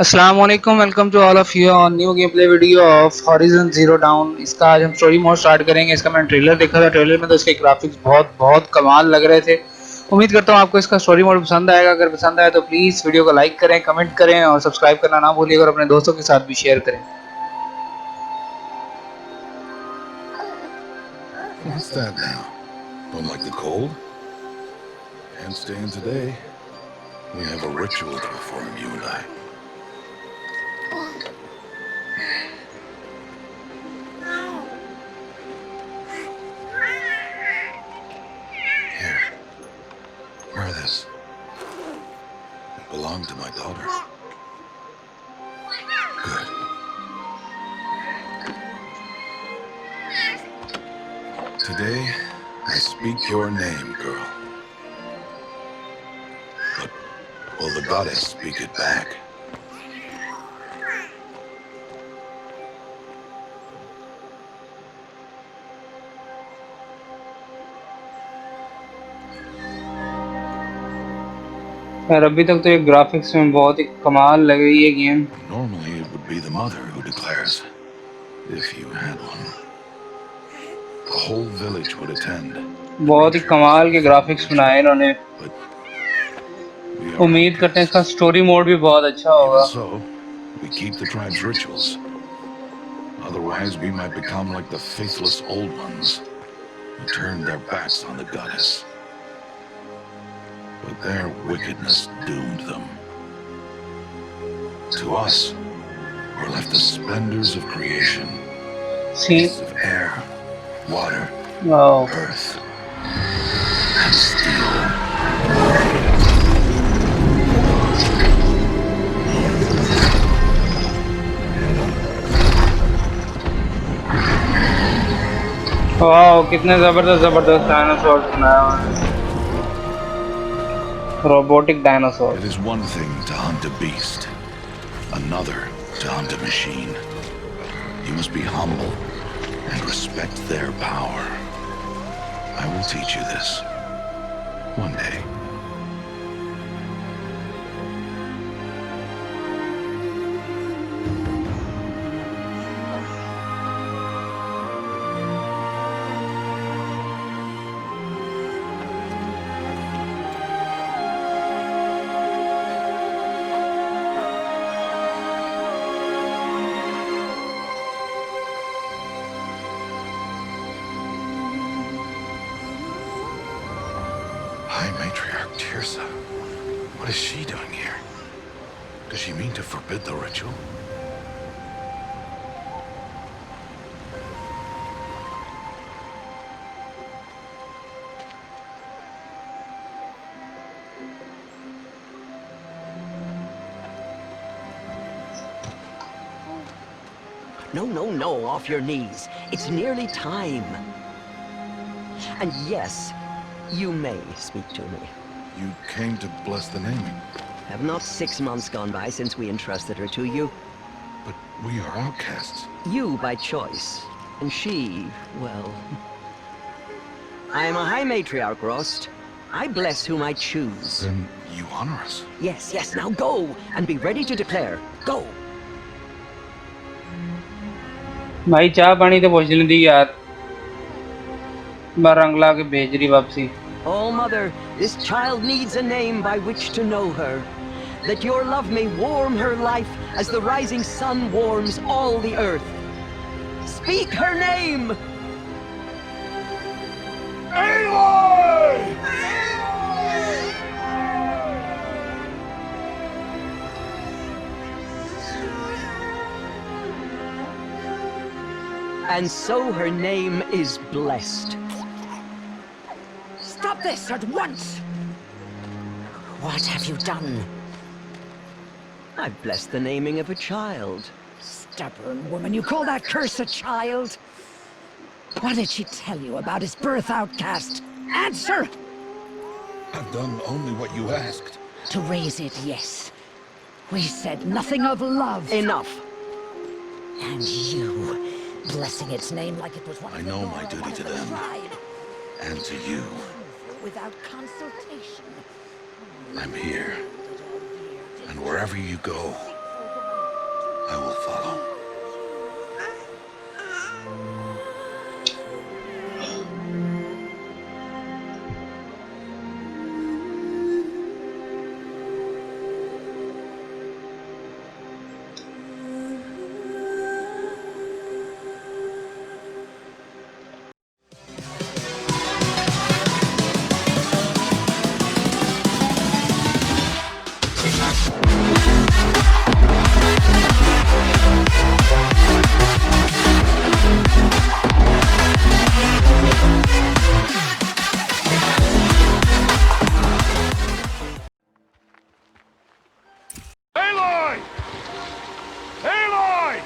Assalamualaikum, welcome to all of you on new game play video of horizon zero down. इसका आज हम story mode start करेंगे। इसका मैंने ट्रेलर देखा था, ट्रेलर में तो इसके ग्राफिक्स बहुत बहुत कमाल लग रहे थे। उम्मीद करता हूँ आपको इसका स्टोरी मोड पसंद आएगा। अगर पसंद आए तो प्लीज़ वीडियो को लाइक करें, कमेंट करें और सब्सक्राइब करना ना भूलिएगा और अपने दोस्तों के साथ भी शेयर करें। What's that now? Don't like the cold? Can't stay in today. We have a ritual to perform, you and I. Here. Wear this. It belonged to my daughter. Good. Today, I speak your name, girl. But will the goddess speak it back? यार अभी तक तो ये graphics में बहुत ही कमाल लग रही है game. Normally, it would be the mother who declares, if you had one. The whole village would attend. बहुत ही कमाल के ग्राफिक्स बनाए इन्होंने। We are उम्मीद करते हैं इसका outcasts. स्टोरी मोड भी बहुत अच्छा होगा। Even so, we keep the tribe's rituals. Otherwise, we might become like the faithless old ones who turned their backs on the goddess. But their wickedness doomed them. To us, were left the splendors of creation. See? Of air, water, Wow. earth, and steel. वाह, कितने जबरदस्त जबरदस्त dinosaur बनाया हुआ है। Robotic dinosaur. It is one thing to hunt a beast, another to hunt a machine. You must be humble and respect their power. I will teach you this one day. High Matriarch Tirsa. What is she doing here? Does she mean to forbid the ritual? No, off your knees. It's nearly time. And yes, you may speak to me. You came to bless the naming. Have not 6 months gone by since we entrusted her to you? But we are outcasts. You by choice, and she, well... I am a High Matriarch, Rost. I bless whom I choose. Then you honor us. Yes, now go, and be ready to declare. Go! भाई चाह पानी तो पहुँच नहीं दी यार। रंग ला के भेज रही वापसी। Oh, Mother, this child needs a name by which to know her. That your love may warm her life as the rising sun warms all the earth. Speak her name! Aloy! And so her name is blessed. Stop this at once! What have you done? I've blessed the naming of a child. Stubborn woman, you call that curse a child? What did she tell you about his birth, outcast? Answer! I've done only what you asked. To raise it, yes. We said nothing of love. Enough. And you, blessing its name like it was one I of the know law, my duty one of to the them. tribe. And to you. Without consultation. I'm here. And wherever you go, I will follow. Aloy! Aloy!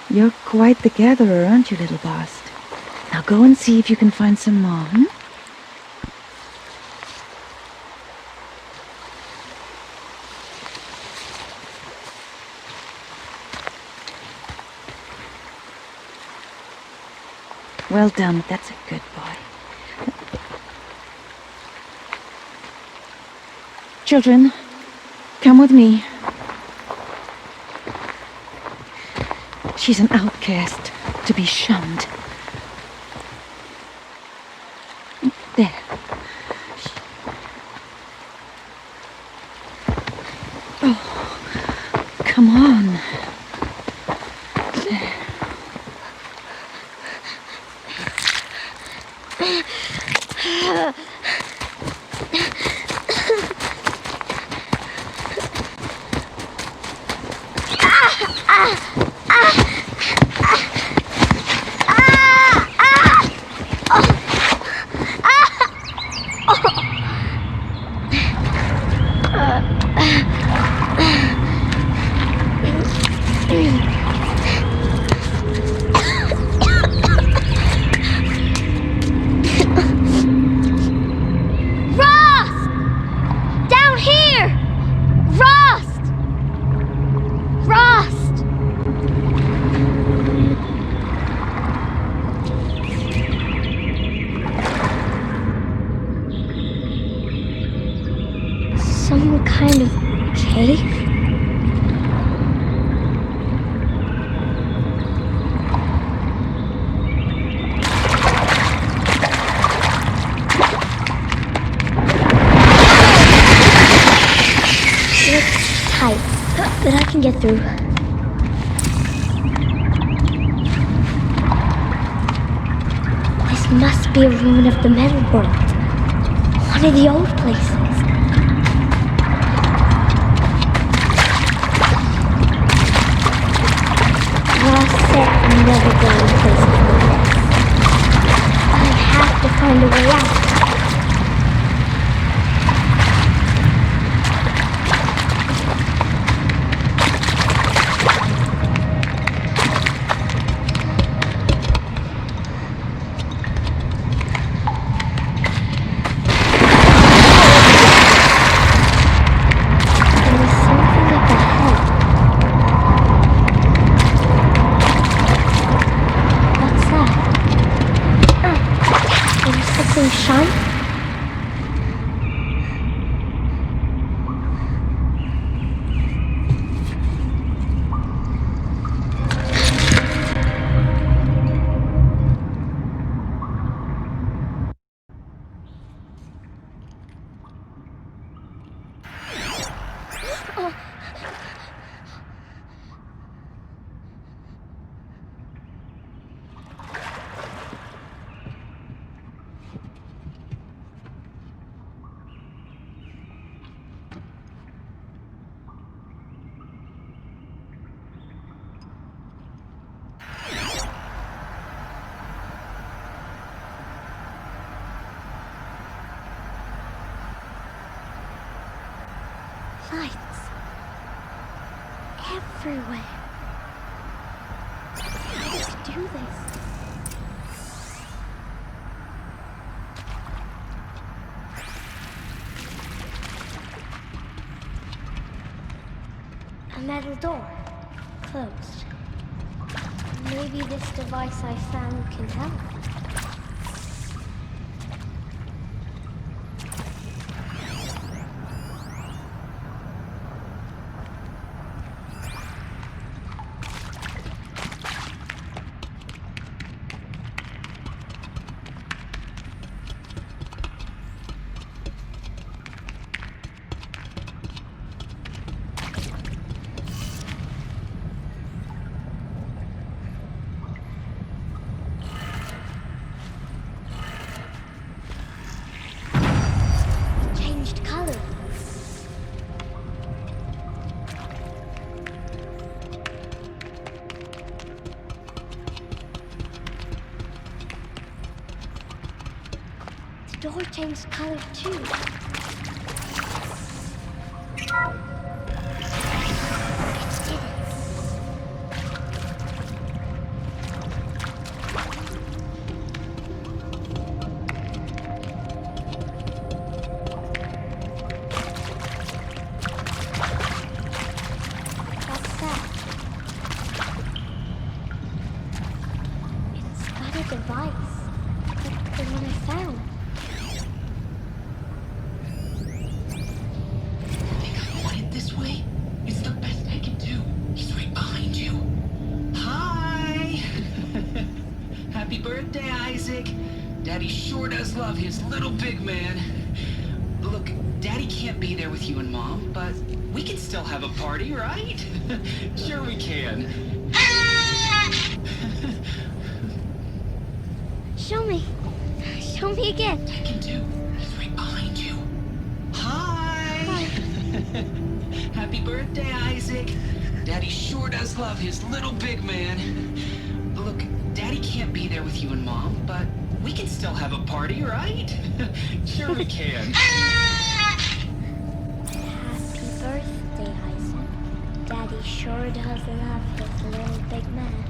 You're quite the gatherer, aren't you, little Bast? Now go and see if you can find some more, hmm? Well done, that's a good boy. Children, come with me. She's an outcast, to be shunned. There. Oh, come on. There. Rost! Down here! Rost! Rost! Some kind of cave? Tight, but I can get through. This must be a ruin of the metal world. One of the old places. Ross said I'm never going to place like this. I have to find a way out. Shine? Lights. Everywhere. How did you do this? metal door. Closed. Maybe this device I found can help. Changed color. The door changed color too. It did it. What's that? It's got a device, like the one I found. Think I want it this way? It's the best I can do. He's right behind you. Hi! Happy birthday, Isaac. Daddy sure does love his little big man. Look, Daddy can't be there with you and Mom, but we can still have a party, right? Sure we can. Show me. Show me again. I can do. He's right behind you. Hi! Happy birthday, Isaac. Daddy sure does love his little big man. Look, Daddy can't be there with you and Mom, but we can still have a party, right? Sure we can. Happy birthday, Isaac. Daddy sure does love his little big man.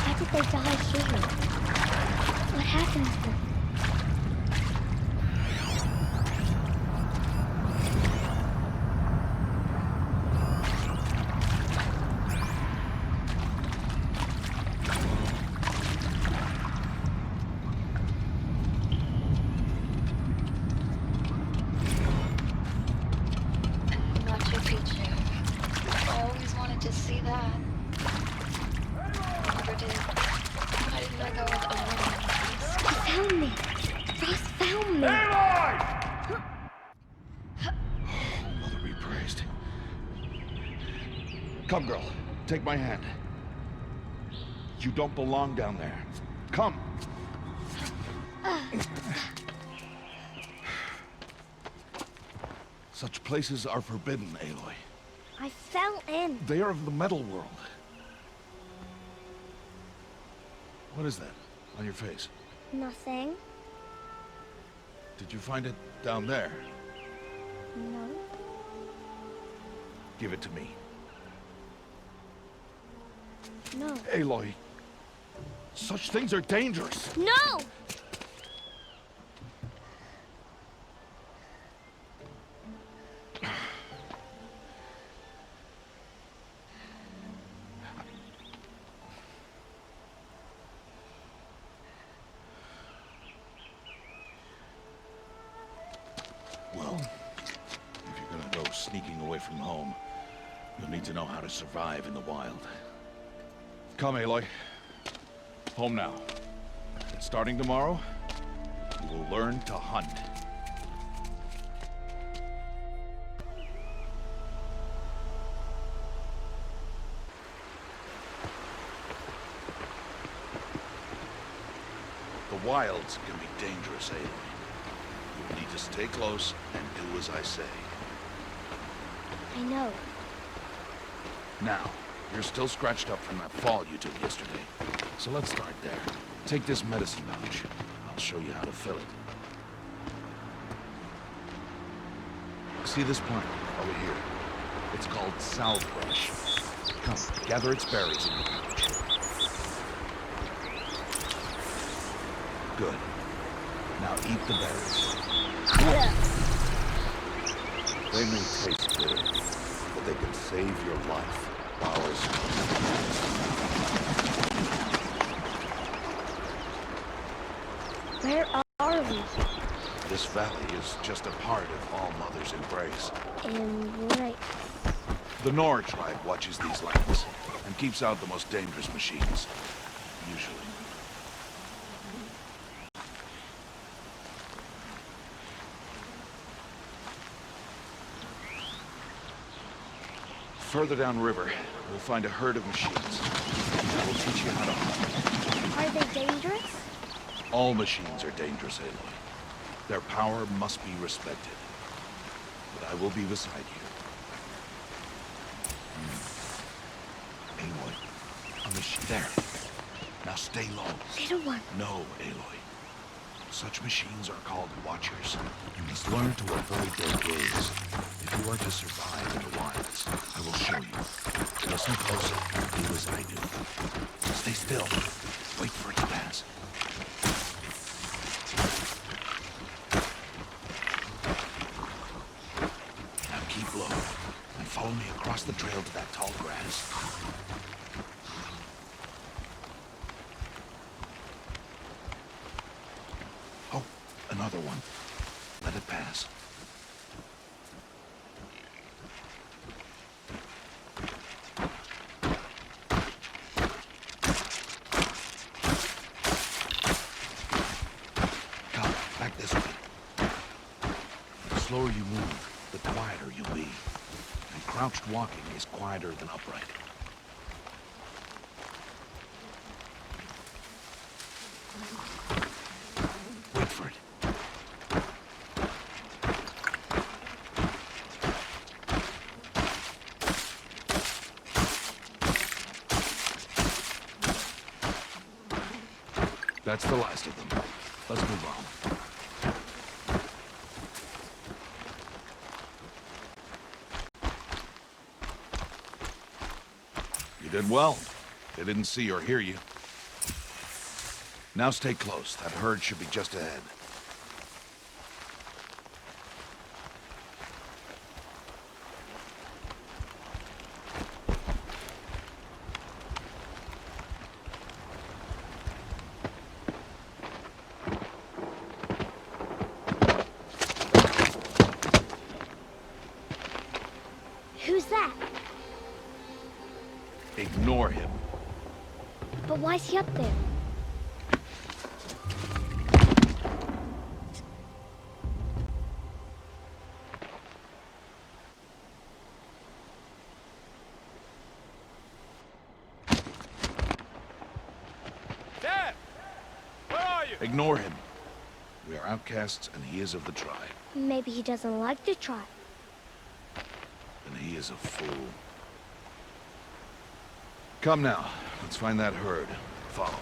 Why did they die here? What happened to them? Machu Picchu. Always wanted to see that. Never did. Why didn't I go with He found me. Ross found me. Mother be praised. Come, girl. Take my hand. You don't belong down there. Come. Such places are forbidden, Aloy. I fell in. They are of the metal world. What is that on your face? Nothing. Did you find it down there? No. Give it to me. No. Aloy, such things are dangerous. No! Well, if you're gonna go sneaking away from home, you'll need to know how to survive in the wild. Come, Aloy. Home now. And starting tomorrow, you will learn to hunt. The wilds can be dangerous, Aloy. You will need to stay close and do as I say. I know. Now, you're still scratched up from that fall you took yesterday. So let's start there. Take this medicine pouch. I'll show you how to fill it. See this plant over here? It's called salvebrush. Come, gather its berries in your pouch. Good. Now eat the berries. They may taste bitter, but they can save your life. Ours. Where are we? This valley is just a part of All Mother's embrace. Right. The Nora tribe watches these lands and keeps out the most dangerous machines. Usually. Further downriver, we'll find a herd of machines. I will teach you how to hunt. Are they dangerous? All machines are dangerous, Aloy. Their power must be respected. But I will be beside you. Aloy, a machine. There. Now stay low. Little one. No, Aloy. Such machines are called Watchers. You must learn to avoid their gaze. If you are to survive in the wilds, I will show you. Listen closely and do as I do. Stay still. Wait for it to pass. Now keep low and follow me across the trail to that tall grass. Oh, another one. Let it pass. Come, back this way. The slower you move, the quieter you'll be. And crouched walking is quieter than upright. Wait for it. That's the last of them. Let's move on. You did well. They didn't see or hear you. Now stay close. That herd should be just ahead. Who's that? Ignore him. But why's he up there? Dad! Where are you? Ignore him. We are outcasts, and he is of the tribe. Maybe he doesn't like the tribe. And he is a fool. Come now. Let's find that herd. Follow.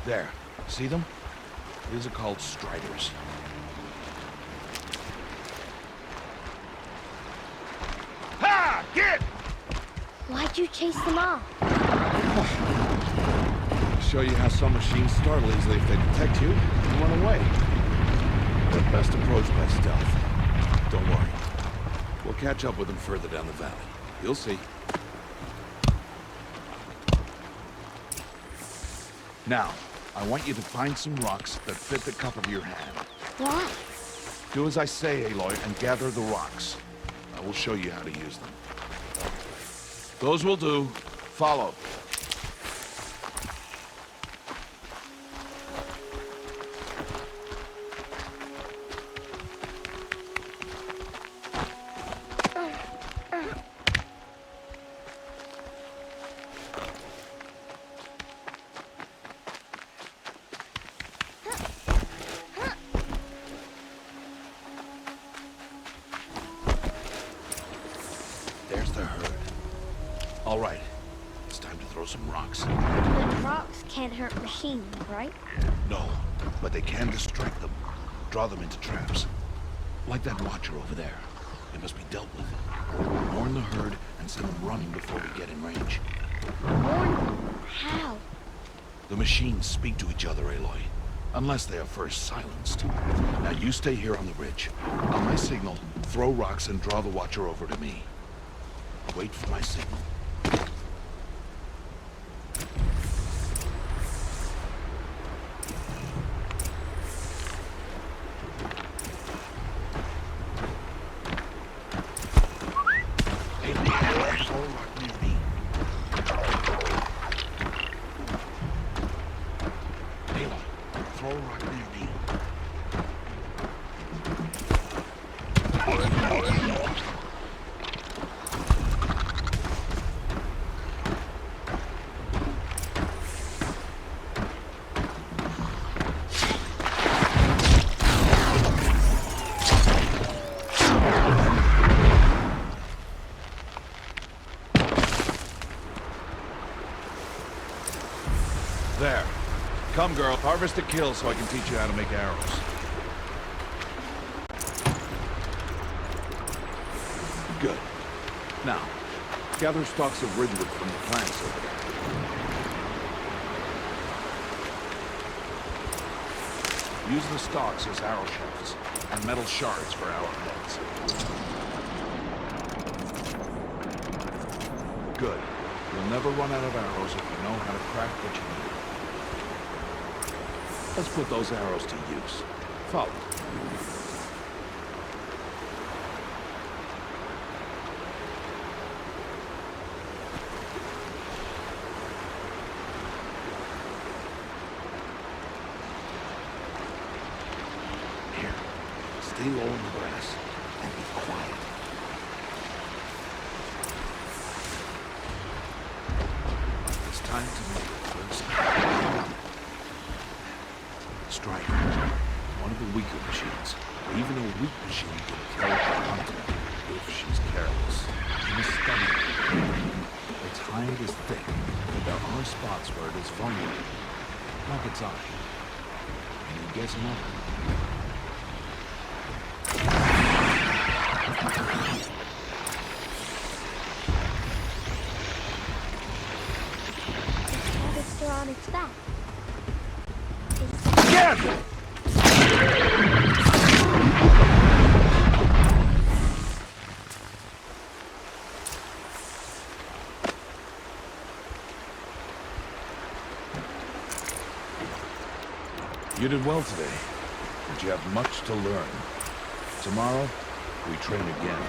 There. See them? These are called striders. Ha! Get! Why'd you chase them off? Show you how some machines startle easily if they detect you and run away. But best approach by stealth. Don't worry. We'll catch up with them further down the valley. You'll see. Now, I want you to find some rocks that fit the cup of your hand. Why? Do as I say, Aloy, and gather the rocks. I will show you how to use them. Those will do. Follow. All right. It's time to throw some rocks. But rocks can't hurt machines, right? No, but they can distract them. Draw them into traps. Like that watcher over there. It must be dealt with. Warn the herd and send them running before we get in range. Warn? How? The machines speak to each other, Aloy. Unless they are first silenced. Now you stay here on the ridge. On my signal, throw rocks and draw the watcher over to me. Wait for my signal. There. Come, girl. Harvest a kill so I can teach you how to make arrows. Good. Now, gather stalks of ridgewood from the plants over there. Use the stalks as arrow shafts, and metal shards for arrowheads. Good. You'll never run out of arrows if you know how to craft what you need. Let's put those arrows to use. Follow. Here, stay low in the grass and be quiet. It's time to make the first strike. One of the weaker machines. Even a weak machine can kill a hunter if she's careless. You must study it. Its hide is thick, but there are spots where it is vulnerable. Like its eye. Any guess another? Harvester on its back. Yes! You did well today, but you have much to learn. Tomorrow, we train again.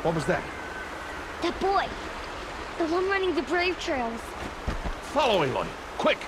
What was that? That boy! The one running the brave trails. Follow Aloy, quick!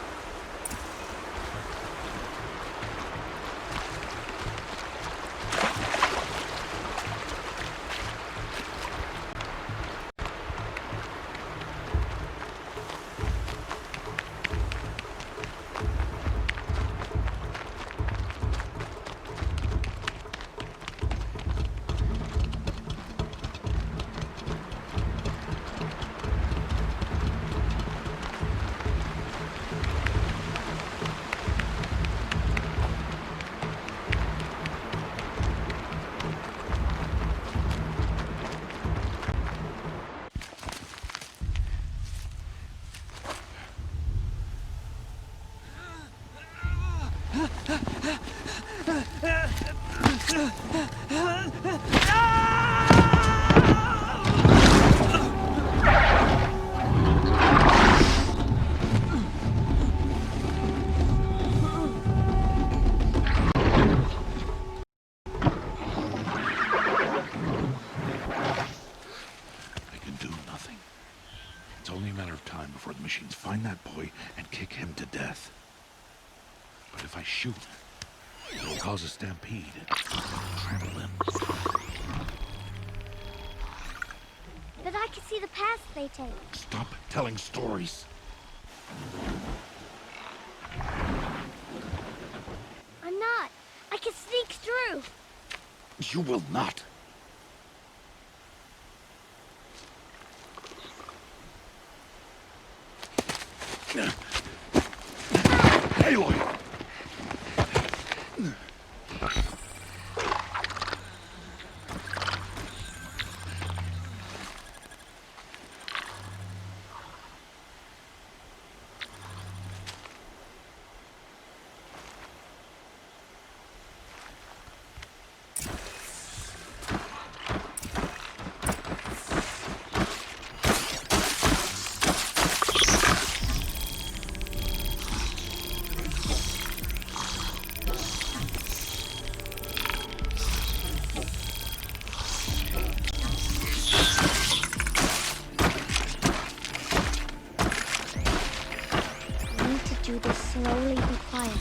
Before the machines find that boy and kick him to death. But if I shoot, it'll cause a stampede. Trample them. But I can see the paths they take. Stop telling stories. I'm not. I can sneak through. You will not. Aloy! Need to do this slowly and quietly.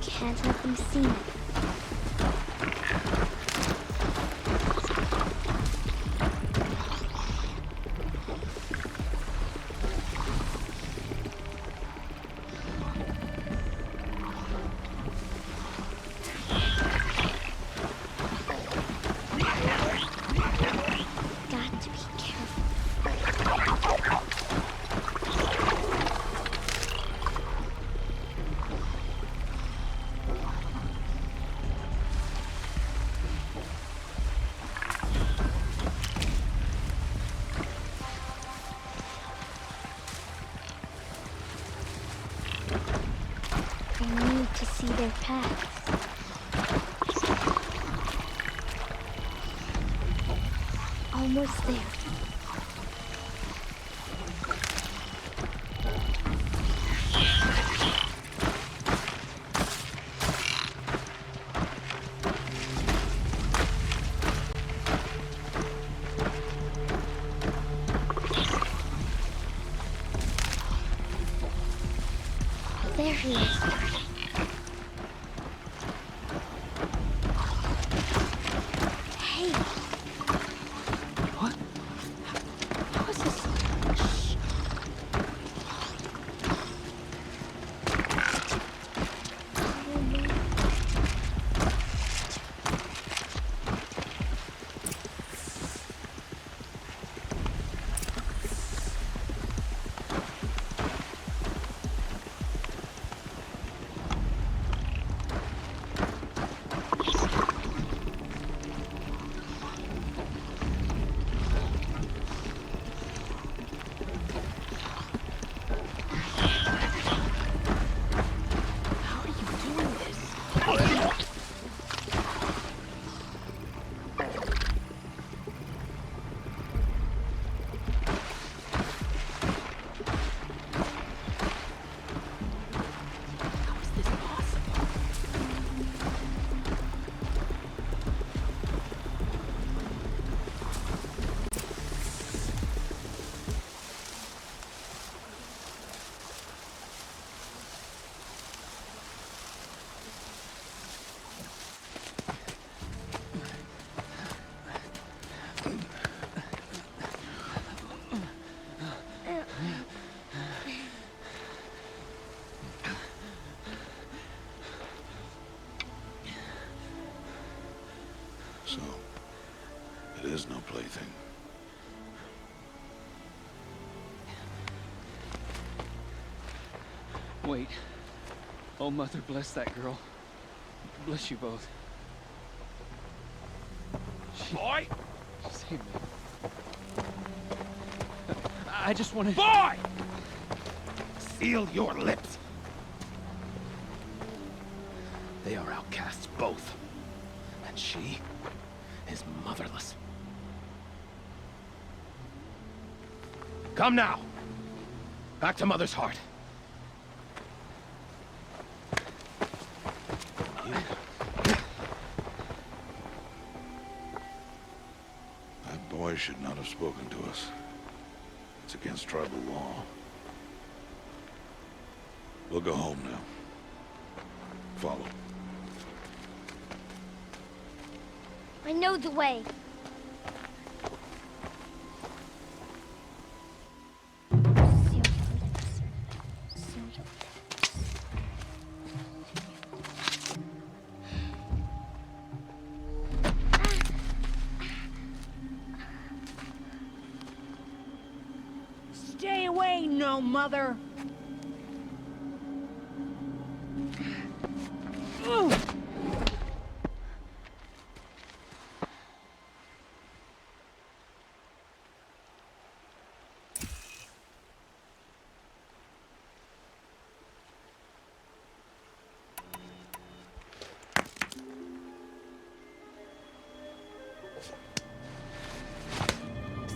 Can't let them see me. Got to be careful. I need to see their paths. Almost there. There he is. Hey. What? How is this? Shh. Oh no. How are you doing this? How is this possible? So, it is no plaything. Wait. Oh, Mother, bless that girl. Bless you both. Boy! She saved me. I just want to... Boy! Seal your lips. They are outcasts, both. And she is motherless. Come now. Back to Mother's heart. That boy should not have spoken to us. It's against tribal law. We'll go home now. Follow. I know the way. Stay away, no mother.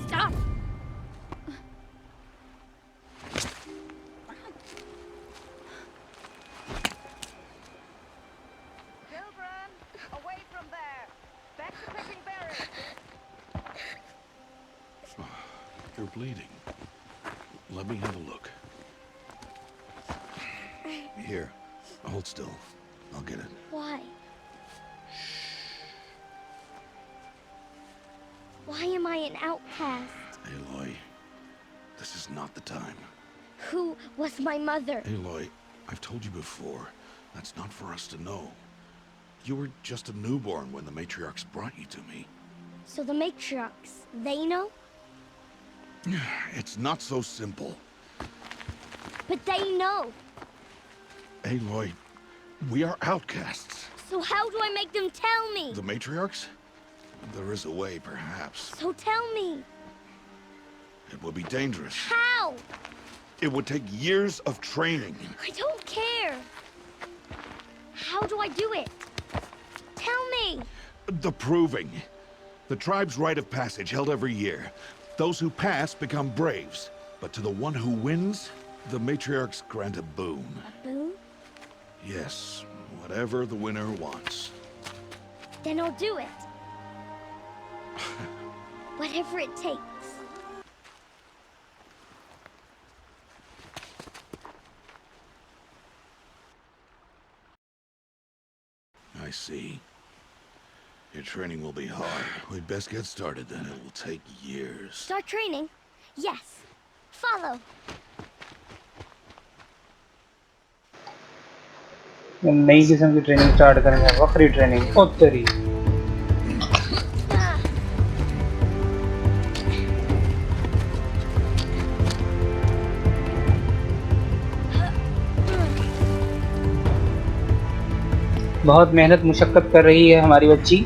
Stop! Children, away from there. Back to picking berries. You're bleeding. Let me have a look. Here, hold still. I'll get it. Why? Why am I an outcast? Aloy, this is not the time. Who was my mother? Aloy, I've told you before, that's not for us to know. You were just a newborn when the matriarchs brought you to me. So the matriarchs, they know? It's not so simple. But they know. Aloy, we are outcasts. So how do I make them tell me? The matriarchs? There is a way, perhaps. So tell me. It would be dangerous. How? It would take years of training. I don't care. How do I do it? Tell me. The proving. The tribe's rite of passage held every year. Those who pass become braves. But to the one who wins, the matriarchs grant a boon. A boon? Yes, whatever the winner wants. Then I'll do it. Whatever it takes. I see. Your training will be hard. We'd best get started then. It will take years. Start training? Yes. Follow. नई किस्म की training start करेंगे, बकरी training उत्तरी। बहुत मेहनत मुशक्कत कर रही है हमारी बच्ची।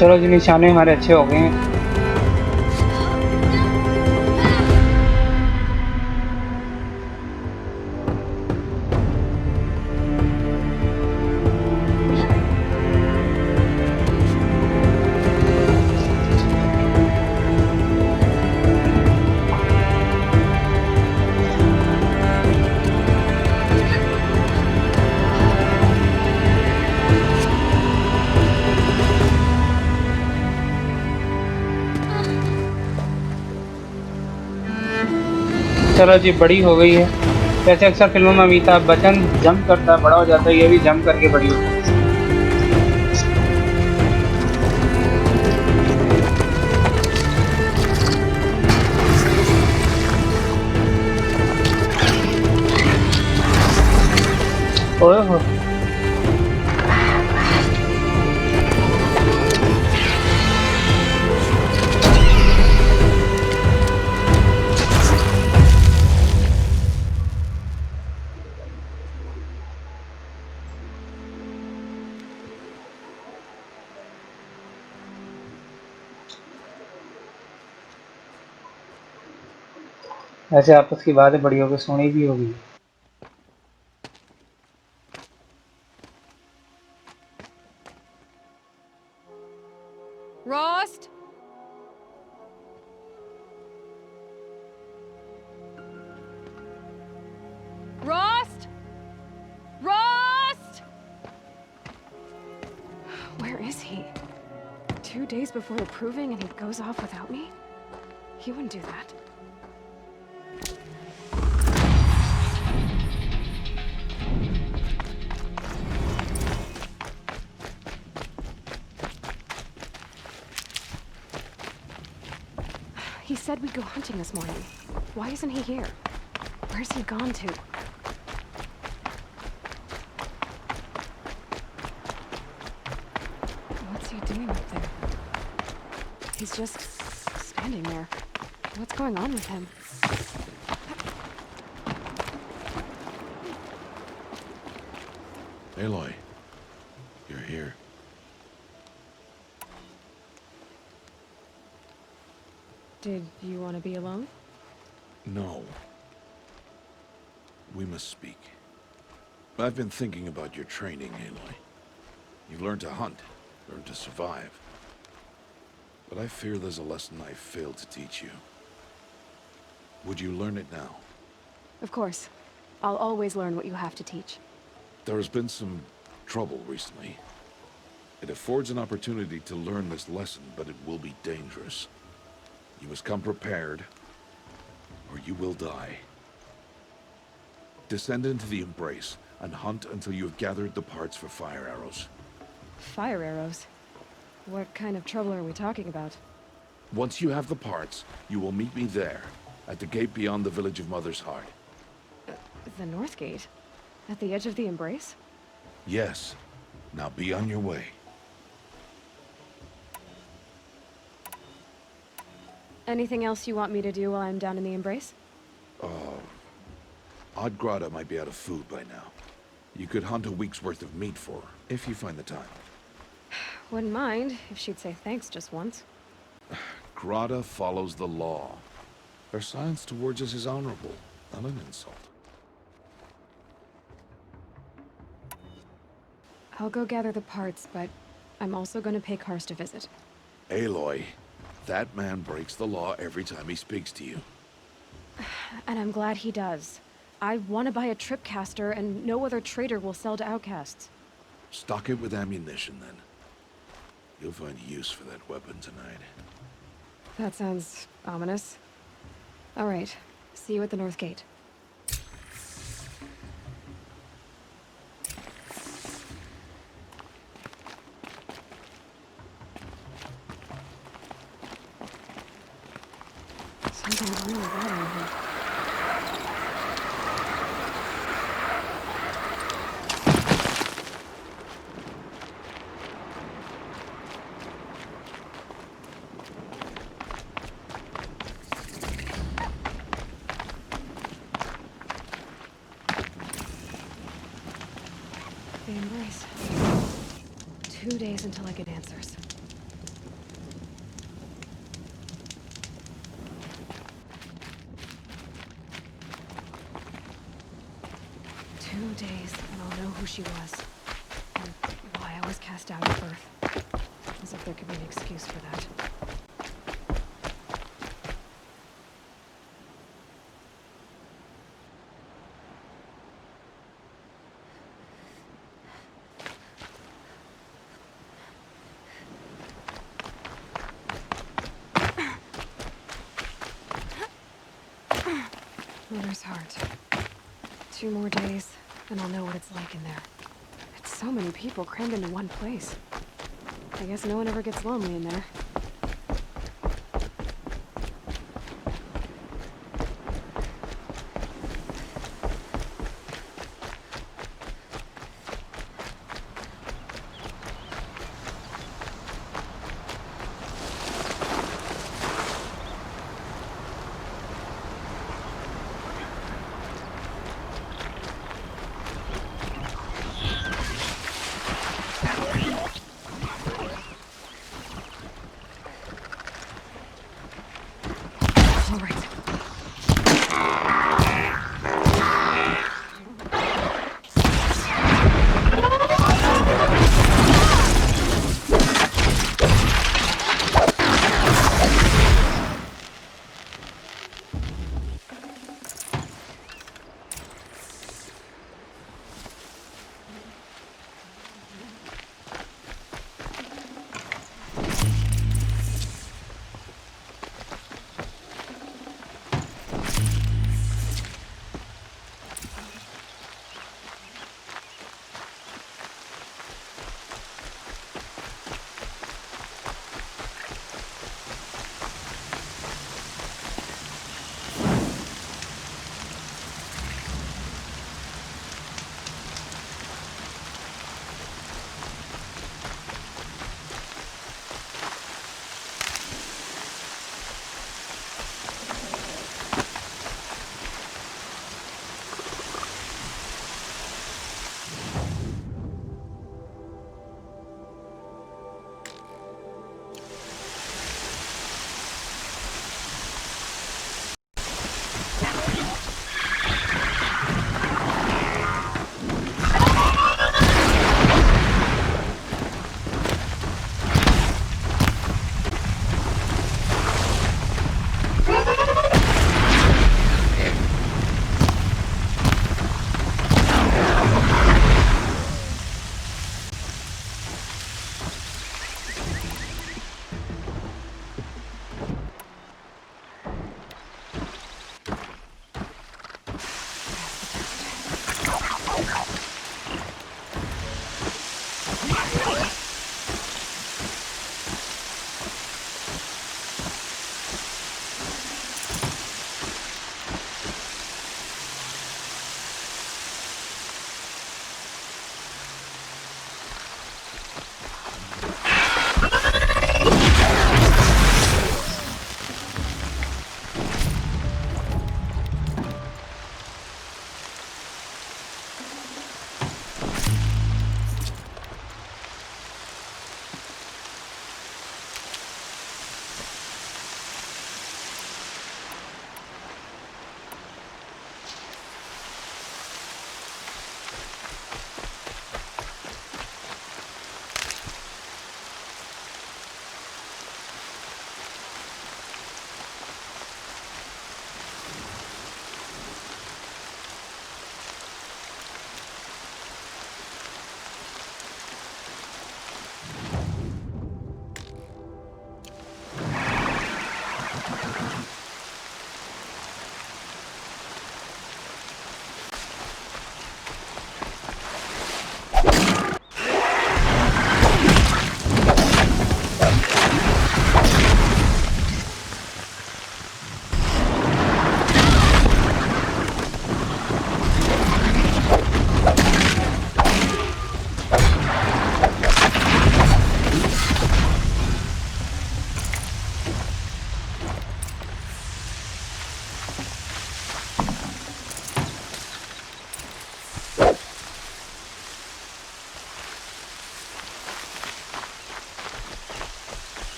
चलो जी, निशाने हमारे अच्छे हो गए हैं। चलो जी, बड़ी हो गई है। जैसे अक्सर फिल्मों में अमिताभ बच्चन जंप करता है, बड़ा हो जाता है, ये भी जंप करके बड़ी हो गई। ओए हो, ऐसे आपस की बातें बड़ी होगी, सुनी भी होगी। Rost? Rost? Rost? Where is he? 2 days before the proving and he goes off without me? He wouldn't do that. He said we'd go hunting this morning. Why isn't he here? Where's he gone to? What's he doing up there? He's just standing there. What's going on with him? Aloy, you're here. Did you want to be alone? No. We must speak. I've been thinking about your training, Aloy. You've learned to hunt, learned to survive. But I fear there's a lesson I failed to teach you. Would you learn it now? Of course. I'll always learn what you have to teach. There has been some trouble recently. It affords an opportunity to learn this lesson, but it will be dangerous. You must come prepared, or you will die. Descend into the Embrace, and hunt until you have gathered the parts for fire arrows. Fire arrows? What kind of trouble are we talking about? Once you have the parts, you will meet me there, at the gate beyond the village of Mother's Heart. The North Gate? At the edge of the Embrace? Yes. Now be on your way. Anything else you want me to do while I'm down in the Embrace? Oddgrada might be out of food by now. You could hunt a week's worth of meat for her, if you find the time. Wouldn't mind if she'd say thanks just once. Grada follows the law. Her silence towards us is honorable, not an insult. I'll go gather the parts, but I'm also going to pay Karst a visit. Aloy, that man breaks the law every time he speaks to you. And I'm glad he does. I want to buy a tripcaster, and no other trader will sell to outcasts. Stock it with ammunition, then. You'll find use for that weapon tonight. That sounds ominous. All right. See you at the North Gate. Something's really bothering him. The Embrace. 2 days until I get answers. Days, and I'll know who she was, and why I was cast out at birth. As if there could be an excuse for that. Mother's Heart. 2 more days, and I'll know what it's like in there. It's so many people crammed into one place. I guess no one ever gets lonely in there.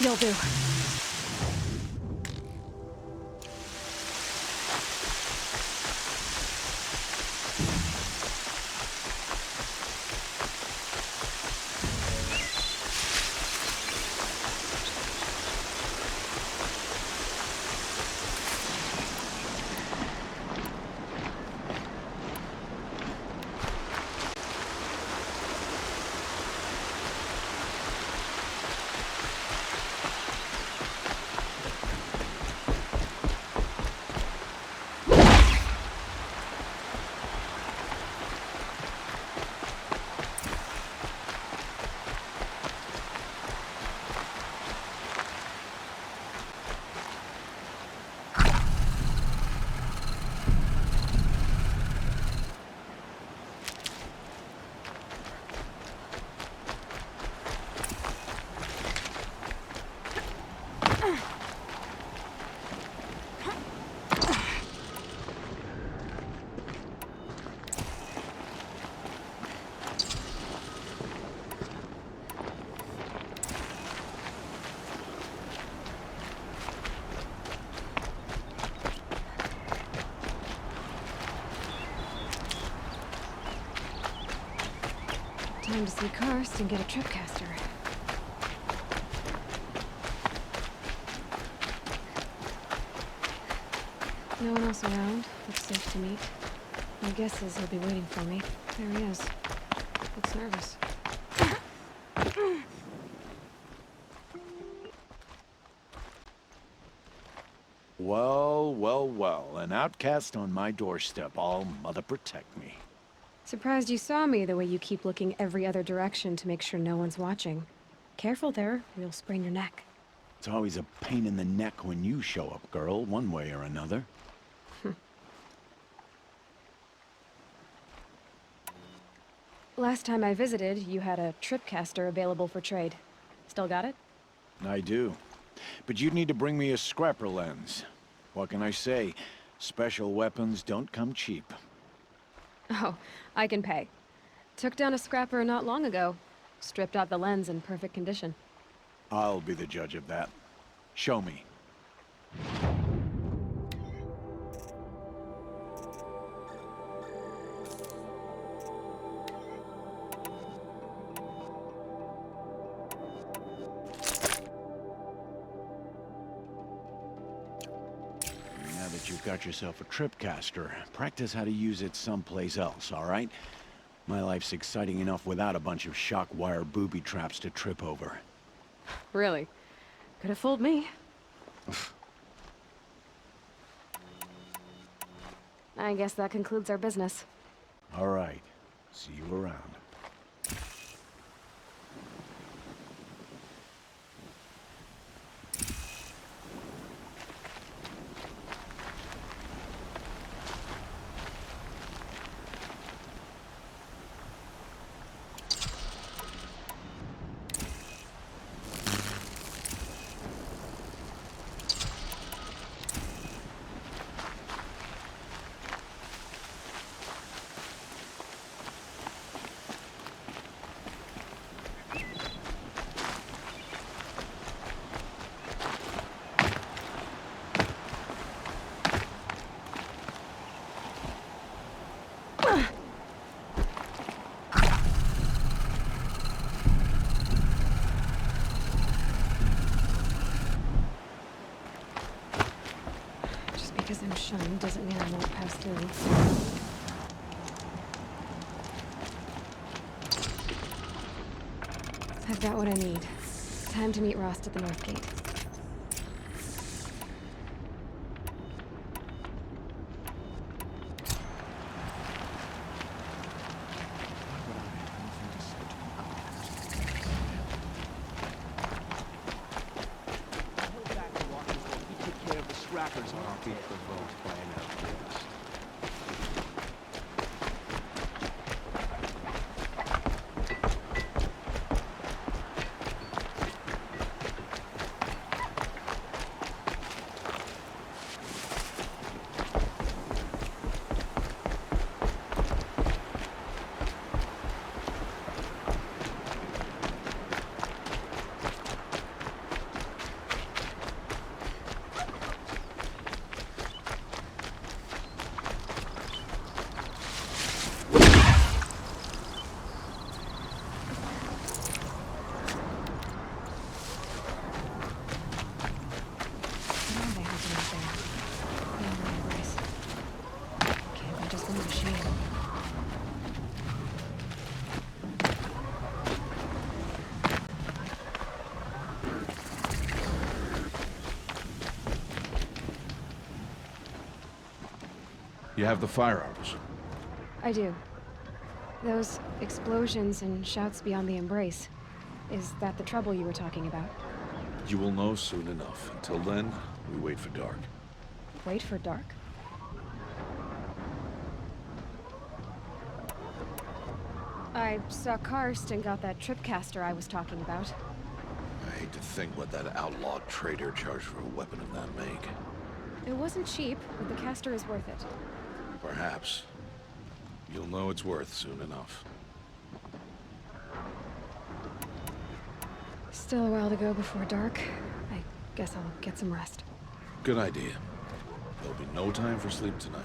You'll do. Time to see Karst and get a tripcaster. No one else around. Looks safe to meet. My guess is he'll be waiting for me. There he is. Looks nervous. Well, well, well. An outcast on my doorstep. All mother protect me. Surprised you saw me the way you keep looking every other direction to make sure no one's watching. Careful there, or you'll sprain your neck. It's always a pain in the neck when you show up, girl, one way or another. Last time I visited, you had a tripcaster available for trade. Still got it? I do. But you'd need to bring me a scrapper lens. What can I say? Special weapons don't come cheap. Oh, I can pay. Took down a scrapper not long ago. Stripped out the lens in perfect condition. I'll be the judge of that. Show me. Now that you've got yourself a tripcaster, practice how to use it someplace else, all right? My life's exciting enough without a bunch of shock wire booby traps to trip over. Really? Could have fooled me. I guess that concludes our business. All right. See you around. Because I'm shunned doesn't mean I won't pass through. I've got what I need. Time to meet Rost at the North Gate. Scrappers aren't being provoked by an outcast. machine. You have the firearms. I do. Those explosions and shouts beyond the embrace. Is that the trouble you were talking about? You will know soon enough. Until then, we wait for dark. Wait for dark? I saw Karst and got that tripcaster I was talking about. I hate to think what that outlaw trader charged for a weapon of that make. It wasn't cheap, but the caster is worth it. Perhaps. You'll know it's worth soon enough. Still a while to go before dark. I guess I'll get some rest. Good idea. There'll be no time for sleep tonight.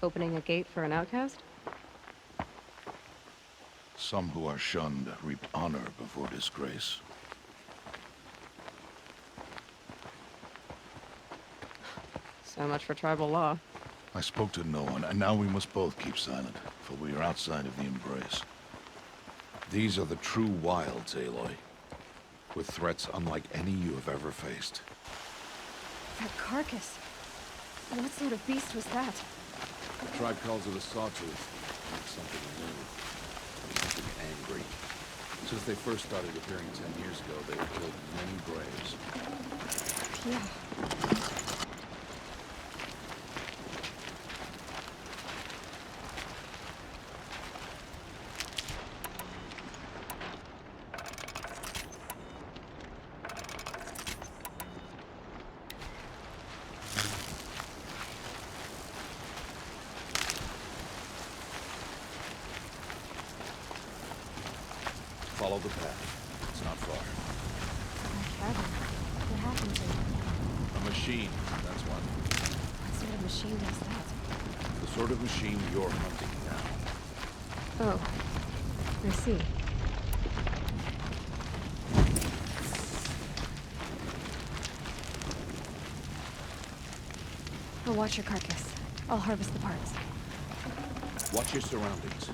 Opening a gate for an outcast? Some who are shunned reap honor before disgrace. So much for tribal law. I spoke to no one, and now we must both keep silent, for we are outside of the embrace. These are the true wilds, Aloy, with threats unlike any you have ever faced. That carcass. What sort of beast was that? The tribe calls it a sawtooth. It's something new. Something angry. Since they first started appearing 10 years ago, they have killed many braves. Yeah. Follow the path. It's not far. My cabin. What happened to it? A machine, that's what. What sort of machine does that? The sort of machine you're hunting now. Oh. I see. I'll watch your carcass. I'll harvest the parts. Watch your surroundings.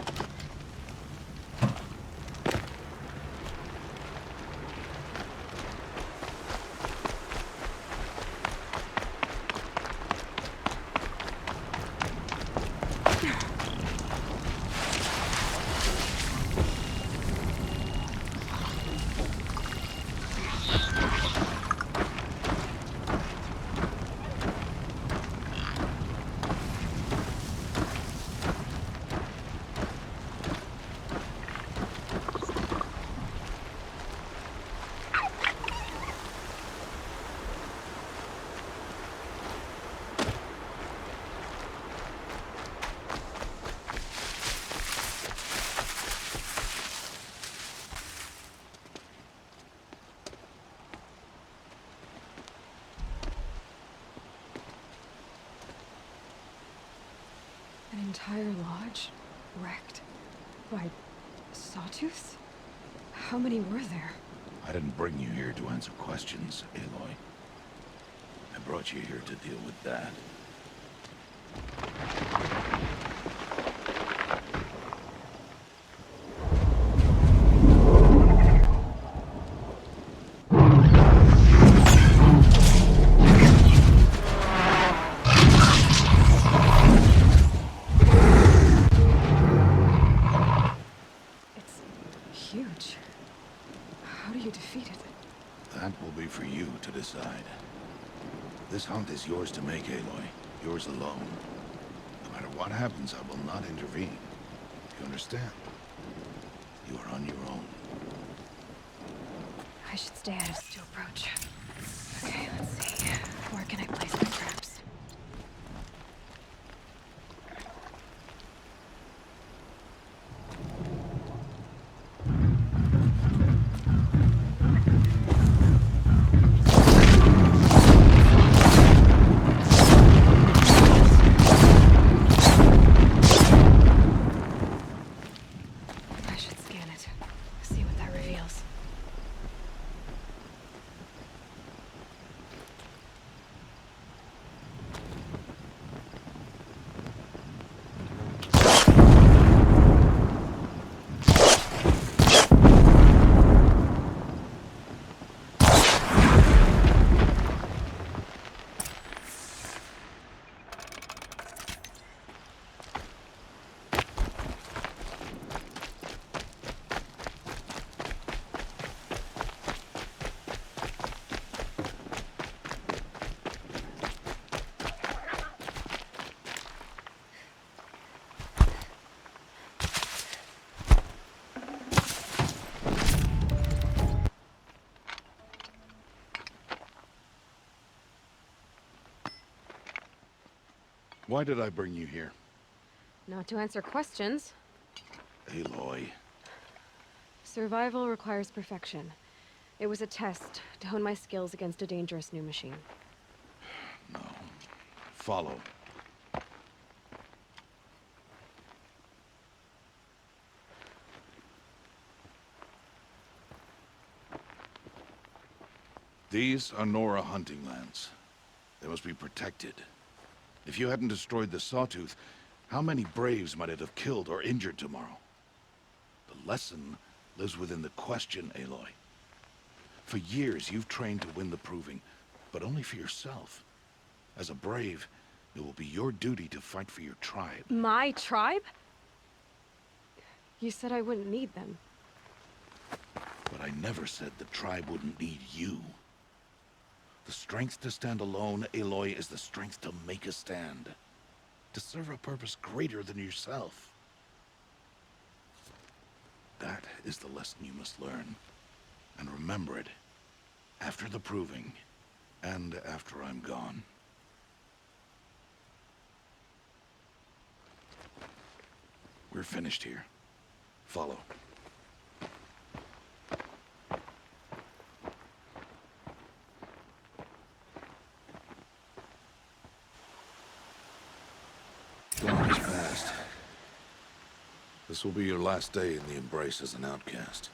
An entire lodge wrecked by sawtooths? How many were there? I didn't bring you here to answer questions, Aloy. I brought you here to deal with that. Huge. How do you defeat it? That will be for you to decide. This hunt is yours to make, Aloy. Yours alone. No matter what happens, I will not intervene. You understand? I should stay out of Stu approach. Okay, let's see. Where can I place my traps? I should scan it. See what that reveals. Why did I bring you here? Not to answer questions. Aloy. Survival requires perfection. It was a test to hone my skills against a dangerous new machine. No. Follow. These are Nora hunting lands. They must be protected. If you hadn't destroyed the Sawtooth, how many Braves might it have killed or injured tomorrow? The lesson lives within the question, Aloy. For years, you've trained to win the Proving, but only for yourself. As a Brave, it will be your duty to fight for your tribe. My tribe? You said I wouldn't need them. But I never said the tribe wouldn't need you. The strength to stand alone, Aloy, is the strength to make a stand. To serve a purpose greater than yourself. That is the lesson you must learn. And remember it. After the Proving. And after I'm gone. We're finished here. Follow. Dawn is past. This will be your last day in the Embrace as an outcast.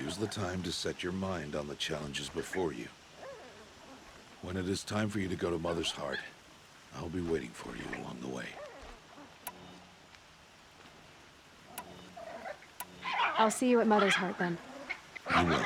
Use the time to set your mind on the challenges before you. When it is time for you to go to Mother's Heart, I'll be waiting for you along the way. I'll see you at Mother's Heart then. You will.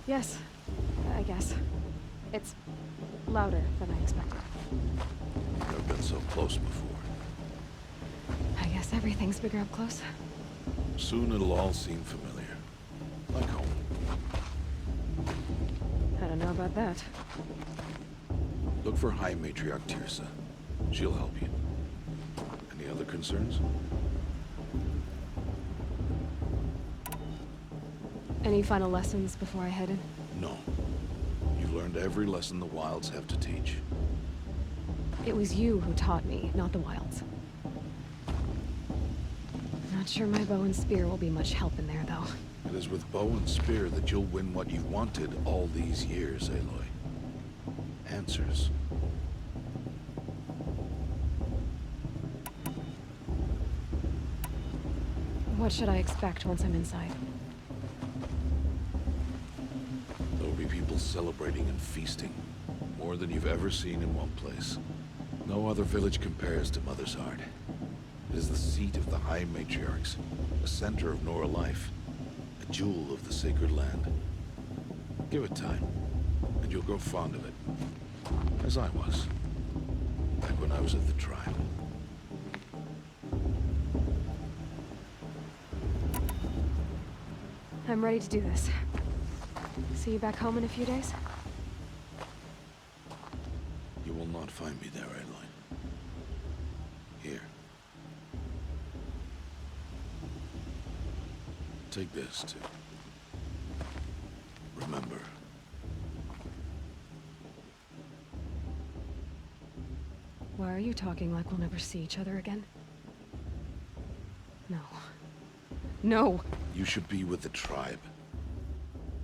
Yes, I guess. It's louder than I expected. Never been so close before. I guess everything's bigger up close. Soon it'll all seem familiar. Like home. I don't know about that. Look for High Matriarch Tirsa. She'll help you. Any other concerns? Any final lessons before I head in? No. You've learned every lesson the Wilds have to teach. It was you who taught me, not the Wilds. Not sure my bow and spear will be much help in there, though. It is with bow and spear that you'll win what you've wanted all these years, Aloy. Answers. What should I expect once I'm inside? There'll be people celebrating and feasting. More than you've ever seen in one place. No other village compares to Mother's Heart. It is the seat of the High Matriarchs, a center of Nora life, a jewel of the sacred land. Give it time, and you'll grow fond of it. As I was, back when I was at the tribe. I'm ready to do this. See you back home in a few days? You will not find me there, Aloy. Here. Take this, too. Remember. Why are you talking like we'll never see each other again? No. No! You should be with the tribe.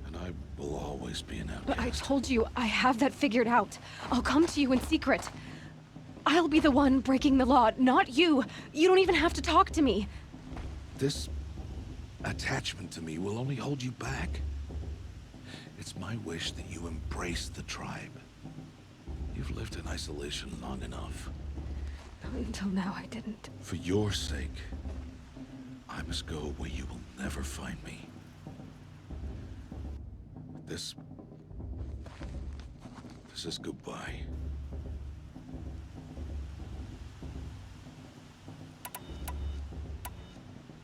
And I will always be an outcast. But I told you, I have that figured out. I'll come to you in secret. I'll be the one breaking the law, not you. You don't even have to talk to me. This attachment to me will only hold you back. It's my wish that you embrace the tribe. You've lived in isolation long enough. Until now, I didn't. For your sake, I must go where you will never find me. This is goodbye.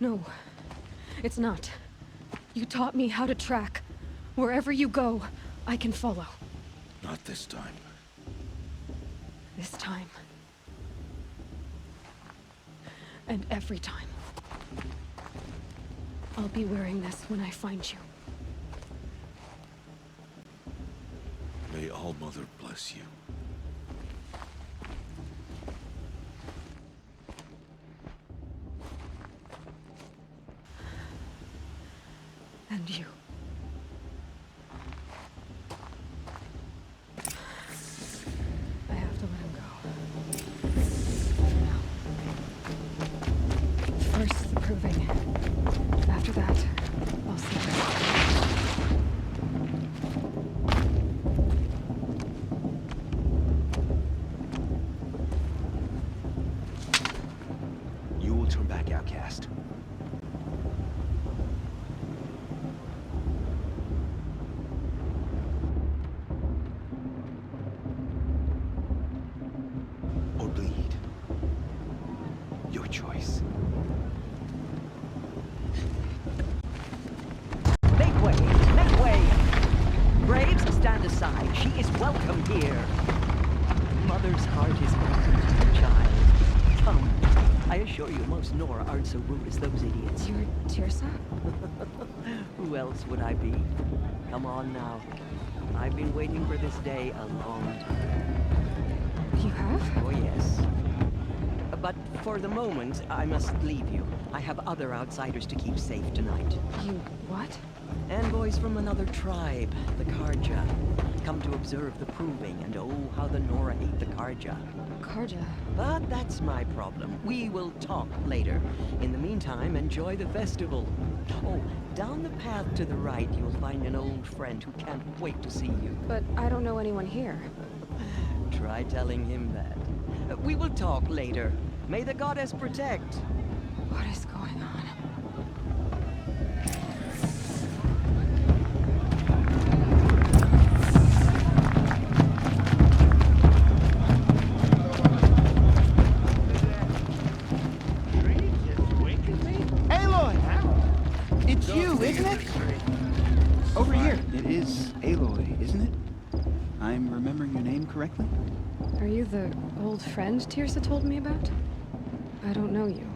No, it's not. You taught me how to track. Wherever you go, I can follow. Not this time. This time. And every time. I'll be wearing this when I find you. May All-Mother bless you. And you. I have to let him go. For now. First, the proving. After that, I'll see you. You will turn back, outcast. Or bleed. Your choice. Make way! Make way! Braves, stand aside. She is welcome here. Mother's heart is open to the child. Come. I assure you, most Nora aren't so rude as those idiots. You're Tirsa? Who else would I be? Come on now. I've been waiting for this day a long time. You have? Oh, yes. But for the moment, I must leave you. I have other outsiders to keep safe tonight. You what? Envoys from another tribe, the Carja. Come to observe the proving, and oh, how the Nora hate the Carja. Carja? But that's my problem. We will talk later. In the meantime, enjoy the festival. Oh, down the path to the right, you'll find an old friend who can't wait to see you. But I don't know anyone here. Try telling him that. We will talk later. May the goddess protect. What is going on? over here. It is Aloy, isn't it? I'm remembering your name correctly? Are you the old friend Tirsa told me about? I don't know you.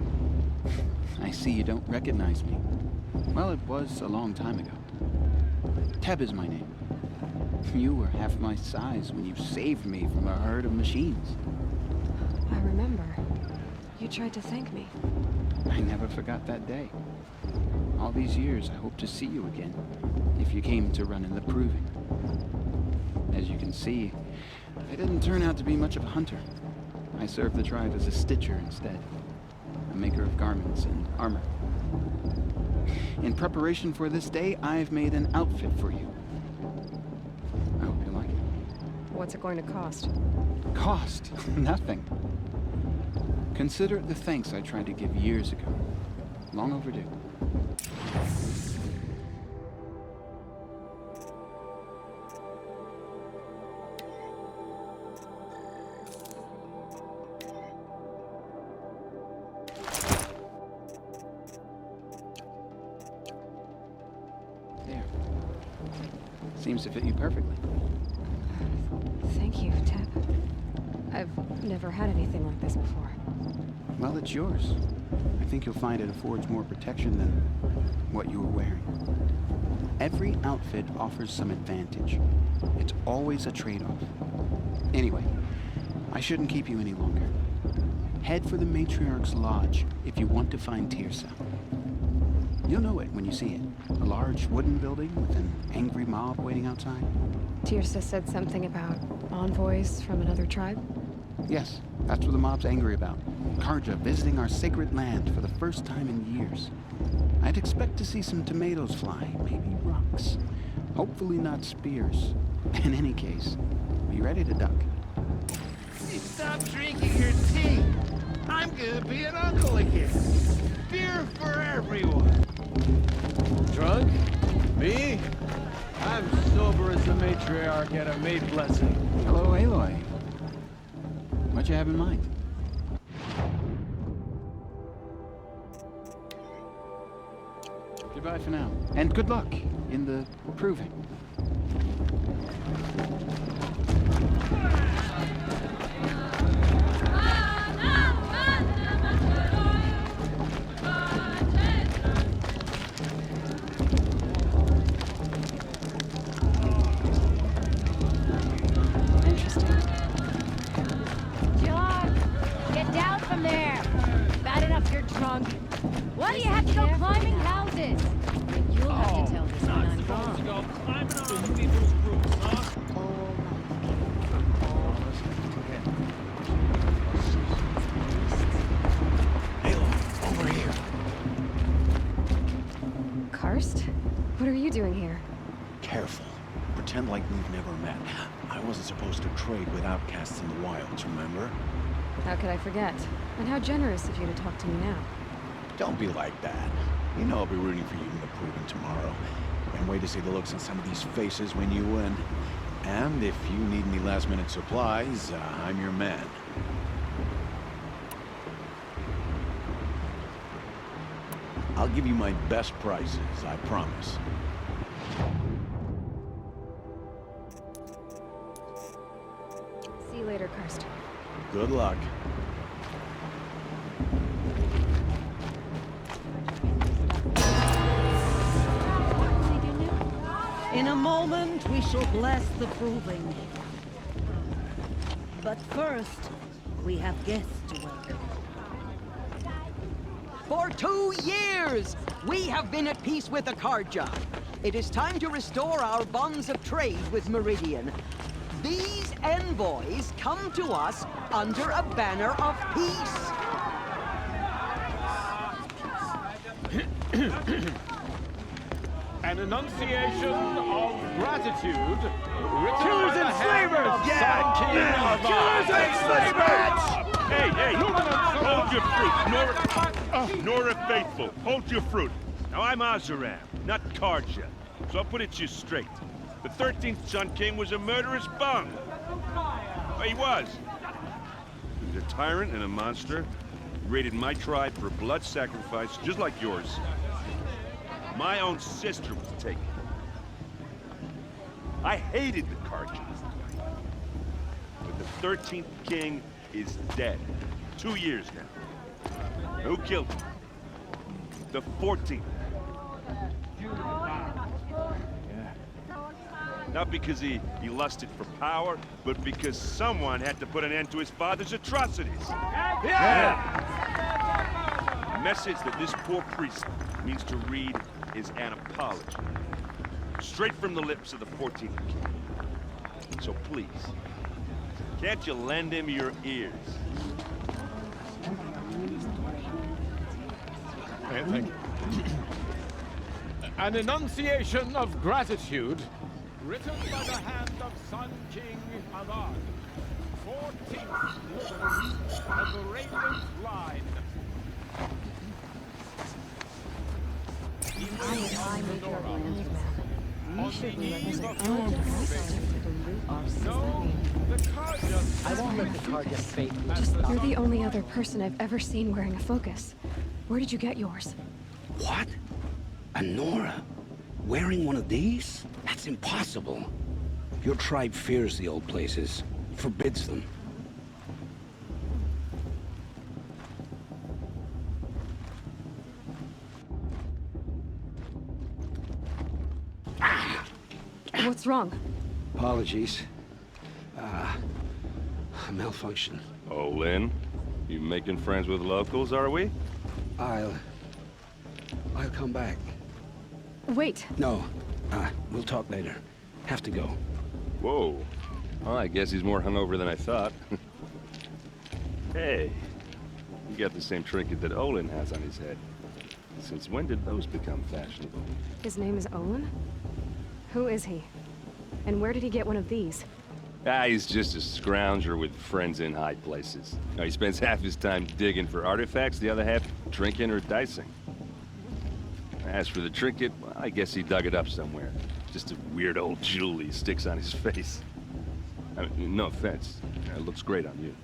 I see you don't recognize me. Well, it was a long time ago. Teb is my name. You were half my size when you saved me from a herd of machines. I remember. You tried to thank me. I never forgot that day. All these years, I hope to see you again, if you came to run in the Proving. As you can see, I didn't turn out to be much of a hunter. I served the tribe as a stitcher instead, a maker of garments and armor. In preparation for this day, I've made an outfit for you. I hope you like it. What's it going to cost? Cost? Nothing. Consider it the thanks I tried to give years ago. Long overdue. There. Seems to fit you perfectly. Thank you, Teb. I've never had anything like this before. Well, it's yours. I think you'll find it affords more protection than what you were wearing. Every outfit offers some advantage. It's always a trade-off. Anyway, I shouldn't keep you any longer. Head for the Matriarch's Lodge if you want to find Tirsa. You'll know it when you see it. A large wooden building with an angry mob waiting outside. Tirsa said something about envoys from another tribe? Yes, that's what the mob's angry about. Carja visiting our sacred land for the first time in years. I'd expect to see some tomatoes fly, maybe rocks. Hopefully not spears. In any case, be ready to duck. Hey, stop drinking your tea. I'm gonna be an uncle again. Beer for everyone. Drunk? Me? I'm sober as the matriarch at a maid blessing. Hello, Aloy. What you have in mind? Goodbye for now. And good luck in the Proving. John, get down from there. Bad enough you're drunk. Why do you have to go climbing houses? You'll have to tell this when I'm gone. To go climbing on people's roofs, huh? Over here. Karst? What are you doing here? Careful. Pretend like we've never met. I wasn't supposed to trade with outcasts in the wilds, remember? How could I forget? And how generous of you to talk to me now. Don't be like that. You know I'll be rooting for you in the Proving tomorrow. Can't wait to see the looks on some of these faces when you win. And if you need any last-minute supplies, I'm your man. I'll give you my best prices, I promise. See you later, Karst. Good luck. In a moment, we shall bless the Proving. But first, we have guests to welcome. For 2 years, we have been at peace with the Carja. It is time to restore our bonds of trade with Meridian. These envoys come to us under a banner of peace. An enunciation of gratitude. Killers and slavers! Killers and slavers! Hey, hold your fruit. Nora Faithful, hold your fruit. Now I'm Azaram, not Carja, so I'll put it to you straight. The 13th Sun King was a murderous bung. Well, he was. He was a tyrant and a monster. He raided my tribe for a blood sacrifice, just like yours. My own sister was taken. I hated the Carja. But the 13th king is dead. 2 years now. Who killed him? The 14th. Not because he lusted for power, but because someone had to put an end to his father's atrocities. Yeah! The message that this poor priest needs to read is an apology. Straight from the lips of the 14th king. So please, can't you lend him your ears? Thank you. An enunciation of gratitude written by the hand of Sun King Avad, 14th Lord of the Radiant Line. I make your land, man. We should revisit our I won't let the Carja fate. You're the only other person I've ever seen wearing a focus. Where did you get yours? What? A Nora? Wearing one of these? That's impossible. Your tribe fears the old places, forbids them. What's wrong? Apologies. A malfunction. Oh, Lynn? You making friends with locals, are we? I'll come back. Wait. No. We'll talk later. Have to go. Whoa. Well, I guess he's more hungover than I thought. Hey, you got the same trinket that Olin has on his head. Since when did those become fashionable? His name is Olin? Who is he? And where did he get one of these? He's just a scrounger with friends in high places. Now, he spends half his time digging for artifacts, the other half drinking or dicing. As for the trinket, well, I guess he dug it up somewhere. Just a weird old jewel he sticks on his face. I mean, no offense. It looks great on you.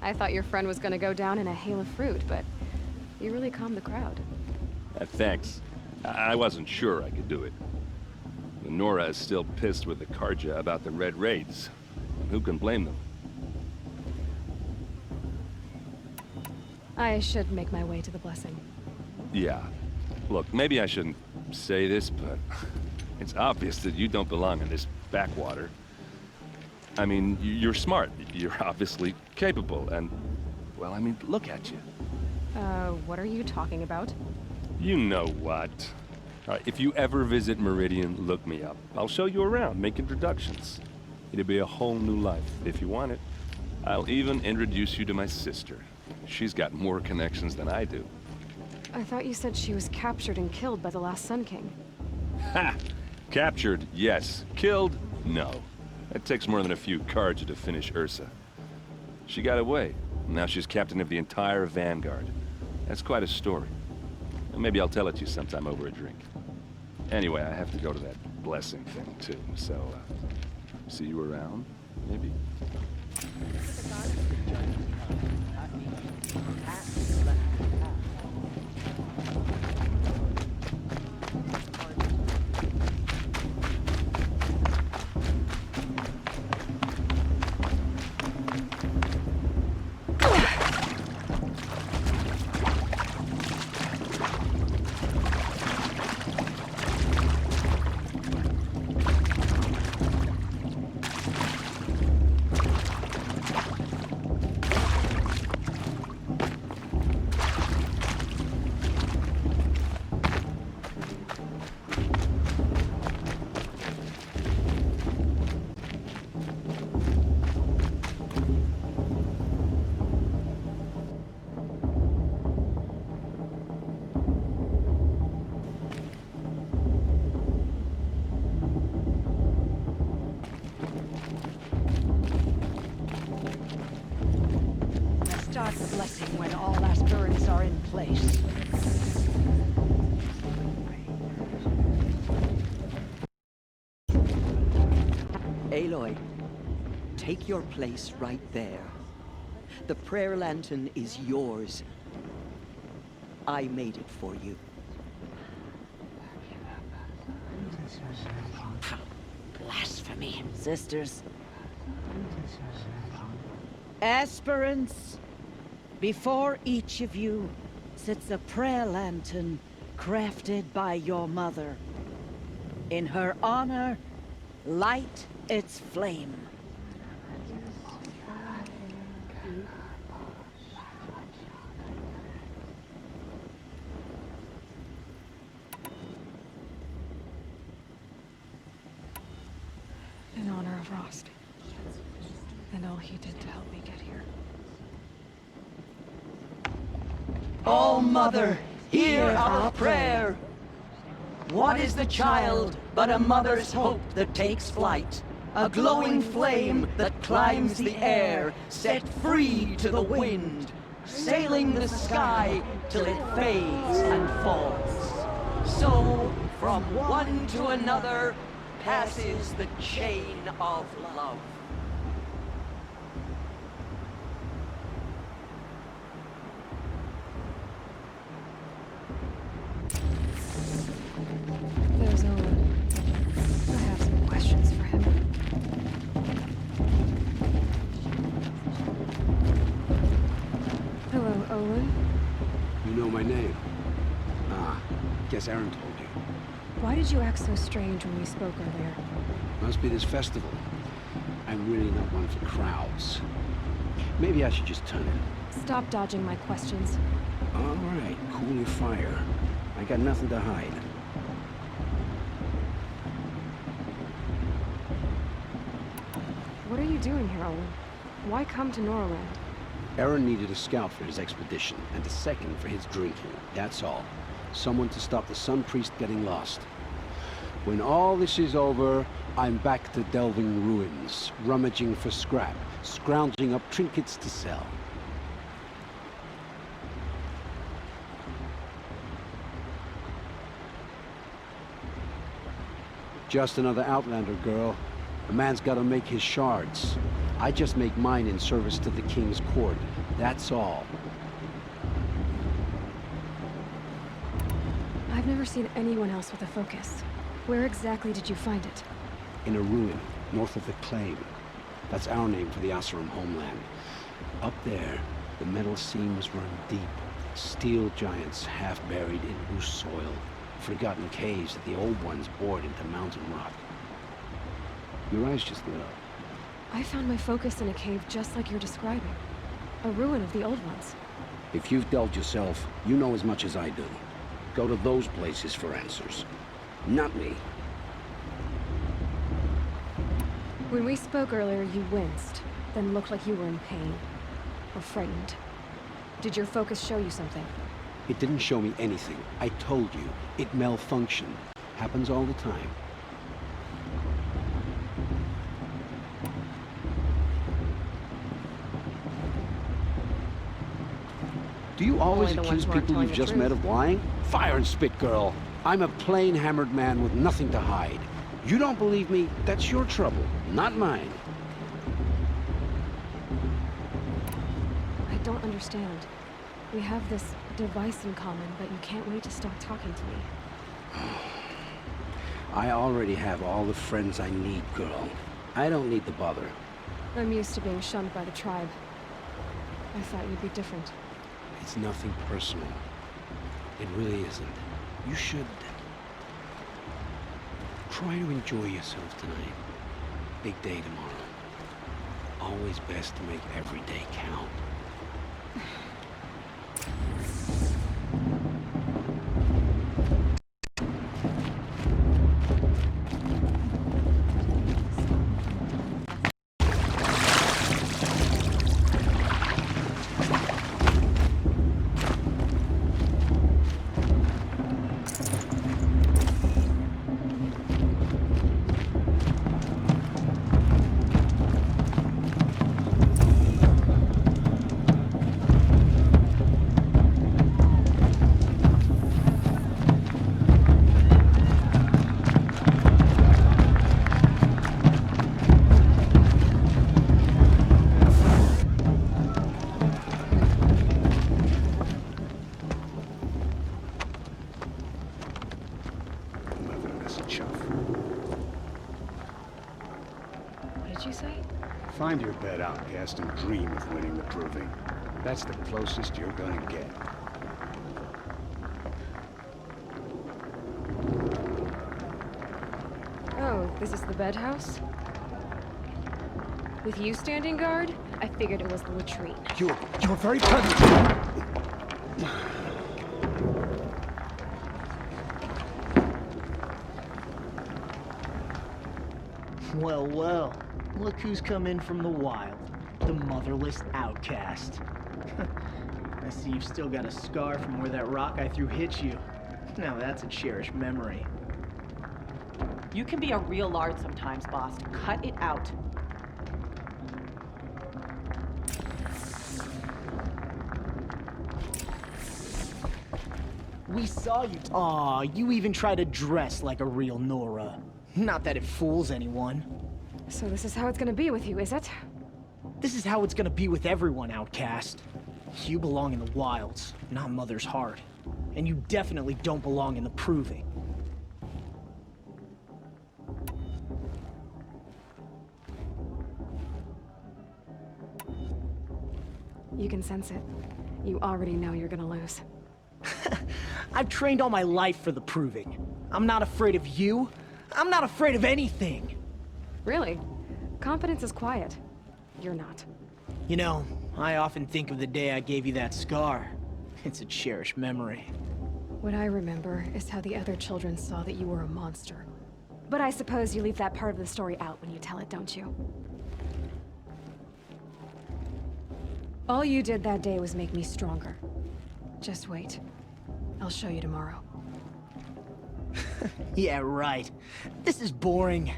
I thought your friend was gonna go down in a hail of fruit, but you really calmed the crowd. Thanks. I wasn't sure I could do it. The Nora is still pissed with the Carja about the Red Raids. Who can blame them? I should make my way to the blessing. Yeah. Look, maybe I shouldn't say this, but it's obvious that you don't belong in this backwater. I mean, you're smart. You're obviously capable, and, well, I mean, look at you. What are you talking about? You know what. If you ever visit Meridian, look me up. I'll show you around, make introductions. It'll be a whole new life, if you want it. I'll even introduce you to my sister. She's got more connections than I do. I thought you said she was captured and killed by the last Sun King. Ha! Captured, yes. Killed, no. It takes more than a few Carja to finish Ursa. She got away. Now she's captain of the entire Vanguard. That's quite a story. And maybe I'll tell it to you sometime over a drink. Anyway, I have to go to that blessing thing, too. So, see you around, maybe? Start the blessing when all aspirants are in place. Aloy, take your place right there. The prayer lantern is yours. I made it for you. Blasphemy, sisters. Aspirants, before each of you sits a prayer lantern crafted by your mother. In her honor, light its flame. In honor of Rost. And all he did to help me get here. Oh, Mother, hear our prayer. What is the child but a mother's hope that takes flight? A glowing flame that climbs the air, set free to the wind, sailing the sky till it fades and falls. So, from one to another, passes the chain of love. There's Owen. I have some questions for him. Hello, Owen. You know my name? Ah, guess Aaron told you. Why did you act so strange when we spoke earlier? Must be this festival. I'm really not one for crowds. Maybe I should just turn in. Stop dodging my questions. All right, cool your fire. I got nothing to hide. What are you doing here, Owen? Why come to Norland? Aaron needed a scout for his expedition, and a second for his drinking. That's all. Someone to stop the Sun Priest getting lost. When all this is over, I'm back to delving ruins, rummaging for scrap, scrounging up trinkets to sell. Just another Outlander girl. A man's gotta make his shards. I just make mine in service to the King's court. That's all. I've never seen anyone else with a focus. Where exactly did you find it? In a ruin, north of the Claim. That's our name for the Oseram homeland. Up there, the metal seams run deep. Steel giants half buried in loose soil. Forgotten caves that the old ones bored into mountain rock. Your eyes just lit up. I found my focus in a cave just like you're describing. A ruin of the old ones. If you've delved yourself, you know as much as I do. Go to those places for answers. Not me. When we spoke earlier, you winced, then looked like you were in pain. Or frightened. Did your focus show you something? It didn't show me anything. I told you. It malfunctioned. Happens all the time. Do you always Only the ones accuse who aren't people telling you've the just truth. met of lying? Fire and spit, girl. I'm a plain hammered man with nothing to hide. You don't believe me? That's your trouble, not mine. I don't understand. We have this device in common, but you can't wait to stop talking to me. I already have all the friends I need, girl. I don't need the bother. I'm used to being shunned by the tribe. I thought you'd be different. It's nothing personal. It really isn't. You should try to enjoy yourself tonight. Big day tomorrow. Always best to make every day count. Find your bed, outcast, and dream of winning the proving. That's the closest you're gonna get. Oh, this is the bed house? With you standing guard, I figured it was the latrine. You're very clever. Well, well. Look who's come in from the wild. The motherless outcast. I see you've still got a scar from where that rock I threw hit you. Now that's a cherished memory. You can be a real lard sometimes, boss. Cut it out. We saw you. Aw, you even try to dress like a real Nora. Not that it fools anyone. So this is how it's gonna be with you, is it? This is how it's gonna be with everyone, outcast. You belong in the wilds, not Mother's heart. And you definitely don't belong in the proving. You can sense it. You already know you're gonna lose. I've trained all my life for the proving. I'm not afraid of you. I'm not afraid of anything. Really? Confidence is quiet. You're not. You know, I often think of the day I gave you that scar. It's a cherished memory. What I remember is how the other children saw that you were a monster. But I suppose you leave that part of the story out when you tell it, don't you? All you did that day was make me stronger. Just wait. I'll show you tomorrow. Yeah, right. This is boring.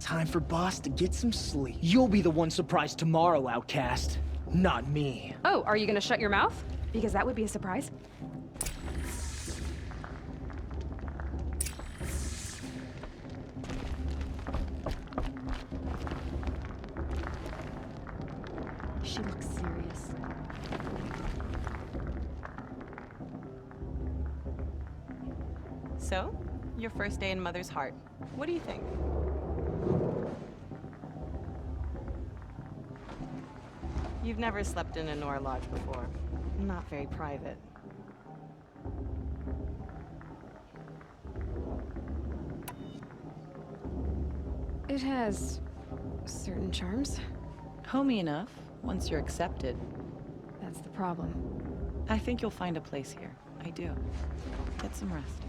Time for Boss to get some sleep. You'll be the one surprised tomorrow, outcast. Not me. Oh, are you gonna shut your mouth? Because that would be a surprise. She looks serious. So, your first day in Mother's heart. What do you think? You've never slept in a Nora lodge before. Not very private. It has certain charms. Homey enough, once you're accepted. That's the problem. I think you'll find a place here. I do. Get some rest.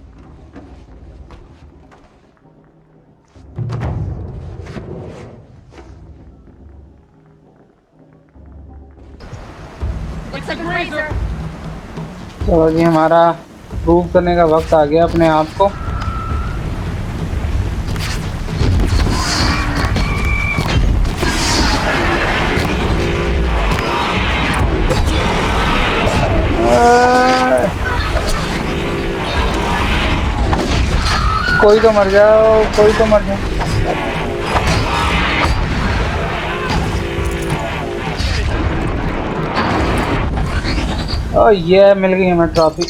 Looks like a razor. चलो जी, हमारा prove करने का वक्त आ गया अपने आप को। कोई तो मर जाओ, कोई तो मर जाओ। ये मिल गई हमें ट्रॉफी।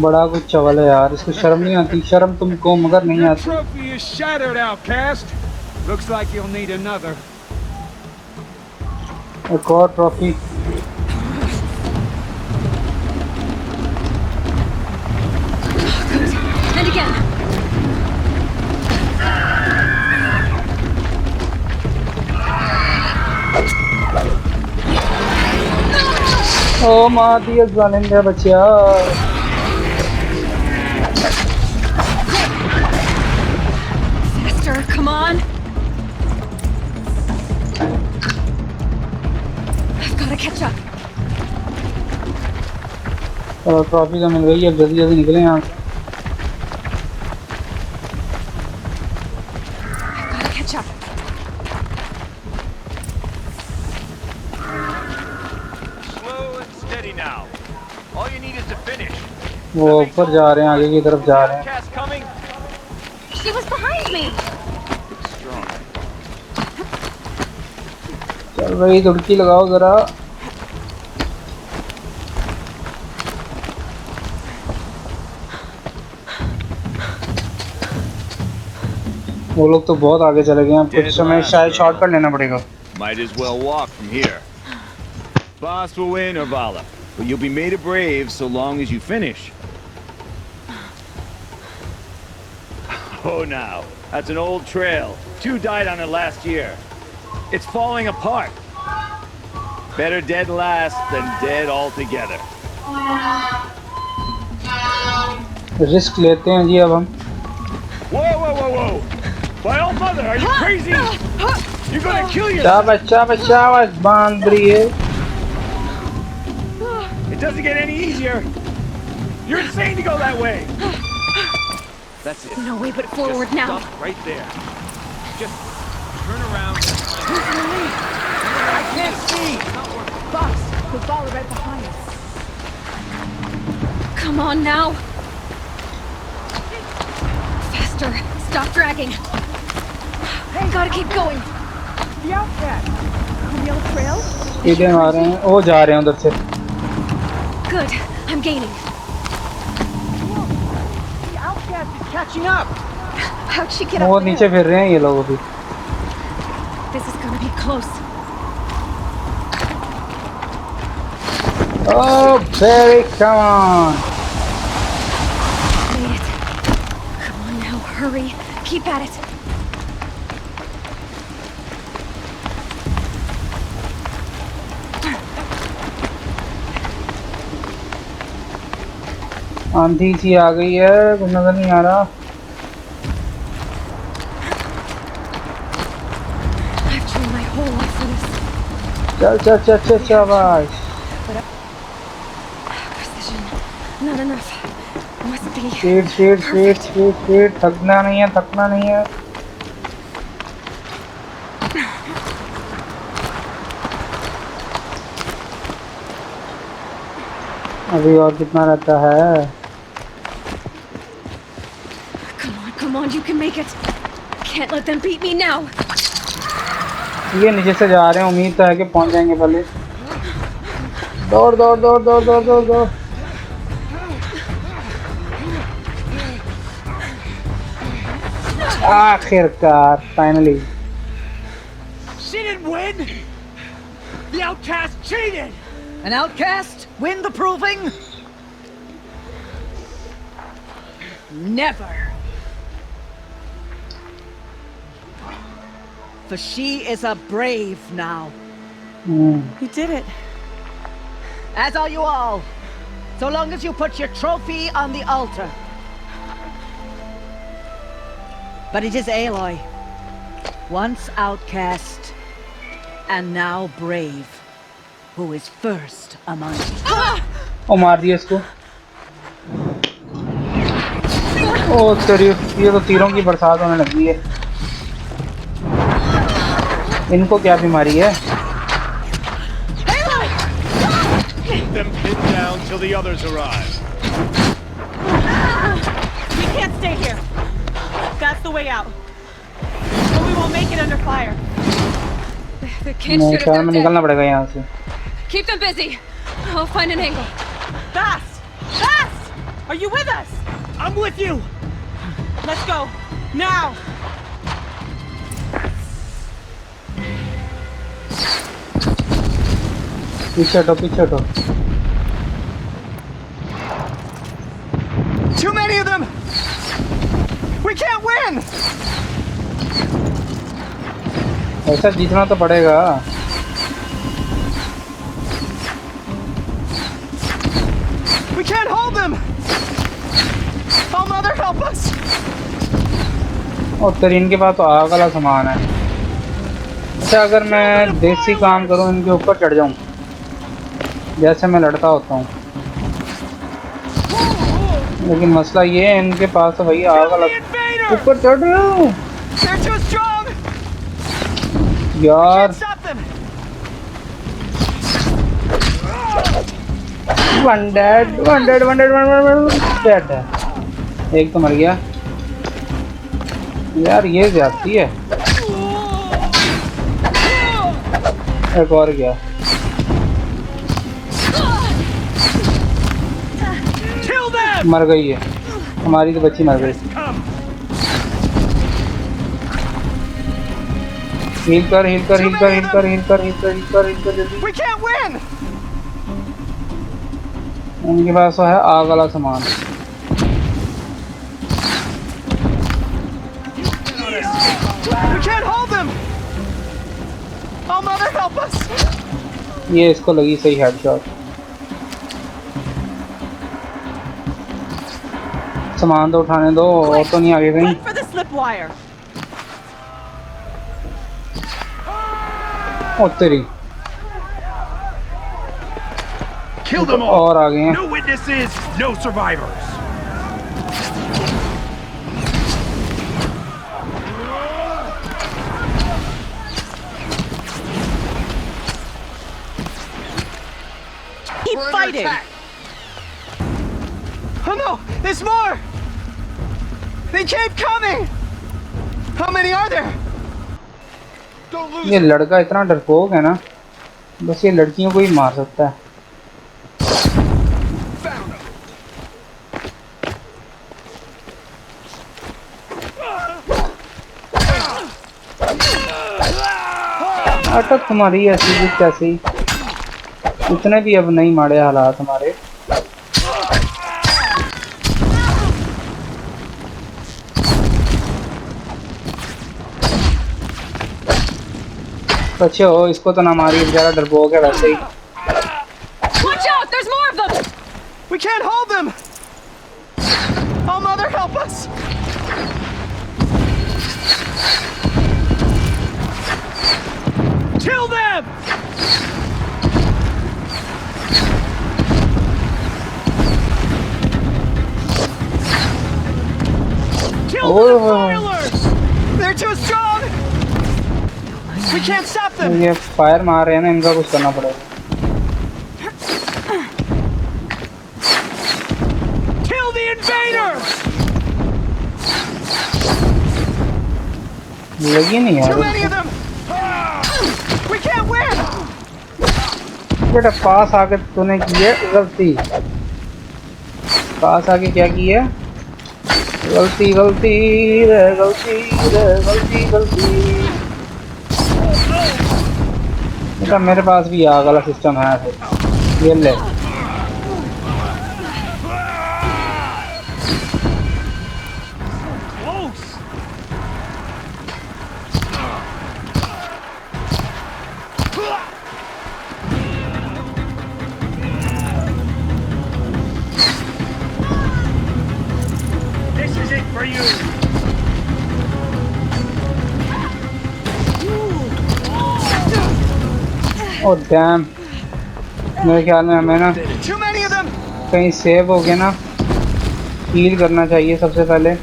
बड़ा कुछ चवल है यार, इसको शर्म नहीं आती। शर्म तुमको मगर नहीं आती। Trophy is shattered, outcast. Looks like you'll need another. एक और ट्रॉफी। And again. ओ माँ दिया जालिम दे बच्चा। Faster, come on. I've got to catch up. Trophy तो मिल गई है, जल्दी जल्दी निकले यहाँ से। I've got to catch up. Now, all you need is to finish. वो ऊपर जा रहे हैं, आगे की तरफ जा रहे हैं। Cast coming. She was behind me. चल भाई, दुड़की लगाओ जरा। वो लोग तो बहुत आगे चले गए हैं, कुछ समय शायद शॉर्टकट लेना पड़ेगा। Might as well walk from here. Boss will win, Orvala, but you'll be made a brave so long as you finish. Oh, now, that's an old trail. 2 died on it last year. It's falling apart. Better dead last than dead altogether. Risk लेते हैं जी अब हम। Whoa, whoa, whoa, whoa! My old mother, are you crazy? You're gonna kill yourself! शाबाश बांध रही है। It doesn't get any easier. You're insane to go that way. That's it. No way but forward Just now. Stop right there. Just turn around. Who's in the lead? I can't see. Boss, we'll follow right behind us. Come on now. Faster. Stop dragging. Gotta keep going. The outback. On the old trail? सीधे मार रहे हैं, वो जा रहे हैं उधर से। Good. I'm gaining. The outcast is catching up. How'd she get वो up नीचे फिर रहे हैं ये लोग अभी। This is gonna be close. Oh, Barry, come on. Made it. Come on now, hurry. Keep at it. आंधी सी आ गई है, कुछ नजर नहीं आ रहा। I've trained my whole life for this. चल चल चल चल शाबाश। Precision. Not enough. Must be. Speed थकना नहीं है, थकना नहीं है। अभी और कितना रहता है? Come on, you can make it. Can't let them beat me now. ये नीचे से जा रहे हैं, उम्मीद तो है कि पहुंच जाएंगे पहले। दौड़ दौड़ दौड़ दौड़ दौड़ दौड़ दौड़। आखिरकार, finally. She didn't win! The outcast cheated! An outcast? Win the proving? Never. For she is a brave now. You did it. As are you all. So long as you put your trophy on the altar. But it is Aloy, once outcast, and now brave, who is first among you. ओ मार दिया इसको। ओ तेरी, ये तो तीरों की बरसात होने लगी है। इनको क्या बीमारी है? Keep them pinned down till the others arrive. We can't stay here. That's the way out. But we won't make it under fire. They can't नहीं, shoot if शहर they're में dead. निकलना पड़ेगा यहाँ से। Keep them busy. I'll find an angle. Fast! Fast! Are you with us? I'm with you! Let's go. Now! पीछे हटो, पीछे हटो। Too many of them! We can't win! ऐसा जीतना तो पड़ेगा। We can't hold them! Oh, Mother, help us! और तेरी इनके पास तो आग वाला सामान है। अच्छा, अगर मैं देसी काम करूं, इनके ऊपर चढ़ जाऊं, जैसे मैं लड़ता होता हूं, लेकिन मसला ये है इनके पास तो भाई आग वाला। ऊपर चढ़ रहा हूं यार। वन डेड है। एक तो मर गया यार, ये ज्यादती है। एक और गया। मर गई है हमारी तो बच्ची, मर गई। हील कर जल्दी। We can't win. उनके पास तो है आग वाला सामान। We can't hold them. Oh, mother, help us. ये इसको लगी सही हेडशॉट। सामान तो उठाने दो और तो नहीं आगे कहीं। For the slip wire. ओ तेरी। Kill them all. और आगे हैं। No witnesses, no survivors. Keep fighting. Oh no, there's more. They keep coming. How many are there? ये लड़का इतना डरपोक है ना, बस ये लड़कियों को ही मार सकता है। अटक तुम्हारी ऐसी भी कैसी, इतने भी अब नहीं मारे हालात हमारे। अच्छे हो, इसको तो ना मारिए, बेचारा डरपोक है वैसे ही। Watch out! There's more of them. We can't hold them. Oh, mother, help us. Kill them! Kill the defilers! They're too strong! We can't stop them! ये फायर मार रहे हैं ना, इनका कुछ करना पड़ेगा। Kill the invaders! लगी नहीं यार। Too many of them! We can't win! बेटा पास आके तूने की है गलती। पास आके क्या की है? गलती गलती रे गलती रे गलती गलती। बेटा मेरे पास भी आग वाला सिस्टम है, ये ले। This is it for you. Oh damn, मेरे ख्याल में हमें ना Too many of them! कहीं सेव हो गया ना, हील करना चाहिए सबसे पहले।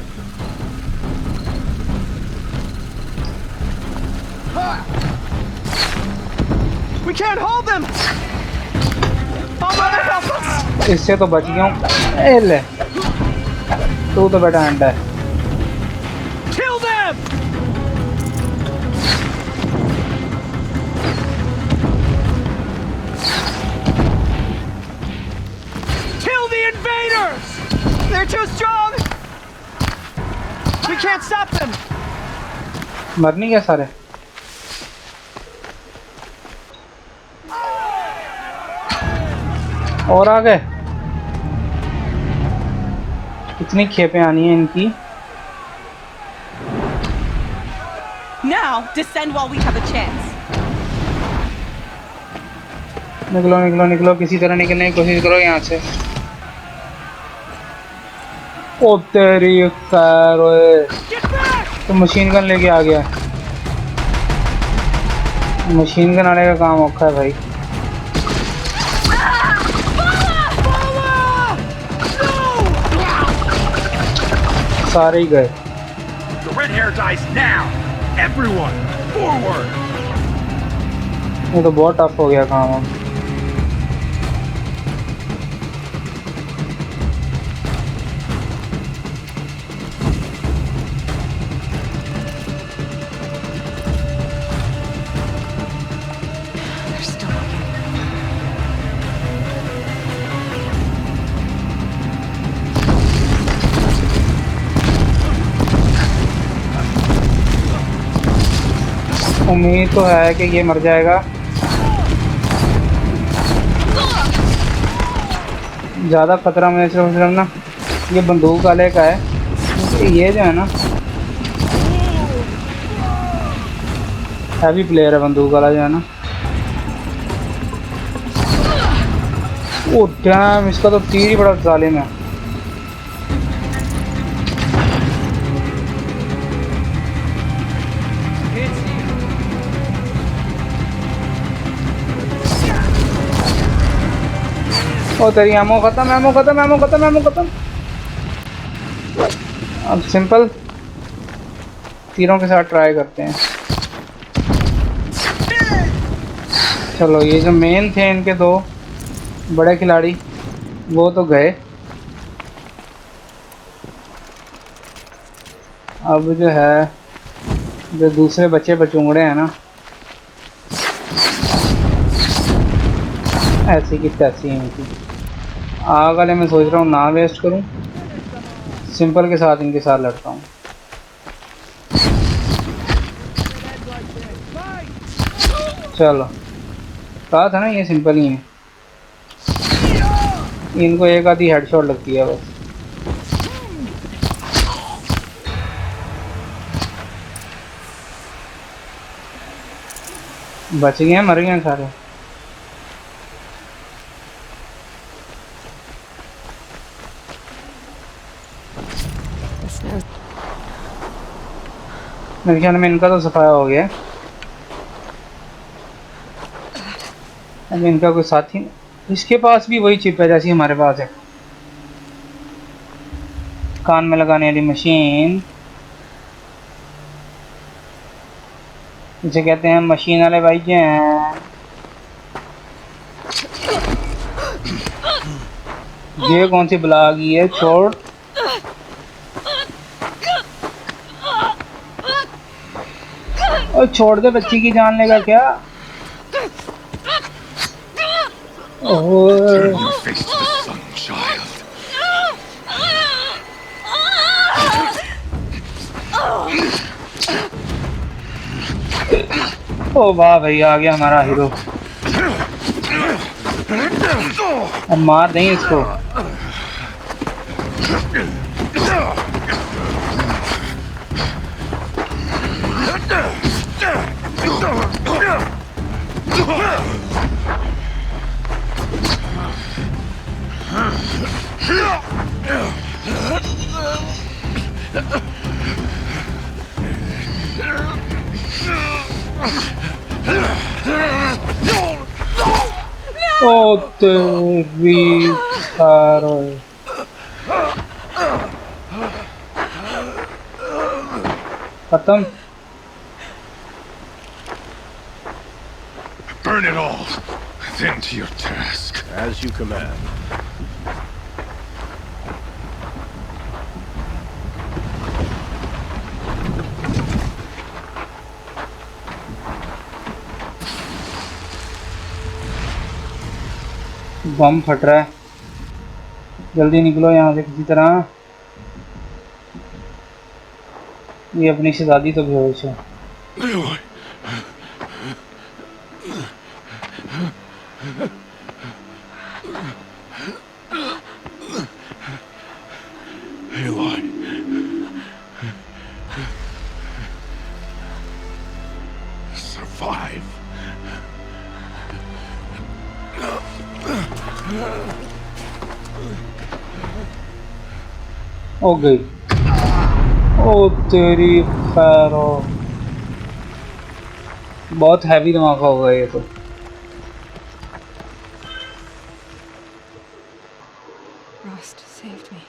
We can't hold them! Oh, mother, help us! इससे तो बच गया हूँ। ए ले, तू तो बेटा अंडा है। Kill them! Kill the invaders! They're too strong! We can't stop them! मरनी क्या सारे? और आ गए। कितनी खेपें आनी है इनकी। Now, descend while we have a chance. निकलो निकलो निकलो, किसी तरह निकलने की कोशिश करो यहाँ से। ओ तेरी खैर, तो मशीन गन लेके आ गया। मशीन गन आने का काम औखा है भाई। सारे ही गए। The red hair dies now. Everyone, forward. ये तो बहुत टफ हो गया काम अब। उम्मीद तो है कि ये मर जाएगा। ज़्यादा खतरा मुझे सिर्फ ना ये बंदूक वाले का है। ये जो है ना हैवी प्लेयर है बंदूक वाला जो है ना। ओ डैम, इसका तो तीर ही बड़ा जालिम है। ओ तेरी एमो खत्म, एमो खत्म, एमो खत्म, एमो खत्म। अब सिंपल तीरों के साथ ट्राई करते हैं। चलो ये जो मेन थे इनके दो बड़े खिलाड़ी वो तो गए। अब जो है जो दूसरे बच्चे बचूंगड़े हैं ना, ऐसी की तैसी इनकी आग वाले मैं सोच रहा हूँ ना वेस्ट करूँ, सिंपल के साथ इनके साथ लड़ता हूँ। चलो कहा था ना ये सिंपल ही है, इनको एक आधी हेडशॉट लगती है बस। बच गए हैं, मर गए हैं सारे। मेरे ख्याल में इनका तो सफाया हो गया। अब इनका कोई साथी, इसके पास भी वही चिप है जैसी हमारे पास है, कान में लगाने वाली मशीन। इसे कहते हैं मशीन वाले भाई के हैं। ये कौन सी बला आ गई है, छोड़। और छोड़ दे, बच्ची की जान लेगा क्या। ओ वाह भाई, आ गया हमारा हीरो। अब मार दें इसको। ओ तेरी सारो खत्म। Burn it all, then to your task. As you command. बम फट रहा है, जल्दी निकलो यहाँ से किसी तरह। ये अपनी शहजादी तो बेहोश है। Aloy. Survive. हो गई। ओ तेरी खैरो, बहुत हैवी धमाका होगा ये तो। Rost saved me.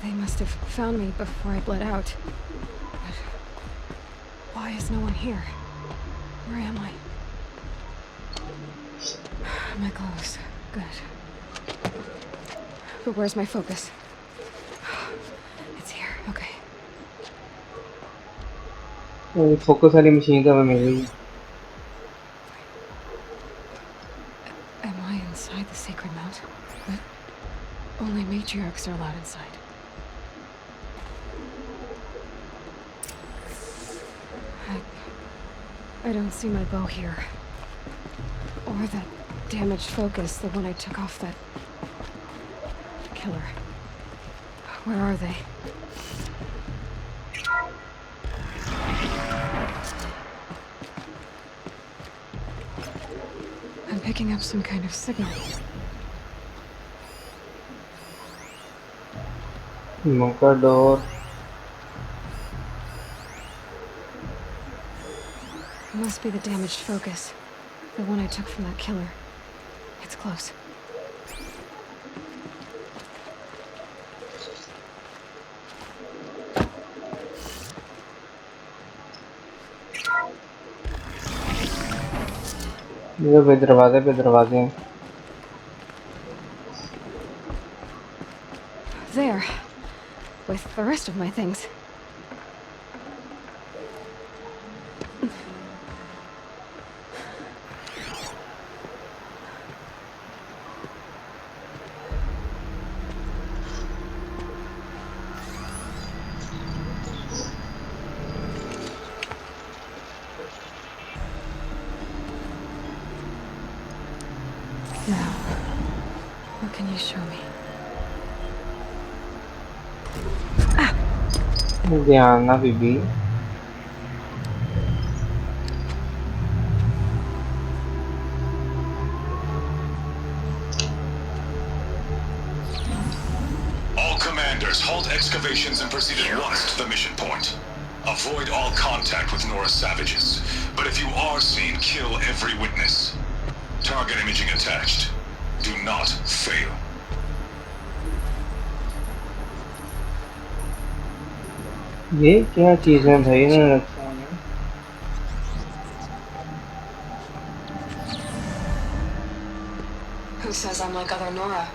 They must have found me before I bled out. But why is no one here? Where am I? My clothes. Good. But where's my focus? It's here. Okay. वो focus वाली machine तो हमें मिल गई। Am I inside the sacred mount? But. Only matriarchs are allowed inside. I don't see my bow here. Or that damaged focus, the one I took off that killer. Where are they? I'm picking up some kind of signal. Mogador. It must be the damaged focus. The one I took from that killer. It's close. ये भाई दरवाजे पे दरवाजे हैं. There. With the rest of my things. Now, what can you show me? ध्यान ना बीबी. All commanders, halt excavations and proceed at once to the mission point. Avoid all contact with Nora savages. But if you are seen, kill every witness. Target imaging attached. Do not fail. ये क्या चीज़ है भाई इन्होंने रखा है? Who says I'm like other Nora?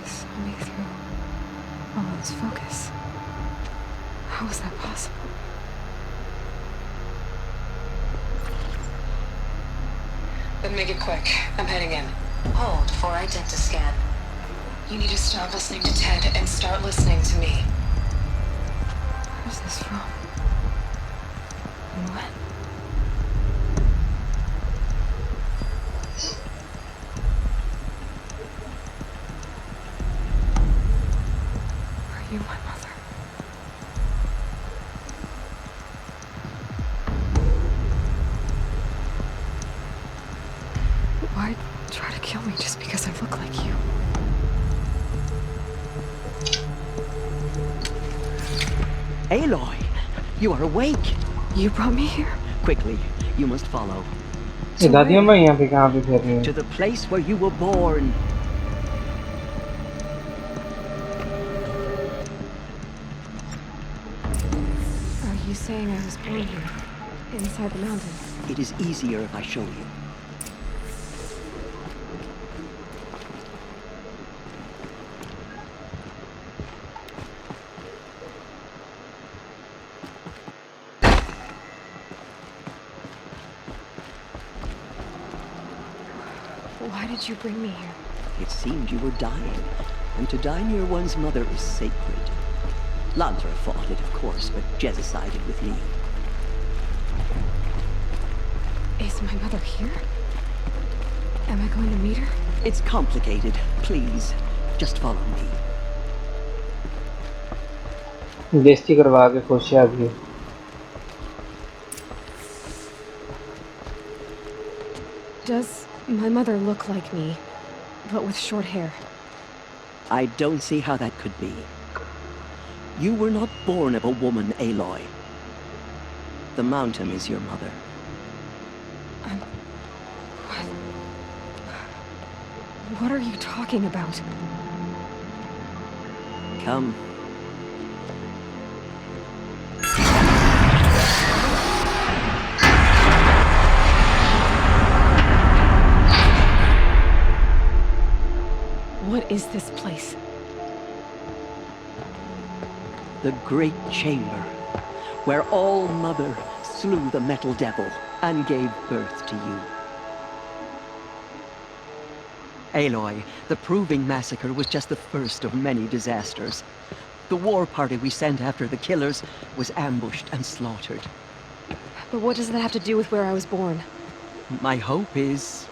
Saw me through all its focus. How is that possible? Then make it quick. I'm heading in. Hold for identiscan. You need to stop listening to Ted and start listening to me. Where's this from? And when? Are you my mother? Why try to kill me just because I look like you? Aloy, you are awake. You brought me here? Quickly, you must follow. ये दादियाँ भाई यहाँ पे कहाँ पे फिर रही हैं? To the place where you were born. Are you saying I was born here? Inside the mountain? It is easier if I show you. Why did you bring me here? It seemed you were dying, and to die near one's mother is sacred. Lantra fought it, of course, but Jezza sided with me. Is my mother here? Am I going to meet her? It's complicated. Please, just follow me. बेइज्जती करवा के खुश आ गई. Does my mother look like me, but with short hair? I don't see how that could be. You were not born of a woman, Aloy. The mountain is your mother. What are you talking about? Come. What is this place? The Great Chamber, where All Mother slew the Metal Devil and gave birth to you. Aloy, the Proving Massacre was just the first of many disasters. The war party we sent after the killers was ambushed and slaughtered. But what does that have to do with where I was born? My hope is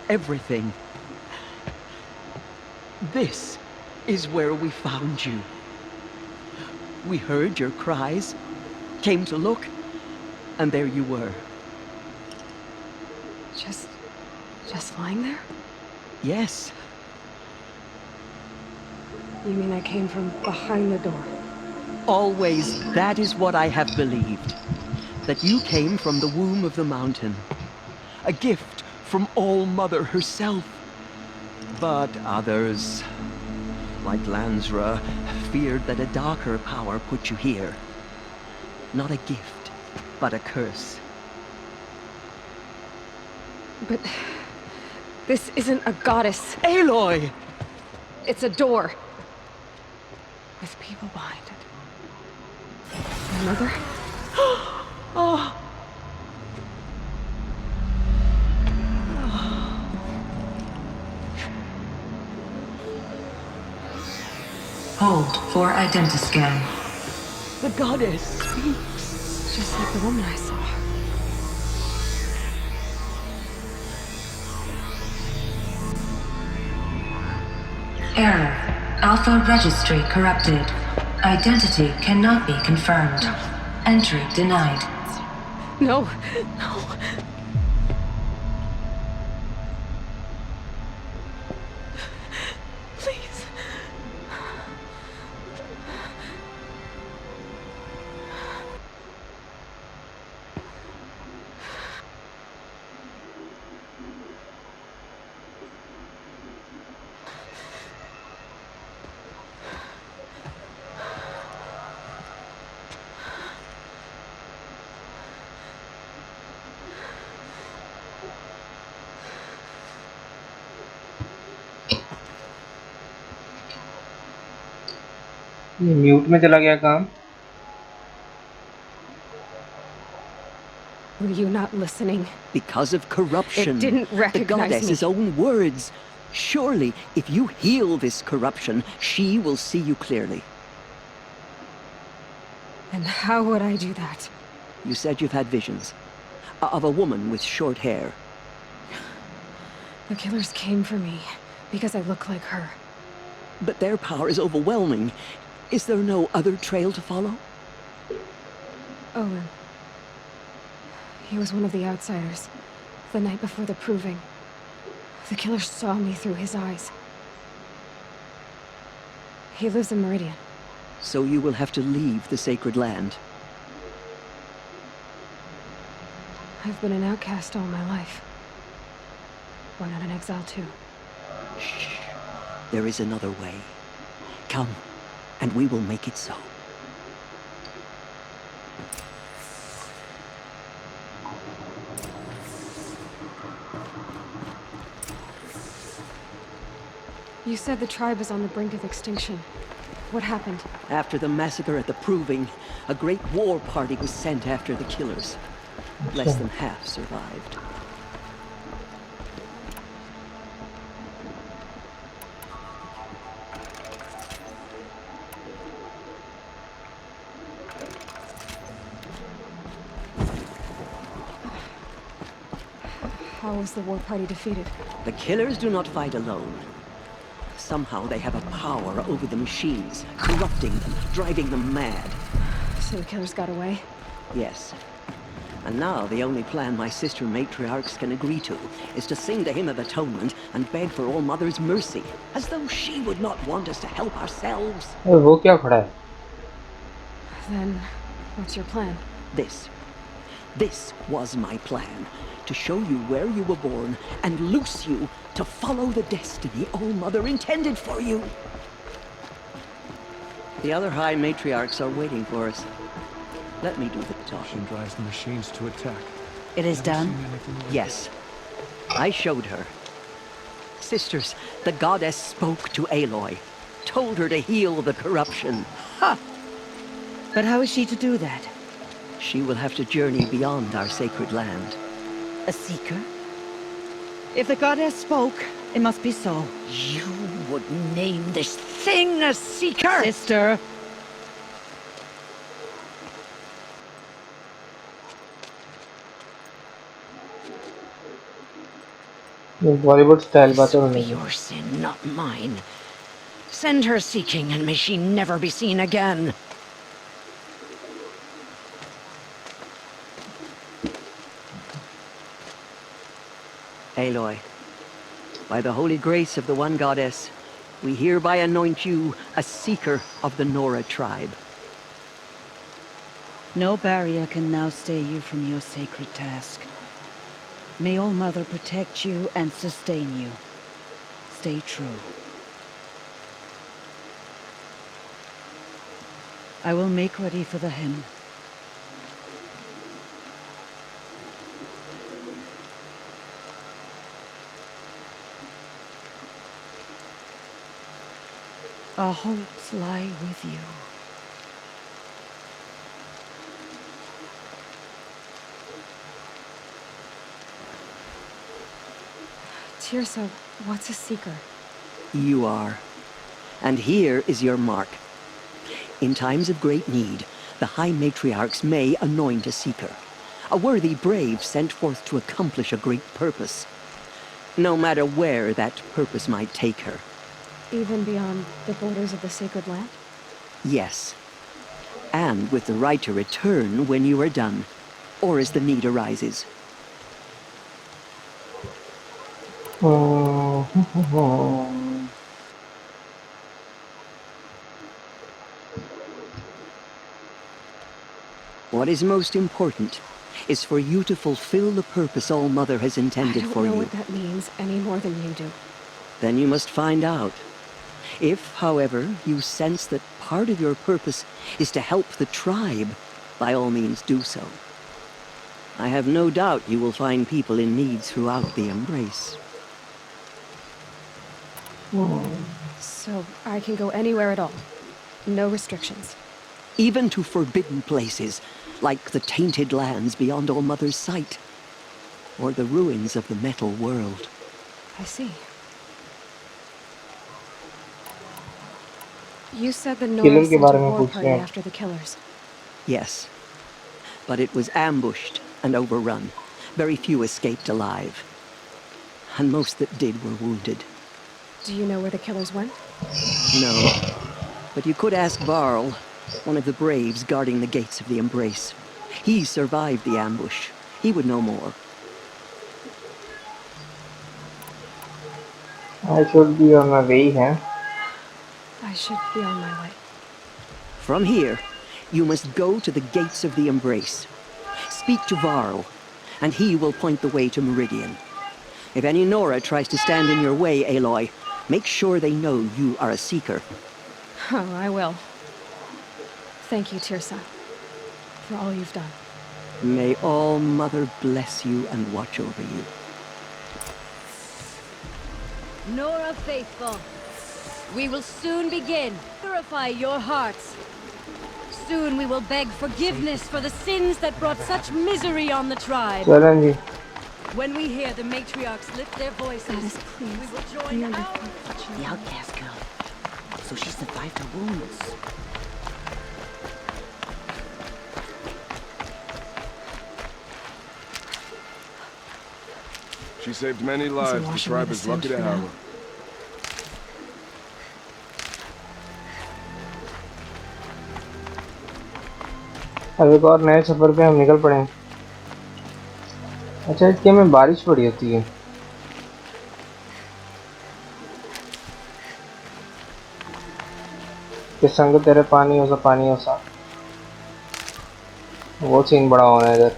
everything. This is where we found you. We heard your cries, came to look, and there you were. Just lying there? Yes. You mean I came from behind the door? Always, that is what I have believed. That you came from the womb of the mountain. A gift from All-Mother herself. But others, like Lansra, feared that a darker power put you here. Not a gift, but a curse. But this isn't a goddess. Aloy! It's a door. With people behind it. My mother? Oh. Hold for identiscan. The goddess speaks. Just like the woman I saw. Error. Alpha registry corrupted. Identity cannot be confirmed. Entry denied. No, no. Please. ये mute में चला गया काम. Were you not listening? Because of corruption. It didn't The recognize goddess's me. own words. Surely, if you heal this corruption, she will see you clearly. And how would I do that? You said you've had visions. Of a woman with short hair. The killers came for me because I look like her. But their power is overwhelming. Is there no other trail to follow? Owen. He was one of the outsiders. The night before the proving. The killers saw me through his eyes. He lives in Meridian. So you will have to leave the sacred land. I've been an outcast all my life. Why not an exile too? Shh. There is another way. Come, and we will make it so. You said the tribe is on the brink of extinction. What happened? After the massacre at the Proving, a great war party was sent after the killers. Less than half survived. How was the war party defeated? The killers do not fight alone. Somehow they have a power over the machines, corrupting them, driving them mad. So the killers got away? Yes. And now the only plan my sister matriarchs can agree to is to sing the Hymn of Atonement and beg for All-Mother's mercy, as though she would not want us to help ourselves. वो क्या खड़ा है? Then, what's your plan? This was my plan. To show you where you were born and loose you to follow the destiny All-Mother intended for you. The other High Matriarchs are waiting for us. Let me do the talking. She drives the machines to attack. It is done? Yes. I showed her. Sisters, the goddess spoke to Aloy. Told her to heal the corruption. Ha! But how is she to do that? She will have to journey beyond our sacred land. A seeker? If the goddess spoke, it must be so. You would name this thing a seeker? Sister! Bollywood style बातें This will होने be की। your sin, not mine. Send her seeking, and may she never be seen again. Aloy, by the holy grace of the One Goddess, we hereby anoint you a seeker of the Nora tribe. No barrier can now stay you from your sacred task. May All Mother protect you and sustain you. Stay true. I will make ready for the hymn. Our hopes lie with you. Tirsa, what's a seeker? You are. And here is your mark. In times of great need, the High Matriarchs may anoint a seeker. A worthy brave sent forth to accomplish a great purpose. No matter where that purpose might take her. Even beyond the borders of the sacred land? Yes. And with the right to return when you are done, or as the need arises. What is most important is for you to fulfill the purpose All Mother has intended for I don't know you. what that means any more than you do. Then you must find out. If, however, you sense that part of your purpose is to help the tribe, by all means do so. I have no doubt you will find people in need throughout the Embrace. So I can go anywhere at all? No restrictions? Even to forbidden places, like the tainted lands beyond All Mother's sight, or the ruins of the metal world. I see. You said the Nora killing के sent बारे a में war पूछ party रहे हैं। after the killers. Yes. But it was ambushed and overrun. Very few escaped alive. And most that did were wounded. Do you know where the killers went? No. But you could ask Varl, one of the braves guarding the gates of the Embrace. He survived the ambush. He would know more. I should be on my way, huh? I should be on my way. From here, you must go to the gates of the Embrace. Speak to Varl, and he will point the way to Meridian. If any Nora tries to stand in your way, Aloy, make sure they know you are a seeker. Oh, I will. Thank you, Tirsa, for all you've done. May All Mother bless you and watch over you. Nora faithful, we will soon begin. Purify your hearts. Soon we will beg forgiveness for the sins that brought such misery on the tribe. चलें जी। When we hear the matriarchs lift their voices, we will join our... The outcast girl. So she survived her wounds. She saved many lives. The tribe is lucky to have her. अब एक और नए सफर पे हम निकल पड़े हैं। अच्छा, इसके में बारिश पड़ी होती है। कि संग तेरे पानी हो सा वो सीन बड़ा होना है इधर।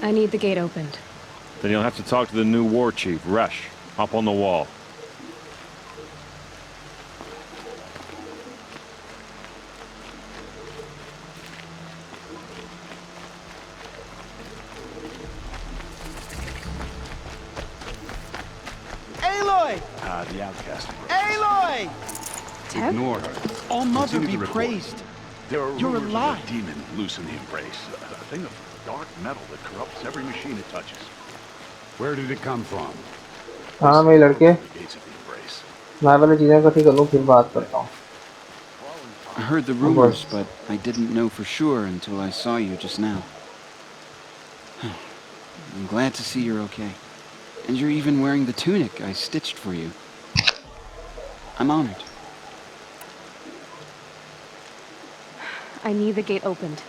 I need the gate opened. Then you'll have to talk to the new war chief, Resh. Up on the wall. Aloy! The outcast. Aloy! Ignore her. All Mother Continue be to report. praised. There are You're rumors alive. of a demon loose in the Embrace. A thing of dark metal that corrupts every machine it touches. Where did it come from? हाँ मेरे लड़के, The gates of the Embrace. मैं पहले चीजें इकट्ठी कर लूँ फिर बात करता हूँ। I heard the rumors, but I didn't know for sure until I saw you just now. I'm glad to see you're okay. And you're even wearing the tunic I stitched for you. I'm honored. I need the gate opened.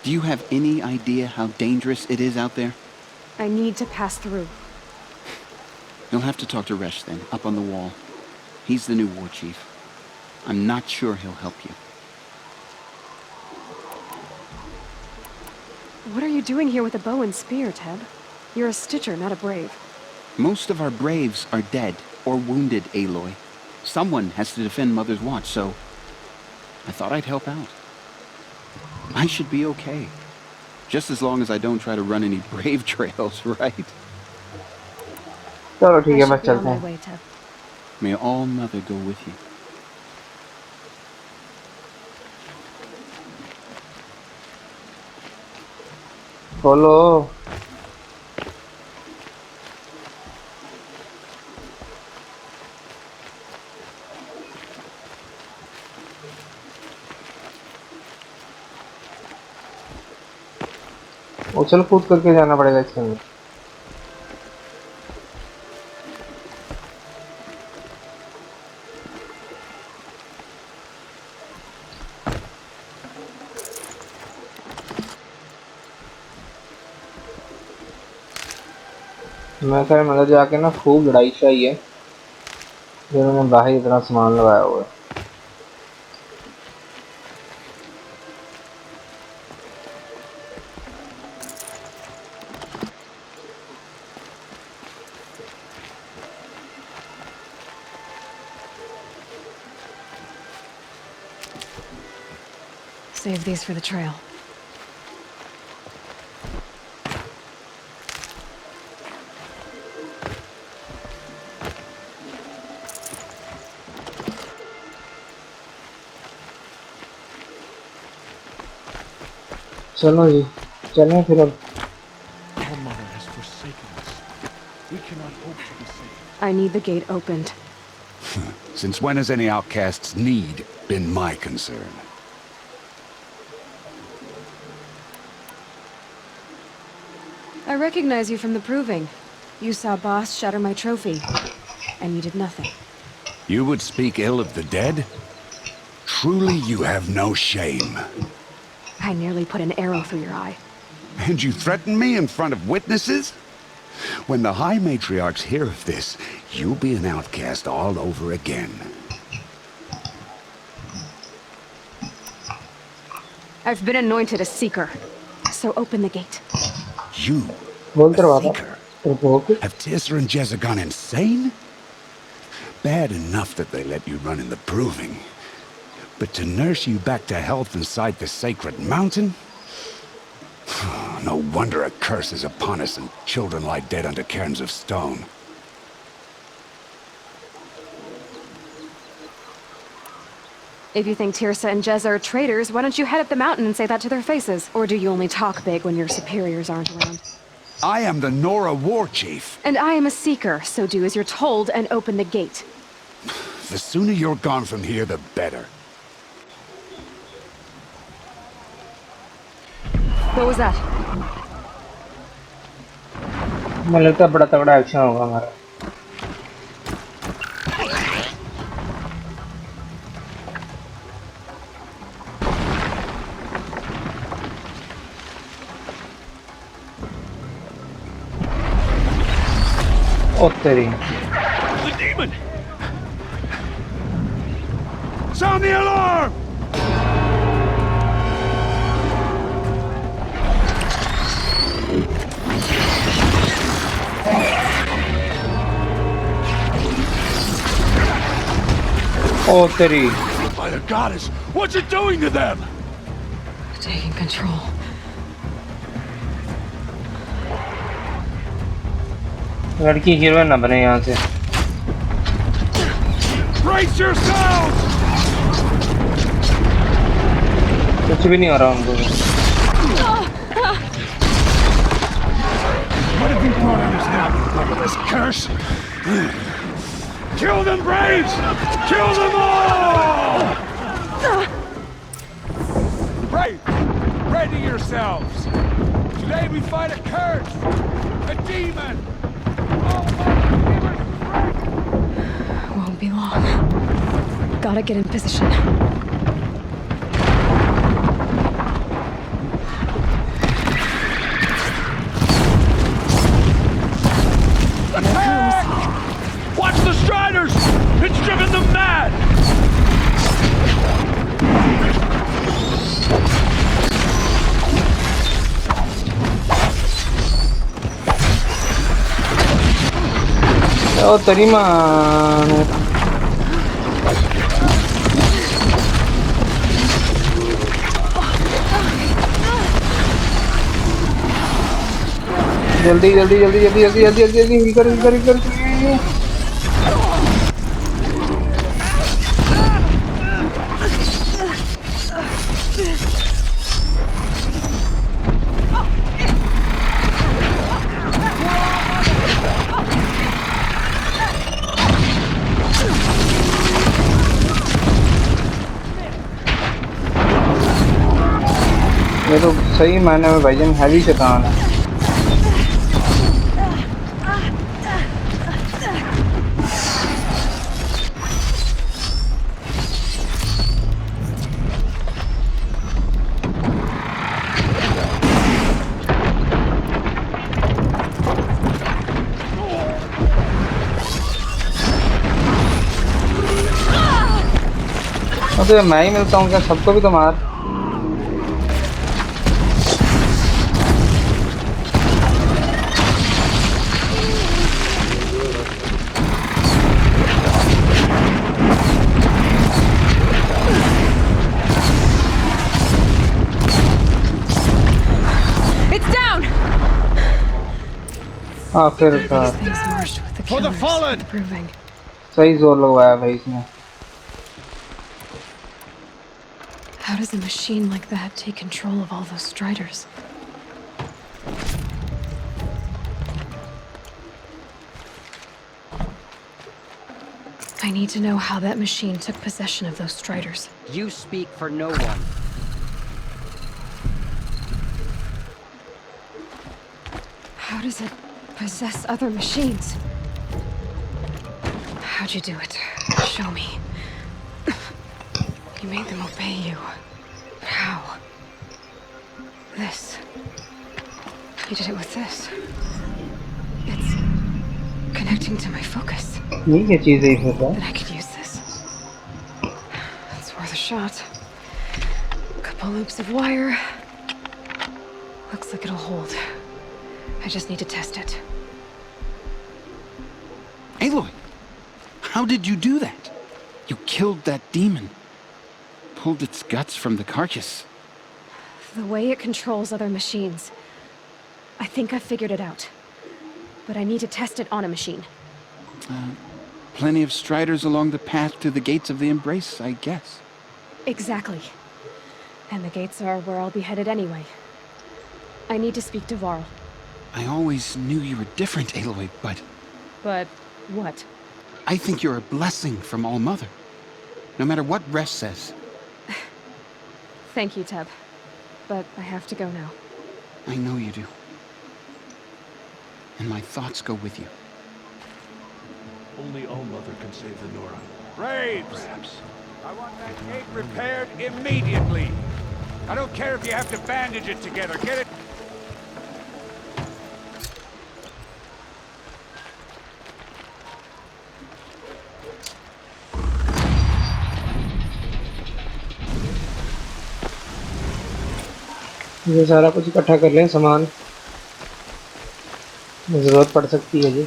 Do you have any idea how dangerous it is out there? I need to pass through. You'll have to talk to Resh then, up on the wall. He's the new war chief. I'm not sure he'll help you. What are you doing here with a bow and spear, Teb? You're a Stitcher, not a Brave. Most of our Braves are dead or wounded, Aloy. Someone has to defend Mother's Watch, so I thought I'd help out. I should be okay. Just as long as I don't try to run any Brave trails, right? चलो ठीक है बस चलते हैं. May all Mother go with you. खोलो. उछल कूद करके जाना पड़ेगा इसके अंदर. मैं कह मतलब जाके ना खूब लड़ाई चाहिए जिन्होंने बाहर इतना सामान लगाया हुआ है. Save these for the trail. चलो जी चलें फिर अब. Our mother has forsaken us. We cannot hope to be saved. I need the gate opened. Since when has any outcast's need been my concern? I recognize you from the Proving. You saw Boss shatter my trophy, and you did nothing. You would speak ill of the dead? Truly you have no shame. I nearly put an arrow through your eye. And you threaten me in front of witnesses? When the High Matriarchs hear of this, you'll be an outcast all over again. I've been anointed a seeker, so open the gate. You, a seeker? Have Tissa and Jezza gone insane? Bad enough that they let you run in the Proving. But to nurse you back to health inside the sacred mountain? No wonder a curse is upon us and children lie dead under cairns of stone. If you think Tirsa and Jezza are traitors, why don't you head up the mountain and say that to their faces? Or do you only talk big when your superiors aren't around? I am the Nora War Chief. And I am a seeker, so do as you're told and open the gate. The sooner you're gone from here, the better. What was that? मुझे लगता है बड़ा तगड़ा action होगा हमारा. ओ तेरी. The demon! Sound the alarm! Oh, तेरी. By the goddess, what's it doing to them? Taking control. लड़की हीरोइन ना बने यहाँ से. Brace yourselves! कुछ भी नहीं हो रहा उनको. What have you brought on us now, you devilish curse? Kill them, Braves! Kill them all! ourselves. Today we fight a curse, a demon. Won't be long. Gotta get in position. Attack! Watch the Striders! It's driven them mad! Oh, Tarima. जल्दी जल्दी जल्दी जल्दी जल्दी जल्दी जल्दी जल्दी हिल कर हिल कर हिल कर ये तो सही मायने में भाईजान हैवी शैतान है। तो मैं ही मिलता हूँ क्या? सबको भी तो मार। आखिरकार सही जोर लगवाया भाई इसने। How does a machine like that take control of all those Striders? I need to know how that machine took possession of those Striders. You speak for no one. How does it possess other machines? How'd you do it? Show me. You made them obey you. How? This. You did it with this. It's connecting to my focus. Then I could use this. It's worth a shot. Couple loops of wire. Looks like it'll hold. I just need to test it. Aloy! How did you do that? You killed that demon. Pulled its guts from the carcass. The way it controls other machines. I think I figured it out. But I need to test it on a machine. Plenty of Striders along the path to the gates of the Embrace, I guess. Exactly. And the gates are where I'll be headed anyway. I need to speak to Varl. I always knew you were different, Aloy, but... But what? I think you're a blessing from All-Mother. No matter what Resh says. Thank you, Teb. But I have to go now. I know you do. And my thoughts go with you. Only All-Mother can save the Nora. Braves! I want that gate repaired immediately. I don't care if you have to bandage it together. Get it... ये सारा कुछ इकट्ठा कर लें सामान, जरूरत पड़ सकती है जी।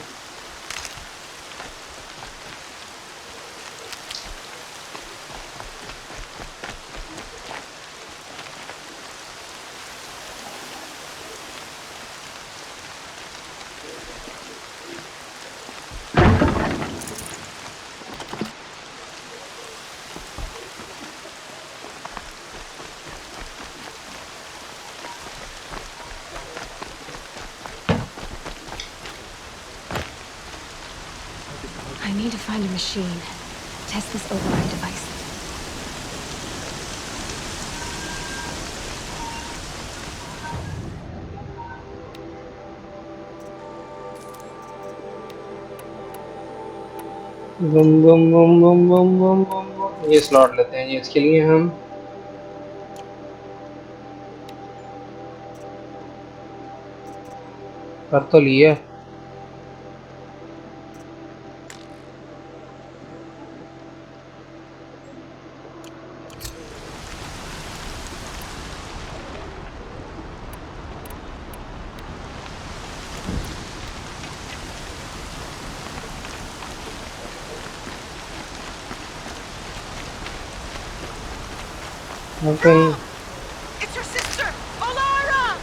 I need to find a machine. Test this override device. This बम बम बम बम बम बम बम। ये स्लॉट लेते हैं, ये इसके लिए हम कर तो लिए। Okay. It's your sister, Olara!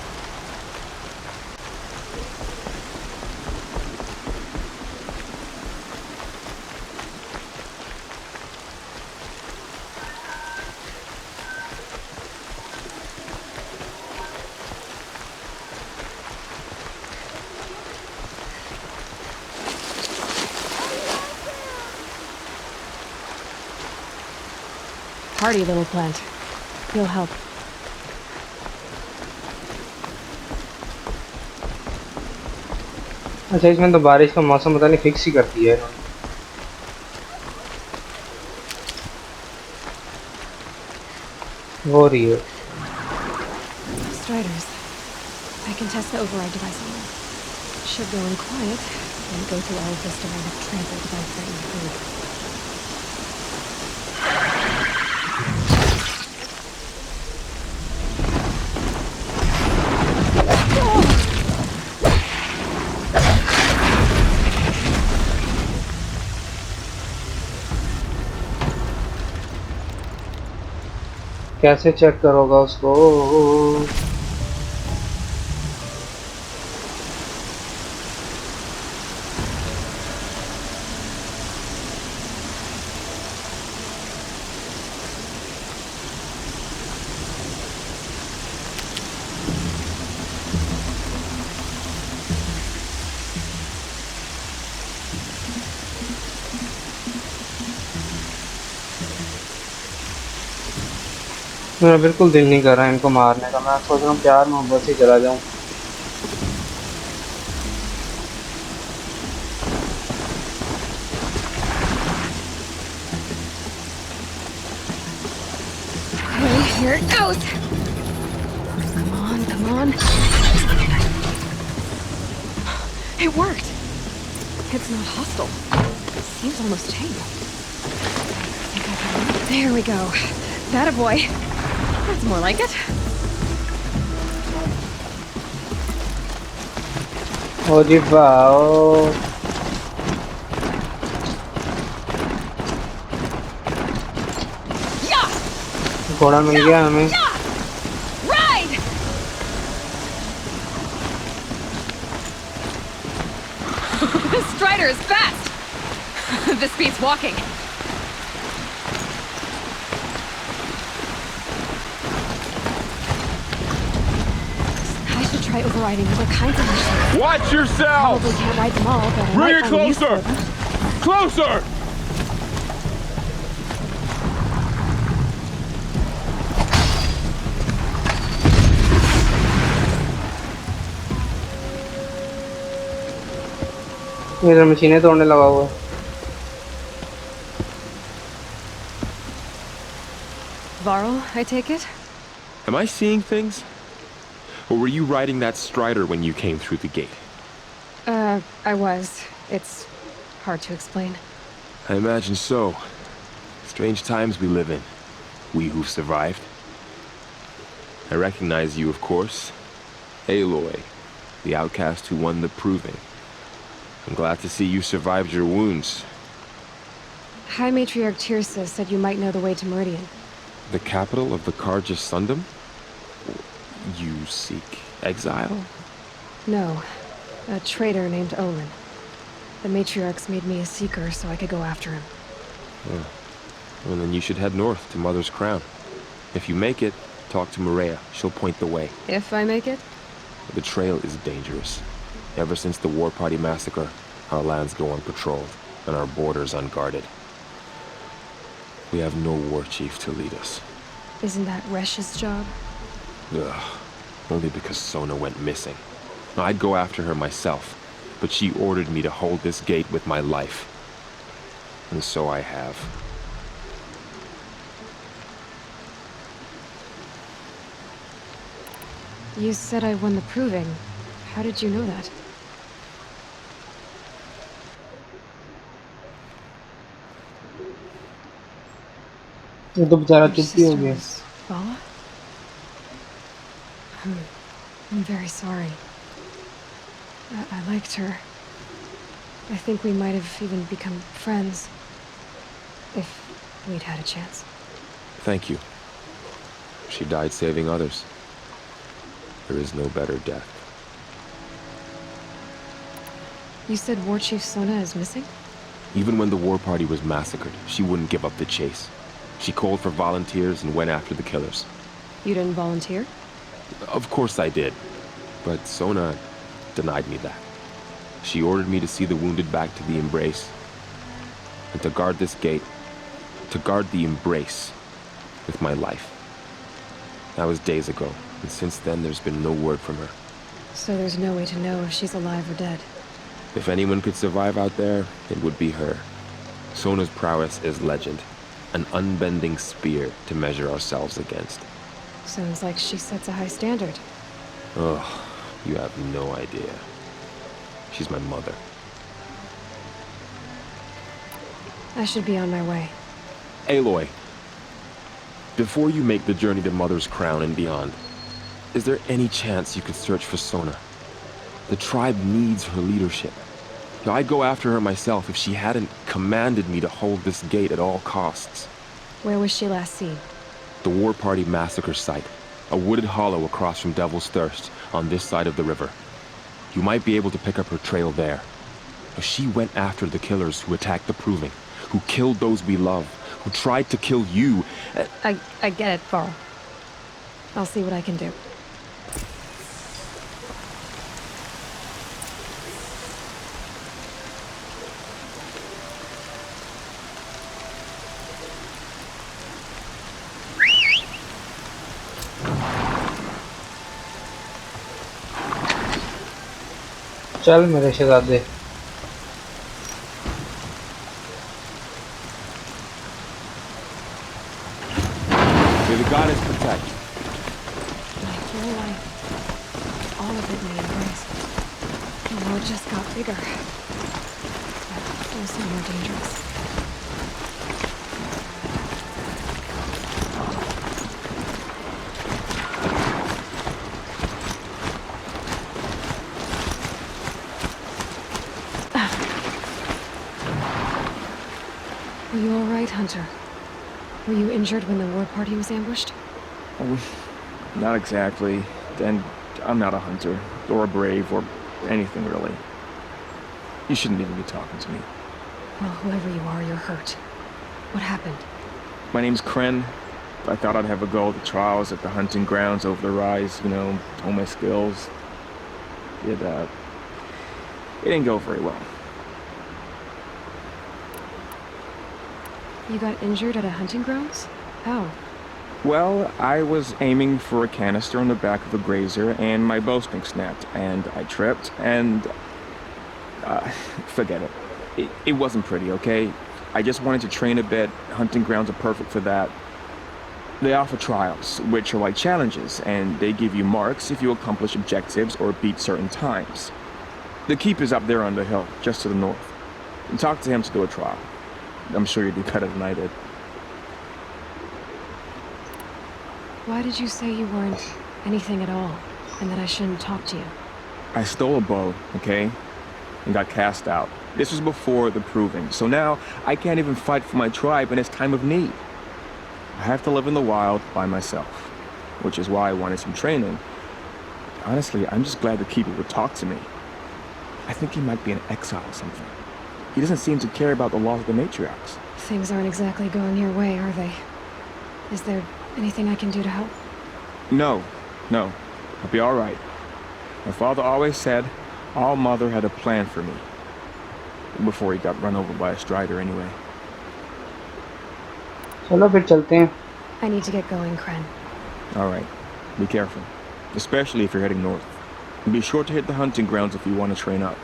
Hardy little plant. He'll help. अच्छा, इसमें तो बारिश का मौसम पता नहीं फिक्स ही करती है इन्होंने। हो रही है। Striders. I can test the override device on them. Should go in quiet and go through all of this to wind up trampled by frightened food. कैसे चेक करोगा उसको? मेरा बिल्कुल दिल नहीं कर रहा है इनको मारने का। मैं सोच रहा हूँ प्यार मोहब्बत से चला जाऊँ। Okay, here it goes. Come on, come on. It worked. It's not hostile. Seems almost tame. Think I can... There we go. That a boy. That's more like it. ओ जी वाओ। घोड़ा मिल गया हमें। Ride! This Strider is fast. This beats walking. Try overriding other kinds of machines. Watch yourself! Probably can't ride them all, but I Bring might it find use closer! for them. Closer! इधर मशीनें तोड़ने लगा हुआ है। Varl, I take it? Am I seeing things? Or were you riding that Strider when you came through the gate? I was. It's hard to explain. I imagine so. Strange times we live in. We who've survived. I recognize you, of course. Aloy, the outcast who won the Proving. I'm glad to see you survived your wounds. High Matriarch Tirsa said you might know the way to Meridian. The capital of the Carja Sundom? You seek exile? No. A traitor named Olin. The Matriarchs made me a seeker so I could go after him. Well, then you should head north to Mother's Crown. If you make it, talk to Maria. She'll point the way. If I make it? The trail is dangerous. Ever since the War Party massacre, our lands go unpatrolled, and our borders unguarded. We have no war chief to lead us. Isn't that Resh's job? Ugh. Only because Sona went missing. I'd go after her myself, but she ordered me to hold this gate with my life. And so I have. You said I won the proving. How did you know that? ये तो बेचारा Your चुप ही हो sister गया। was Vala? I'm very sorry. I liked her. I think we might have even become friends. If we'd had a chance. Thank you. She died saving others. There is no better death. You said War Chief Sona is missing? Even when the war party was massacred, she wouldn't give up the chase. She called for volunteers and went after the killers. You didn't volunteer? Of course I did. But Sona denied me that. She ordered me to see the wounded back to the Embrace. And to guard this gate. To guard the Embrace. With my life. That was days ago. And since then, there's been no word from her. So there's no way to know if she's alive or dead. If anyone could survive out there, it would be her. Sona's prowess is legend. An unbending spear to measure ourselves against. Sounds like she sets a high standard. Ugh, you have no idea. She's my mother. I should be on my way. Aloy, before you make the journey to Mother's Crown and beyond, is there any chance you could search for Sona? The tribe needs her leadership. I'd go after her myself if she hadn't commanded me to hold this gate at all costs. Where was she last seen? The War Party massacre site. A wooded hollow across from Devil's Thirst, on this side of the river. You might be able to pick up her trail there. She went after the killers who attacked the Proving, who killed those we love, who tried to kill you. I get it, Varl. I'll see what I can do. चल मेरे शहजादे। May the goddess protect. My whole life, all of it in the Embrace. The world just got bigger. But also more dangerous. Are you all right, Hunter? Were you injured when the war party was ambushed? Not exactly. And I'm not a hunter, or a brave, or anything really. You shouldn't even be talking to me. Well, whoever you are, you're hurt. What happened? My name's Kren. I thought I'd have a go at the trials at the hunting grounds over the rise, you know, hone my skills. It didn't go very well. You got injured at a hunting grounds? How? Well, I was aiming for a canister on the back of a grazer, and my bowstring snapped, and I tripped, and... forget it. It wasn't pretty, okay? I just wanted to train a bit. Hunting grounds are perfect for that. They offer trials, which are like challenges, and they give you marks if you accomplish objectives or beat certain times. The keep is up there on the hill, just to the north. And talk to him to do a trial. I'm sure you'd do better than I did. Why did you say you weren't anything at all, and that I shouldn't talk to you? I stole a bow, okay? And got cast out. This was before the Proving, so now I can't even fight for my tribe in its time of need. I have to live in the wild by myself, which is why I wanted some training. Honestly, I'm just glad the Keeper would talk to me. I think he might be in exile or something. He doesn't seem to care about the laws of the matriarchs. Things aren't exactly going your way, are they? Is there anything I can do to help? No. I'll be all right. My father always said All Mother had a plan for me. Before he got run over by a strider anyway. चलो फिर चलते हैं। I need to get going, Kren. All right. Be careful. Especially if you're heading north. And be sure to hit the hunting grounds if you want to train up.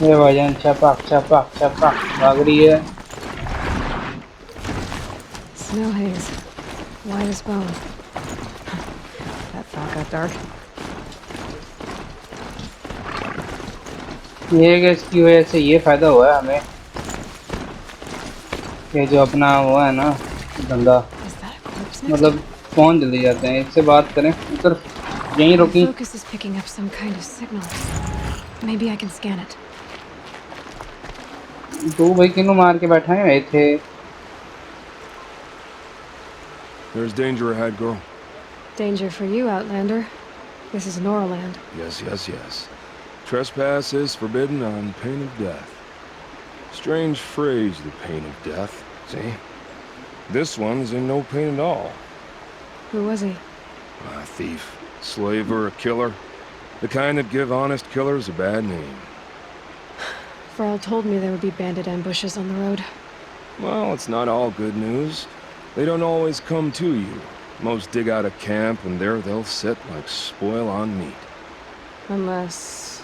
ये भाईजान छपक छपक छपक भाग रही है। Snow haze. White as bone. That thought got dark. ये कि इसकी वजह से ये फायदा हुआ है हमें, ये जो अपना वो है ना धंधा, मतलब फोन जल्दी जाते हैं। इससे बात करें उधर यहीं My रुकी। focus is picking up some kind of signal. Maybe I can scan it. तू भाई किन्नू मार के बैठा है ये थे। There's danger ahead, girl. Danger for you, Outlander. This is Noraland. Yes, yes, yes. Trespass is forbidden on pain of death. Strange phrase, the pain of death. See? This one's in no pain at all. Who was he? A thief, slaver, a killer. The kind that give honest killers a bad name. Varl told me there would be bandit ambushes on the road. Well, it's not all good news. They don't always come to you. Most dig out a camp, and there they'll sit like spoil on meat. Unless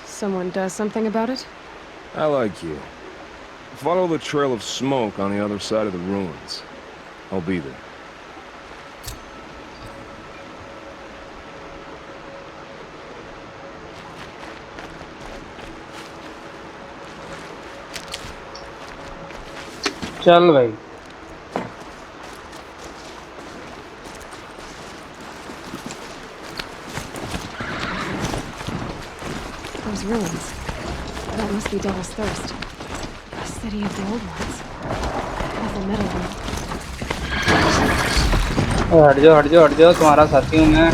someone does something about it? I like you. Follow the trail of smoke on the other side of the ruins. I'll be there. चल भाई Those ruins. That must be Devil's Thirst. A city of the old ones. Of the metal one. हट जाओ तुम्हारा साथी हूँ मैं।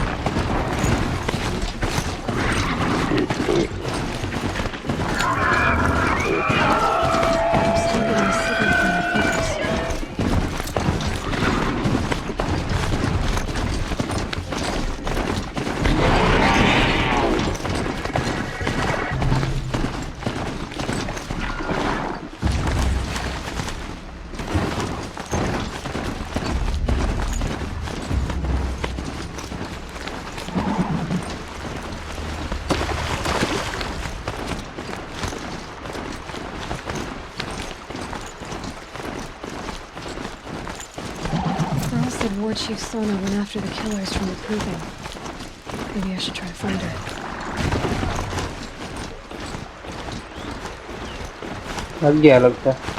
War Chief Sona went after the killers from the Proving. Maybe I should try to find her. लग गया लगता है।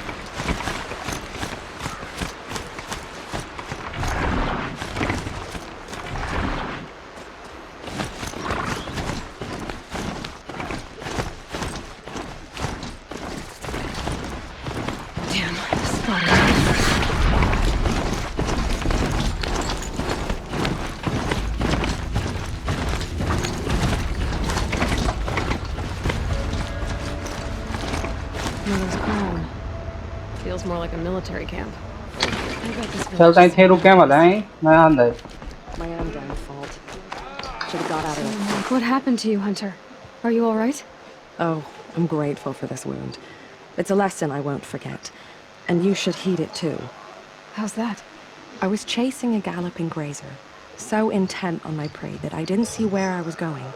Feels more like a military camp. चल ताई थे रुके वाला है मैं अंदर। My own damn fault. Should have got out of it. What happened to you, Hunter? Are you all right? Oh, I'm grateful for this wound. It's a lesson I won't forget. And you should heed it too. How's that? I was chasing a galloping grazer, so intent on my prey that I didn't see where I was going.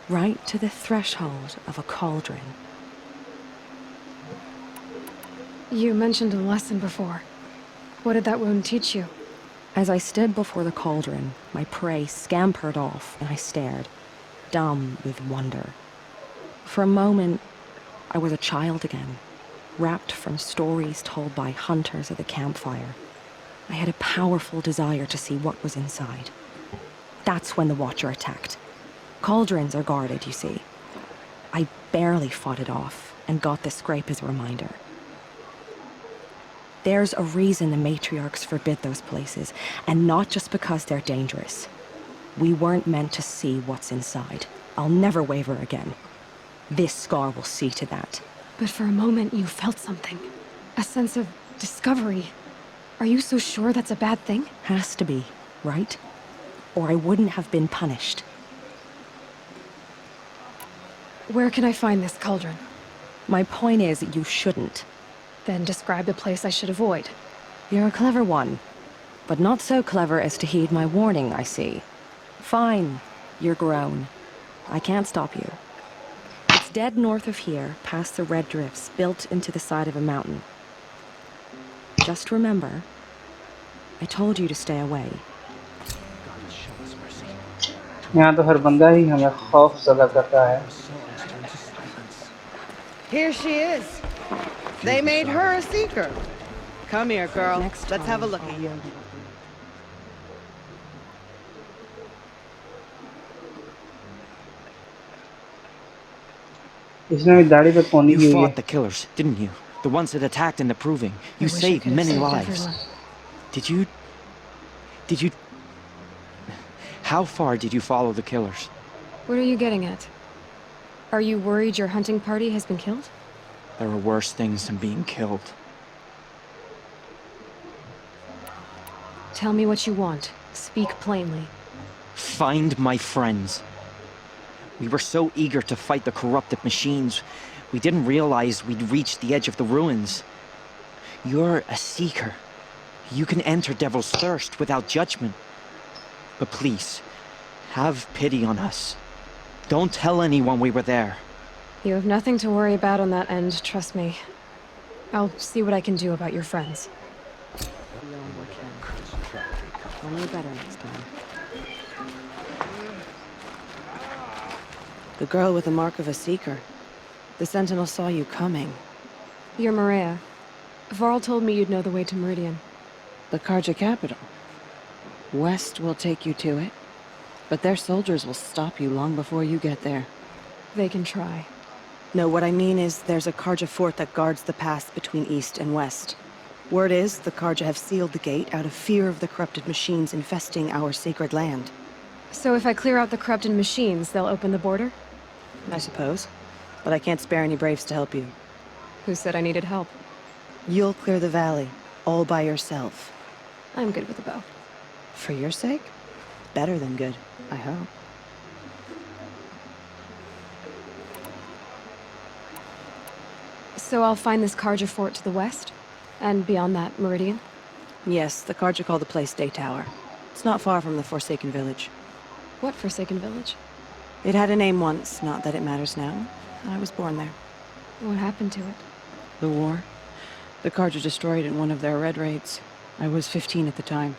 Right to the threshold of a cauldron. You mentioned a lesson before. What did that wound teach you? As I stood before the cauldron, my prey scampered off and I stared, dumb with wonder. For a moment, I was a child again, wrapped from stories told by hunters at the campfire. I had a powerful desire to see what was inside. That's when the Watcher attacked. Cauldrons are guarded, you see. I barely fought it off and got the scrape as a reminder. There's a reason the matriarchs forbid those places, and not just because they're dangerous. We weren't meant to see what's inside. I'll never waver again. This scar will see to that. But for a moment you felt something. A sense of discovery. Are you so sure that's a bad thing? Has to be, right? Or I wouldn't have been punished. Where can I find this cauldron? My point is, you shouldn't. Then describe the place I should avoid. You're a clever one. But not so clever as to heed my warning, I see. Fine. You're grown. I can't stop you. It's dead north of here, past the red drifts built into the side of a mountain. Just remember, I told you to stay away. यहाँ तो हर बंदा ही हमें खौफ ज़दा करता है. Here she is. They made her a seeker. Come here, girl. Let's have a look at you. इसने भी दाढ़ी पे पोनी की You हुई है. fought the killers, didn't you? The ones that attacked in the Proving. You saved many lives. Did you... How far did you follow the killers? What are you getting at? Are you worried your hunting party has been killed? There are worse things than being killed. Tell me what you want. Speak plainly. Find my friends. We were so eager to fight the corrupted machines, we didn't realize we'd reached the edge of the ruins. You're a seeker. You can enter Devil's Thirst without judgment. But please, have pity on us. Don't tell anyone we were there. You have nothing to worry about on that end, trust me. I'll see what I can do about your friends. Only better next time. The girl with the mark of a seeker. The Sentinel saw you coming. You're Maria. Varl told me you'd know the way to Meridian. The Carja capital. West will take you to it, but their soldiers will stop you long before you get there. They can try. No, what I mean is there's a Carja fort that guards the pass between East and West. Word is the Carja have sealed the gate out of fear of the corrupted machines infesting our sacred land. So if I clear out the corrupted machines, they'll open the border? I suppose. But I can't spare any braves to help you. Who said I needed help? You'll clear the valley, all by yourself. I'm good with a bow. For your sake? Better than good, I hope. So I'll find this Carja fort to the west? And beyond that, Meridian? Yes, the Carja call the place Day Tower. It's not far from the Forsaken Village. What Forsaken Village? It had a name once, not that it matters now. I was born there. What happened to it? The war. The Carja destroyed it in one of their red raids. I was 15 at the time.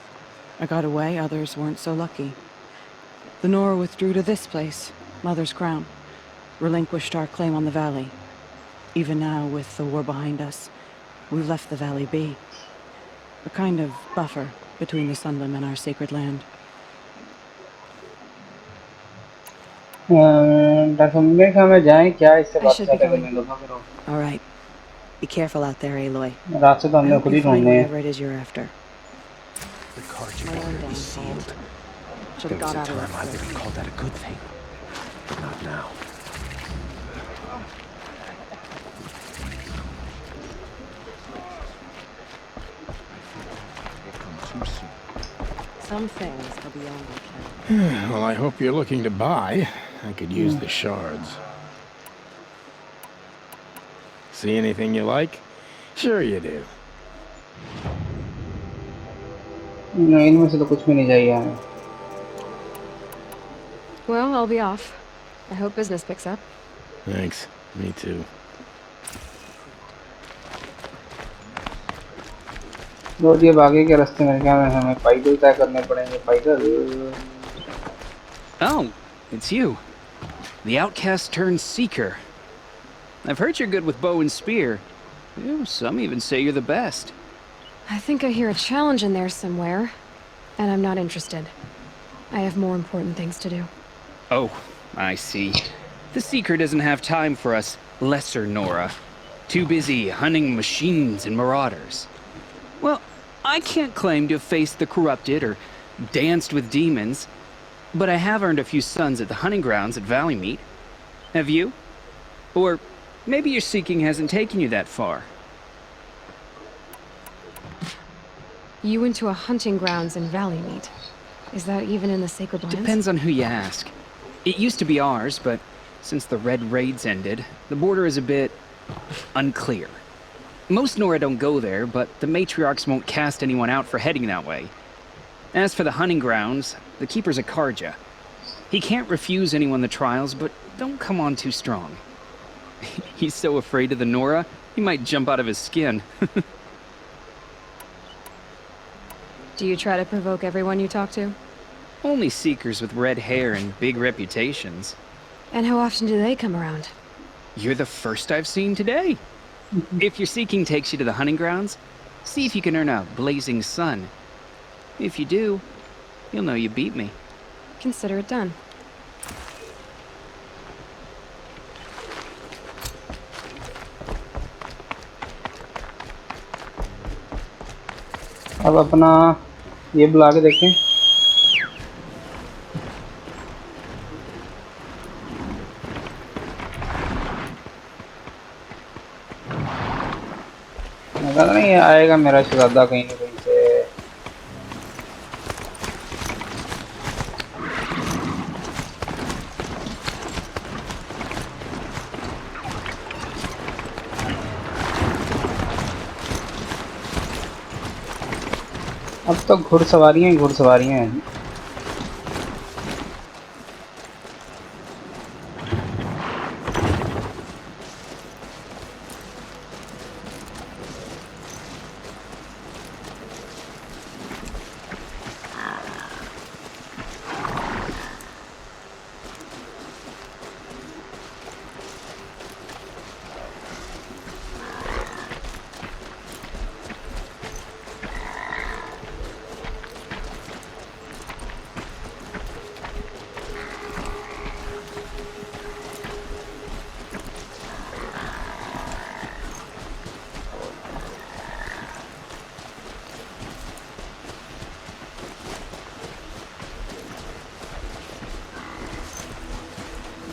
I got away, others weren't so lucky. The Nora withdrew to this place, Mother's Crown. Relinquished our claim on the valley. Even now, with the war behind us, we've left the valley be. A kind of buffer between the Sunlim and our sacred land. All right. Be careful out there, Aloy. I hope you find whatever it is you're after. The Carja better be sealed. There was a time I would have called that a good thing. But not now. Some things are beyond our ken. Well, I hope you're looking to buy. I could use the shards. See anything you like? Sure you do. नहीं, इनमें से तो कुछ भी नहीं चाहिए हमें. Well, I'll be off. I hope business picks up. Thanks. Me too. रोज ये आगे के रास्ते में क्या हमें पैदल तय करने पड़ेंगे पैदल. Oh, it's you. The outcast turned seeker. I've heard you're good with bow and spear. Ew, some even say you're the best. I think I hear a challenge in there somewhere, and I'm not interested. I have more important things to do. Oh, I see. The Seeker doesn't have time for us lesser Nora. Too busy hunting machines and marauders. Well, I can't claim to have faced the corrupted or danced with demons, but I have earned a few sons at the hunting grounds at Valleymeet. Have you? Or maybe your seeking hasn't taken you that far. You went to a hunting grounds in Valleymeet. Is that even in the Sacred Lands? Depends on who you ask. It used to be ours, but since the Red Raids ended, the border is a bit unclear. Most Nora don't go there, but the matriarchs won't cast anyone out for heading that way. As for the hunting grounds, the Keeper's a Carja. He can't refuse anyone the trials, but don't come on too strong. He's so afraid of the Nora, he might jump out of his skin. Do you try to provoke everyone you talk to? Only Seekers with red hair and big reputations. And how often do they come around? You're the first I've seen today. If your seeking takes you to the hunting grounds, see if you can earn a blazing sun. If you do, you'll know you beat me. Consider it done. अब अपना ये बुला के देखें। लगा नहीं आएगा मेरा शहजादा कहीं ना कहीं से। अब तो घुड़सवारियां ही घुड़सवारियां हैं।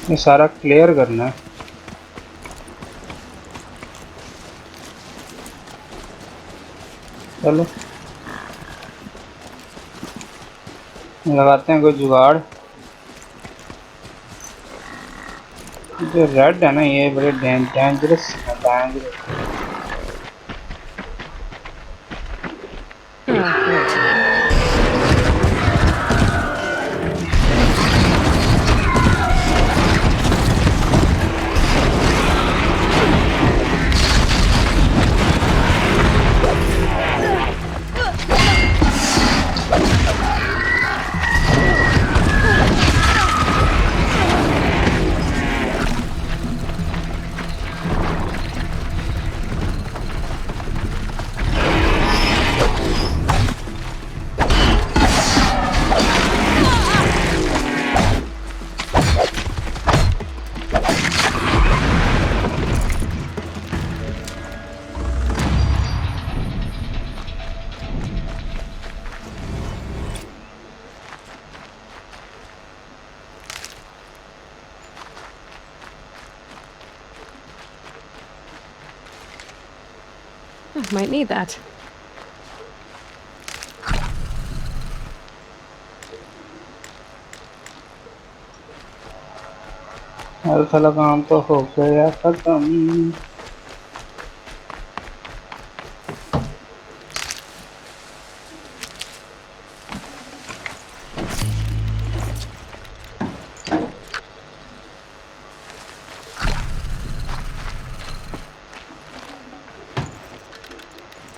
ये सारा क्लियर करना है। चलो लगाते हैं कोई जुगाड़। जो रेड है ना ये बड़े डेंजरस Might need that. हर साला काम तो हो गया खत्म।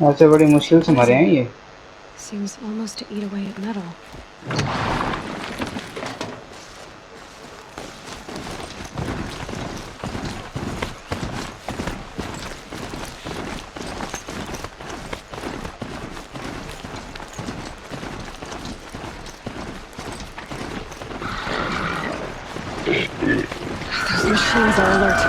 ऐसे बड़ी मुश्किल से मरे हैं ये। Seems almost to eat away at metal. Those machines are alert.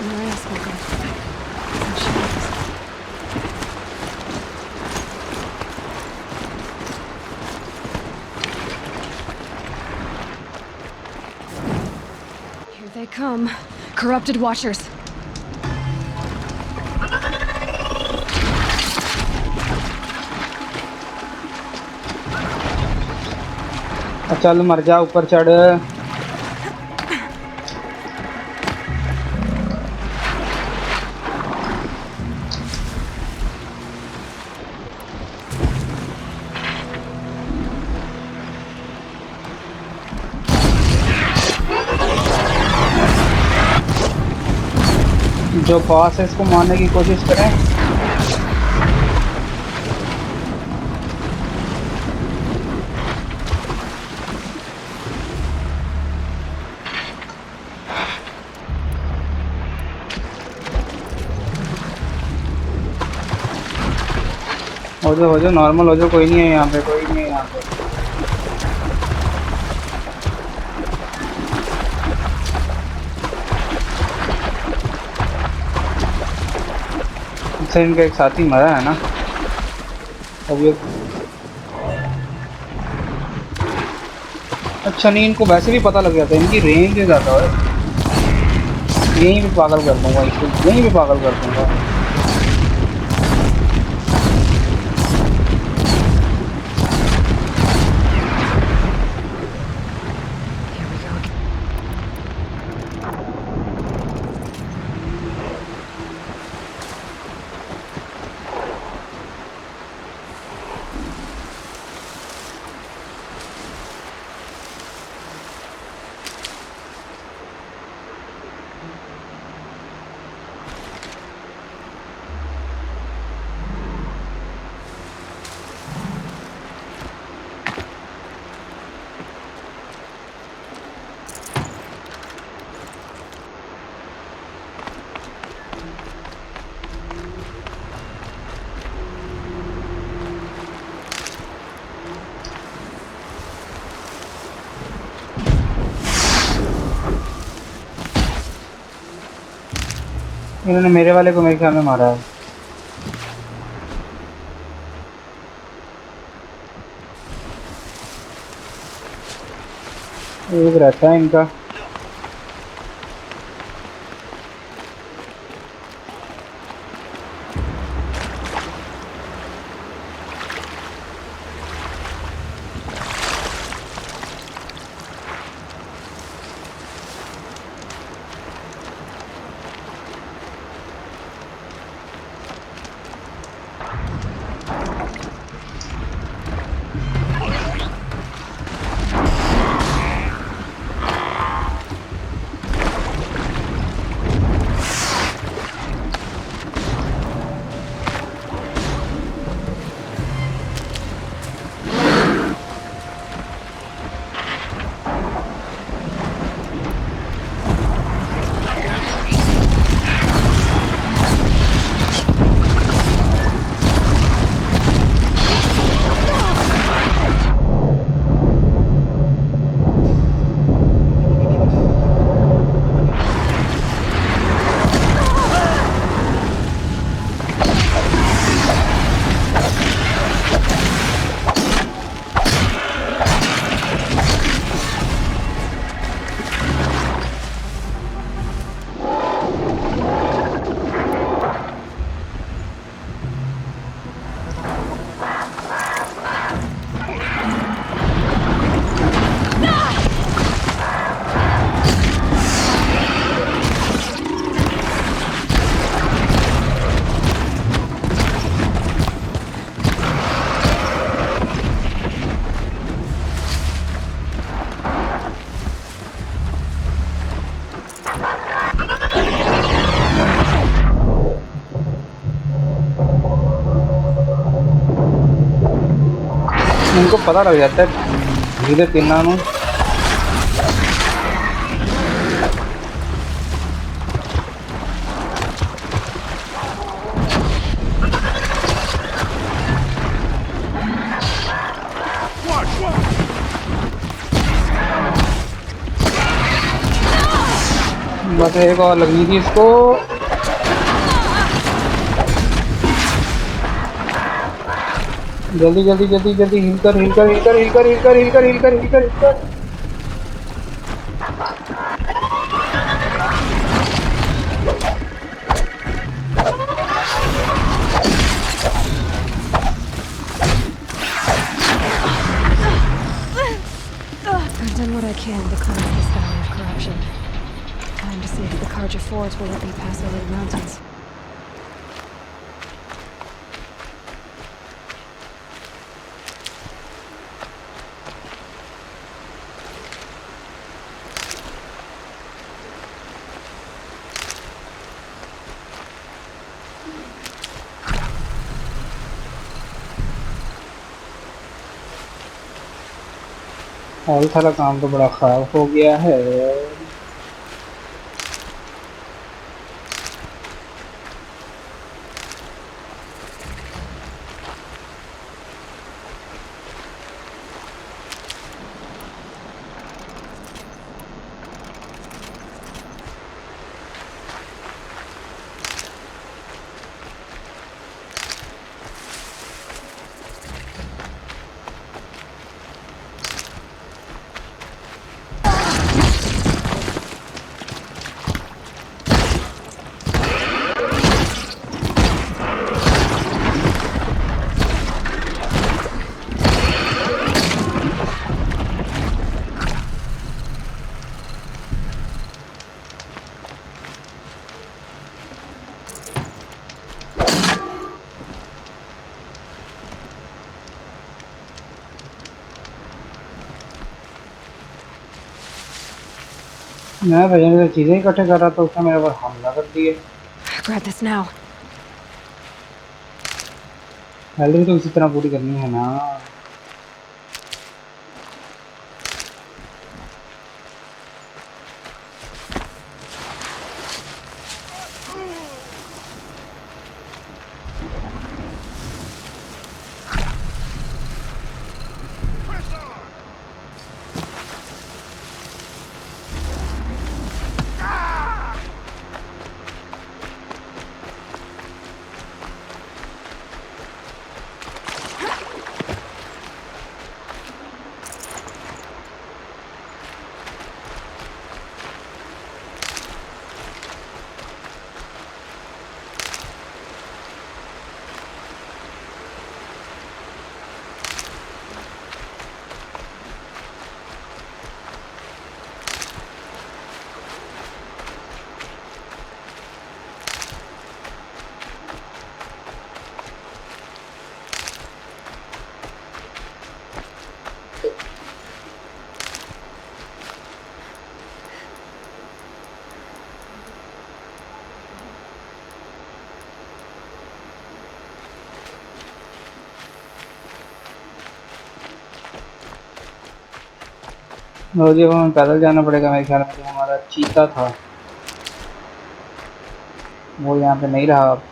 Maria spoke of. And she was. Here they come. Corrupted Watchers. चल मर जा ऊपर चढ़ जो पास है इसको मारने की कोशिश करें हो जाओ नॉर्मल हो जाओ कोई नहीं है यहाँ पे कोई नहीं है यहाँ पे अच्छा इनका एक साथी मरा है ना अब ये अच्छा नहीं इनको वैसे भी पता लग जाता है इनकी रेंज ज़्यादा है यहीं पे पागल कर दूंगा इसको यहीं पे पागल कर दूंगा इन्होंने मेरे वाले को मेरे ख्याल में मारा है एक रहता है इनका इनको पता लग जाता है धीरे तिन्ना में बस एक और लगनी थी इसको। जल्दी जल्दी जल्दी जल्दी हिल कर हिल कर हिल कर हिल कर हिल कर हिल कर हिल कर हिल कर हिल कर। I've done what I can to cleanse this valley of corruption. Time to see if the Carja Fords will let me pass over the mountains. और सारा काम तो बड़ा खराब हो गया है। मैं भजन से चीजें इकट्ठे कर रहा था, उसने मेरे पर हमला कर दिया। Grab this now. हेल्थ भी तो उसी तरह पूरी करनी है ना। रोजी अब हमें पैदल जाना पड़ेगा मेरे ख्याल में। जो हमारा चीता था वो यहाँ पे नहीं रहा अब।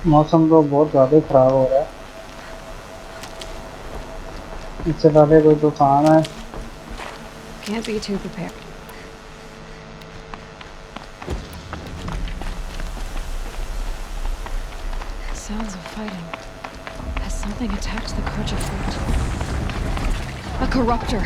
मौसम तो बहुत ज़्यादा खराब हो रहा है। इससे पहले कोई तूफान है। Can't be too prepared. Sounds of fighting. Has something attacked the Karja fort? A corruptor.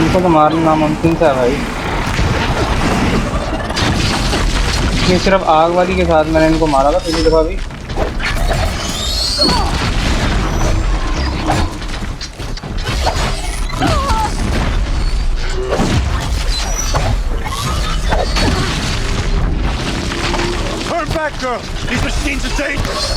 उनको तो मारना नामुमकिन था भाई। ये सिर्फ आग वाली के साथ मैंने इनको मारा था पिछली दफा भी। Turn back, girl! These machines are dangerous!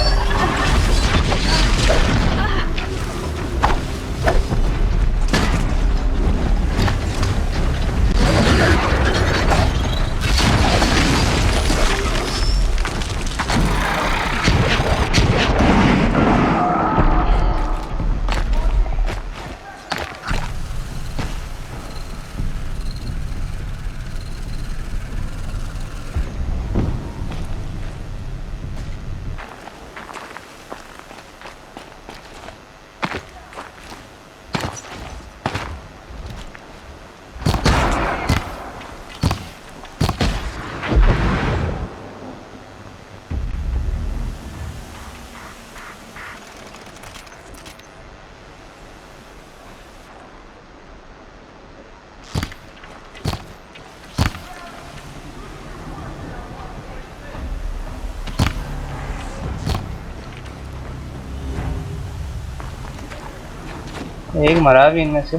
एक मरा भी इनमें से।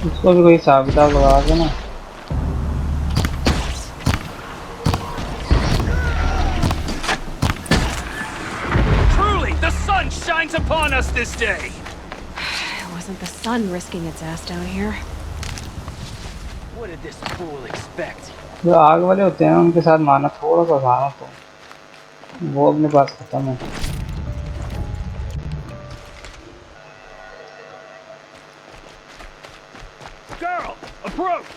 इसको भी कोई हिसाब किताब लगा के ना। Truly, the sun shines upon us this day. It wasn't the sun risking its ass down here. What did this fool expect? जो आग वाले होते हैं उनके साथ मारना थोड़ा सा आसान होता है, वो अपने पास खत्म है। Girl, approach!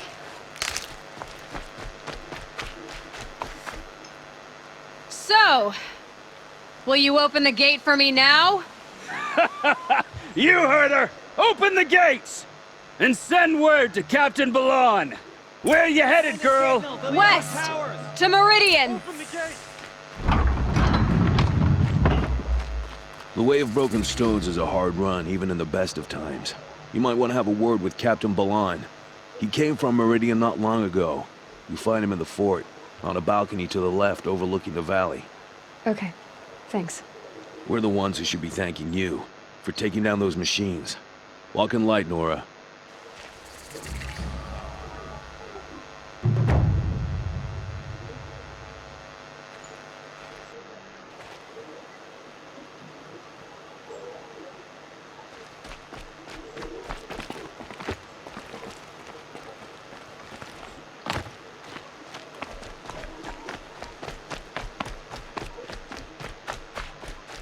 So, will you open the gate for me now? You heard her! Open the gates! And send word to Captain Balan. Where you headed, girl? West! To Meridian! The Way of Broken Stones is a hard run, even in the best of times. You might want to have a word with Captain Balan. He came from Meridian not long ago. You find him in the fort, on a balcony to the left overlooking the valley. Okay, thanks. We're the ones who should be thanking you for taking down those machines. Walk in light, Nora.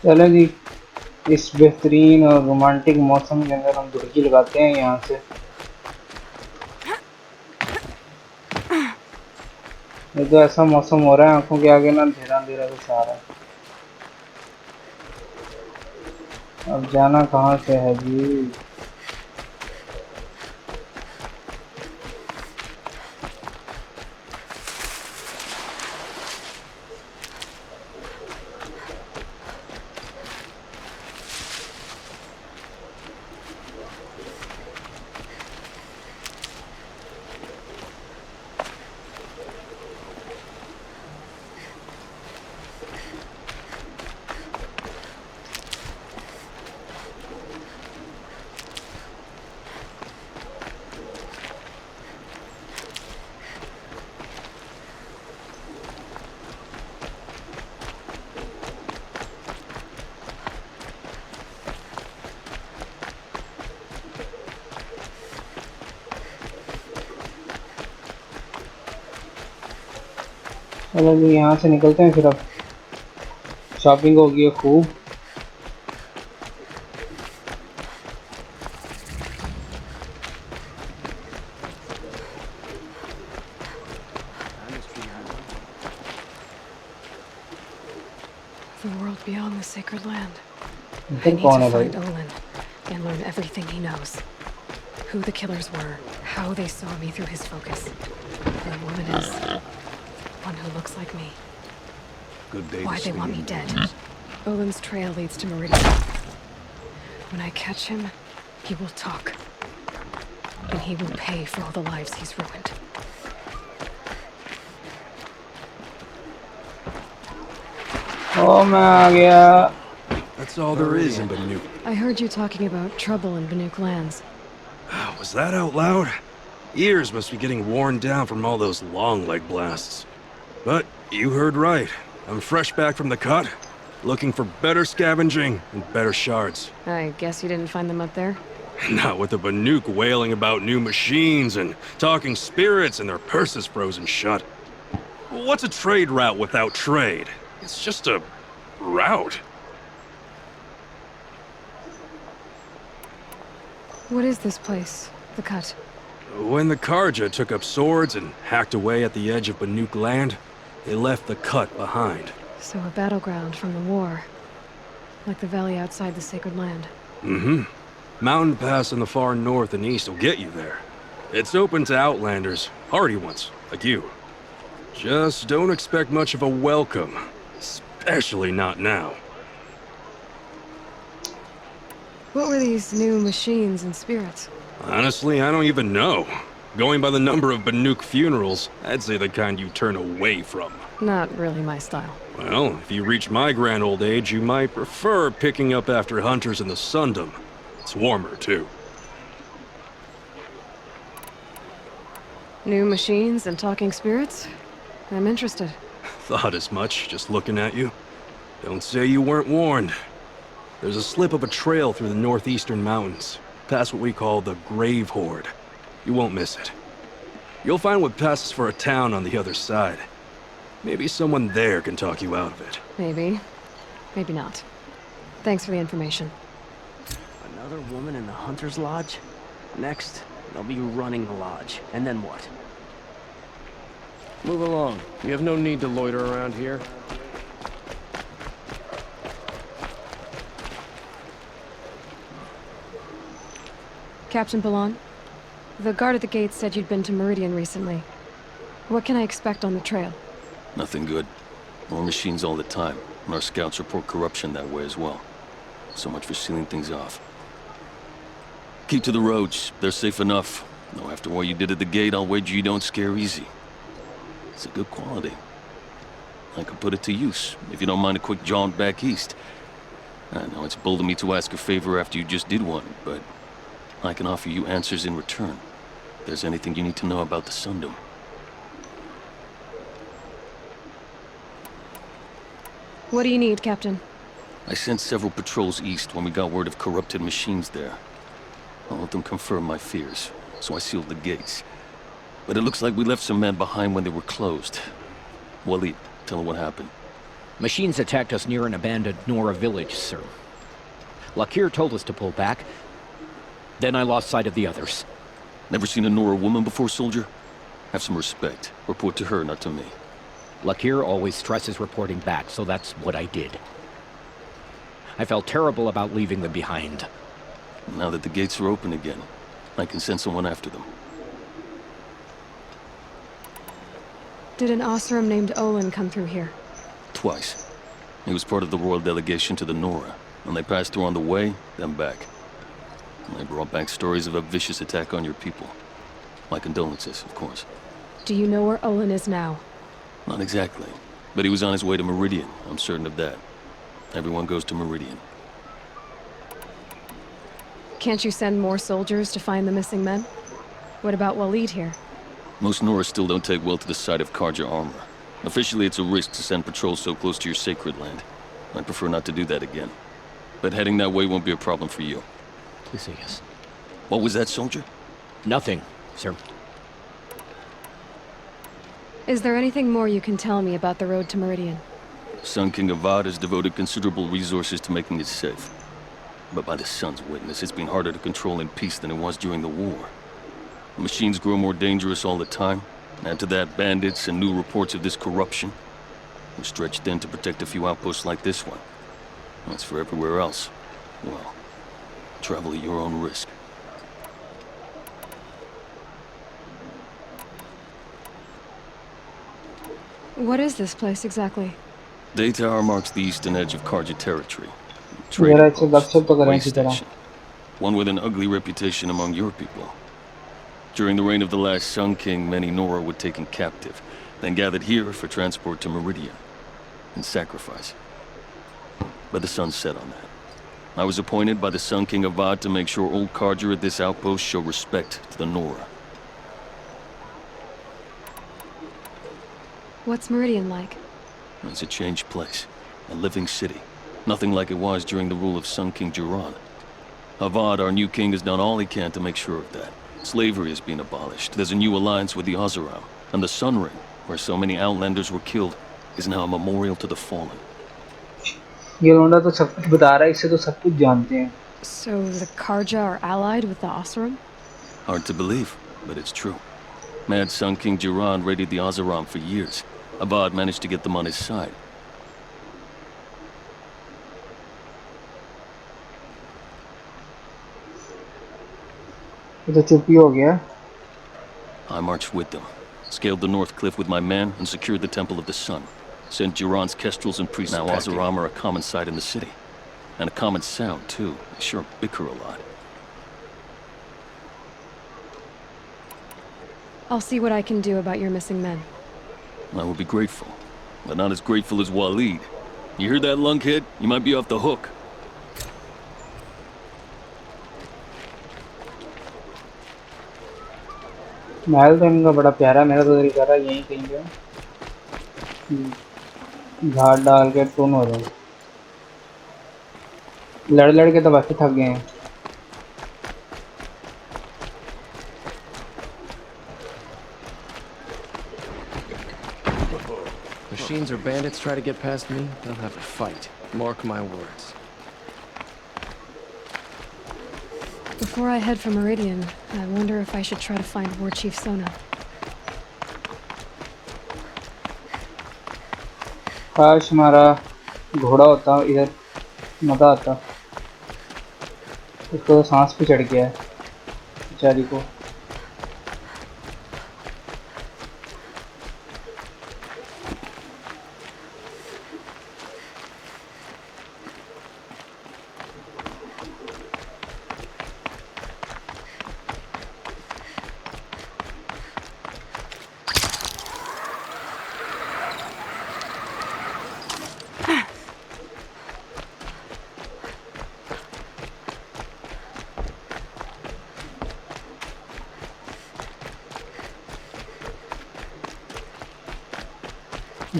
चलो जी, इस बेहतरीन और romantic मौसम के अंदर हम डुबकी लगाते हैं यहाँ से। ये तो ऐसा मौसम हो रहा है आंखों के आगे ना अंधेरा अंधेरा कुछ आ रहा है। अब जाना कहाँ से है जी? चलो जी यहाँ से निकलते हैं फिर। अब शॉपिंग होगी खूब। The world beyond the sacred land. I इधर need कौन to है भाई? find Olin and learn everything he knows. Who the killers were, how they saw me through his focus. The woman is one who looks like me. Good day Why to they see want you. me dead. Olin's trail leads to Meridian. When I catch him, he will talk. And he will pay for all the lives he's ruined. ओ मैं आ गया। That's all there is in Banuk. I heard you talking about trouble in Banuk lands. Was that out loud? Ears must be getting worn down from all those long leg blasts. But you heard right. I'm fresh back from the cut, looking for better scavenging and better shards. I guess you didn't find them up there? Not with the Banuk wailing about new machines and talking spirits and their purses frozen shut. What's a trade route without trade? It's just a route. What is this place? The Cut? When the Karja took up swords and hacked away at the edge of Banuk land, they left the Cut behind. So a battleground from the war. Like the valley outside the sacred land. Mm-hmm. Mountain Pass in the far north and east will get you there. It's open to outlanders, hardy ones, like you. Just don't expect much of a welcome. Especially not now. What were these new machines and spirits? Honestly, I don't even know. Going by the number of Banuk funerals, I'd say the kind you turn away from. Not really my style. Well, if you reach my grand old age, you might prefer picking up after hunters in the Sundom. It's warmer, too. New machines and talking spirits? I'm interested. Thought as much, just looking at you. Don't say you weren't warned. There's a slip of a trail through the northeastern mountains, past what we call the Grave Horde. You won't miss it. You'll find what passes for a town on the other side. Maybe someone there can talk you out of it. Maybe. Maybe not. Thanks for the information. Another woman in the Hunter's Lodge? Next, they'll be running the lodge. And then what? Move along. You have no need to loiter around here. Captain Balan, the guard at the gate said you'd been to Meridian recently. What can I expect on the trail? Nothing good. More machines all the time, and our scouts report corruption that way as well. So much for sealing things off. Keep to the roads. They're safe enough. Though after what you did at the gate, I'll wager you don't scare easy. It's a good quality. I could put it to use, if you don't mind a quick jaunt back east. I know it's bold of me to ask a favor after you just did one, but I can offer you answers in return. If there's anything you need to know about the Sundom. What do you need, Captain? I sent several patrols east when we got word of corrupted machines there. All of them confirmed my fears, so I sealed the gates. But it looks like we left some men behind when they were closed. Waleed, tell her what happened. Machines attacked us near an abandoned Nora village, sir. Lakir told us to pull back. Then I lost sight of the others. Never seen a Nora woman before, soldier? Have some respect. Report to her, not to me. Lakir always stresses reporting back, so that's what I did. I felt terrible about leaving them behind. Now that the gates are open again, I can send someone after them. Did an Oseram named Olin come through here? Twice. He was part of the royal delegation to the Nora, and they passed through on the way, then back. And they brought back stories of a vicious attack on your people. My condolences, of course. Do you know where Olin is now? Not exactly, but he was on his way to Meridian, I'm certain of that. Everyone goes to Meridian. Can't you send more soldiers to find the missing men? What about Waleed here? Most Nora still don't take well to the sight of Carja armor. Officially, it's a risk to send patrols so close to your sacred land. I'd prefer not to do that again. But heading that way won't be a problem for you. Please say yes. What was that, soldier? Nothing, sir. Is there anything more you can tell me about the road to Meridian? Sun King Avad has devoted considerable resources to making it safe. But by the Sun's witness, it's been harder to control in peace than it was during the war. The machines grow more dangerous all the time. Add to that bandits and new reports of this corruption. We're stretched thin to protect a few outposts like this one. As for everywhere else, well, travel at your own risk. What is this place exactly? Daytower marks the eastern edge of Carja territory. जरा इससे गपशप तो करें इसी तरह. One with an ugly reputation among your people. During the reign of the last Sun King, many Nora were taken captive, then gathered here for transport to Meridian, and sacrifice. But the sun set on that. I was appointed by the Sun King Avad to make sure old Carja at this outpost show respect to the Nora. What's Meridian like? It's a changed place, a living city. Nothing like it was during the rule of Sun King Jiran. Avad, our new king, has done all he can to make sure of that. Slavery has been abolished. There's a new alliance with the Oseram. And the Sun Ring, where so many Outlanders were killed, is now a memorial to the fallen. ये लोंडा तो सब कुछ बता रहा है, इससे तो सब कुछ जानते हैं. So the Carja are allied with the Oseram? Hard to believe, but it's true. Mad Sun King Jiran raided the Oseram for years. Avad managed to get them on his side. तो चुप ही हो गया. I marched with them, scaled the North Cliff with my men, and secured the Temple of the Sun. Sent Jiran's kestrels and priests. Now Oseram are a common sight in the city. And a common sound, too. They sure bicker a lot. I'll see what I can do about your missing men. I will be grateful, but not as grateful as Waleed. You hear that, lunkhead? You might be off the hook. महल तो इनका बड़ा प्यारा, मेरा तो दिल कर रहा है यहीं कहीं पे घाट डाल के टून हो जाए. लड़ लड़ के तो बाकी थक गए हैं. Machines or bandits try to get past me, they'll have a fight. Mark my words. Before I head for Meridian, I wonder if I should try to find War Chief Sona. काश हमारा घोड़ा होता इधर, मजा आता. उसको तो सांस पे चढ़ गया है बेचारी को.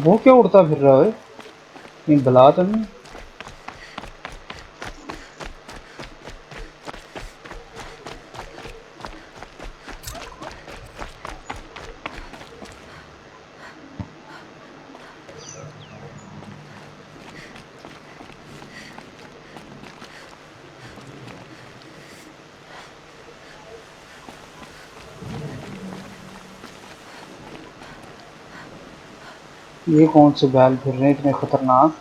वो क्या उड़ता फिर रहा है? ये बला तो नहीं? ये कौन से बैल फिर रहे हैं इतने खतरनाक?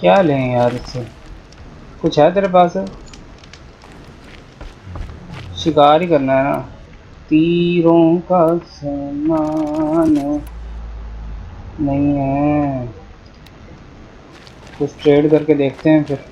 क्या लें यार इससे? कुछ है तेरे पास? शिकार ही करना है ना? तीरों का सामान नहीं है। कुछ ट्रेड करके देखते हैं फिर।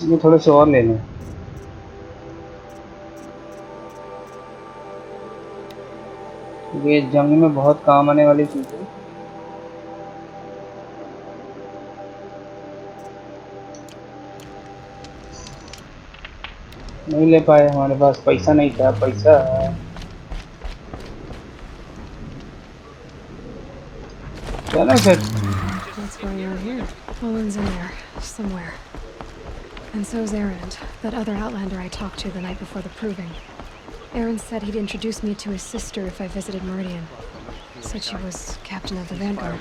ये थोड़े से और ले लें। ये जंग में बहुत काम आने वाली चीज़ है। नहीं ले पाए, हमारे पास पैसा नहीं था। पैसा चलो फिर। What's going on here? Owen's in there, somewhere. And so's Erend, that other Outlander I talked to the night before the proving. Erend said he'd introduce me to his sister if I visited Meridian. Said she was captain of the Vanguard.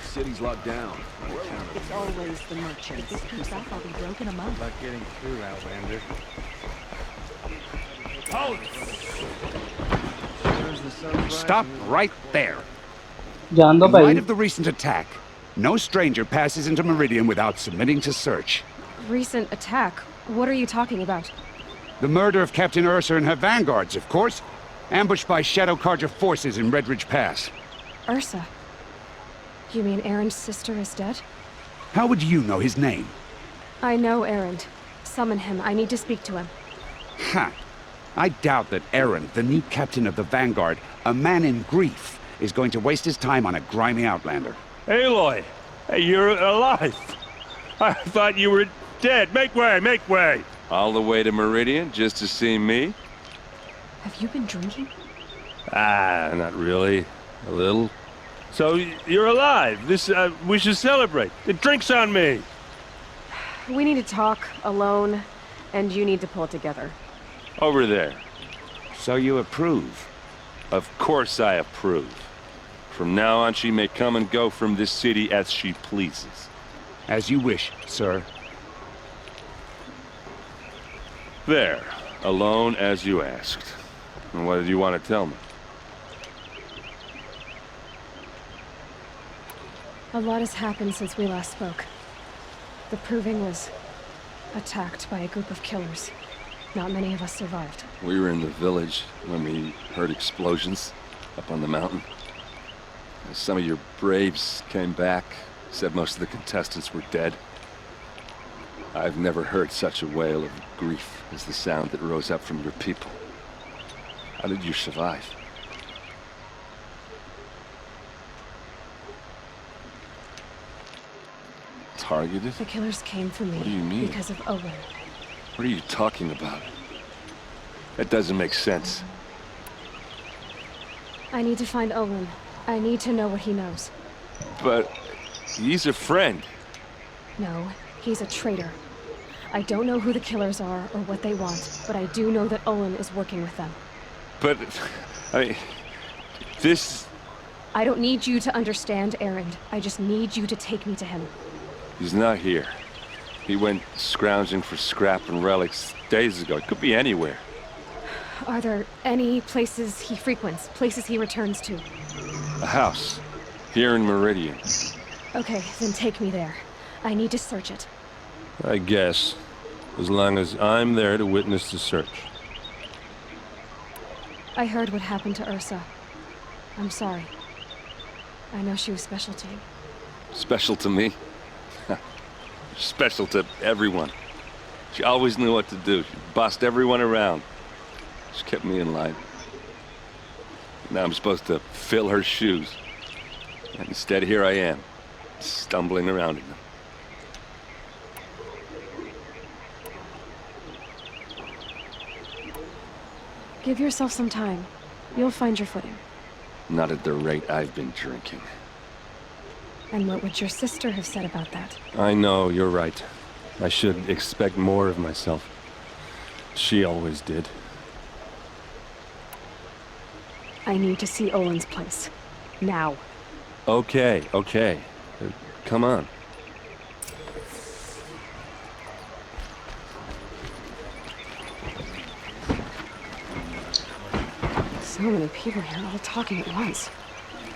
City's locked down. It's always the merchants. If this keeps up, I'll be broken a month. About getting through, Outlander. Stop right there. जान दो In भाई। light of the recent attack, no stranger passes into Meridian without submitting to search. Recent attack? What are you talking about? The murder of Captain Ursa and her vanguards, of course. Ambushed by Shadow Carja forces in Redridge Pass. Ursa? You mean Erend's sister is dead? How would you know his name? I know Erend. Summon him. I need to speak to him. Ha! I doubt that Erend, the new captain of the Vanguard, a man in grief, is going to waste his time on a grimy Outlander. Aloy! Hey, you're alive! I thought you were dead. Make way, make way! All the way to Meridian just to see me? Have you been drinking? Ah, not really. A little. So, you're alive. We should celebrate. The drink's on me. We need to talk, alone, and you need to pull it together. Over there. So you approve? Of course I approve. From now on, she may come and go from this city as she pleases. As you wish, sir. There. Alone as you asked. And what did you want to tell me? A lot has happened since we last spoke. The Proving was attacked by a group of killers. Not many of us survived. We were in the village when we heard explosions up on the mountain. Some of your braves came back, said most of the contestants were dead. I've never heard such a wail of grief as the sound that rose up from your people. How did you survive? Targeted? The killers came for me. What do you mean? Because of Owen. What are you talking about? That doesn't make sense. I need to find Owen. I need to know what he knows. But he's a friend. No, he's a traitor. I don't know who the killers are or what they want, but I do know that Owen is working with them. But, I mean, this... I don't need you to understand, Erend. I just need you to take me to him. He's not here. He went scrounging for scrap and relics days ago. It could be anywhere. Are there any places he frequents, places he returns to? A house. Here in Meridian. Okay, then take me there. I need to search it. I guess. As long as I'm there to witness the search. I heard what happened to Ursa. I'm sorry. I know she was special to you. Special to me? Special to everyone. She always knew what to do. She bossed everyone around. She kept me in line. Now I'm supposed to fill her shoes. And instead, here I am, stumbling around in them. Give yourself some time. You'll find your footing. Not at the rate I've been drinking. And what would your sister have said about that? I know, you're right. I should expect more of myself. She always did. I need to see Olin's place. Now. Okay. Come on. So many people here, all talking at once.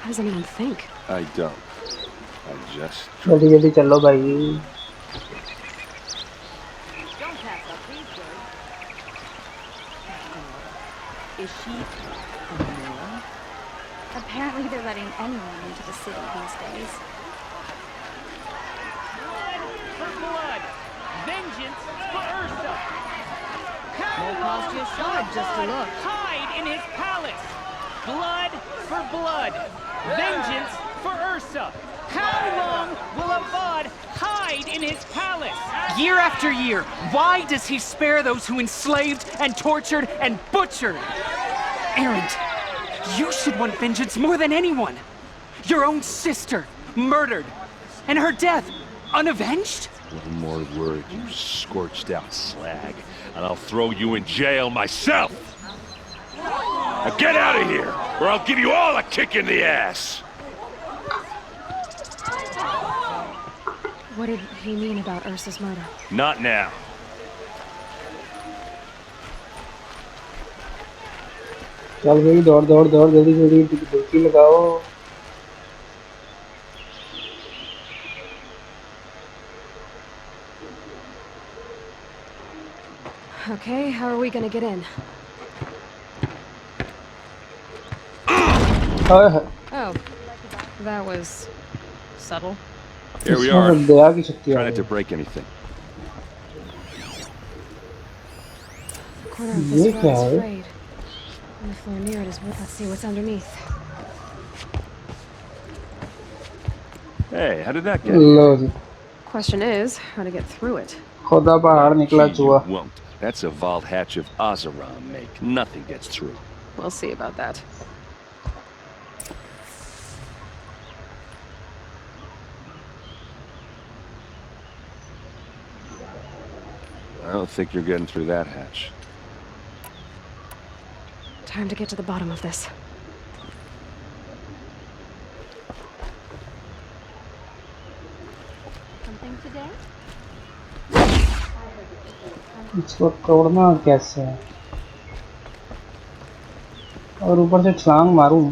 How does anyone think? I don't. I just... जल्दी जल्दी चलो भाई. Is she Nora? Apparently they're letting anyone into the city these days. For blood! Vengeance for Ursa! Won't cost you a shot just to look. Hide in his palace! Blood for blood! Vengeance for Ursa! How long will Avad hide in his palace? Year after year, why does he spare those who enslaved and tortured and butchered? Erend, you should want vengeance more than anyone. Your own sister, murdered, and her death, unavenged? One more word, you scorched out slag, and I'll throw you in jail myself! Now get out of here, or I'll give you all a kick in the ass! What did he mean about Ursa's murder? Not now. चल भाई दौड़ जल्दी डुबकी लगाओ. Okay, how are we gonna get in? Oh, that was subtle. Here we are. Try not to break anything. The corner of this room is frayed. And the floor near it is wood. Let's see what's underneath. Hey, how did that get? Question is, how to get through it. खुदा बाहर निकला चूहा. You won't. That's a vault hatch of Azeram make. Nothing gets through. We'll see about that. I don't think you're getting through that hatch. Time to get to the bottom of this. Something today? इसको तोड़ना कैसे है? और ऊपर से छलांग मारूं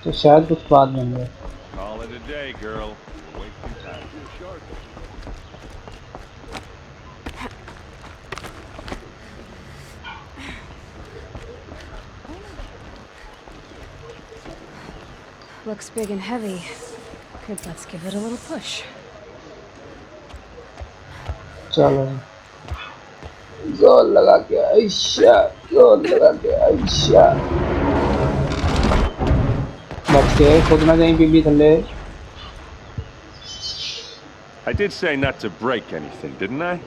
तो शायद कुछ बात बन जाए. Call it a day, girl. Wasting time too short. Looks big and heavy. Good, let's give it a little push. चलो. जोर लगा के आयशा. बच के खुद ना जाएं बीबी थल्ले. I did say not to break anything, didn't I?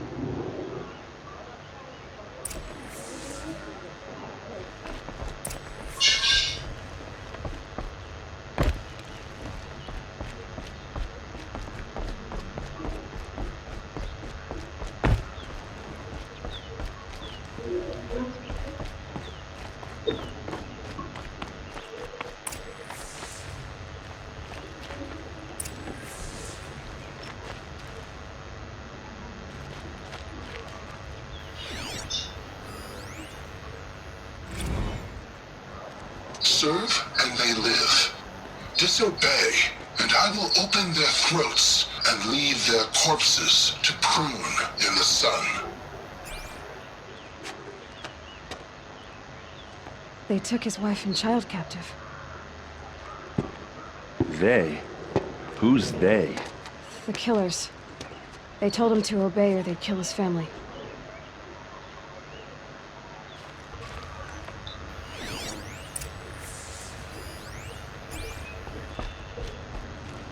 Serve and they live. Disobey, and I will open their throats and leave their corpses to prune in the sun. They took his wife and child captive. They? Who's they? The killers. They told him to obey or they'd kill his family.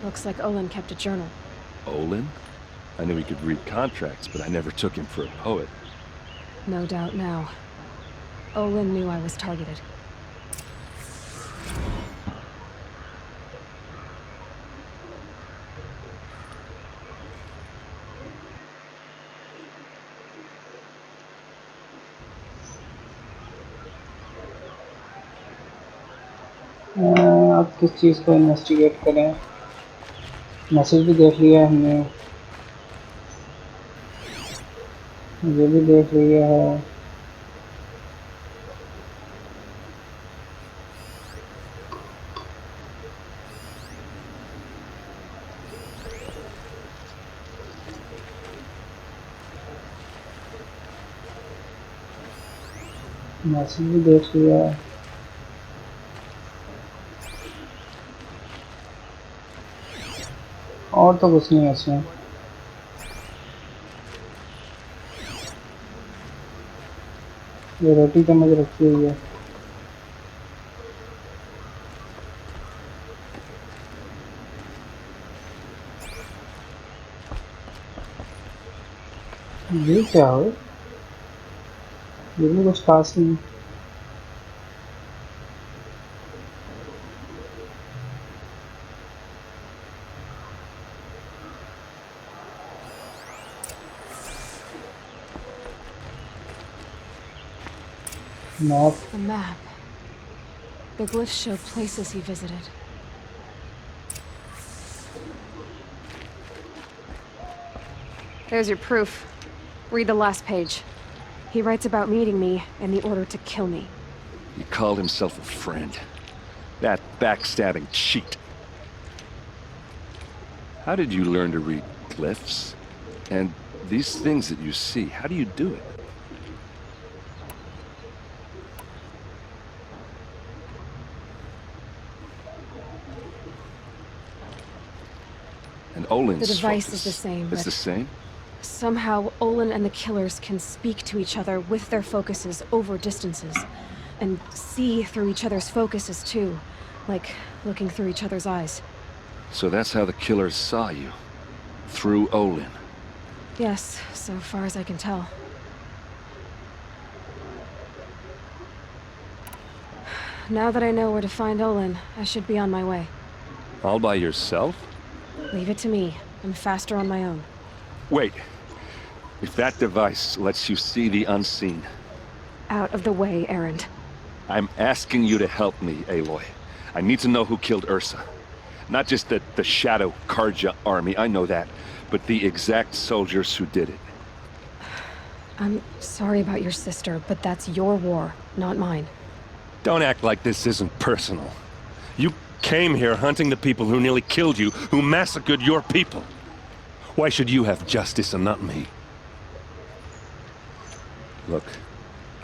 Looks like Olin kept a journal. Olin? I knew he could read contracts, but I never took him for a poet. No doubt now. Olin knew I was targeted. अब किस चीज़ को investigate करें? Message भी देख लिया हमने, ये भी देख लिया है। मैसेज भी देख लिया है। और तो कुछ नहीं है इसमें। ये रोटी चम्मच रखी हुई है। ये क्या हो? ये भी कुछ खास नहीं। Map. The map. The glyphs show places he visited. There's your proof. Read the last page. He writes about meeting me and the order to kill me. He called himself a friend. That backstabbing cheat. How did you learn to read glyphs? And these things that you see, how do you do it? And Olin's The device focus. is the same, It's but the same? somehow Olin and the killers can speak to each other with their focuses over distances. And see through each other's focuses too. Like looking through each other's eyes. So that's how the killers saw you. Through Olin. Yes, so far as I can tell. Now that I know where to find Olin, I should be on my way. All by yourself? Leave it to me. I'm faster on my own. Wait. If that device lets you see the unseen, Out of the way, Erend. I'm asking you to help me, Aloy. I need to know who killed Ursa. Not just the Shadow Karja army, I know that, but the exact soldiers who did it. I'm sorry about your sister, but that's your war, not mine. Don't act like this isn't personal. You came here hunting the people who nearly killed you, who massacred your people. Why should you have justice and not me? Look,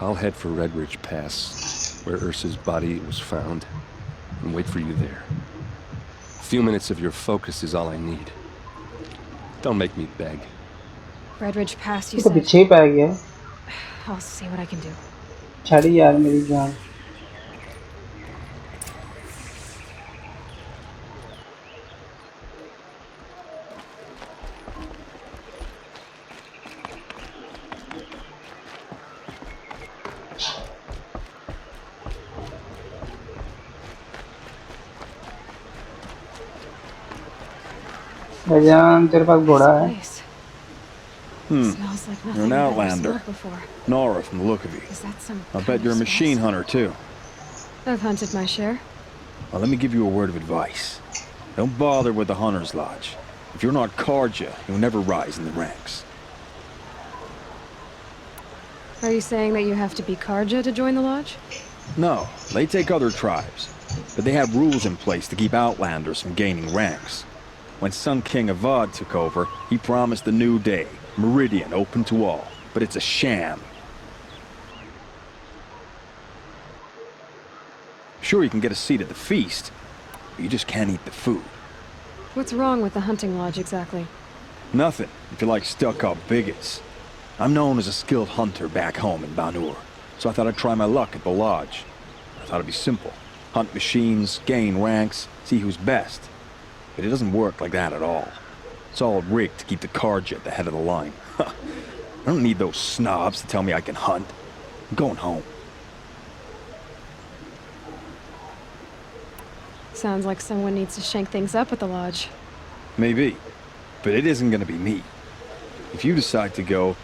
I'll head for Red Ridge Pass, where Ursa's body was found, and wait for you there. A few minutes of your focus is all I need. Don't make me beg. Red Ridge Pass, you तो said? पीछे ही पै गया। I'll see what I can do. छड़ी यार मेरी जान। भाईजान तेरे पास घोड़ा है? Smells like You're an nothing I've ever outlander. smelled before. Nora, from the look of you. Is that some I kind bet of you're a spice? machine hunter, too. I've hunted my share. Well, let me give you a word of advice. Don't bother with the Hunter's Lodge. If you're not Karja, you'll never rise in the ranks. Are you saying that you have to be Karja to join the lodge? No, they take other tribes. But they have rules in place to keep outlanders from gaining ranks. When Sun King Avad took over, he promised a new day, Meridian open to all. But it's a sham. Sure, you can get a seat at the feast, but you just can't eat the food. What's wrong with the hunting lodge exactly? Nothing, if you like stuck-up bigots. I'm known as a skilled hunter back home in Banur, so I thought I'd try my luck at the lodge. I thought it'd be simple. Hunt machines, gain ranks, see who's best. But it doesn't work like that at all. It's all rigged to keep the Carja at the head of the line. I don't need those snobs to tell me I can hunt. I'm going home. Sounds like someone needs to shake things up at the lodge. Maybe, but it isn't gonna be me. If you decide to go,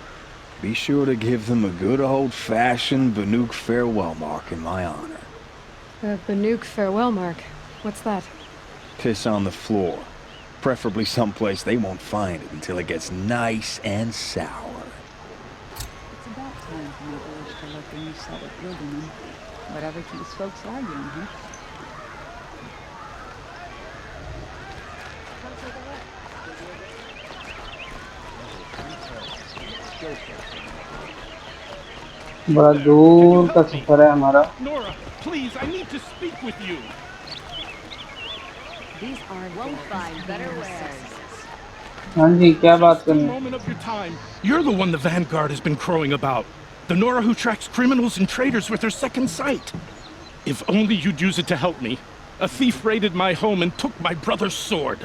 be sure to give them a good old-fashioned Banuk farewell mark in my honor. A Banuk farewell mark? What's that? Piss on the floor. Preferably someplace they won't find it until it gets nice and sour. It's about time for my village to look a new set of Ilgaman. Whatever keeps folks arguing, huh? बड़ा दूर का सफर है हमारा। Nora, please, I need to speak with you. These won't find better wares. हाँ जी, क्या बात करनी? Moment of your time. You're the one the Vanguard has been crowing about. The Nora who tracks criminals and traitors with her second sight. If only you'd use it to help me. A thief raided my home and took my brother's sword.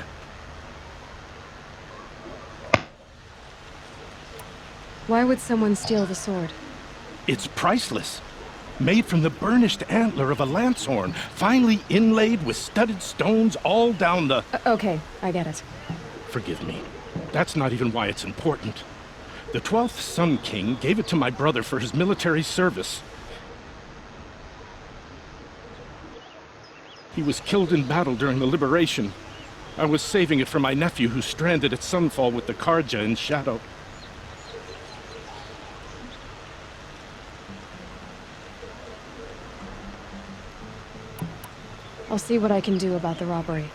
Why would someone steal the sword? It's priceless. Made from the burnished antler of a lancehorn, finely inlaid with studded stones all down the... Okay, I get it. Forgive me. That's not even why it's important. The 12th Sun King gave it to my brother for his military service. He was killed in battle during the liberation. I was saving it for my nephew who's stranded at Sunfall with the Carja in Shadow. I'll see what I can do about the robbery.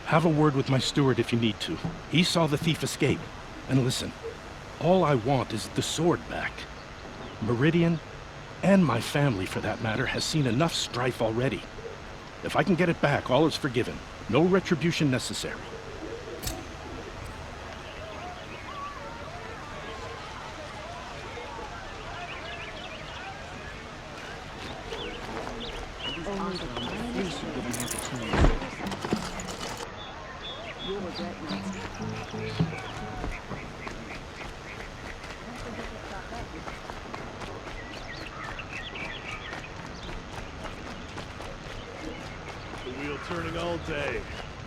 Have a word with my steward if you need to. He saw the thief escape. And listen, all I want is the sword back. Meridian, and my family for that matter, has seen enough strife already. If I can get it back, all is forgiven. No retribution necessary. The wheel turning all day.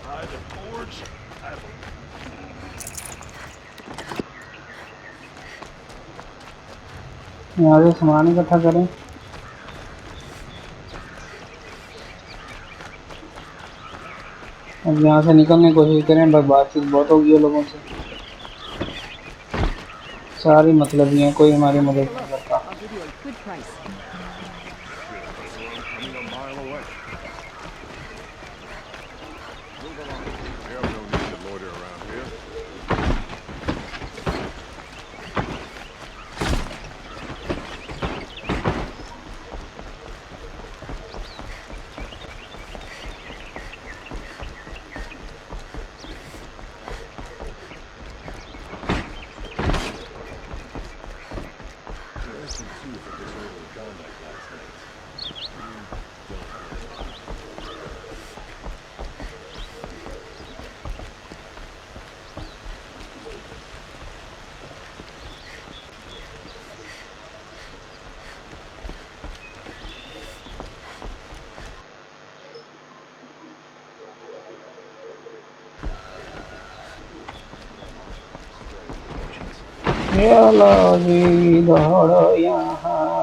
By the forge, यहाँ से सामान इकट्ठा करें। अब यहाँ से निकलने की कोशिश करें, बस बातचीत बहुत होगी लोगों से। सारी मतलब नहीं है, कोई हमारी मदद नहीं करता।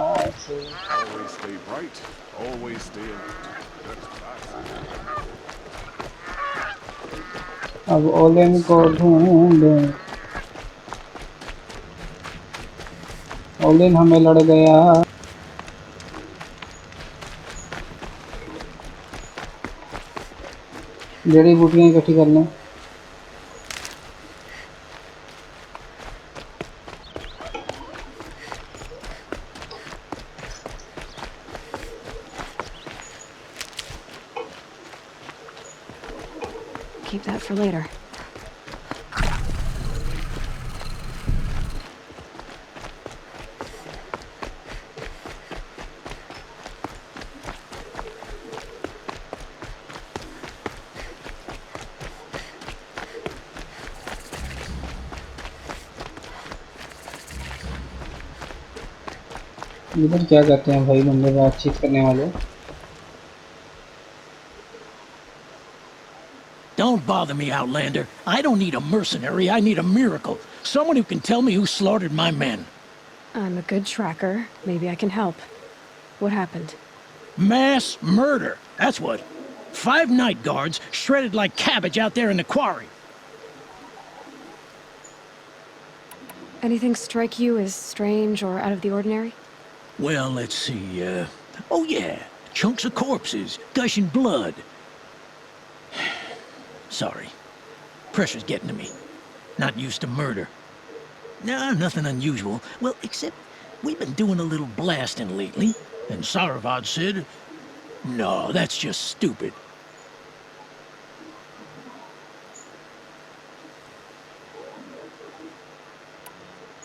Always stay bright, always stay alert. अब ओलेन को ढूंढें। ओलेन हमें लड़ गया। जड़ी बूटियां इकट्ठी कर लें। Keep that for later. इधर क्या कहते हैं भाई बंदे बातचीत करने वाले? Don't bother me, Outlander. I don't need a mercenary, I need a miracle. Someone who can tell me who slaughtered my men. I'm a good tracker. Maybe I can help. What happened? Mass murder, that's what. 5 night guards shredded like cabbage out there in the quarry. Anything strike you as strange or out of the ordinary? Well, let's see, oh yeah, chunks of corpses, gushing blood. Sorry. Pressure's getting to me. Not used to murder. No, nothing unusual. Well, except we've been doing a little blasting lately, and Saravad said, no, that's just stupid.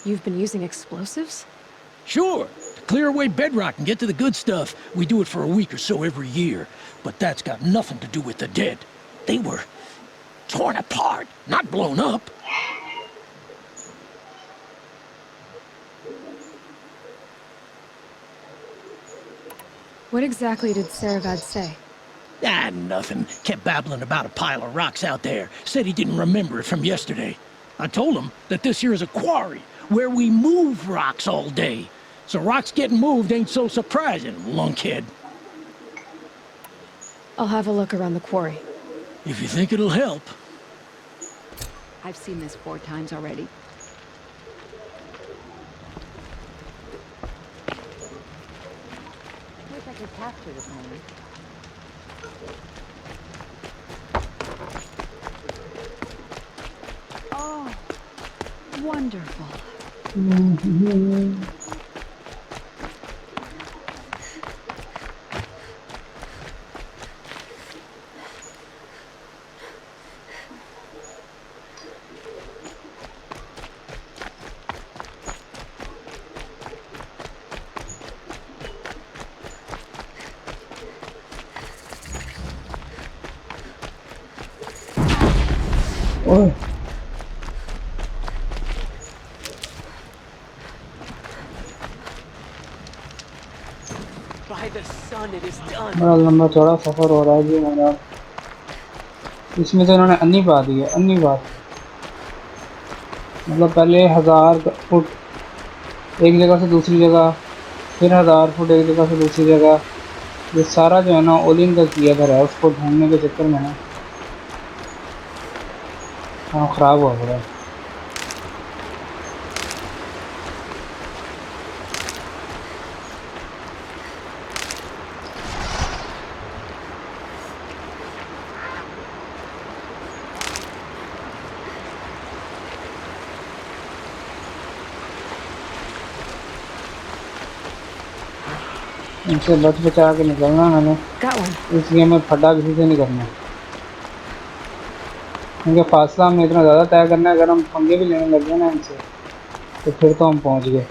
You've been using explosives? Sure. To clear away bedrock and get to the good stuff. We do it for a week or so every year. But that's got nothing to do with the dead. They were torn apart, not blown up. What exactly did Saravad say? Ah, nothing. Kept babbling about a pile of rocks out there. Said he didn't remember it from yesterday. I told him that this here is a quarry, where we move rocks all day. So rocks getting moved ain't so surprising, lunkhead. I'll have a look around the quarry. If you think it'll help. I've seen this 4 times already. Wish I could capture this moment. Oh, wonderful. Oh. By the sun, it is done. बड़ा लंबा चौड़ा सफर हो रहा है जी मेरा। इसमें तो इन्होंने अन्नी पा दी है, अन्नी बात। मतलब पहले 1000 फुट एक जगह से दूसरी जगह, फिर 1000 फुट एक जगह से दूसरी जगह। ये सारा जो है ना ओलिन का किया था है, उसको ढूंढने के चक्कर में ना हाँ ख़राब हुआ पड़ा। इनसे बच बचा के निकलना मैंने, इसलिए मैं फटा किसी से नहीं करना, क्योंकि फासला हमने इतना ज़्यादा तय करना है। अगर हम पंगे भी लेने लग गए ना इनसे तो फिर तो हम पहुंच गए।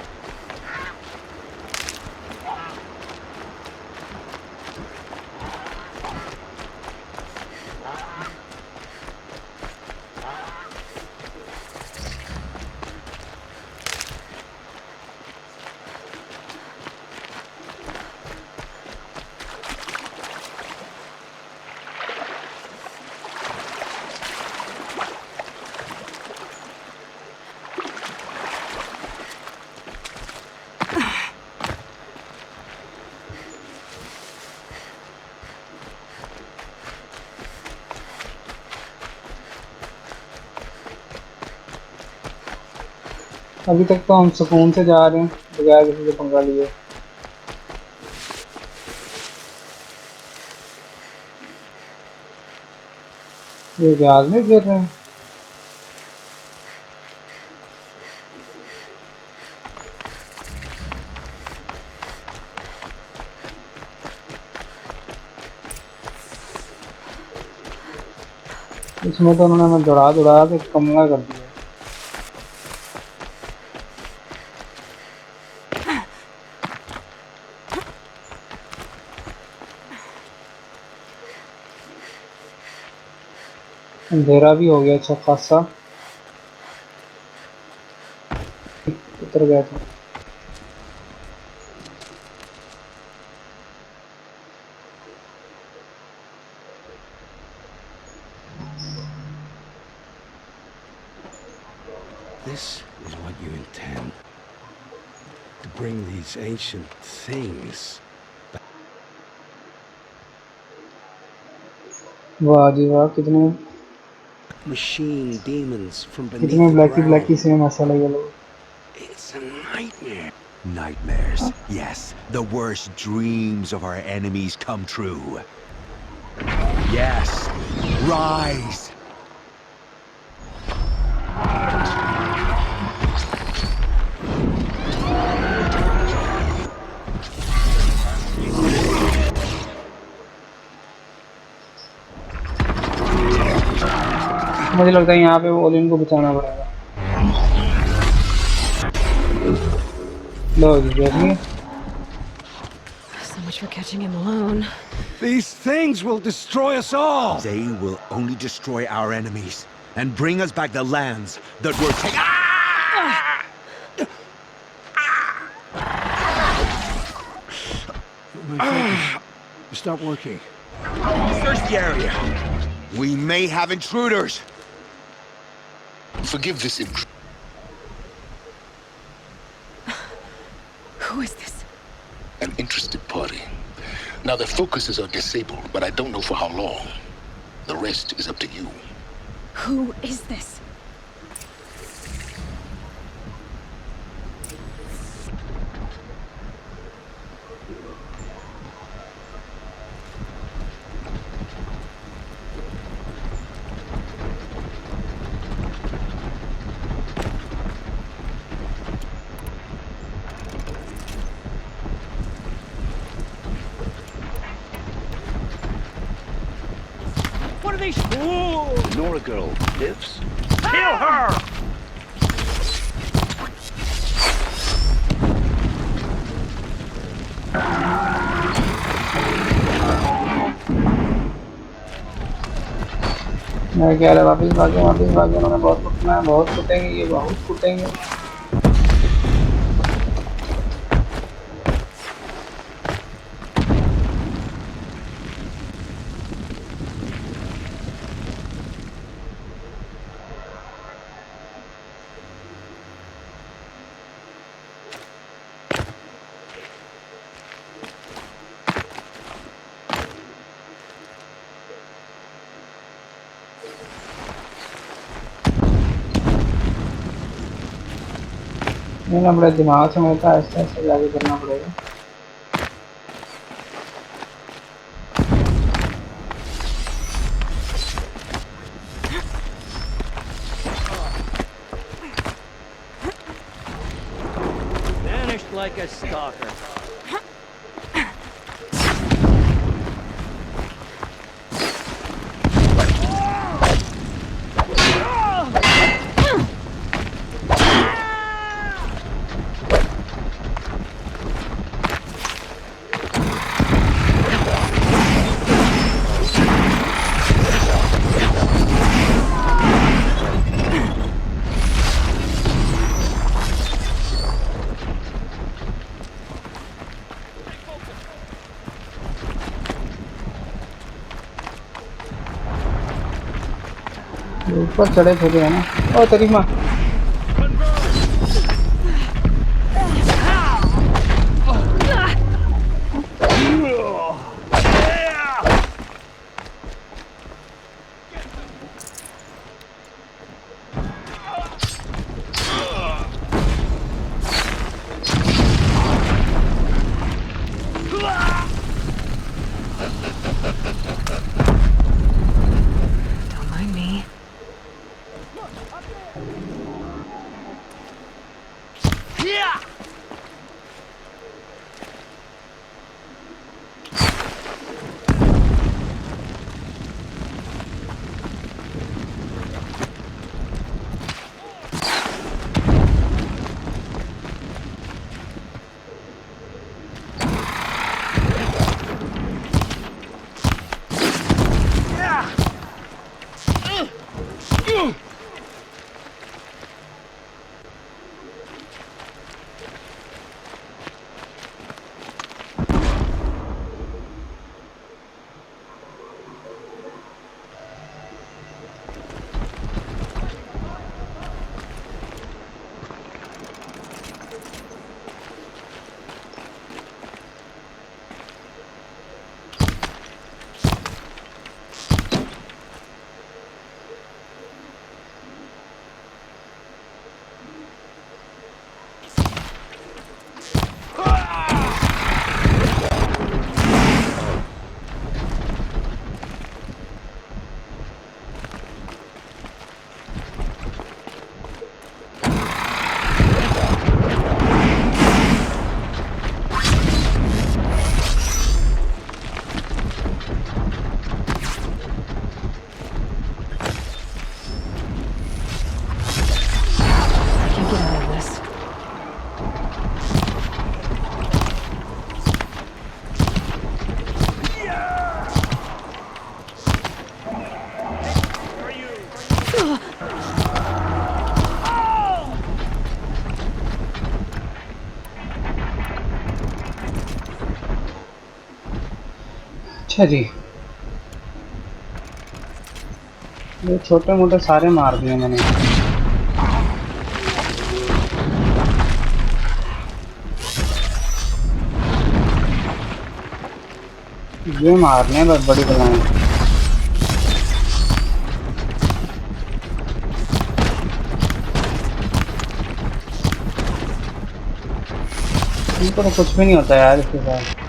अभी तक तो हम सुकून से जा रहे हैं बगैर किसी से पंगा लिए। ये जहाज में गिर रहे हैं। इसमें तो उन्होंने हमें दौड़ा दौड़ा के कमला कर दिया। अंधेरा भी हो गया अच्छा खासा। उतर गया था। This is what you intend. To bring these ancient things back. वाह जी वाह, कितने Machine demons from beneath कितने the ब्लैकी ground. से मसाला ये लोग. It's a nightmare. Nightmares. Yes, the worst dreams of our enemies come true. Yes, rise! मुझे लगता है यहाँ पे वो ओलिन को बचाना पड़ेगा. लो जी, देखिए. So much for catching him alone. These things will destroy us all! They will only destroy our enemies and bring us back the lands that were taken. Stop working. Search the area. We may have intruders. Forgive this intrusion. Who is this? An interested party. Now their focuses are disabled, but I don't know for how long. The rest is up to you. Who is this? What are these? Nora girl lives? Kill her! मैं कह रहा वापस भागे उन्होंने बहुत कुटना है, बहुत कुटेंगे ये, बहुत कुटेंगे. नहीं ना, बड़े दिमाग से मेरे को ऐसे ऐसे जाके करना पड़ेगा. Vanished like a stalker. ऊपर चढ़े थे है ना. ओ तेरी माँ. Don't mind me. अच्छा जी, ये छोटे मोटे सारे मार दिए मैंने। ये मारने हैं बस बड़ी बलाएं। इनको तो कुछ भी नहीं होता यार इसके साथ।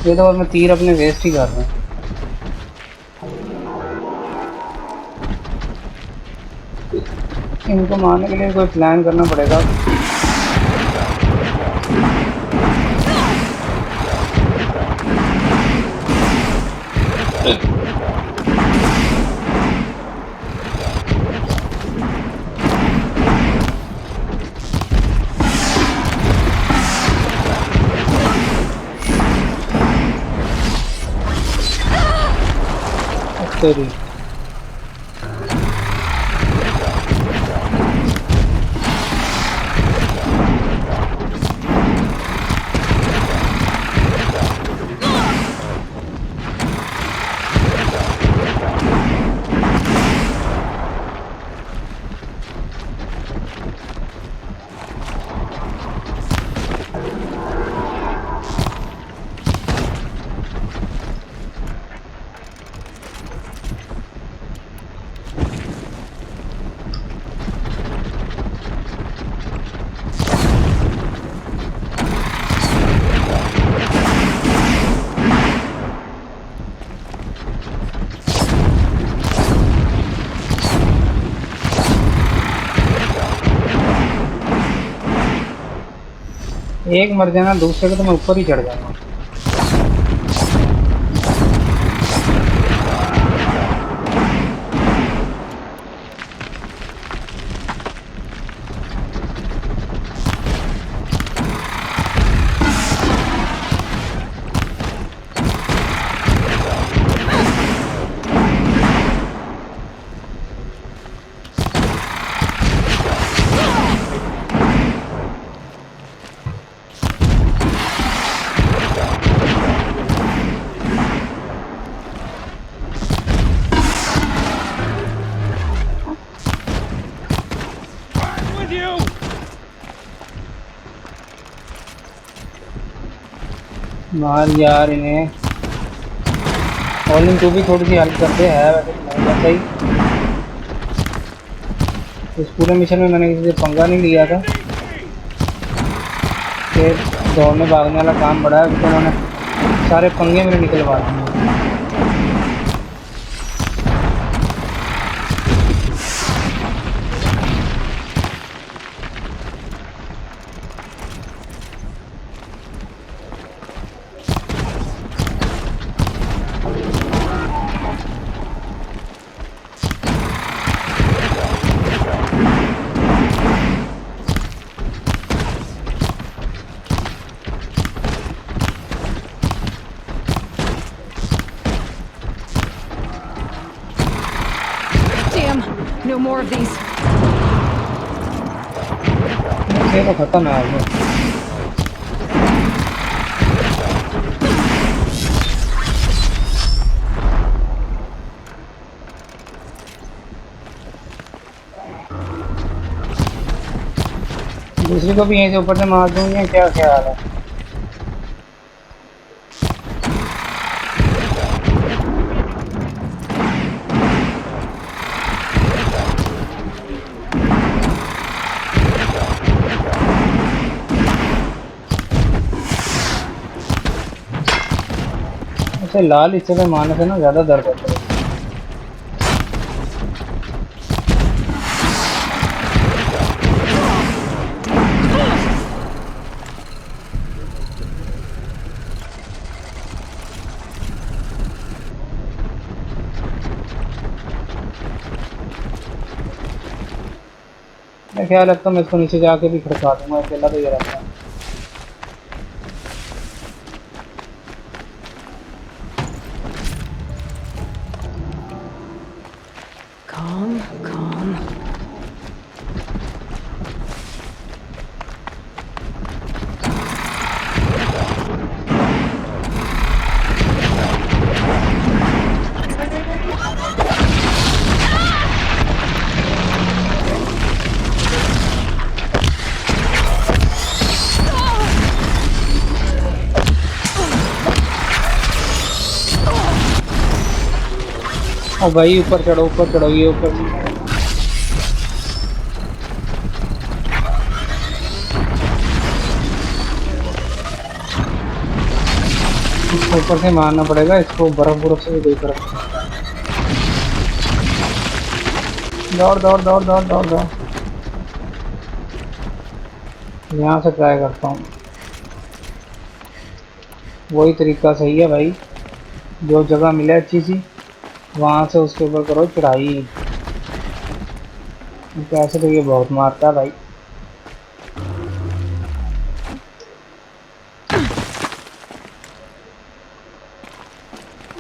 ये तो और मैं तीर अपने वेस्ट ही कर रहा हूँ। इनको मारने के लिए कोई प्लान करना पड़ेगा। तेरी एक मर जाना, दूसरे को तो मैं ऊपर ही चढ़ जाऊंगा। मार यार इन्हें। ऑलिन तू भी थोड़ी सी हेल्प करते हैं, वैसे तो नहीं करता ही। इस पूरे मिशन में मैंने किसी से पंगा नहीं लिया था। फिर दौड़ने भागने वाला काम बढ़ा है, तो उन्होंने सारे पंगे मेरे निकलवा दिए। No more of these. ये तो खत्म है आगे। दूसरी को भी यहीं से ऊपर से मार दूंगी या क्या ख्याल है? ऐसे लाल हिस्से पे मारने से ना ज़्यादा दर्द होता है। मैं ख्याल रखता हूँ मैं इसको नीचे जाके भी खड़का दूंगा, अकेला तो ये रहता है। Calm, calm. ओ भाई ऊपर चढ़ो ये ऊपर इसको ऊपर से मारना पड़ेगा, इसको बर्फ से भी देख रहा। दौड़ दौड़ दौड़ दौड़ दौड़ दौड़, यहाँ से ट्राई करता हूँ। वही तरीका सही है भाई, जो जगह मिले अच्छी सी वहाँ से उसके ऊपर करो चढ़ाई। कैसे तो ये बहुत मारता है भाई।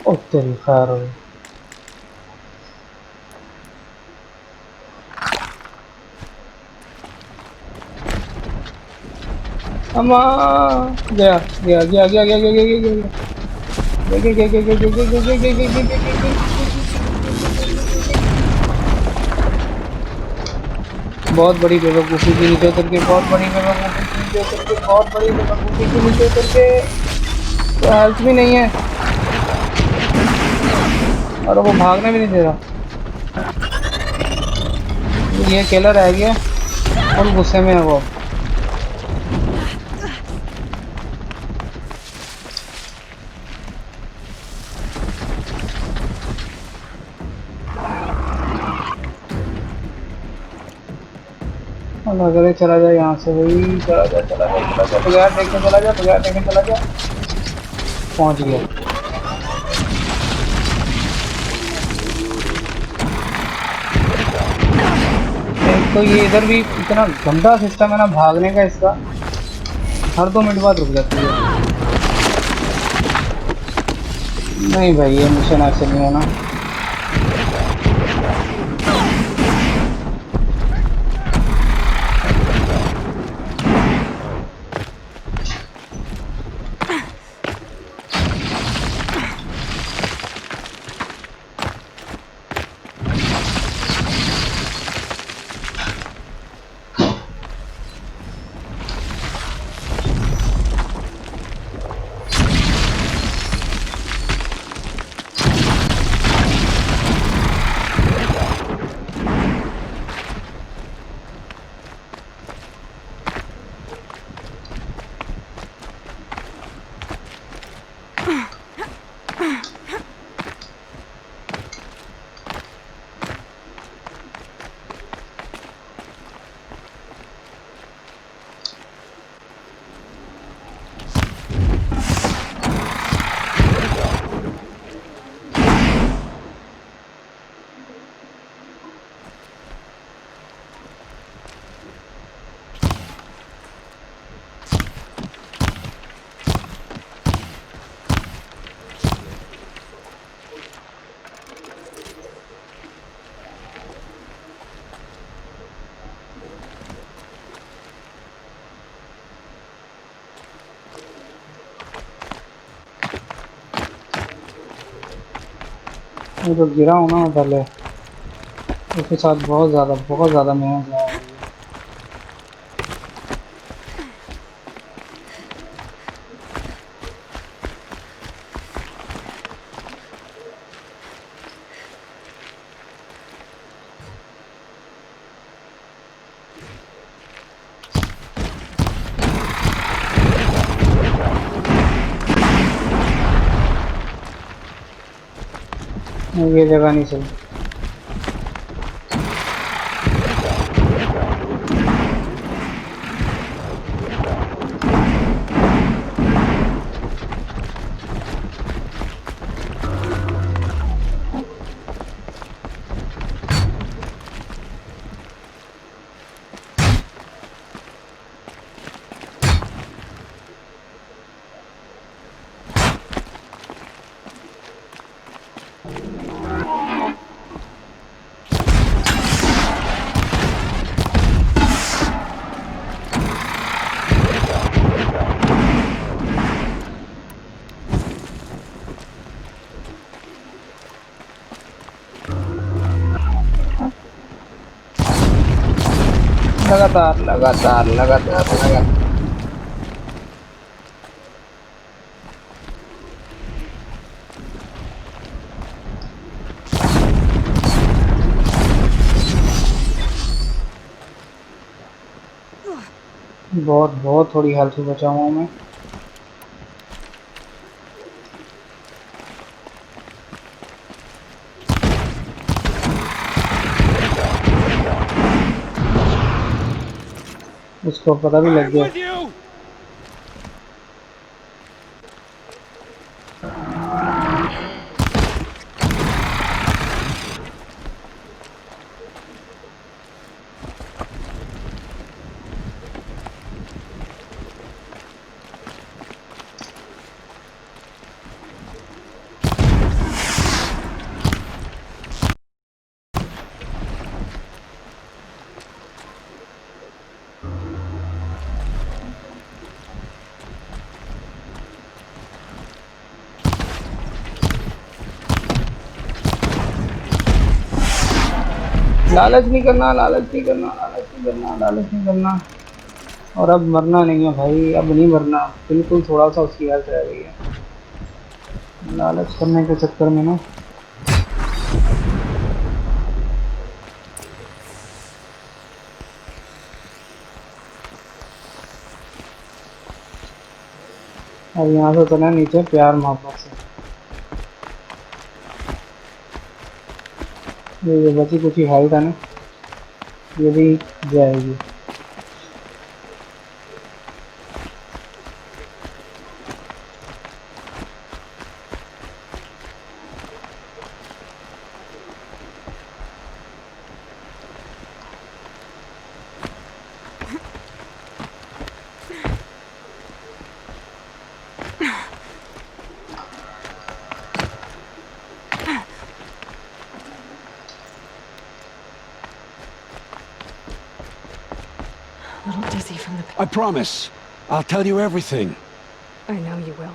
ओ तेरी खैर हो। अम्मा गया गया गया गया गया गया गया गया बहुत बड़ी बेवकूफ़ी की नीचे उतर के, बहुत बड़ी बेवकूफ़ी की नीचे उतर के, बहुत बड़ी बेवकूफ़ी की नीचे उतर के। तो हेल्थ भी नहीं है और वो भागने भी नहीं दे रहा। ये अकेला रह गया और गुस्से में है वो। अगर चला जाए यहाँ से भाई, चला जा चला जा चला जा, बगैर देखे चला जा, बगैर देखे चला जा। पहुँच गया। एक तो ये इधर भी इतना गंदा सिस्टम है ना भागने का इसका, हर 2 मिनट बाद रुक जाती है। नहीं भाई ये मिशन ऐसे नहीं होना। मैं तो गिरा हूँ ना पहले, उसके साथ बहुत ज़्यादा मेहनत लगा है। ये जगह नहीं चली। लगातार बहुत बहुत थोड़ी हेल्थ से बचा हुआ हूँ मैं। उसको पता भी लग गया। लालच नहीं करना, लालच नहीं करना, लालच नहीं करना, लालच नहीं करना। और अब मरना नहीं है भाई, अब नहीं मरना, बिल्कुल थोड़ा सा उसकी हेल्थ रह गई है लालच करने के चक्कर में ना। अब यहाँ से चले नीचे प्यार मोहब्बत से। ये बची कुछ हाइट है ना, ये भी जाएगी। A little dizzy from the... I promise. I'll tell you everything. I know you will.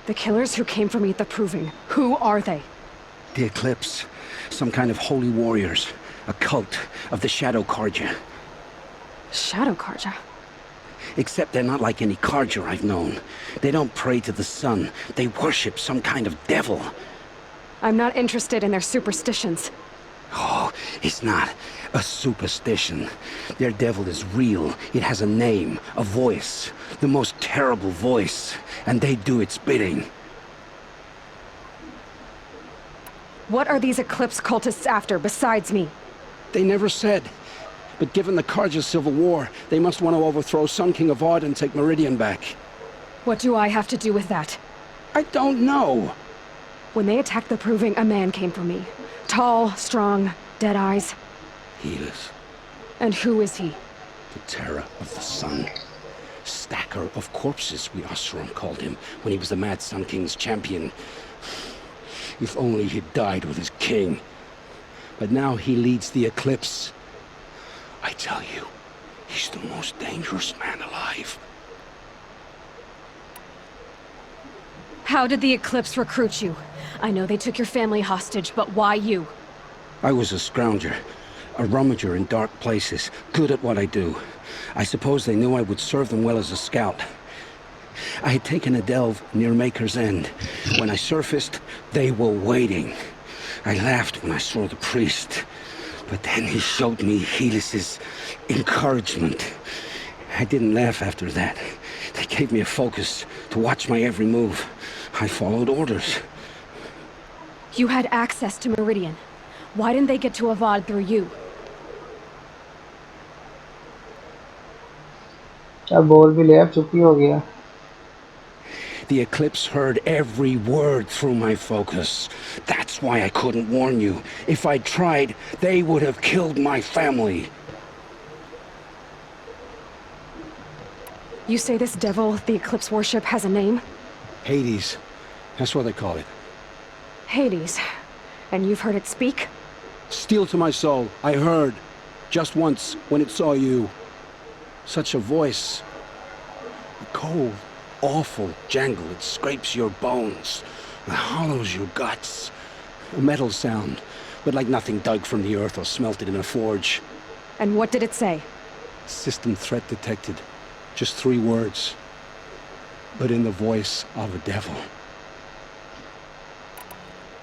The killers who came for me at the Proving, who are they? The Eclipse. Some kind of holy warriors. A cult of the Shadow Carja. Shadow Carja? Except they're not like any Carja I've known. They don't pray to the sun. They worship some kind of devil. I'm not interested in their superstitions. Oh, it's not a superstition. Their devil is real. It has a name, a voice. The most terrible voice. And they do its bidding. What are these Eclipse cultists after, besides me? They never said. But given the Carja civil war, they must want to overthrow Sun King Avad and take Meridian back. What do I have to do with that? I don't know. When they attacked the Proving, a man came for me. Tall, strong, dead eyes. Helis. And who is he? The terror of the sun. Stacker of corpses, we Oseram called him, when he was the Mad Sun King's champion. If only he'd died with his king. But now he leads the Eclipse. I tell you, he's the most dangerous man alive. How did the Eclipse recruit you? I know they took your family hostage, but why you? I was a scrounger, a rummager in dark places, good at what I do. I suppose they knew I would serve them well as a scout. I had taken a delve near Maker's End. When I surfaced, they were waiting. I laughed when I saw the priest. But then he showed me Helis's encouragement. I didn't laugh after that. They gave me a focus to watch my every move. I followed orders. You had access to Meridian. Why didn't they get to Avad through you? अब बोल भी लिया, चुप्पी हो गया। The Eclipse heard every word through my focus. That's why I couldn't warn you. If I'd tried, they would have killed my family. You say this devil the Eclipse worship has a name? Hades. That's what they call it. Hades. And you've heard it speak? Steel to my soul. I heard. Just once, when it saw you. Such a voice. A cold, awful jangle. It scrapes your bones. It hollows your guts. A metal sound, but like nothing dug from the earth or smelted in a forge. And what did it say? System threat detected. Just 3 words. but in the voice of a devil.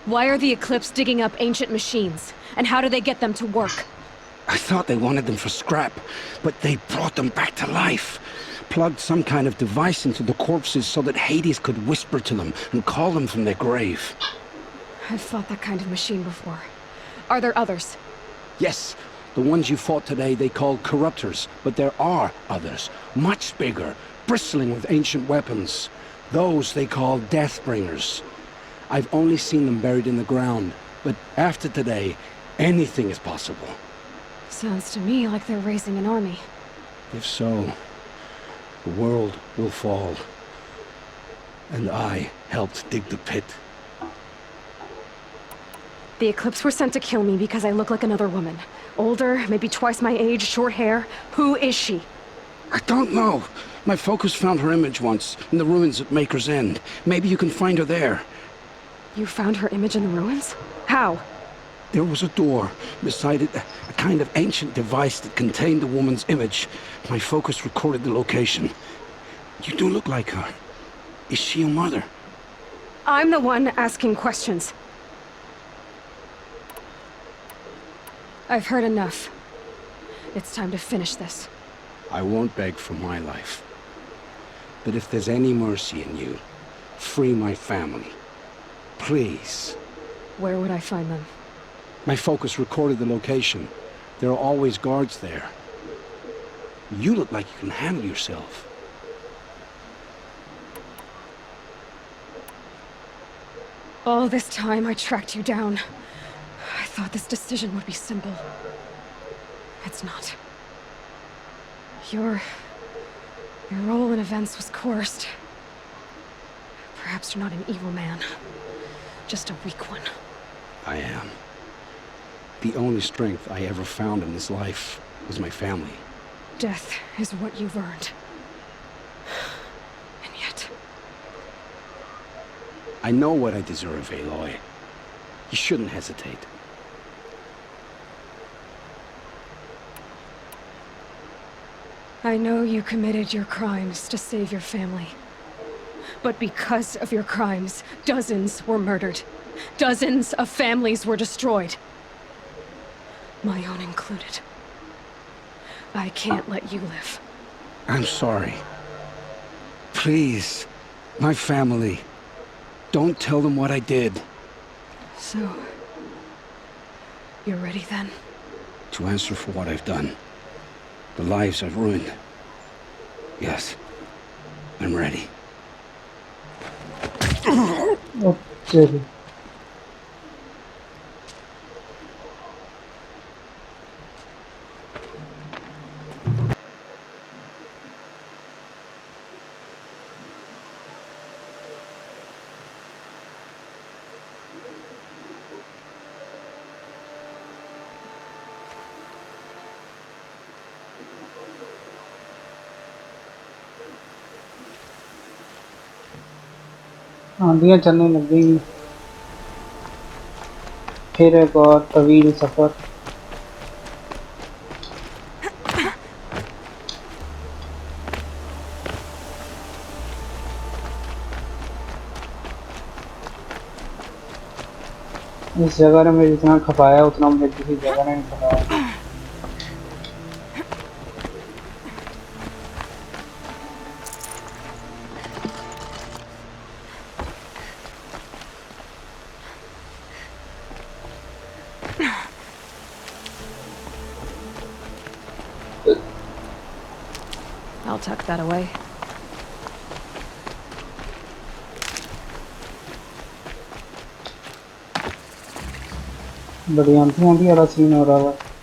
Why are the Eclipse digging up ancient machines? And how do they get them to work? I thought they wanted them for scrap, but they brought them back to life. Plugged some kind of device into the corpses so that Hades could whisper to them and call them from their grave. I've fought that kind of machine before. Are there others? Yes, the ones you fought today they called corruptors, but there are others, much bigger, bristling with ancient weapons. Those they call Deathbringers. I've only seen them buried in the ground, but after today, anything is possible. Sounds to me like they're raising an army. If so, the world will fall. And I helped dig the pit. The Eclipse were sent to kill me because I look like another woman. Older, maybe twice my age, short hair. Who is she? I don't know. My focus found her image once, in the ruins at Maker's End. Maybe you can find her there. You found her image in the ruins? How? There was a door. Beside it, a kind of ancient device that contained the woman's image. My focus recorded the location. You do look like her. Is she your mother? I'm the one asking questions. I've heard enough. It's time to finish this. I won't beg for my life. But if there's any mercy in you, free my family. Please. Where would I find them? My focus recorded the location. There are always guards there. You look like you can handle yourself. All this time I tracked you down. I thought this decision would be simple. It's not. Your role in events was coerced. Perhaps you're not an evil man. Just a weak one. I am. The only strength I ever found in this life was my family. Death is what you've earned. And yet... I know what I deserve, Aloy. You shouldn't hesitate. I know you committed your crimes to save your family. But because of your crimes, dozens were murdered. Dozens of families were destroyed. My own included. I can't let you live. I'm sorry. Please, my family. Don't tell them what I did. So... you're ready then? To answer for what I've done. The lives I've ruined. Yes. I'm ready. Okay. आंधियां चलने लग गई फिर एक और तवील सफर इस जगह ने मुझे जितना खपाया उतना मुझे किसी जगह ने नहीं खपाया I'll tuck that away. बड़ी आंधियां भी वाला सीन हो रहा है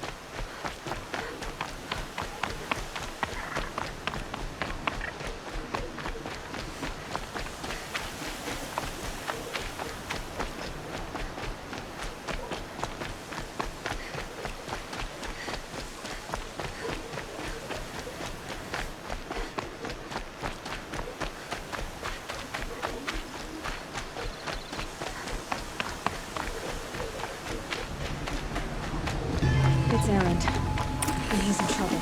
It's Erend. And he's in trouble.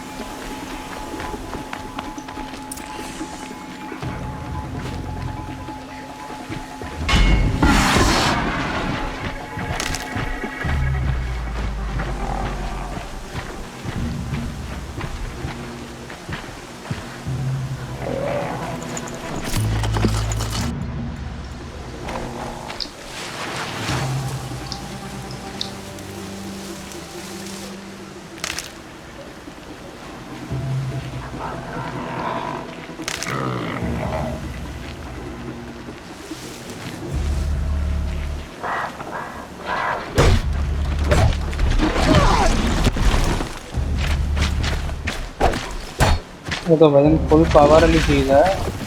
वो तो वजन फुल पावर वाली चीज है।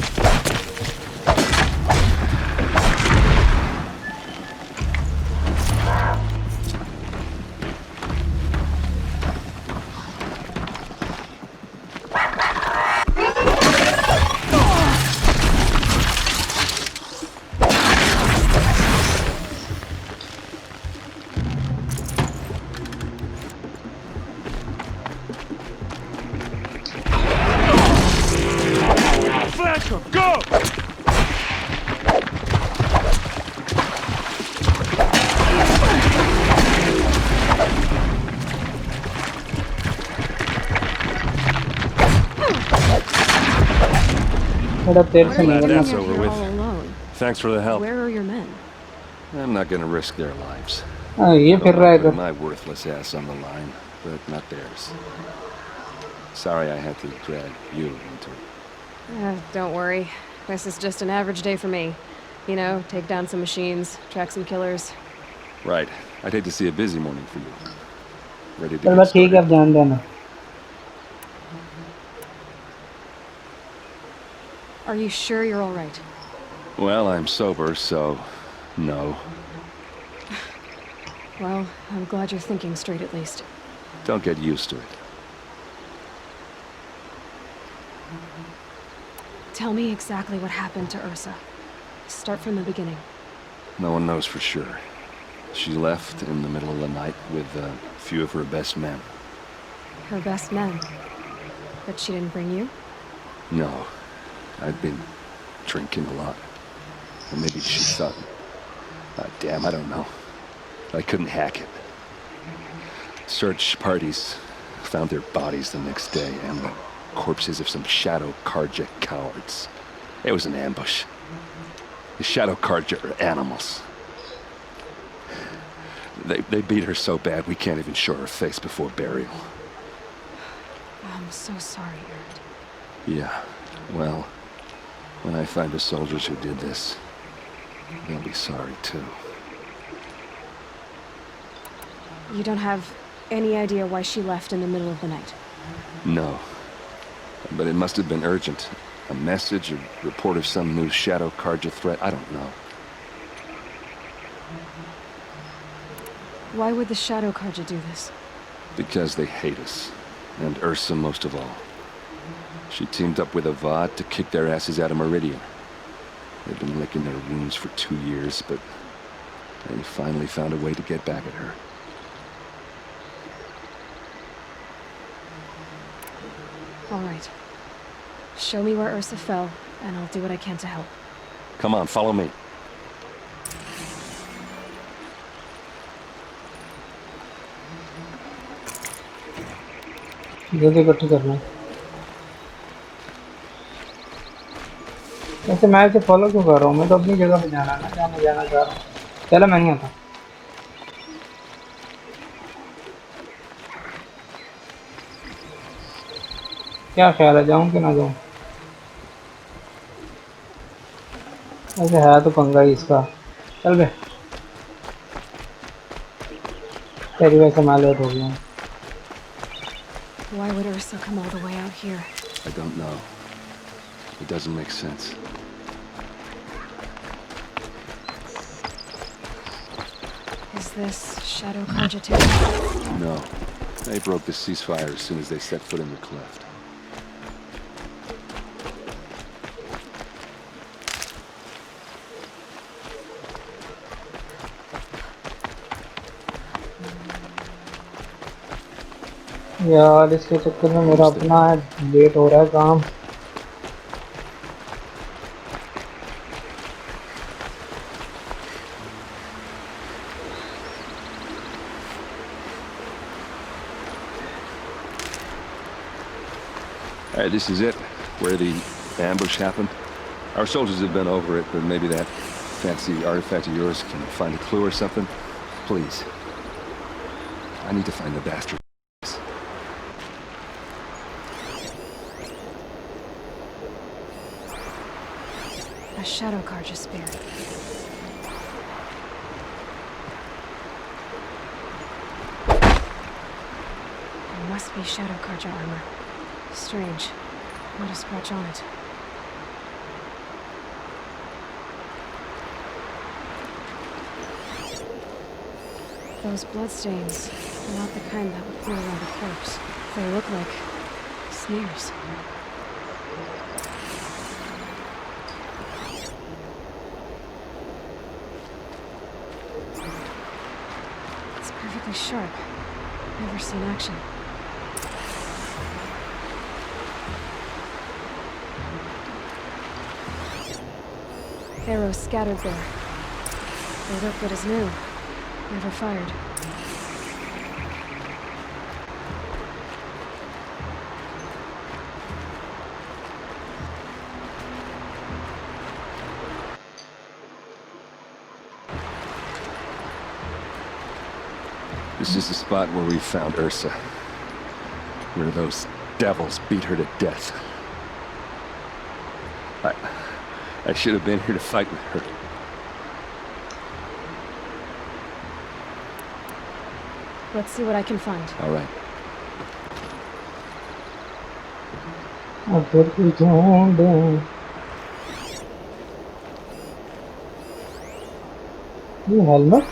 Flash him! Go! Glad that's over with. All alone. Thanks for the help. Where are your men? I'm not gonna risk their lives. ये फिर रहा है Put इधर। my worthless ass on the line, but not theirs. Sorry I had to drag you into it. Don't worry. This is just an average day for me. You know, take down some machines, track some killers. Right. I'd hate to see a busy morning for you. Ready to चल get बस ठीक है, started? अब ध्यान देना। Are you sure you're all right? Well, I'm sober, so no. Well, I'm glad you're thinking straight at least. Don't get used to it. Tell me exactly what happened to Ursa. Start from the beginning. No one knows for sure. She left in the middle of the night with a few of her best men. Her best men. But she didn't bring you? No. I'd been drinking a lot. Or maybe she thought... damn, I don't know. I couldn't hack it. Search parties found their bodies the next day, and the corpses of some Shadow Karja cowards. It was an ambush. The Shadow Karja are animals. They beat her so bad we can't even show her face before burial. I'm so sorry, Erd. Yeah, well, when I find the soldiers who did this, they'll be sorry too. You don't have any idea why she left in the middle of the night? No. But it must have been urgent. A message, a report of some new Shadow Karja threat, I don't know. Why would the Shadow Karja do this? Because they hate us. And Ursa most of all. She teamed up with Avad to kick their asses out of Meridian. They've been licking their wounds for 2 years, but they finally found a way to get back at her. All right. Show me where Ursa fell, and I'll do what I can to help. Come on, follow me. जल्दी इकट्ठी करना। वैसे मैं इसे follow क्यों कर रहा हूँ? मैं तो अपनी जगह पे जाना ना, जहाँ मैं जाना चाह रहा हूँ। चलो मैं नहीं आता। क्या ख्याल है, जाऊँ कि ना जाऊँ? वैसे है तो पंगा ही इसका। चल बे। तेरी वजह से मैं लेट हो गया हूँ। Why would Ursa come all the way out here? I don't know. It doesn't make sense. Is this Shadow Karja territory? No. They broke the ceasefire as soon as they set foot in the cleft. यार इसके चक्कर में मेरा अपना late हो रहा है काम। Alright, this is it, where the ambush happened. Our soldiers have been over it, but maybe that fancy artifact of yours can find a clue or something. Please. I need to find the bastard. A Shadow Karja spear. It must be Shadow Karja armor. Strange. Not a scratch on it. Those bloodstains are not the kind that would form around a corpse. They look like smears. It's perfectly sharp. Never seen action. Arrows scattered there. They look good as new. Never fired. This is the spot where we found Ursa. Where those devils beat her to death. I should have been here to fight with her. Let's see what I can find. All right. ये helmet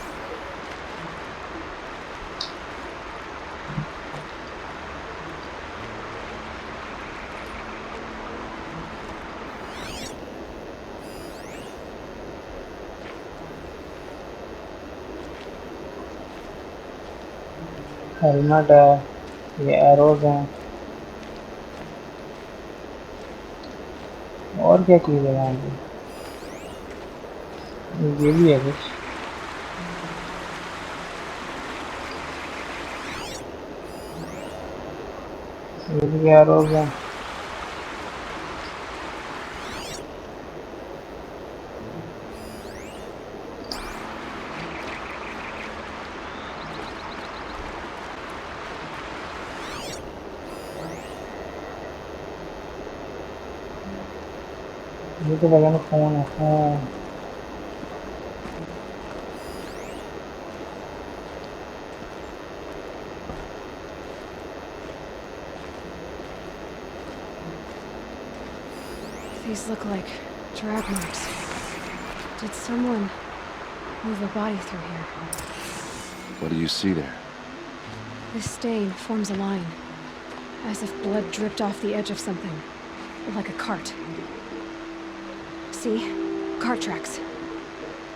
helmet है, ये arrows हैं, और क्या चीज़ है यहाँ पे? ये भी है कुछ। ये भी एरोज हैं। ये तो लगा फोन है। हाँ These look like drag marks. Did someone move a body through here? What do you see there? This stain forms a line, as if blood dripped off the edge of something, like a cart. See? Cart tracks.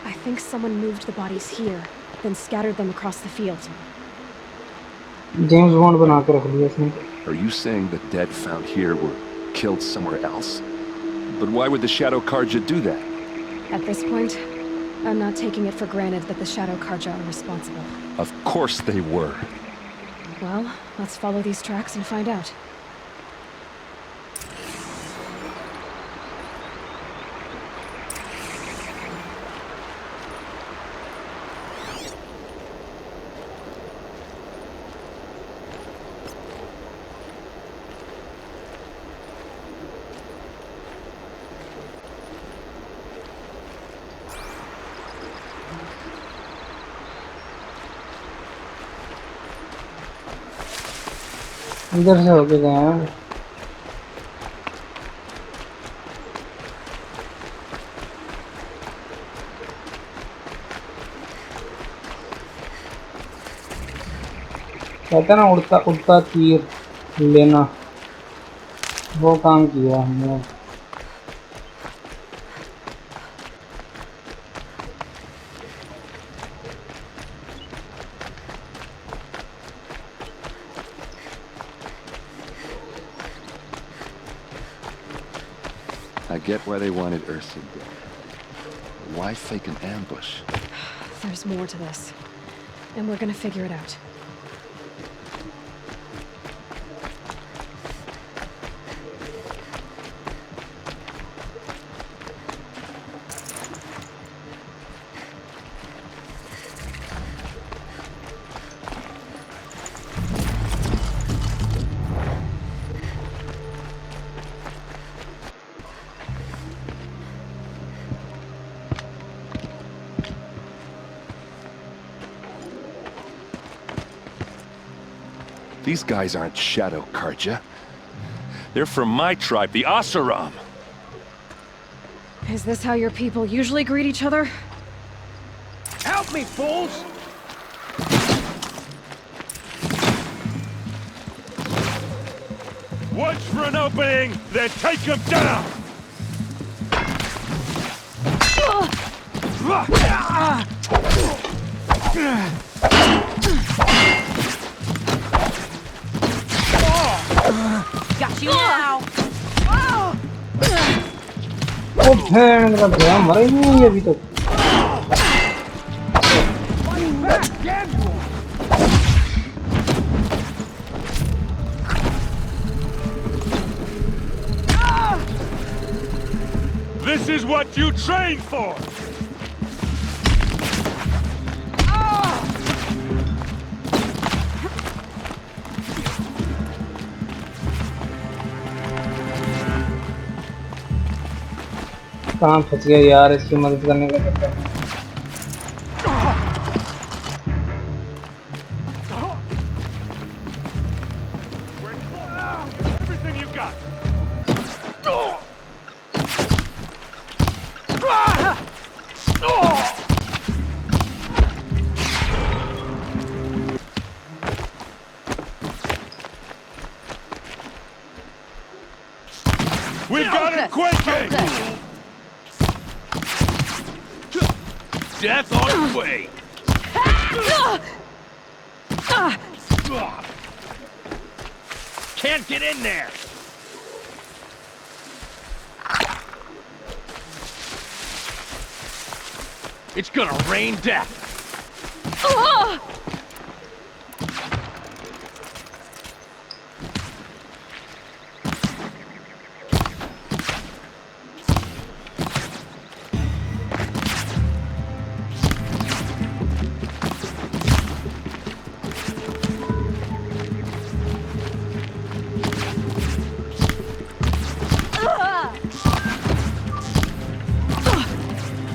I think someone moved the bodies here, then scattered them across the field. James bond बना के रख लिया इसने। Are you saying the dead found here were killed somewhere else? But why would the Shadow Carja do that? At this point, I'm not taking it for granted that the Shadow Carja are responsible. Of course they were. Well, let's follow these tracks and find out. इधर से होके गए हैं। कहता ना उड़ता उड़ता तीर लेना, वो काम किया हमने। I get why they wanted Ursa dead. Why fake an ambush? There's more to this, and we're gonna figure it out. These guys aren't Shadow Carja. They're from my tribe, the Oseram. Is this how your people usually greet each other? Help me, fools! Watch for an opening, then take them down! Got you now! ओ भेड़ का भैया मरे ही नहीं अभी तक। This is what you trained for! कहाँ फंस गया यार इसकी मदद करने का चक्कर में। Everything you got! We've got him quaking! Death on its way! Can't get in there! It's gonna rain death!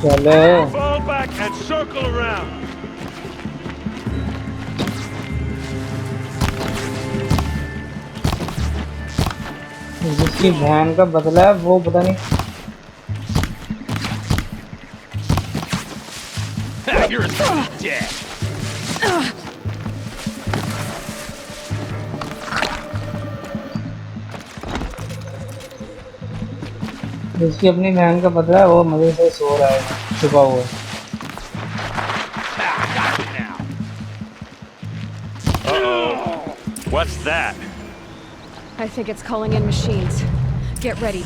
चलो Fall back and circle around! जिसकी बहन का बदला है वो पता नहीं। You're dead! जिसकी अपनी बहन का बदला है वो मजे से सो रहा है छुपा हुआ। Uh-oh. What's that? I think it's calling in machines. Get ready.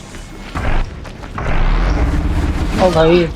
ओ भाई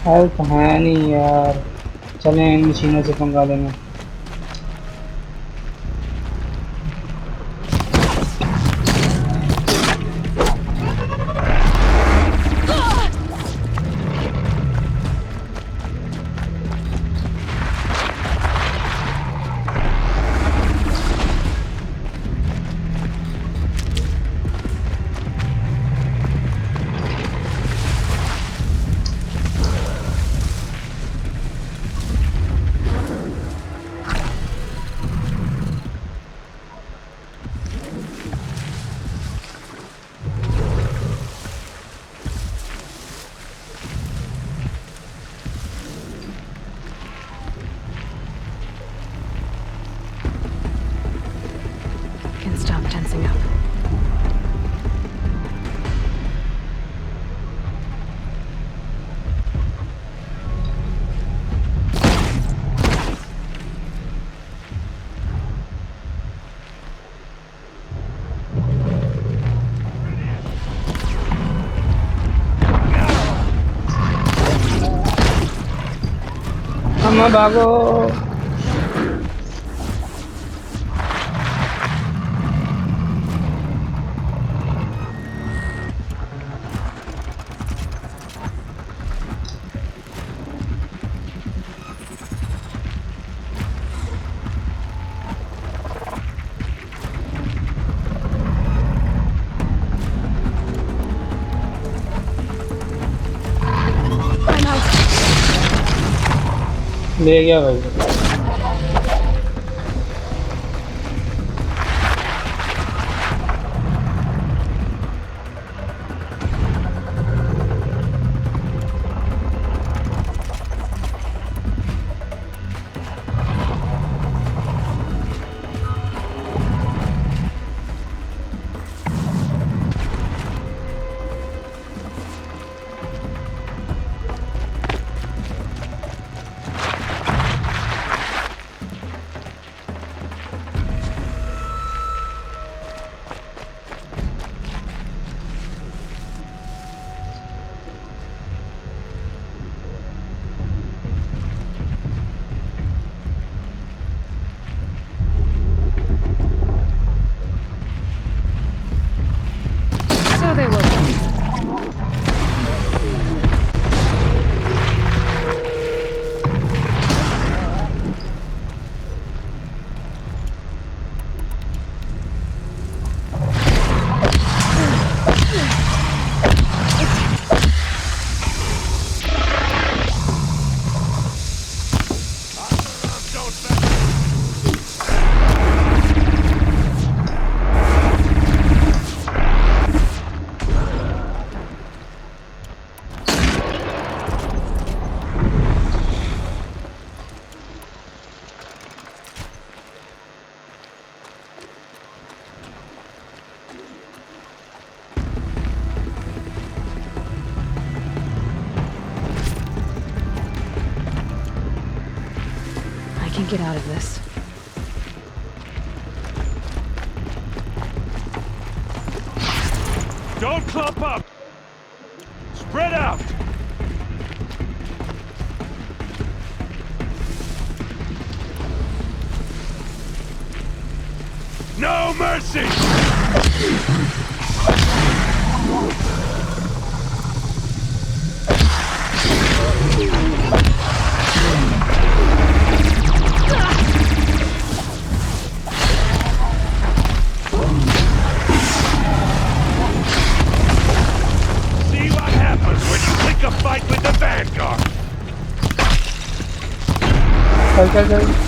हेल्थ है नहीं यार, चलें इन मशीनों से पंगा लेंगे। Can stop tensing up. अम्मा भागो। ले गया भाई। So they will. I can get out of this. Don't clump up! Spread out! No mercy! See what happens when you pick a fight with the Vanguard! चल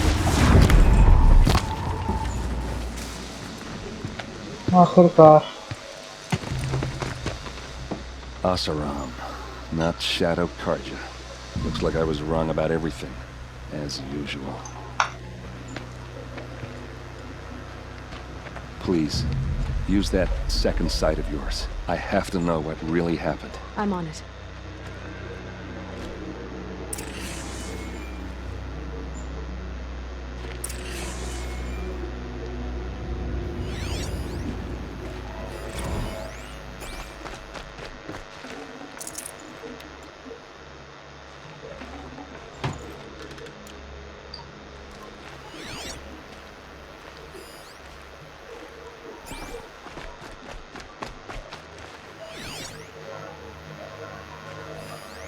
आखिरकार। Asaram, not Shadow Karja. Looks like I was wrong about everything, as usual. Please, use that second sight of yours. I have to know what really happened. I'm on it.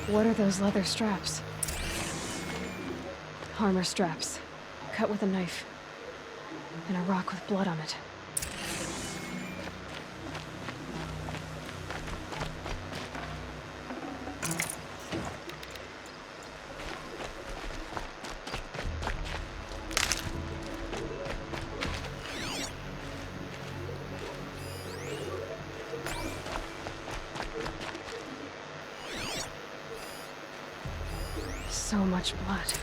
What are those leather straps? Armor straps, cut with a knife, and a rock with blood on it. So much blood.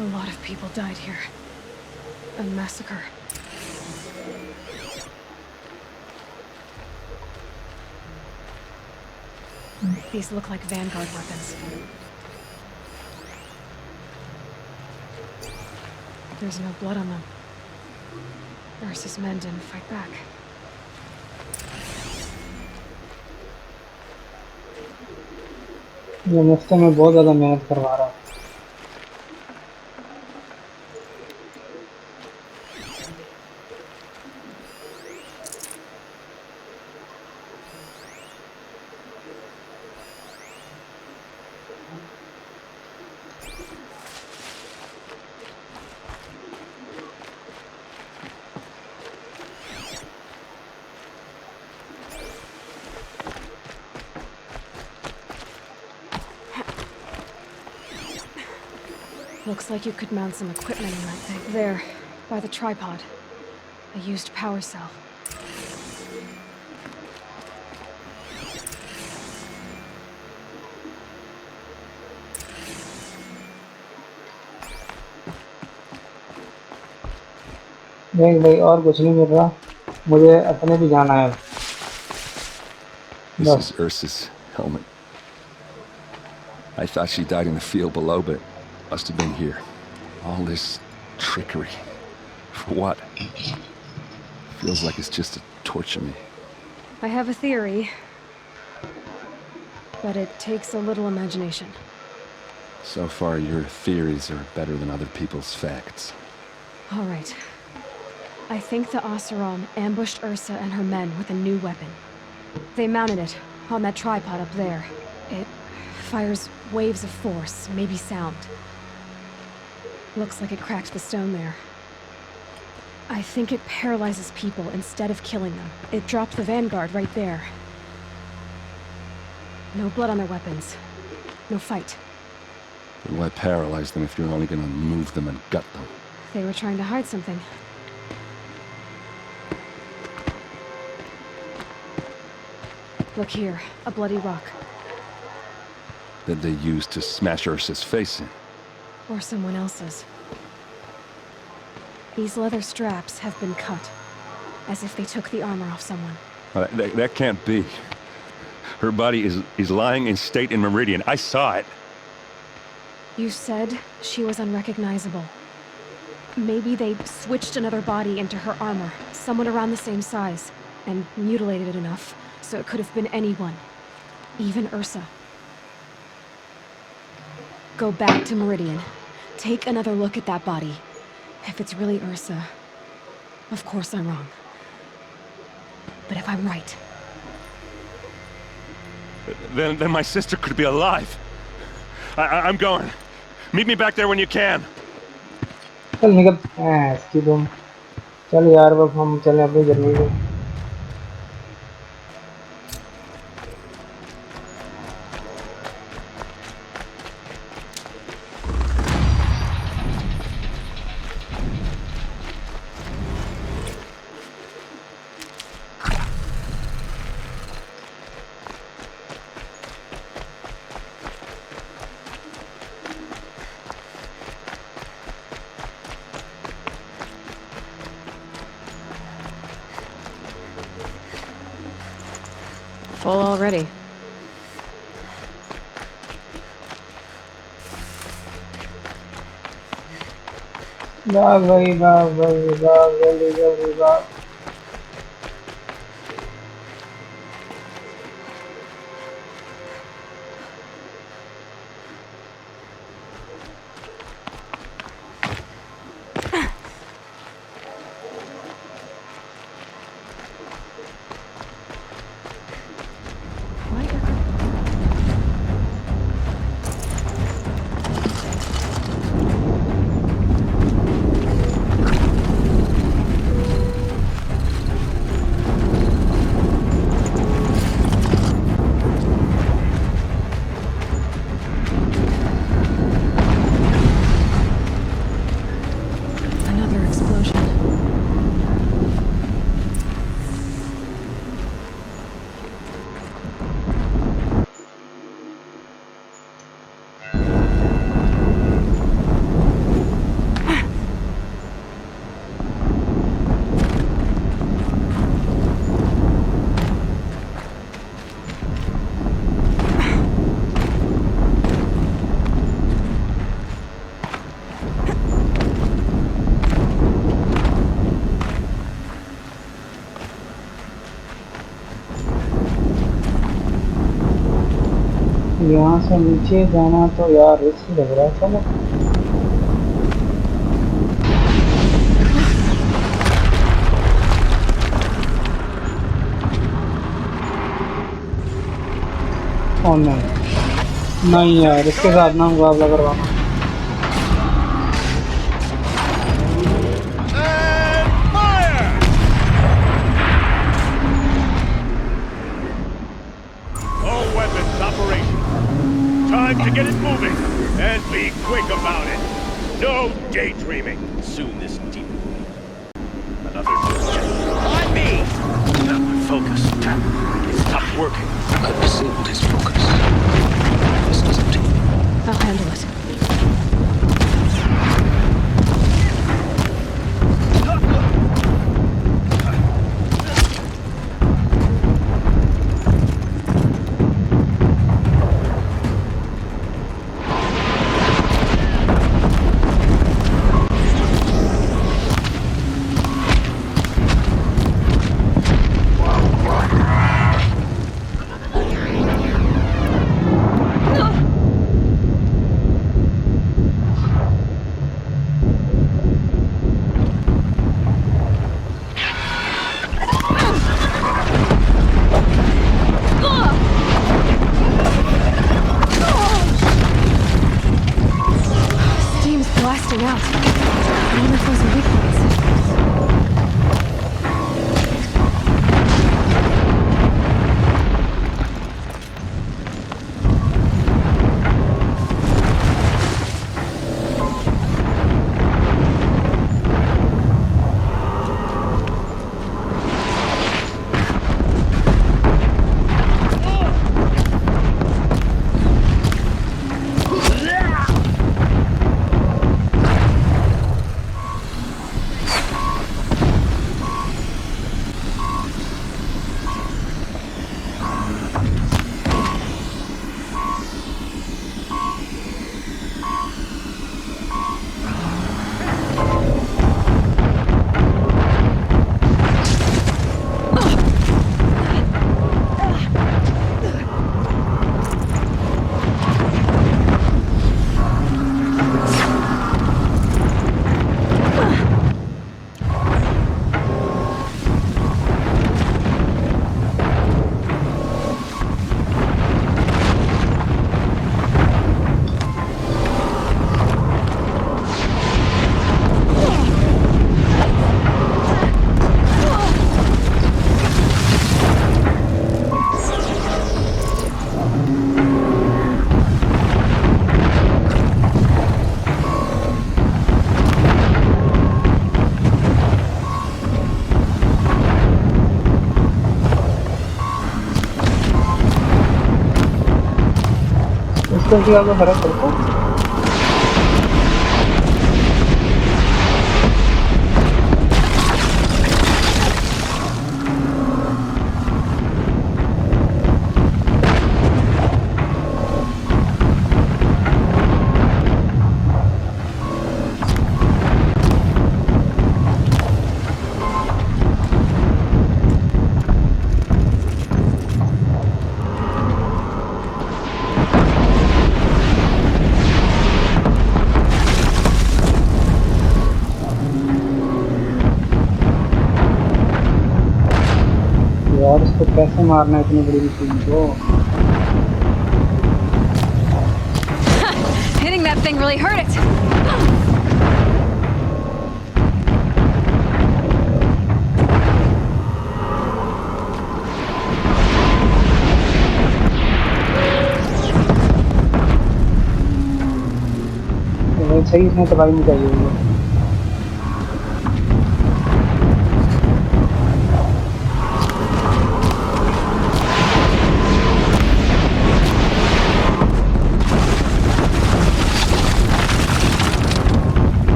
A lot of people died here. A massacre. These look like Vanguard weapons. There's no blood on them. Ursa's men didn't fight back. ये मुफ्त में बहुत ज़्यादा मेहनत करवा रहा है। Looks like you could mount some equipment in that thing. There, by the tripod. A used power cell. देख भाई और कुछ नहीं मिल रहा, मुझे अपने भी जाना है। This is Ursa's helmet. I thought she died in the field below, but must have been here. All this trickery. For what? Feels like it's just to torture me. I have a theory, but it takes a little imagination. So far, your theories are better than other people's facts. All right. I think the Oseram ambushed Ursa and her men with a new weapon. They mounted it on that tripod up there. It fires waves of force, maybe sound. Looks like it cracked the stone there. I think it paralyzes people instead of killing them. It dropped the Vanguard right there. No blood on their weapons. No fight. But why paralyze them if you're only gonna move them and gut them? They were trying to hide something. Look here, a bloody rock. That they used to smash Ursa's face in. Or someone else's. These leather straps have been cut, as if they took the armor off someone. That can't be. Her body is lying in state in Meridian. I saw it. You said she was unrecognizable. Maybe they switched another body into her armor, someone around the same size, and mutilated it enough, so it could have been anyone. Even Ursa. Go back to Meridian. Take another look at that body. If it's really Ursa, of course I'm wrong. But if I'm right... Then my sister could be alive. I'm going. Meet me back there when you can. चल निकल इसकी तुम चल यार अब हम चलें अपनी जर्नी पे। Full already. भाग भाई जल्दी जल्दी भाग। Why यहाँ से नीचे जाना तो यार रिस्क लग रहा है। चलो ओ नहीं यार, इसके साथ ना मुकाबला करवाना। All weapons operational. Time to get it moving. And be quick about it. No daydreaming. Soon this deep. Another on me! Focus. It stopped working. I've disabled his focus. This is up to you. I'll handle it. Blasting out. I wonder if those are weak points. इसको क्या फर्क पड़ता है? यार इसको कैसे मारना है इतनी बड़ी मशीन को? Hitting that thing really hurt it. सही इसमें तबाही नहीं चाहिए।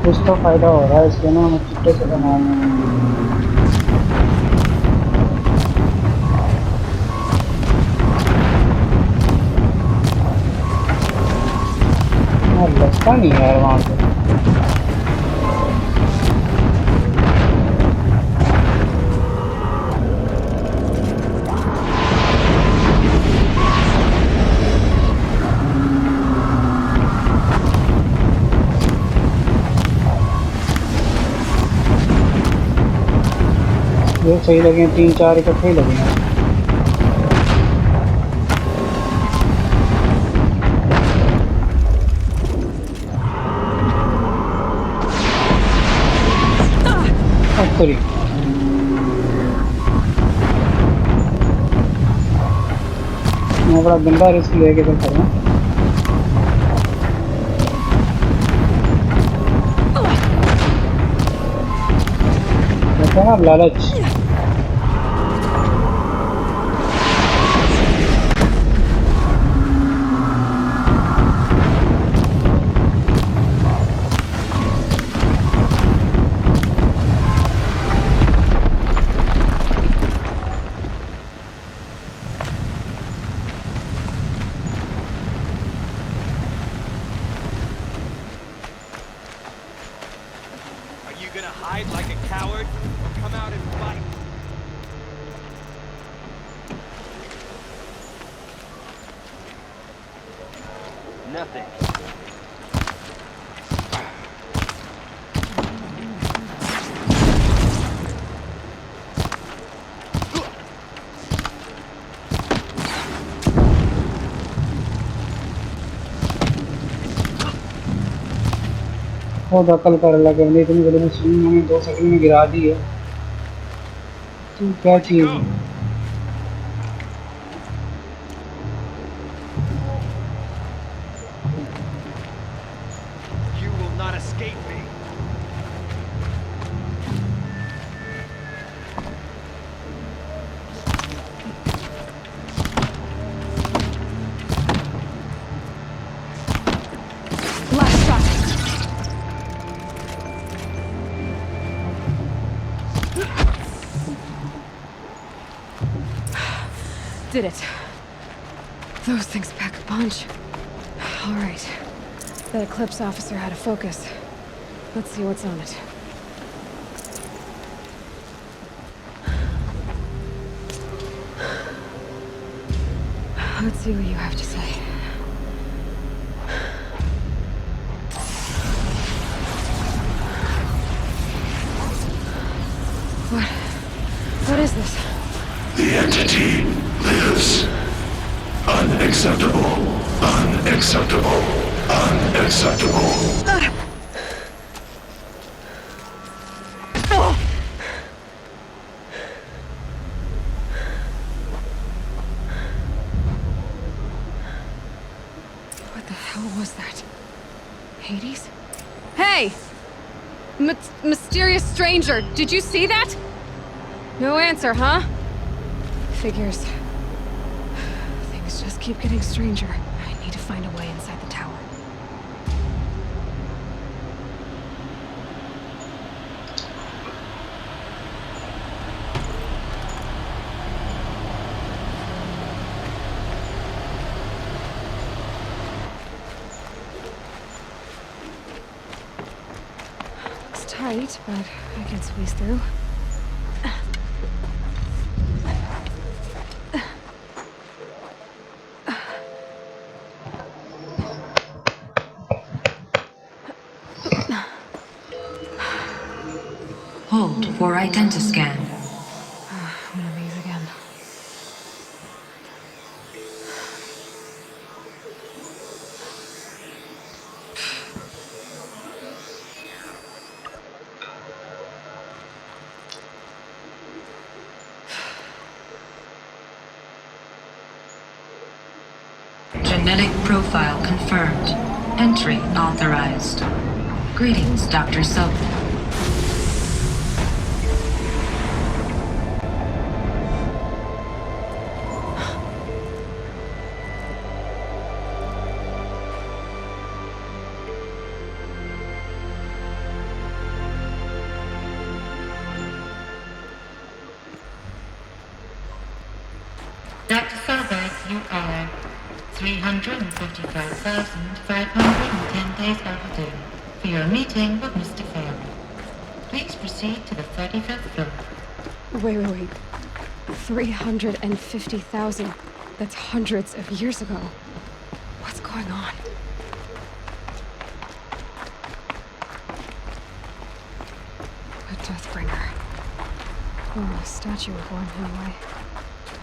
कुछ तो फायदा हो रहा है इसलिए ना मैं चिट्टे से बना रहा हूँ। लगता नहीं यार वहाँ पे। ये सही लगे, 3-4 इकट्ठे ही लगे हैं। सॉरी मैं बड़ा गंदा रिस्क लेके चल कर रहा हूँ। ना लालच। Hide like a coward, or come out and fight. Nothing. बहुत अकल कर लगे, हमने इतनी बड़ी मशीन मैंने 2 सेकंड में गिरा दी है। तो क्या चीज़ है? You will not escape me. Last shot. Did it. Those things pack a punch. All right. That Eclipse officer had a focus. Let's see what's on it. Let's see what you have to say. What is this? The entity lives. Unacceptable. Unacceptable. Unacceptable. What the hell was that? Hades? Hey! Mysterious stranger, did you see that? No answer, huh? Figures. Things just keep getting stranger. I need to find a way inside the tower. Looks tight, but I can squeeze through. Hold for identiscan. One of these again. Genetic profile confirmed. Entry authorized. Greetings, Dr. Sullivan. 355,510 days overdue for your meeting with Mr. Fairley. Please proceed to the 35th floor. Wait. 350,000. That's hundreds of years ago. What's going on? A Deathbringer. Oh, a statue of one, anyway.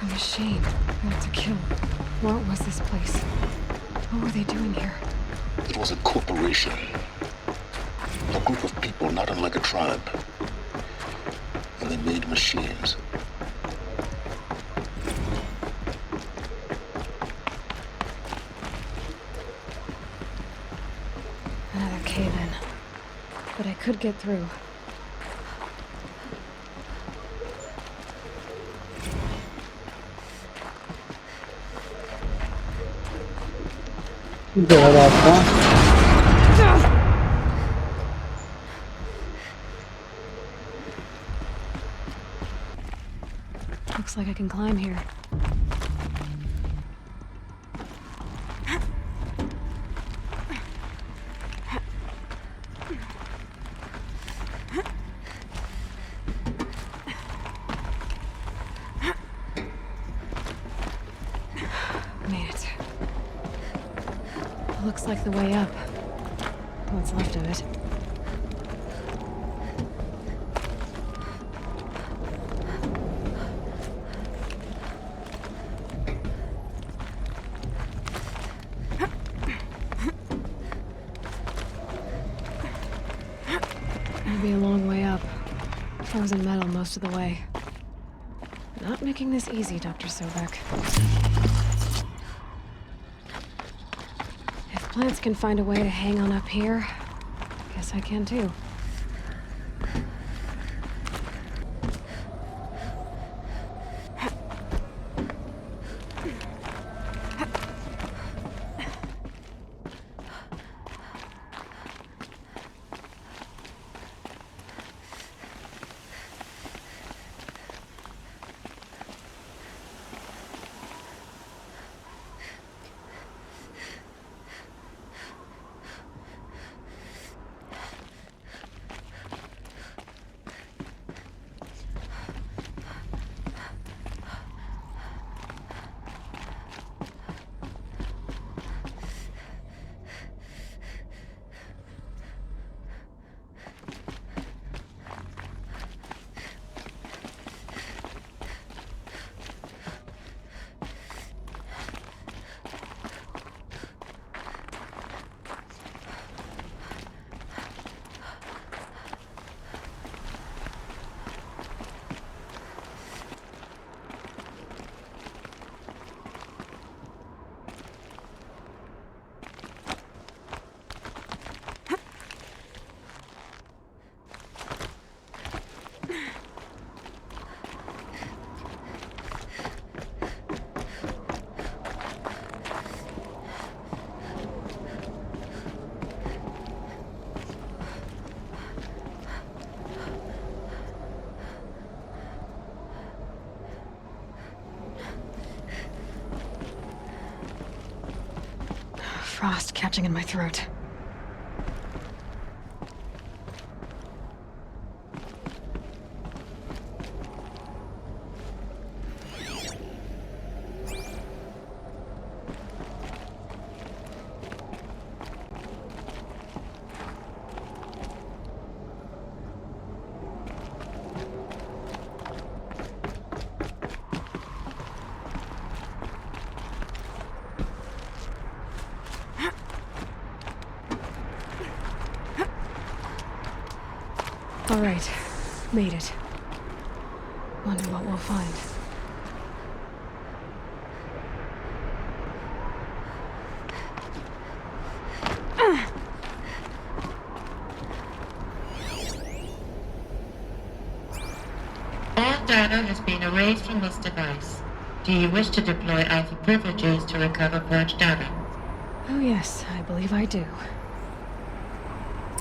A machine. Built to kill. What was this place? What were they doing here? It was a corporation. A group of people not unlike a tribe. And they made machines. Another cave-in. But I could get through. Looks like I can climb here. Made it. Looks like the way up. What's left of it. It'll be a long way up. Frozen metal most of the way. Not making this easy, Dr. Sobek. If plants can find a way to hang on up here, guess I can too. Frost catching in my throat. All right, made it. Wonder what we'll find. All data has been erased from this device. Do you wish to deploy Alpha privileges to recover purged data? Oh yes, I believe I do.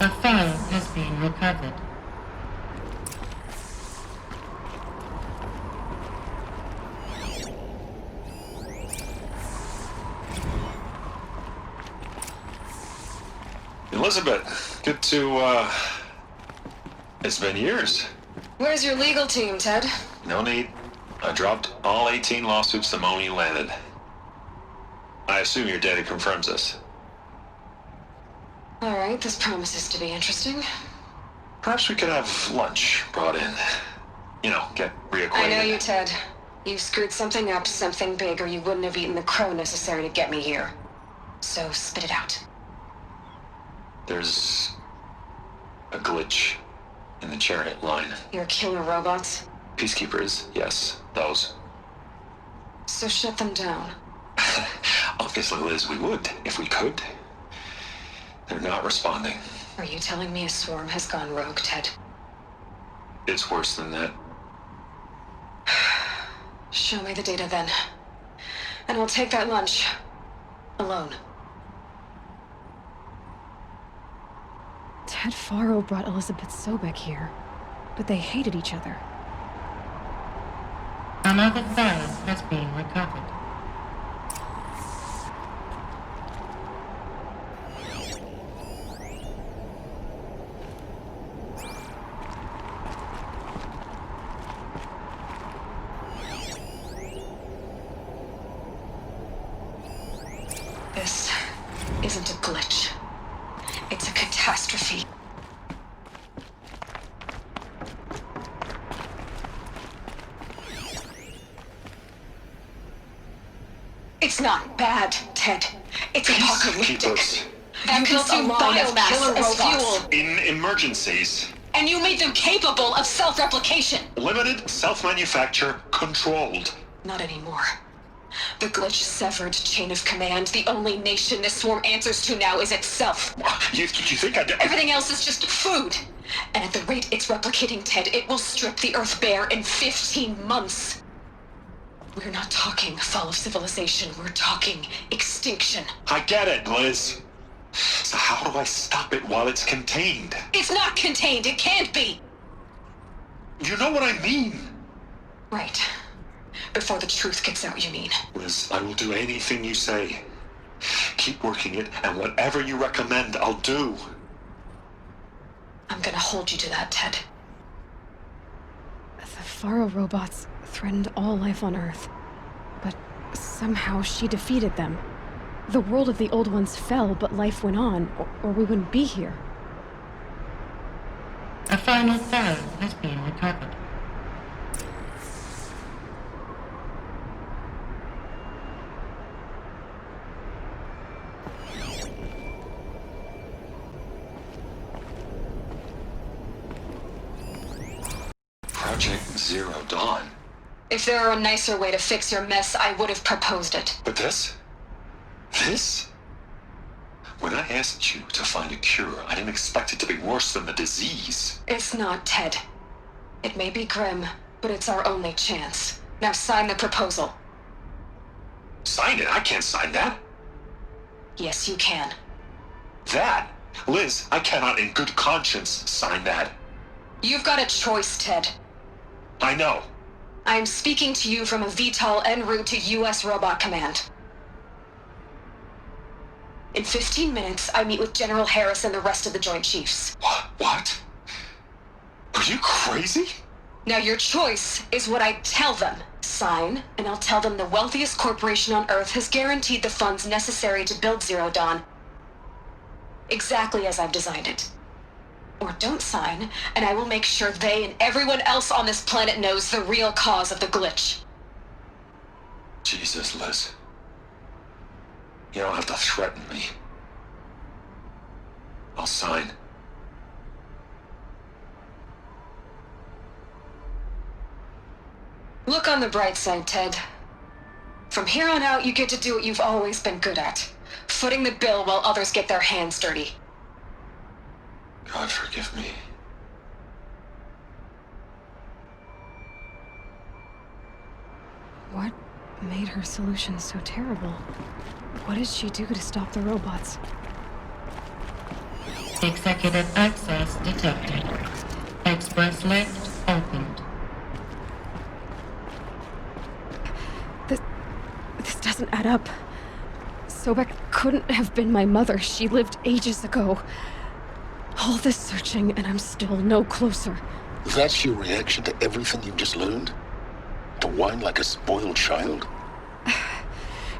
A file has been recovered. Elizabeth, good to, it's been years. Where's your legal team, Ted? No need. I dropped all 18 lawsuits the moment you landed. I assume your data confirms this. All right, this promises to be interesting. Perhaps we could have lunch brought in. You know, get reacquainted. I know you, Ted. You screwed something up, something big, or you wouldn't have eaten the crow necessary to get me here. So spit it out. There's a glitch in the chariot line. Your killer robots? Peacekeepers, yes, those. So shut them down. Obviously, Liz, we would, if we could. They're not responding. Are you telling me a swarm has gone rogue, Ted? It's worse than that. Show me the data then. And we'll take that lunch. Alone. Ted Faro brought Elizabeth Sobek here, but they hated each other. Another file has been recovered. This isn't a glitch. It's a catastrophe. It's not bad, Ted. It's apocalyptic. Peacekeepers. You consume biomass as fuel, In emergencies. and you made them capable of self-replication. Limited, self-manufacture, controlled. Not anymore. The glitch severed chain of command. The only nation this swarm answers to now is itself. You think I did? Everything else is just food. And at the rate it's replicating, Ted, it will strip the Earth bare in 15 months. We're not talking fall of civilization. We're talking extinction. I get it, Liz. So how do I stop it while it's contained? It's not contained. It can't be. You know what I mean. Right. Before the truth gets out, you mean? Liz, I will do anything you say. Keep working it, and whatever you recommend, I'll do. I'm gonna hold you to that, Ted. The Faro robots threatened all life on Earth, but somehow she defeated them. The world of the old ones fell, but life went on, or we wouldn't be here. A final file has been recovered. Project Zero Dawn. If there were a nicer way to fix your mess, I would have proposed it. But this? This? When I asked you to find a cure, I didn't expect it to be worse than the disease. It's not, Ted. It may be grim, but it's our only chance. Now sign the proposal. Sign it? I can't sign that. Yes, you can. That? Liz, I cannot in good conscience sign that. You've got a choice, Ted. I know. I'm speaking to you from a VTOL en route to U.S. Robot Command. In 15 minutes, I meet with General Harris and the rest of the Joint Chiefs. What? Are you crazy? Now your choice is what I tell them. Sign, and I'll tell them the wealthiest corporation on Earth has guaranteed the funds necessary to build Zero Dawn. Exactly as I've designed it. Or don't sign, and I will make sure they and everyone else on this planet knows the real cause of the glitch. Jesus, Liz. You don't have to threaten me. I'll sign. Look on the bright side, Ted. From here on out, you get to do what you've always been good at. Footing the bill while others get their hands dirty. God forgive me. What made her solution so terrible? What did she do to stop the robots? Executive access detected. Express lift opened. This doesn't add up. Sobek couldn't have been my mother. She lived ages ago. All this searching, and I'm still no closer. That's your reaction to everything you've just learned? To whine like a spoiled child?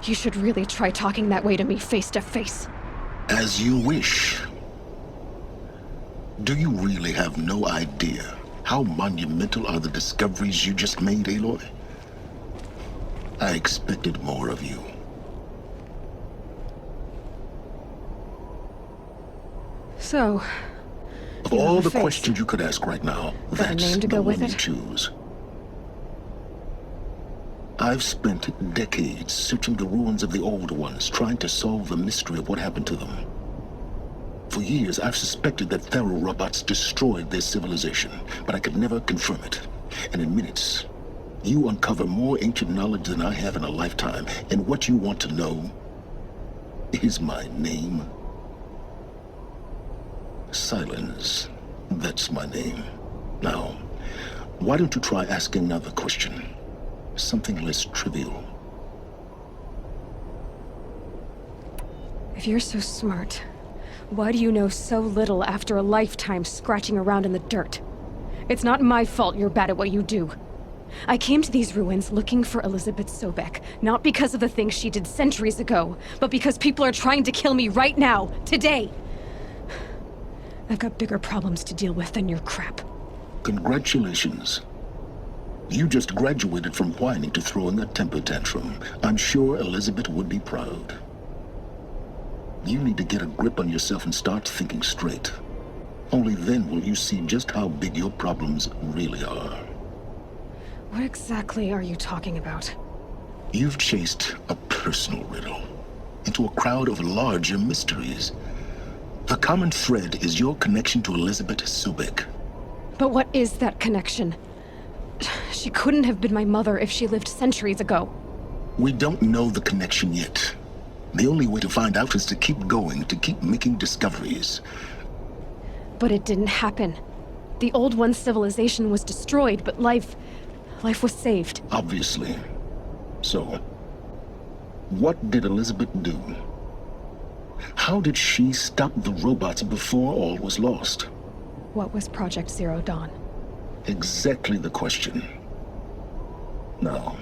You should really try talking that way to me face to face. As you wish. Do you really have no idea how monumental are the discoveries you just made, Aloy? I expected more of you. So, of all the questions you could ask right now, got a name to go with it? You choose. I've spent decades searching the ruins of the old ones, trying to solve the mystery of what happened to them. For years, I've suspected that Thero robots destroyed their civilization, but I could never confirm it. And in minutes, you uncover more ancient knowledge than I have in a lifetime. And what you want to know is my name. Silence. That's my name. Now, why don't you try asking another question? Something less trivial. If you're so smart, why do you know so little after a lifetime scratching around in the dirt? It's not my fault you're bad at what you do. I came to these ruins looking for Elizabeth Sobek, not because of the things she did centuries ago, but because people are trying to kill me right now, today. I've got bigger problems to deal with than your crap. Congratulations. You just graduated from whining to throwing a temper tantrum. I'm sure Elizabeth would be proud. You need to get a grip on yourself and start thinking straight. Only then will you see just how big your problems really are. What exactly are you talking about? You've chased a personal riddle into a crowd of larger mysteries. The common thread is your connection to Elizabeth Sobek. But what is that connection? She couldn't have been my mother if she lived centuries ago. We don't know the connection yet. The only way to find out is to keep going, to keep making discoveries. But it didn't happen. The Old One's civilization was destroyed, but life was saved. Obviously. So, what did Elizabeth do? How did she stop the robots before all was lost? What was Project Zero Dawn? Exactly the question. Now,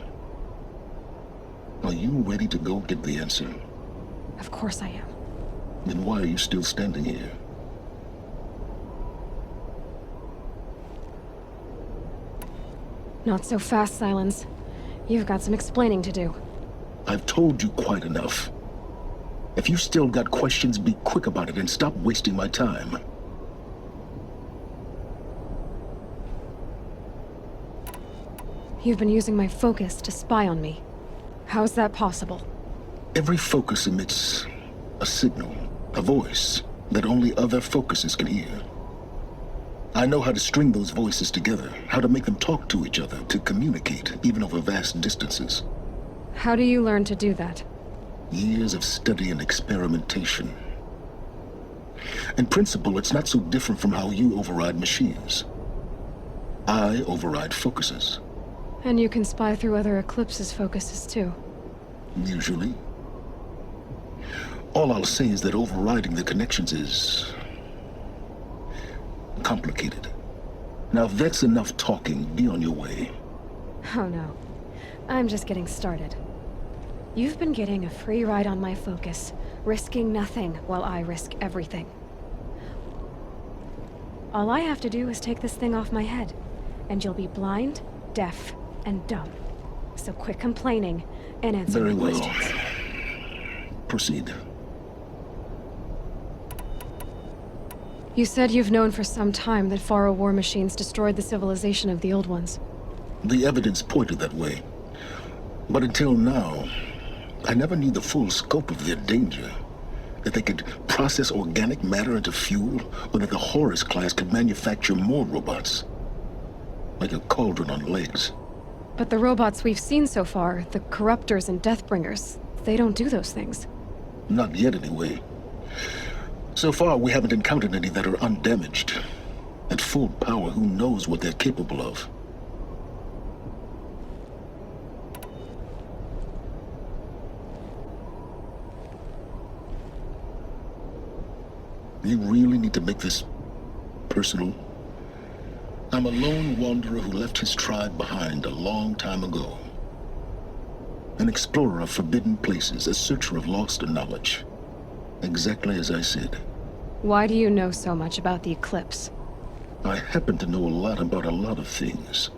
are you ready to go get the answer? Of course I am. Then why are you still standing here? Not so fast, Silence. You've got some explaining to do. I've told you quite enough. If you still got questions, be quick about it and stop wasting my time. You've been using my focus to spy on me. How's that possible? Every focus emits a signal, a voice, that only other focuses can hear. I know how to string those voices together, how to make them talk to each other, to communicate, even over vast distances. How do you learn to do that? Years of study and experimentation. In principle, it's not so different from how you override machines. I override focuses. And you can spy through other Eclipse's focuses too. Usually. All I'll say is that overriding the connections is complicated. Now, if that's enough talking, be on your way. Oh no. I'm just getting started. You've been getting a free ride on my focus, risking nothing while I risk everything. All I have to do is take this thing off my head, and you'll be blind, deaf, and dumb. So quit complaining and answer Very my well. questions. Proceed. You said you've known for some time that Faro war machines destroyed the civilization of the Old Ones. The evidence pointed that way. But until now, I never knew the full scope of their danger. That they could process organic matter into fuel, or that the Horus class could manufacture more robots. Like a cauldron on legs. But the robots we've seen so far, the Corruptors and Deathbringers, they don't do those things. Not yet, anyway. So far, we haven't encountered any that are undamaged. At full power, who knows what they're capable of? You really need to make this personal? I'm a lone wanderer who left his tribe behind a long time ago. An explorer of forbidden places, a searcher of lost knowledge. Exactly as I said. Why do you know so much about the eclipse? I happen to know a lot about a lot of things.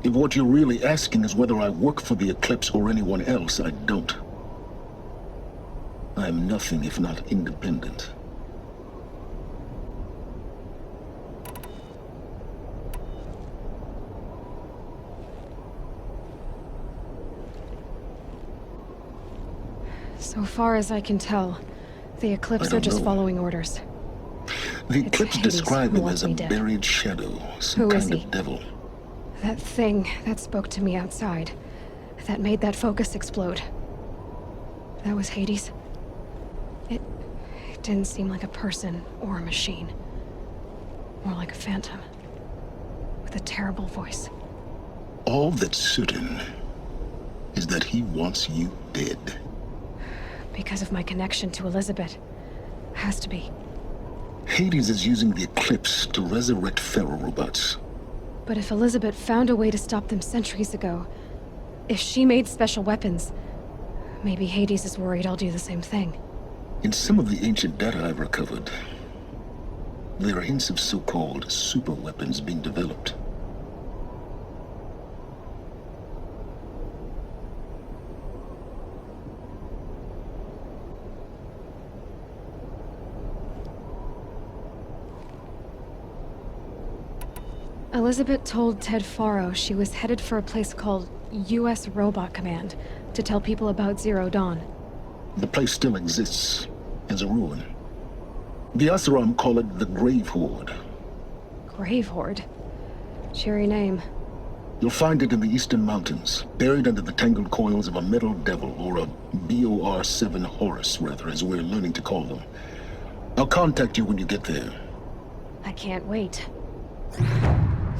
If what you're really asking is whether I work for the Eclipse or anyone else, I don't. I am nothing if not independent. So far as I can tell, the Eclipse I don't are just know. following orders. The Eclipse Hades described who him wants as a me dead. buried shadow, some Who is kind he? of devil. That thing that spoke to me outside, that made that focus explode. That was Hades. It didn't seem like a person or a machine. More like a phantom. With a terrible voice. All that's certain is that he wants you dead. Because of my connection to Elizabeth. Has to be. Hades is using the Eclipse to resurrect ferrorobots. But if Elizabeth found a way to stop them centuries ago, if she made special weapons, maybe Hades is worried I'll do the same thing. In some of the ancient data I've recovered, there are hints of so-called super weapons being developed. Elizabeth told Ted Faro she was headed for a place called U.S. Robot Command to tell people about Zero Dawn. The place still exists as a ruin. The Asaram call it the Grave Horde. Grave Horde? Cheery name. You'll find it in the Eastern Mountains, buried under the tangled coils of a metal devil, or a BOR-7 Horus, rather, as we're learning to call them. I'll contact you when you get there. I can't wait.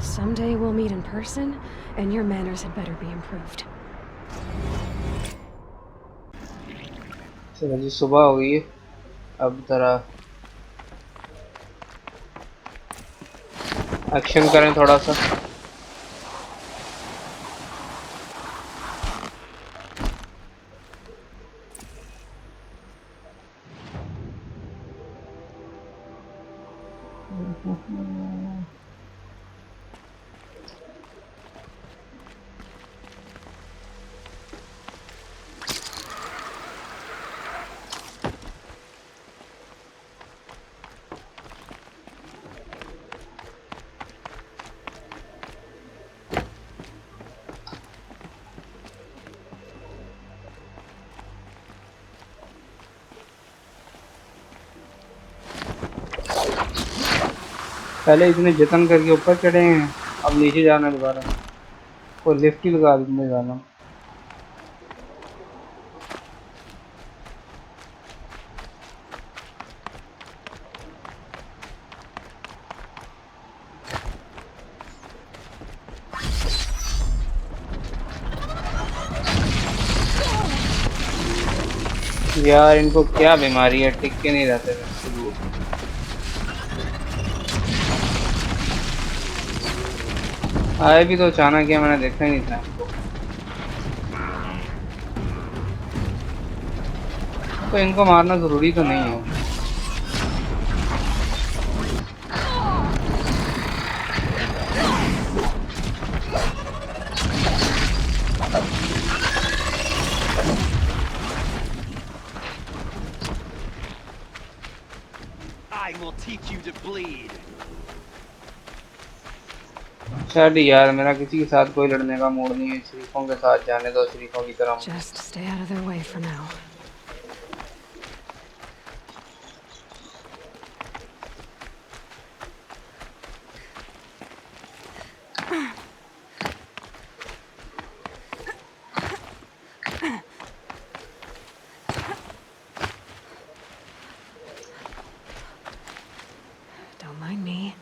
Someday we'll meet in person, and your manners had better be improved. चलो जी सुबह हुई है अब जरा action करें थोड़ा सा पहले इतने जतन करके ऊपर चढ़े हैं अब नीचे जाना दोबारा कोई लिफ्ट ही लगा देने जाना यार इनको क्या बीमारी है टिक के नहीं रहते आए भी तो अचानक है मैंने देखा ही नहीं था तो इनको मारना जरूरी तो नहीं है I will teach you to bleed. शायद यार मेरा किसी के साथ कोई लड़ने का मूड नहीं है शरीफों के साथ जाने दो शरीफों की तरह Just stay out of their way for now. Don't mind me.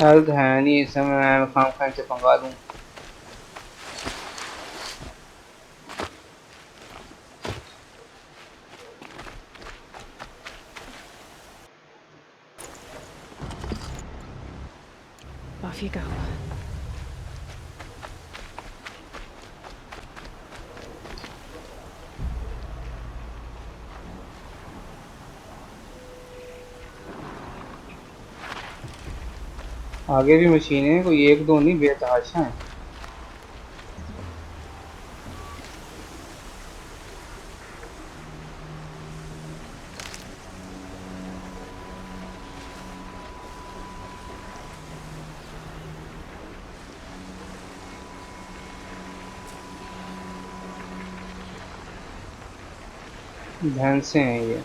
Health है नहीं इस समय मैं खाम खान से पंगा लूं Off you go. आगे भी मशीनें हैं, कोई एक दो नहीं, बेतहाशा हैं। भैंसे हैं ये।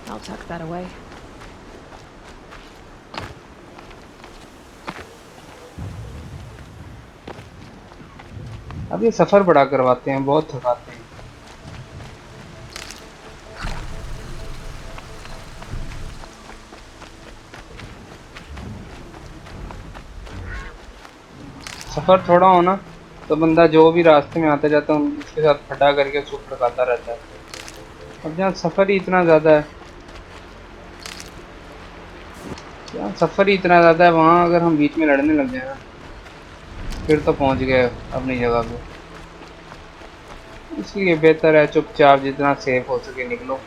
I'll tuck that away. अब ये सफर बड़ा करवाते हैं, बहुत थकाते हैं। सफर थोड़ा हो ना तो बंदा जो भी रास्ते में आता जाता है उसके साथ फटा करके उसको भड़काता रहता है। अब जहाँ सफर ही इतना ज्यादा है, जहाँ सफर ही इतना ज्यादा है, वहाँ अगर हम बीच में लड़ने लग जाए ना फिर तो पहुँच गए अपनी जगह पे। इसलिए बेहतर है चुपचाप जितना सेफ हो सके निकलो।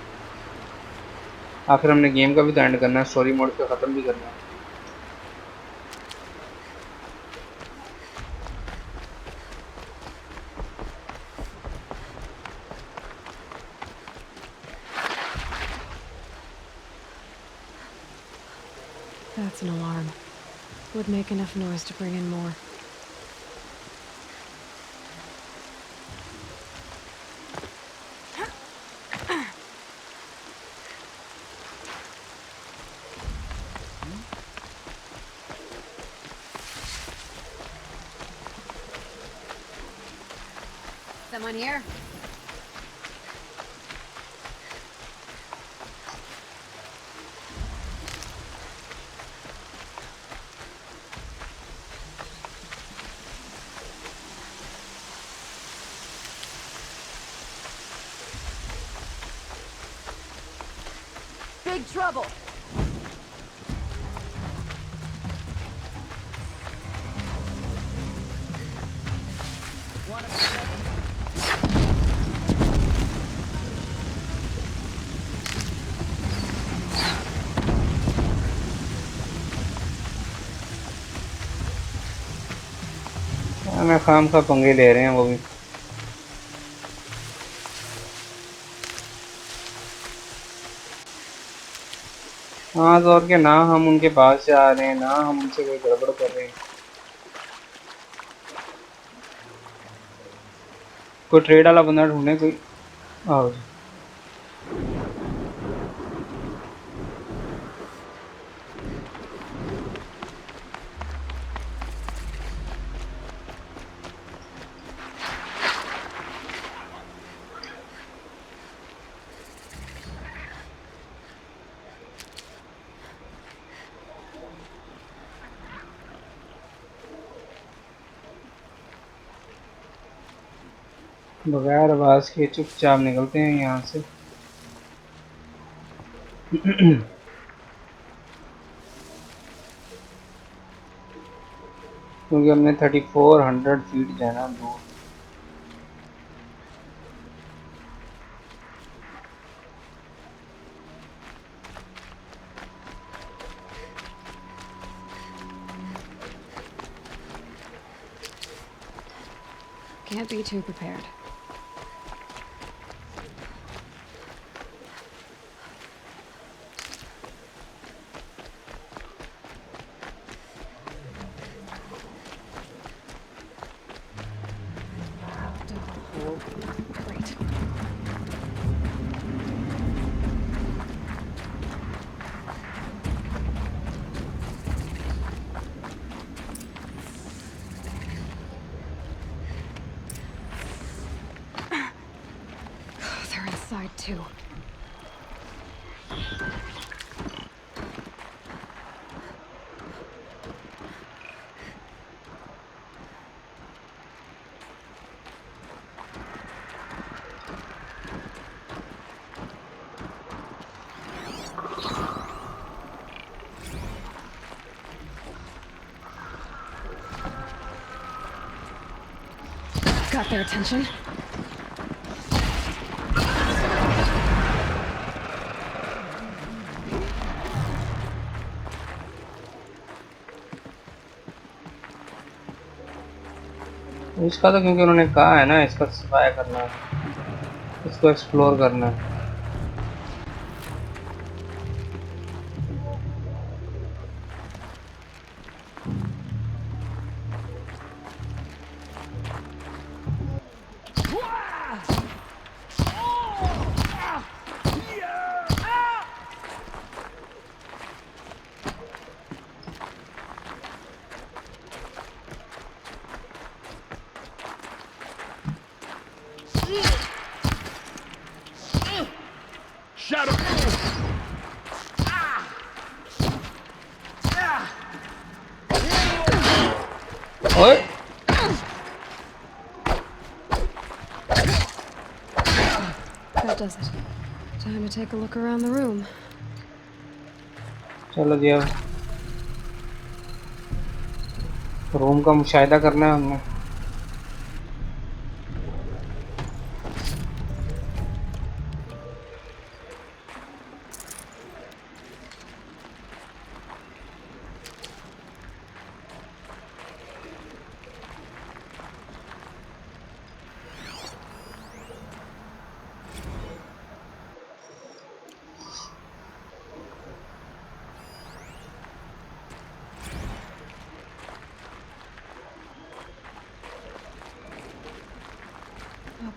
आखिर हमने गेम का भी तो एंड करना है, स्टोरी मोड पे ख़त्म भी करना है। That's an alarm. Would make enough noise to bring in more. Someone here? Big trouble. मैं खाम खा पंगे ले रहे हैं वो भी। हाँ तो और क्या, ना हम उनके पास से आ रहे हैं ना हम उनसे कोई गड़बड़ कर रहे हैं। कोई ट्रेड वाला बंदा ढूंढे कोई। आओ जी। बगैर आवाज के चुपचाप निकलते हैं यहाँ से। क्योंकि हमने 3400 फीट जाना दूर। Can't be too prepared. Great. it too. Got their attention. इसका तो क्योंकि उन्होंने कहा है ना इसका सफाया करना है, इसको एक्सप्लोर करना है। Shadow! ओए That does it. Time to take a look around the room. चलो जी, अब रूम का मुशाहिदा करना है हमने।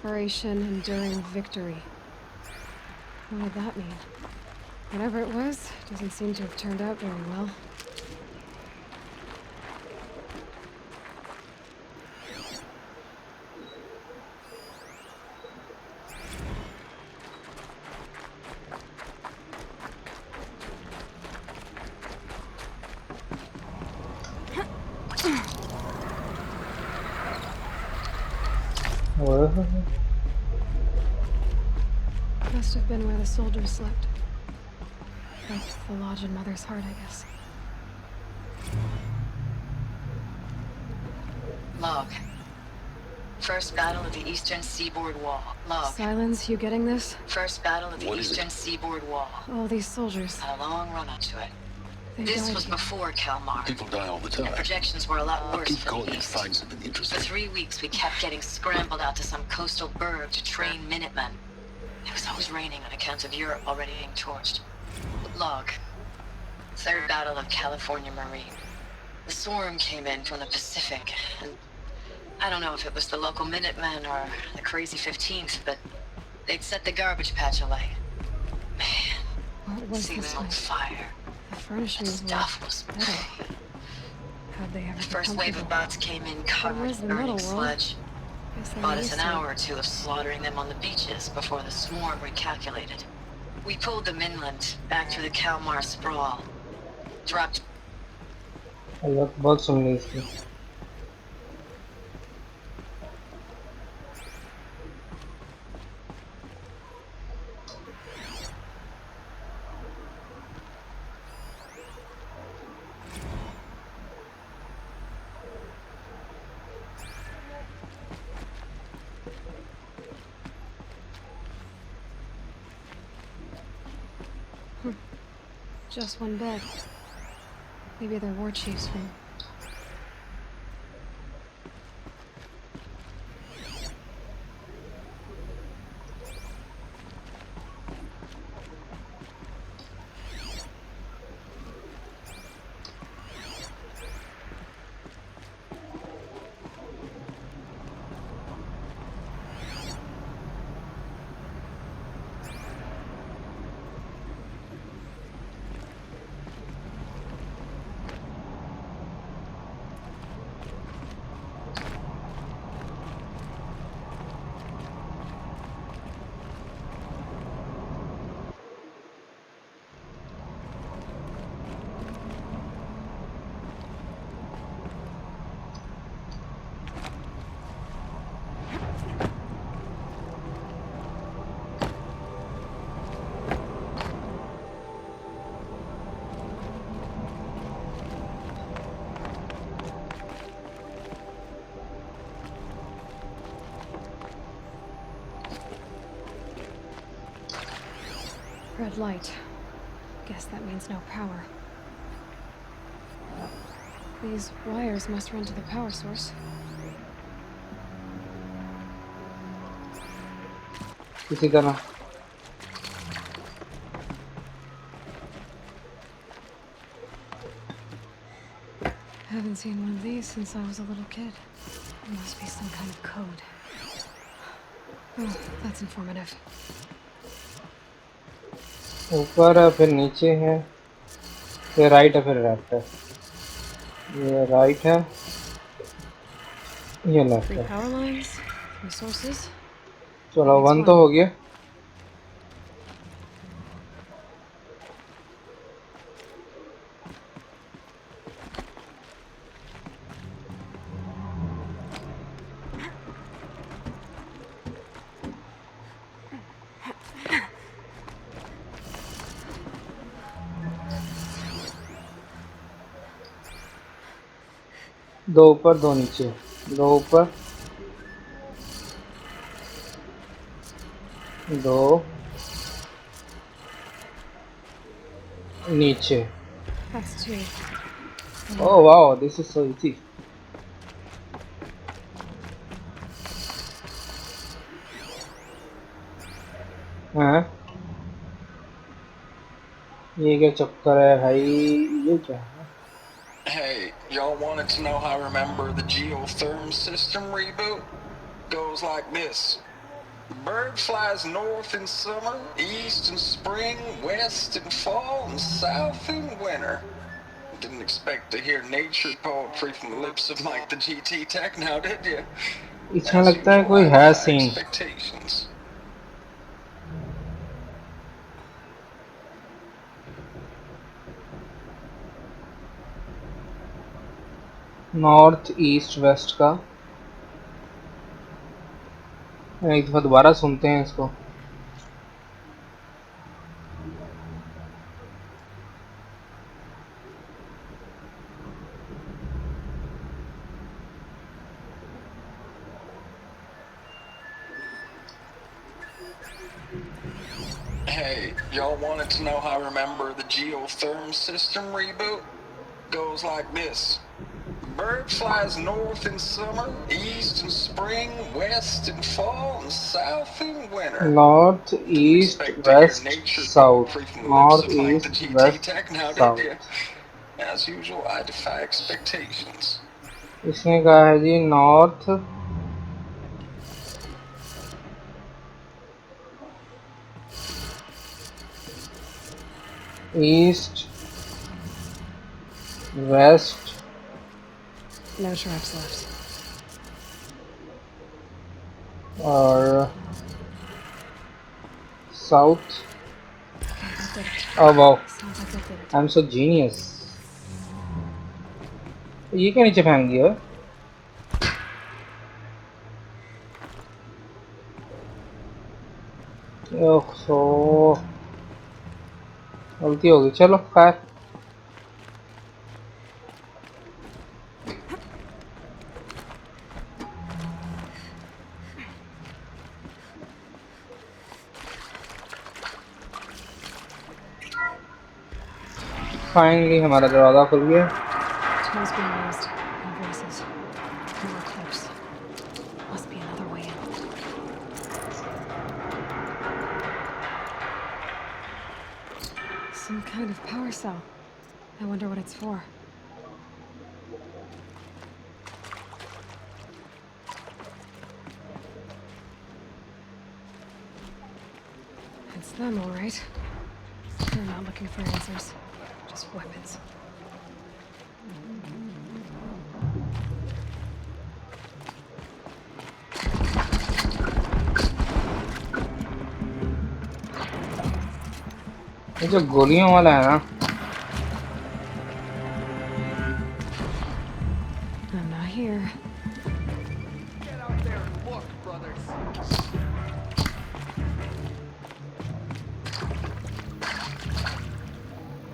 Operation Enduring Victory. What did that mean? Whatever it was, doesn't seem to have turned out very well. Must have been where the soldiers slept. Like the lodge in Mother's Heart, I guess. Log. First battle of the Eastern Seaboard Wall. Log. Silence, you getting this? First battle of the Eastern Seaboard Wall. All these soldiers. Had a long run up to it. They This died was here. before Kalmar. People die all the time. And projections were a lot worse Keep for going the and East. find something For interesting. 3 weeks, we kept getting scrambled out to some coastal burg to train Minutemen. It was always raining on account of Europe already being torched. Log. Third battle of California Marine. The swarm came in from the Pacific, and I don't know if it was the local Minutemen or the crazy 15th, but they'd set the garbage patch alight. What was See this them on place? fire. The furnishings were Stuff was metal. How'd they ever The get first wave of comfortable? bots came in covered Where's in the burning metal world? sludge. Guess they Bought were us used an to it. hour or two of slaughtering them on the beaches before the swarm recalculated. We pulled them inland, back through the Kalmar sprawl. Dropped बहुत सुन ली इसकी। Just one bed. Maybe they're war chief's room. Red light. Guess that means no power. These wires must run to the power source. किसी तरह Haven't seen one of these since I was a little kid. It must be some kind of code. Oh, that's informative. ऊपर है फिर नीचे है, ये right है फिर लेफ्ट है, ये राइट है ये लेफ्ट Three है। power lines, resources. चलो 1 तो हो गया। दो ऊपर दो नीचे, दो ऊपर दो नीचे। That's two. Oh wow, this is so easy. हाँ ये क्या चक्कर है भाई, ये क्या है? Hey, y'all wanted to know how I remember the geotherm system reboot? Goes like this. Bird flies north in summer, east in spring, west in fall, and south in winter. Didn't expect to hear nature poetry from the lips of Mike the GT Tech now, did you? इसमें लगता है कोई है scene. Expectations. North east west का। एक दफा दोबारा सुनते हैं इसको। Hey, y'all wanted to know how I remember the geotherm system reboot? Goes like this. Bird flies north in summer, east in spring, west in fall, and south in winter. North east west south, north east west south. As usual, I defy expectations. इसने कहा है जी north east west. No traps left. और south. Oh wow, I'm so genius. ये क्या नीचे फेंक दिया है? ओह गलती हो गई, चलो खैर। फाइनली हमारा दरवाजा खुल गया। Tools being used and voices. More clips. Must be another way in. Some kind of power cell. I wonder what it's for. It's them, all right. They're not looking for answers, just weapons. ये जो गोलियों वाला है ना, I'm not here.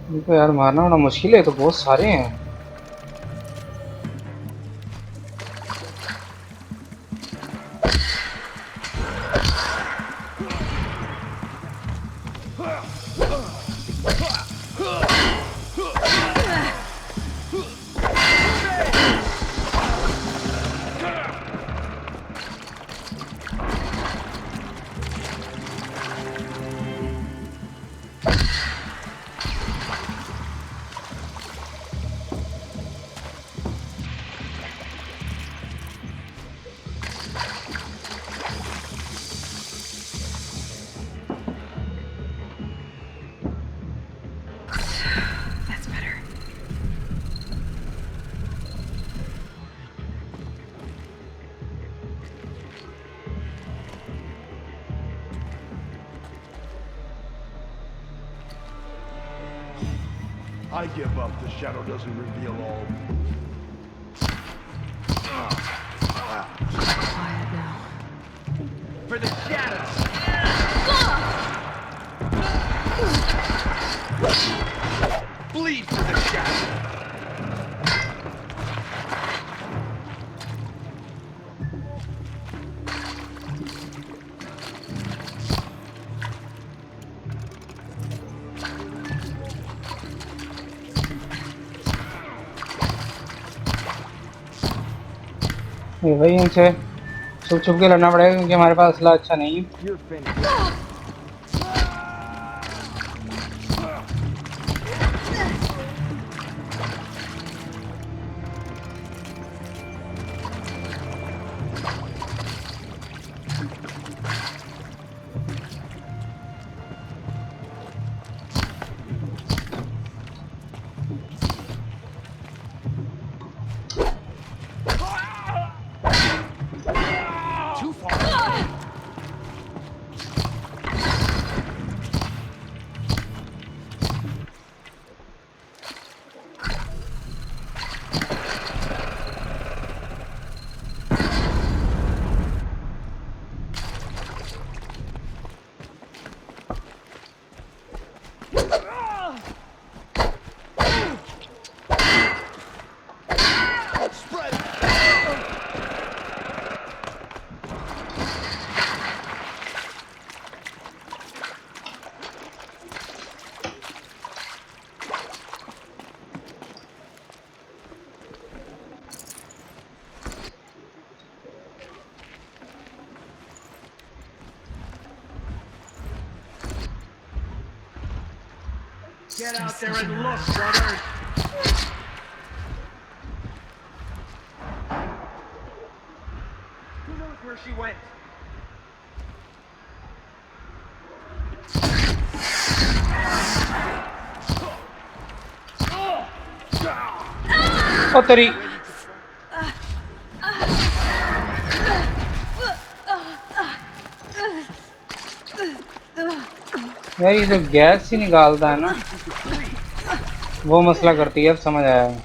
इनको यार मारना बड़ा मुश्किल है, तो बहुत सारे हैं। I give up. The shadow doesn't reveal all. Quiet now. For the shadows! Bleed for the shadow! भाई इनसे छुप छुप के लड़ना पड़ेगा क्योंकि हमारे पास असला अच्छा नहीं है। Get out there and look, brothers! Who knows where she went? ओ तेरी यार ये जो गैस ही निकालता है ना वो मसला करती है। अब समझ आया है।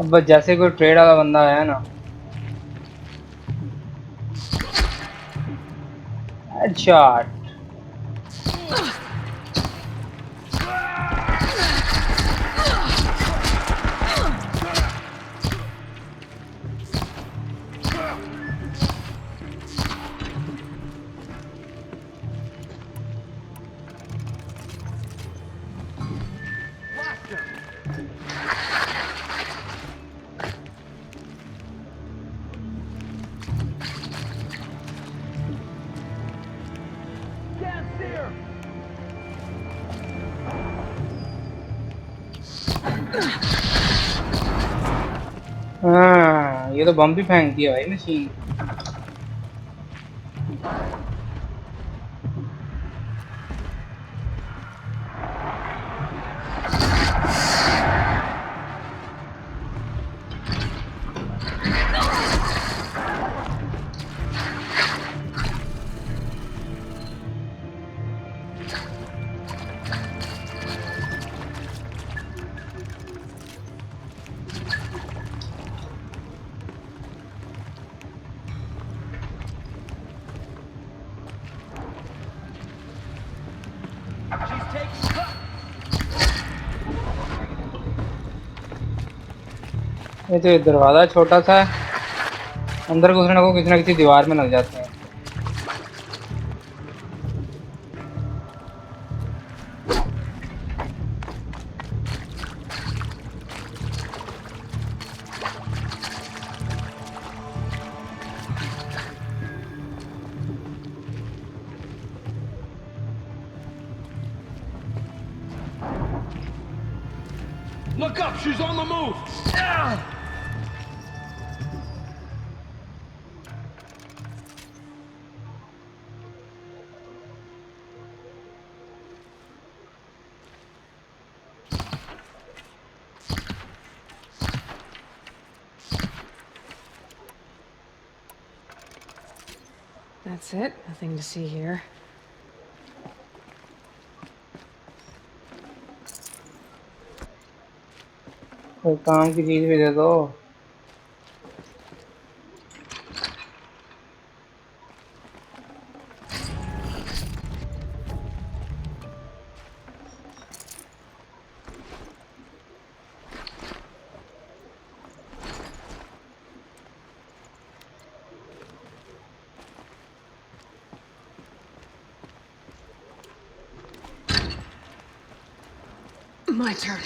अब बस जैसे कोई ट्रेड वाला बंदा है ना हेडशॉट हाँ ये तो बम भी फेंकती है भाई मशीन। ये तो दरवाजा छोटा सा है, अंदर घुसने को किसी न किसी दीवार में लग जाते हैं। Look up, she's on the move! That's it. Nothing to see here. कोई काम की चीज भी दे दो। My turn.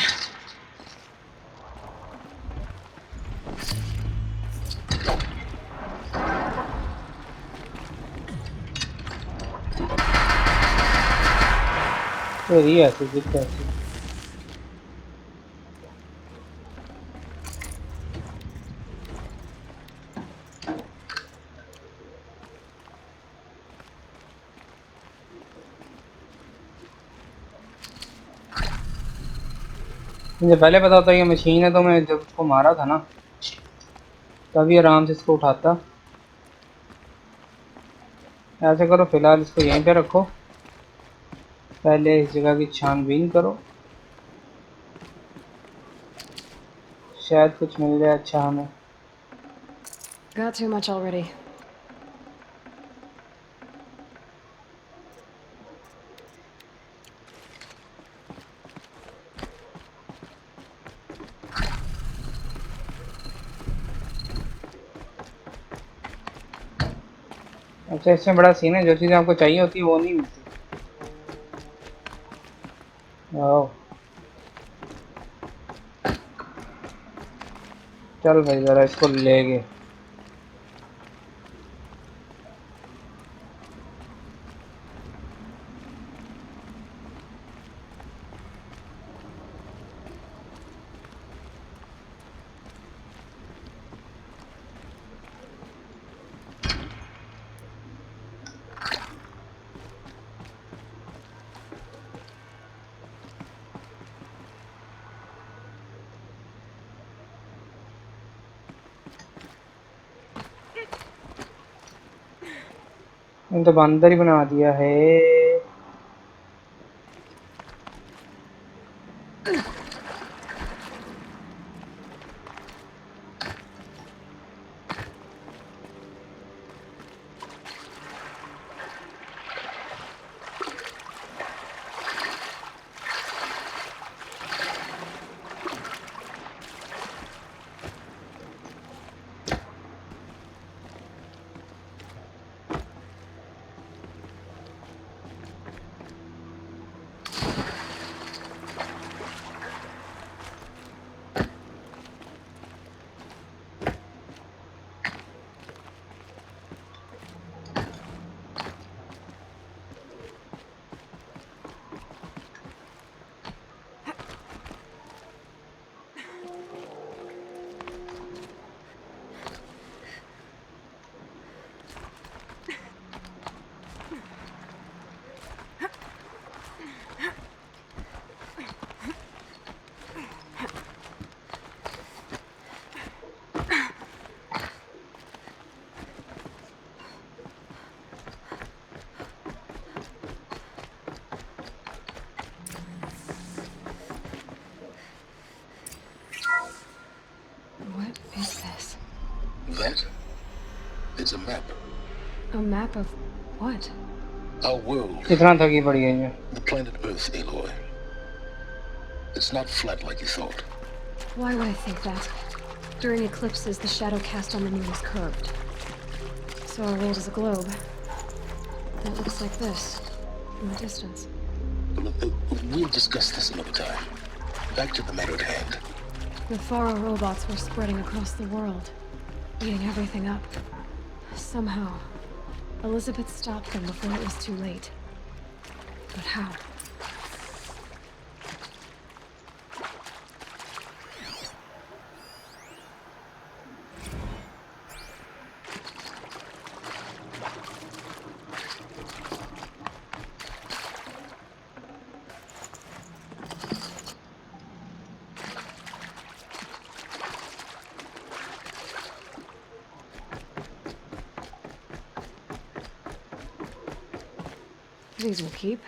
तेरी ऐसी जिद कैसी? मुझे पहले पता होता ये मशीन है तो मैं जब उसको मारा था ना तभी आराम से इसको उठाता। ऐसे करो, फिलहाल इसको यहीं पे रखो, पहले इस जगह की छानबीन करो, शायद कुछ मिल जाए अच्छा हमें। Got too much already. अच्छा, इसमें बड़ा सीन है, जो चीज़ें आपको चाहिए होती है वो नहीं मिलती। आओ चल भाई ज़रा इसको ले गए। तो बंदर ही बना दिया है। What is this? That is a map. A map of what? Our world. कितना थकी पड़ी है ये? The planet Earth, Aloy. It's not flat like you thought. Why would I think that? During eclipses, the shadow cast on the moon is curved. So our world is a globe. And it looks like this, from a distance. We'll discuss this another time. Back to the matter at hand. The Faro robots were spreading across the world, eating everything up. Somehow, Elizabeth stopped them before it was too late. But how? These will keep.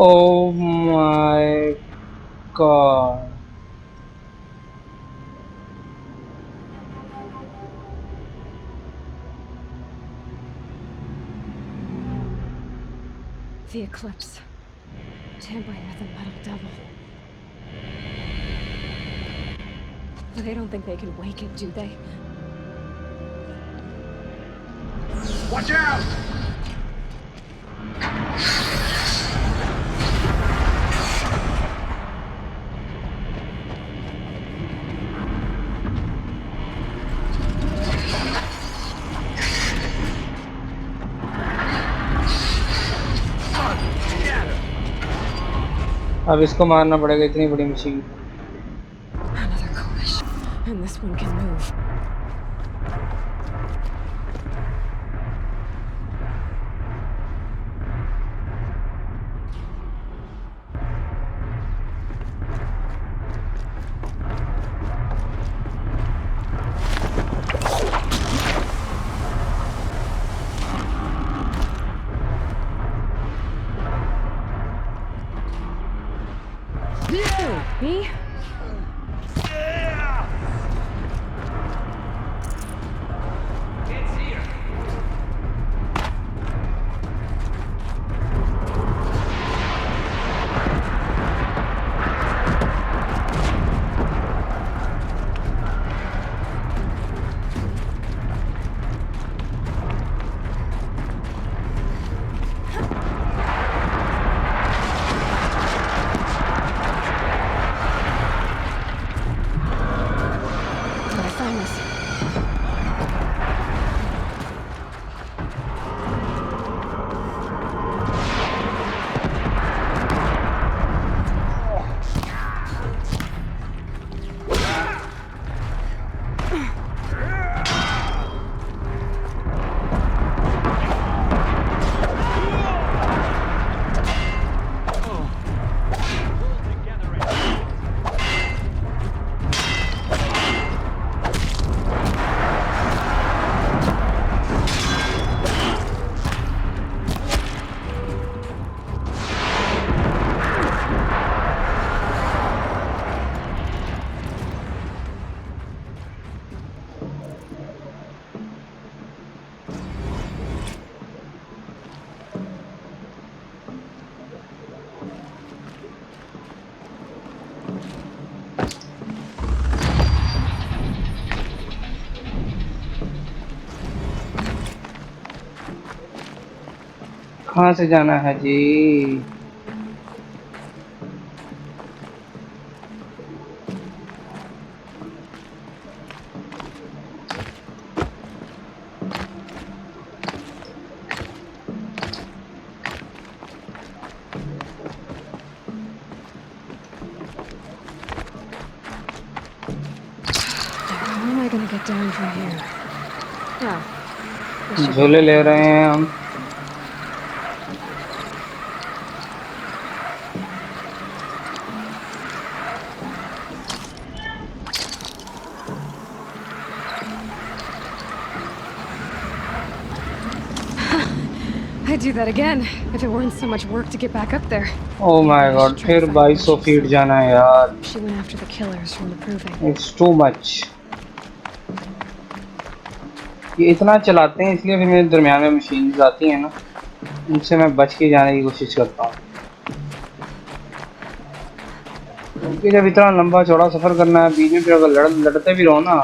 Oh my god. The Eclipse. Tampering with the Metal Devil. They don't think they can wake it, do they? Watch out! अब इसको मारना पड़ेगा इतनी बड़ी machine. Another coalition. And this one can move. Me? कहाँ से जाना है जी? How am I gonna get down from here? Oh. झूले ले रहे हैं हम. I'd do that again if it weren't so much work to get back up there. Oh my god, फिर 2200 फीट जाना है यार. She went after the killers from the Proving. It's too much. ये इतना चलाते हैं इसलिए फिर मेरे दरमियान में मशीन्स आती हैं ना, उनसे मैं बच के जाने की कोशिश करता हूँ. क्योंकि जब इतना लंबा चौड़ा सफ़र करना है, बीच में फिर अगर लड़ते भी रहो ना,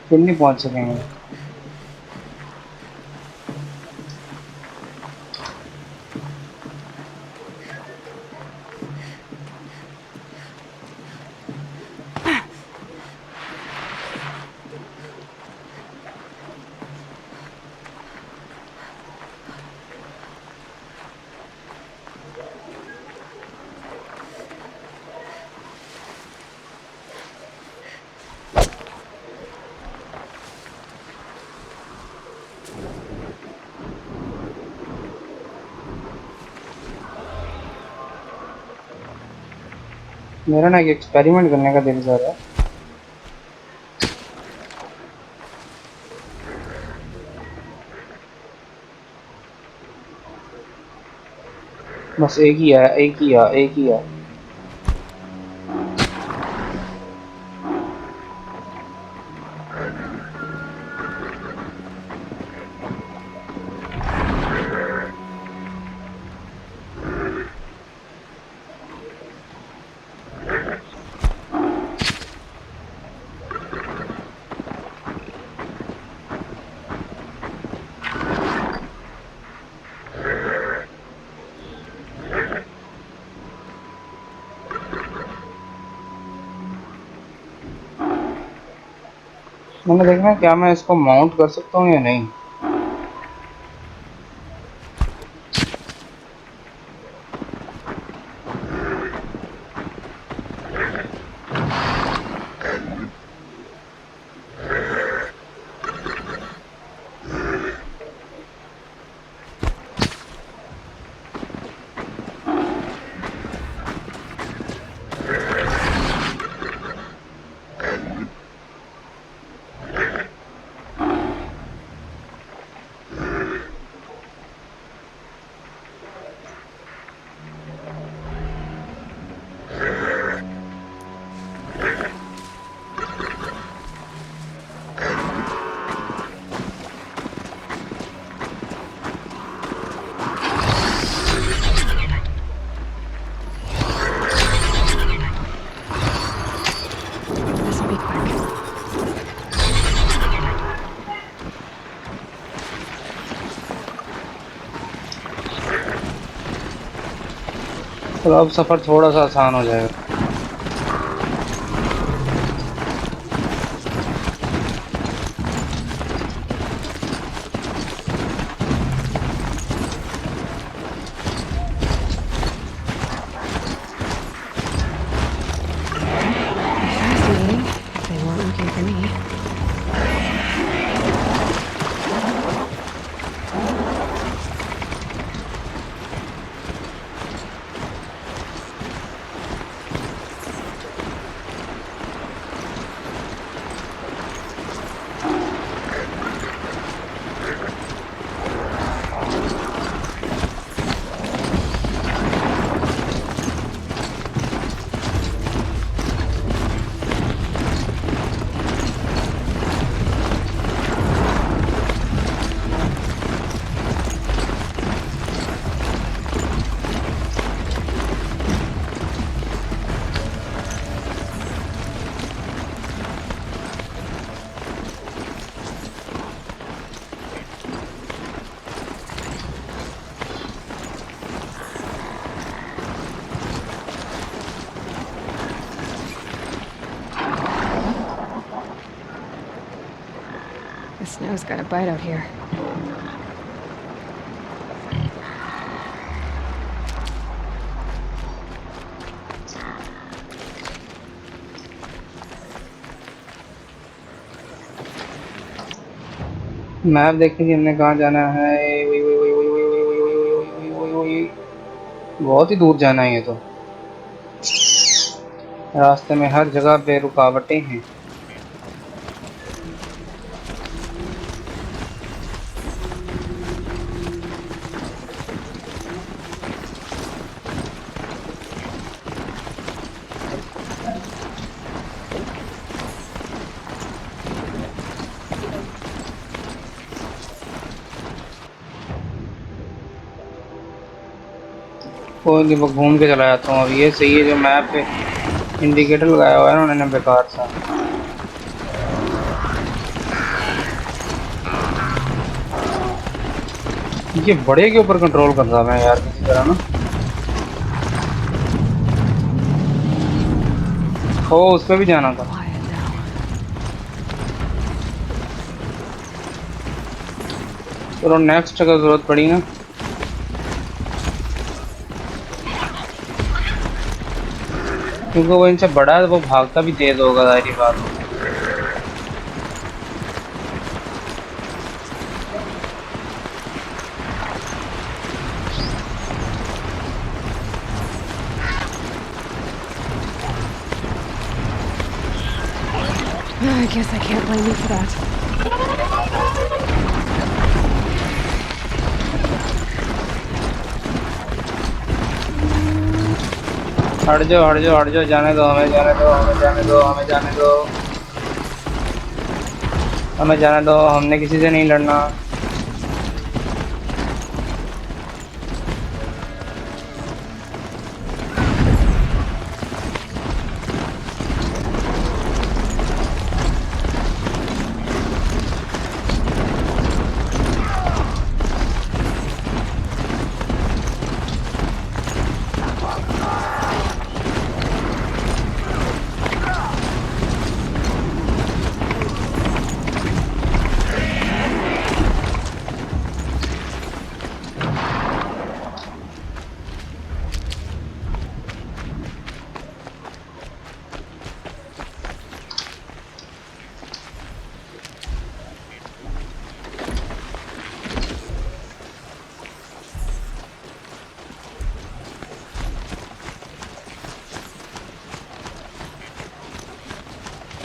फिर नहीं पहुँच सकेंगे. मेरा ना एक एक्सपेरिमेंट करने का दिल कर रहा है। बस एक ही है, एक ही है, एक ही है। मैंने देखना क्या मैं इसको माउंट कर सकता हूँ या नहीं। तो अब सफ़र थोड़ा सा आसान हो जाएगा। Fascinating. They weren't looking for me. The snow's got a bite out here. Map देखी थी हमने कहाँ जाना है। वही वही वही वही वही वही वही वही वही वही वही बहुत ही दूर जाना है ये तो। रास्ते में हर जगह पे रुकावटें हैं। कोई नहीं, मैं घूम के चला जाता हूँ। अब ये सही है जो मैप पे इंडिकेटर लगाया हुआ है ना उन्होंने, बेकार सा। ये बड़े के ऊपर कंट्रोल कर रहा मैं यार किसी तरह ना। ओ उस पर भी जाना था। चलो नेक्स्ट अगर जरूरत पड़ी ना। क्योंकि वो इनसे बड़ा है तो वो भागता भी तेज होगा, जाहिर बात है। guess I can't blame you for that. हट जाओ हट जाओ हट जाओ, जाने दो हमें, जाने दो हमें, जाने दो हमें, जाने दो हमें, जाने दो, हमने किसी से नहीं लड़ना।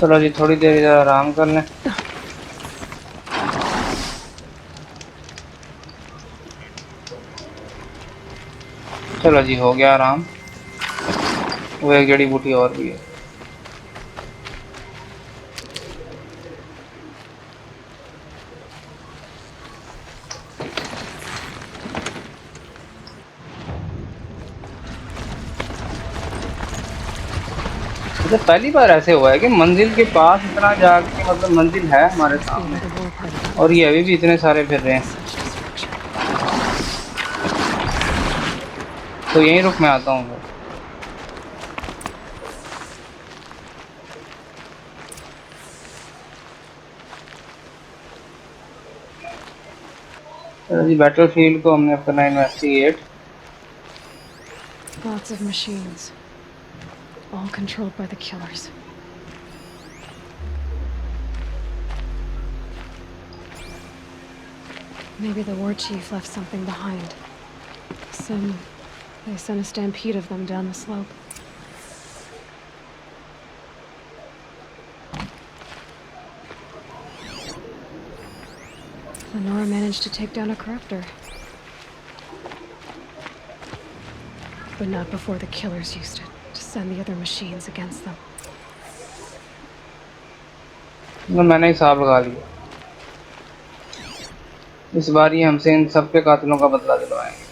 चलो जी थोड़ी देर इधर आराम कर लें। चलो जी हो गया आराम। वो एक जड़ी बूटी और भी है। तो पहली बार ऐसे हुआ है कि मंजिल के पास इतना जाके, मतलब मंजिल है हमारे सामने और ये अभी भी इतने सारे फिर रहे हैं। तो यहीं रुक, मैं आता हूँ। जी बैटलफील्ड को हमने अपना investigate. Lots of machines, all controlled by the killers. Maybe the war chief left something behind. They sent a stampede of them down the slope. Lenora managed to take down a corruptor. But not before the killers used it to send the other machines against them. मैंने हिसाब लगा लिया। इस बार ये हमसे इन सब के कातिलों का बदला दिलवाएंगे।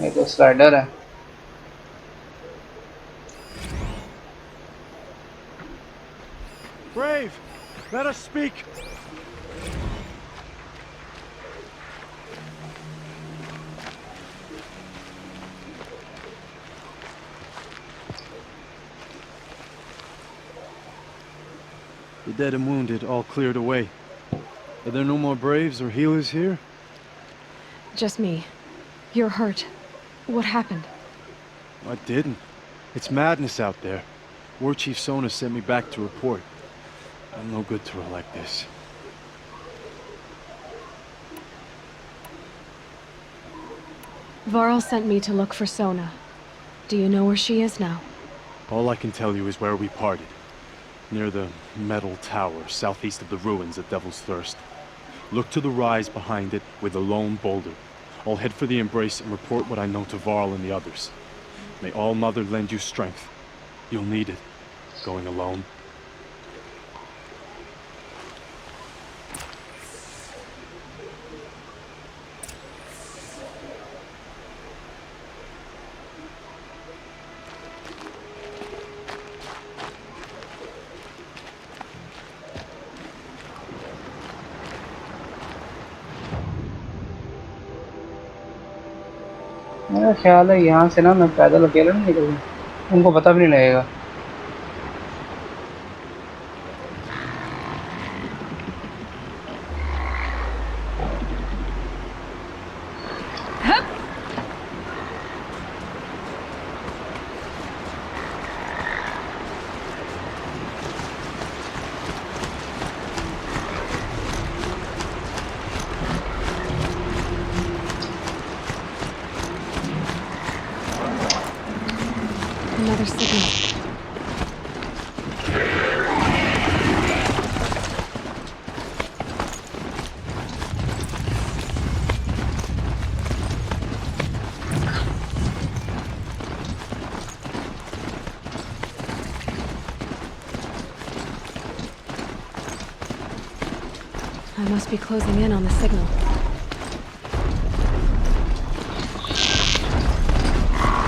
ये तो स्लाइडर है। Brave, let us speak. The dead and wounded all cleared away. Are there no more Braves or healers here? Just me. You're hurt. What happened? I didn't. It's madness out there. War Chief Sona sent me back to report. I'm no good to her like this. Varl sent me to look for Sona. Do you know where she is now? All I can tell you is where we parted. Near the metal tower, southeast of the ruins at Devil's Thirst. Look to the rise behind it with a lone boulder. I'll head for the Embrace and report what I know to Varl and the others. May All Mother lend you strength. You'll need it, going alone. मेरा ख्याल है यहाँ से ना मैं पैदल अकेला नहीं निकलूँ, उनको पता भी नहीं लगेगा। Another signal. I must be closing in on the signal.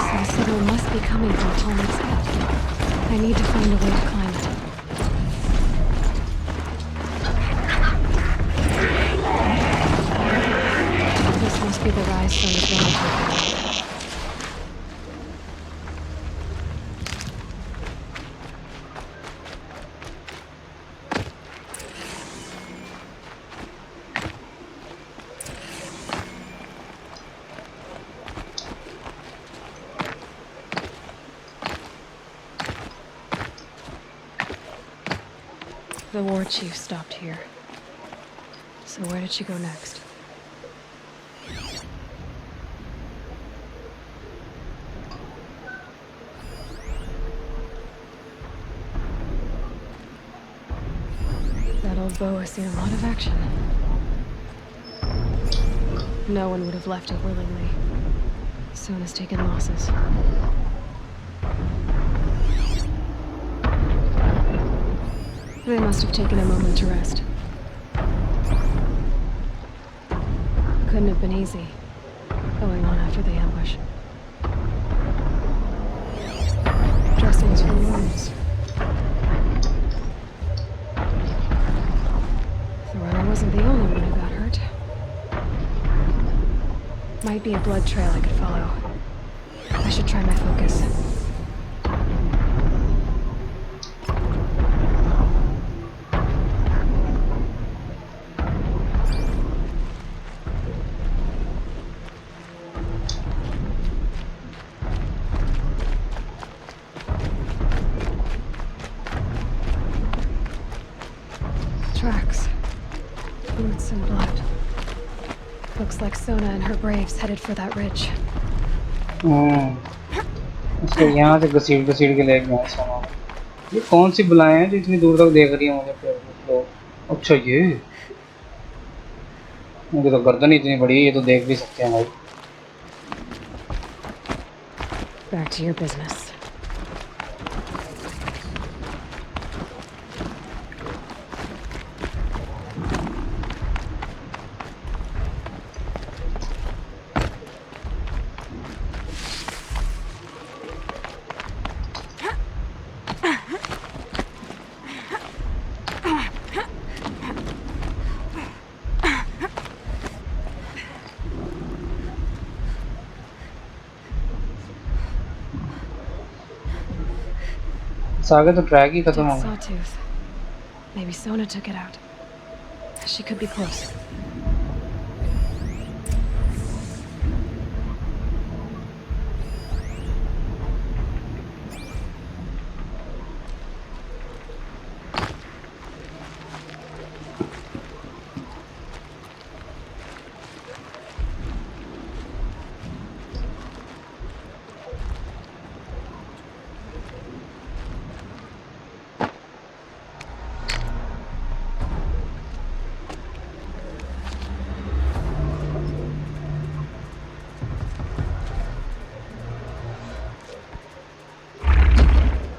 So the signal must be coming from Talmud's head. I need to find a way to climb it. This must be the rise from the ground. The war chief stopped here. So where did she go next? That old bow has seen a lot of action. No one would have left it willingly. Soon has taken losses. They must have taken a moment to rest. Couldn't have been easy, going on after the ambush. Dressings for wounds. The runner wasn't the only one who got hurt. Might be a blood trail I could follow. I should try my focus. Tracks. Boots and blood. Looks like Sona and her braves headed for that ridge. इसको यहाँ से घसीट के ले गया सोना। ये कौन सी बुलाएं हैं जो इतनी दूर तक देख रही है मुझे तो? अच्छा ये मुझे तो गर्दन इतनी बड़ी है, ये तो देख भी सकते हैं भाई। Back to your business. सागे तो ट्रैक ही खत्म हो गया। Sawtooth. Maybe Sona took it out. She could be close.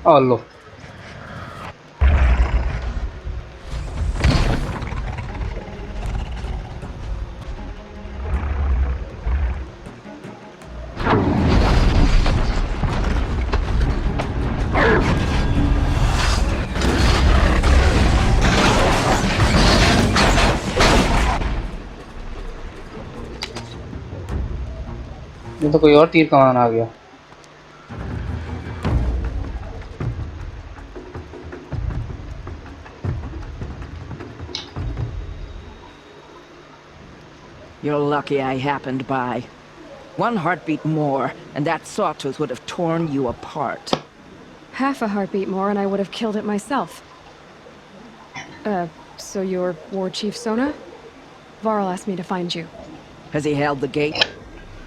Oh, look. ये तो कोई और तीर कमान आ गया। You're lucky I happened by. One heartbeat more, and that sawtooth would have torn you apart. Half a heartbeat more and I would have killed it myself. So you're War Chief Sona? Varl asked me to find you. Has he held the gate?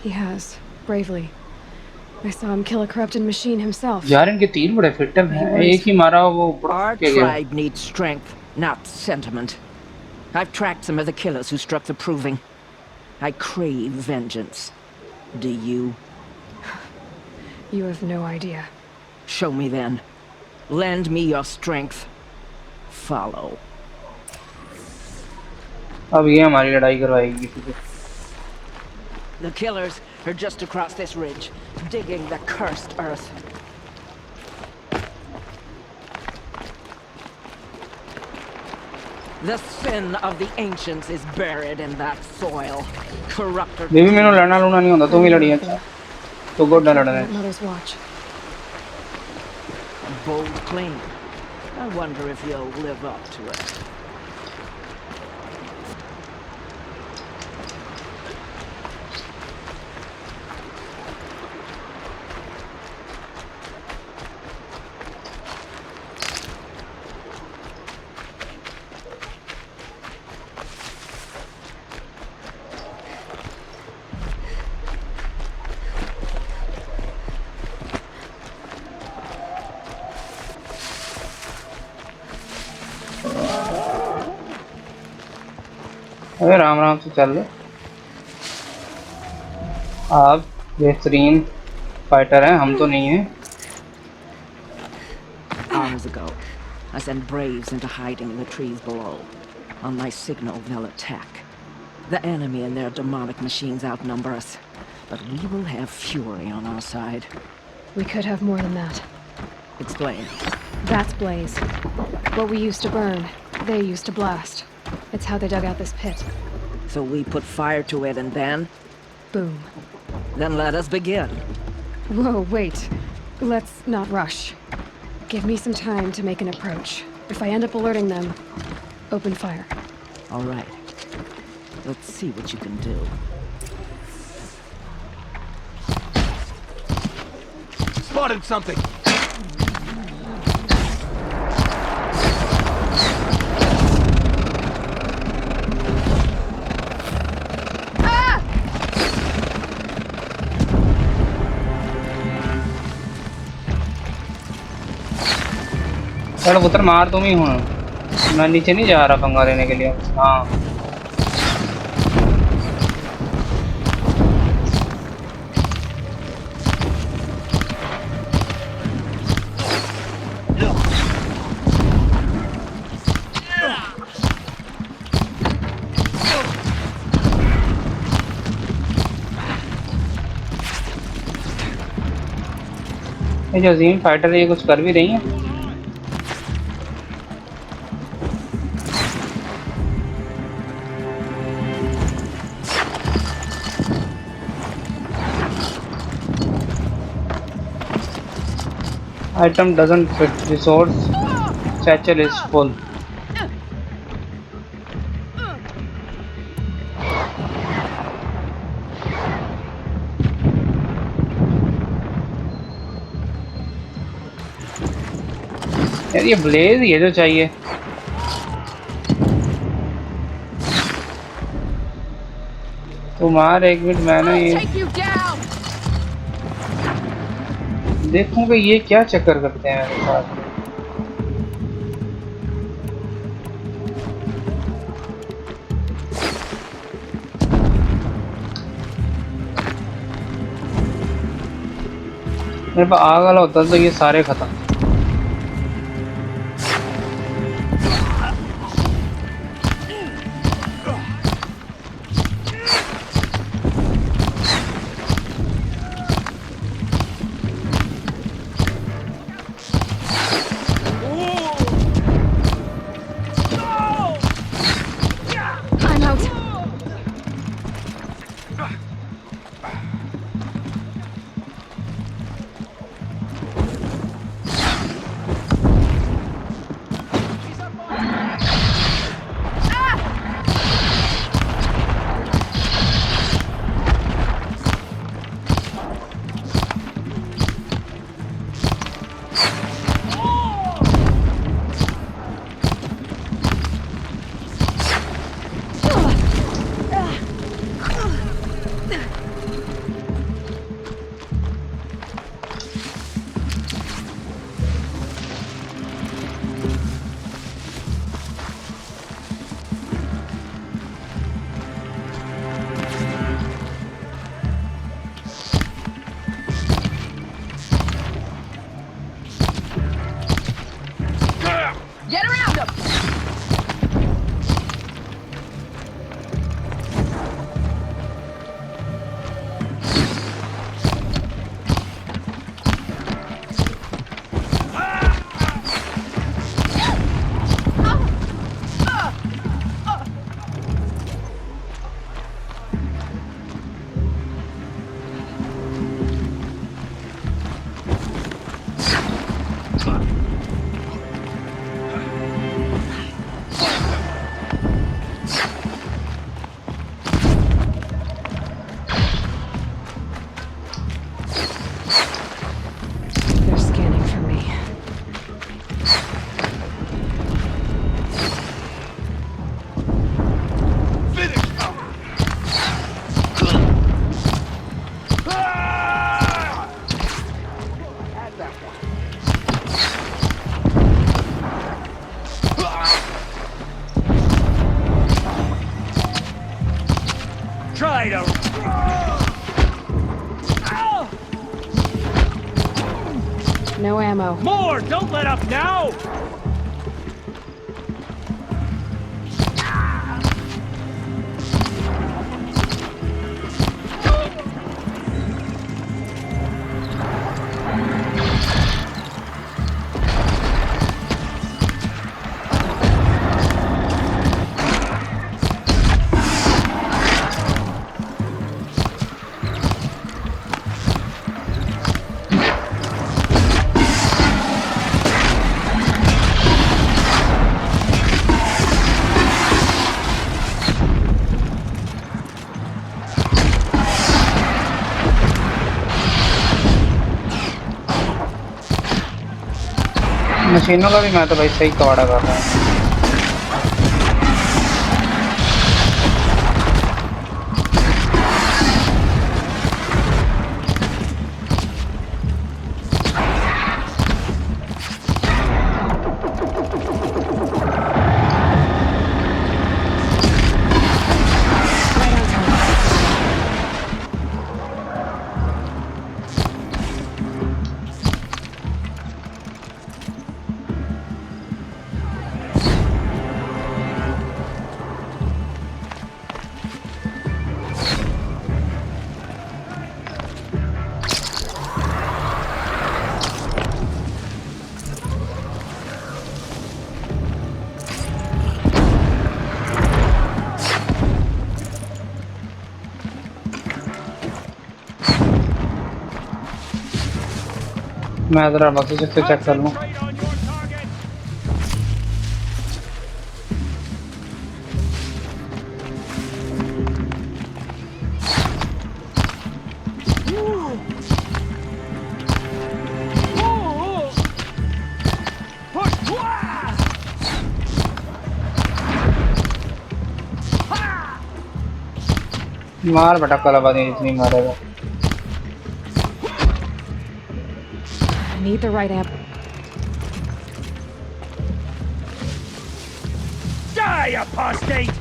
He has, bravely. I saw him kill a corrupted machine himself. यार इनके तीन बड़े fitter हैं, एक ही मारा वो Our tribe needs strength, not sentiment. I've tracked some of the killers who struck the Proving. I crave vengeance. Do you? You have no idea. Show me then. Lend me your strength. Follow. अब ये हमारी लड़ाई करवाएगी किसी से। The killers are just across this ridge, digging the cursed earth. The sin of the ancients is buried in that soil. Corrupted. Baby मैंने लड़ना Luna नहीं होता, तुम ही लड़ी अच्छा तो गोड्डा लड़ रहे हैं। Mother's watch. Bold claim. I wonder if you'll live up to it. अरे राम राम से चल लो, आप बेहतरीन फाइटर हैं, हम तो नहीं हैं। Hours ago, I sent braves into hiding in the trees below. On my signal, they'll attack. The enemy and their demonic machines outnumber us, but we will have fury on our side. We could have more than that. Explain. That's Blaze. What we used to burn, they used to blast. It's how they dug out this pit. So we put fire to it and then? Boom. Then let us begin. Whoa, wait. Let's not rush. Give me some time to make an approach. If I end up alerting them, open fire. All right. Let's see what you can do. Spotted something! चलो पुत्र मार तुम ही हूँ, मैं नीचे नहीं जा रहा पंगा लेने के लिए। हाँ ये जो अजीम फाइटर है ये कुछ कर भी रही है। Item doesn't fit. Resource satchel is full. यार ये ब्लेज ये जो चाहिए। तुम्हारे एक मिनट मैं ना ये देखूंगा ये क्या चक्कर करते हैं मेरे साथ। मेरे पास आग वाला होता तो ये सारे खत्म। try to... No ammo. More! Don't let up now! मशीनों का भी मैं तो भाई सही कवाड़ा कर रहा हूँ। मैं ज़रा बाकी से चेक कर लूँ। मार बेटा कलाबादी इतनी मारेगा। Need the right amp. Die, apostate!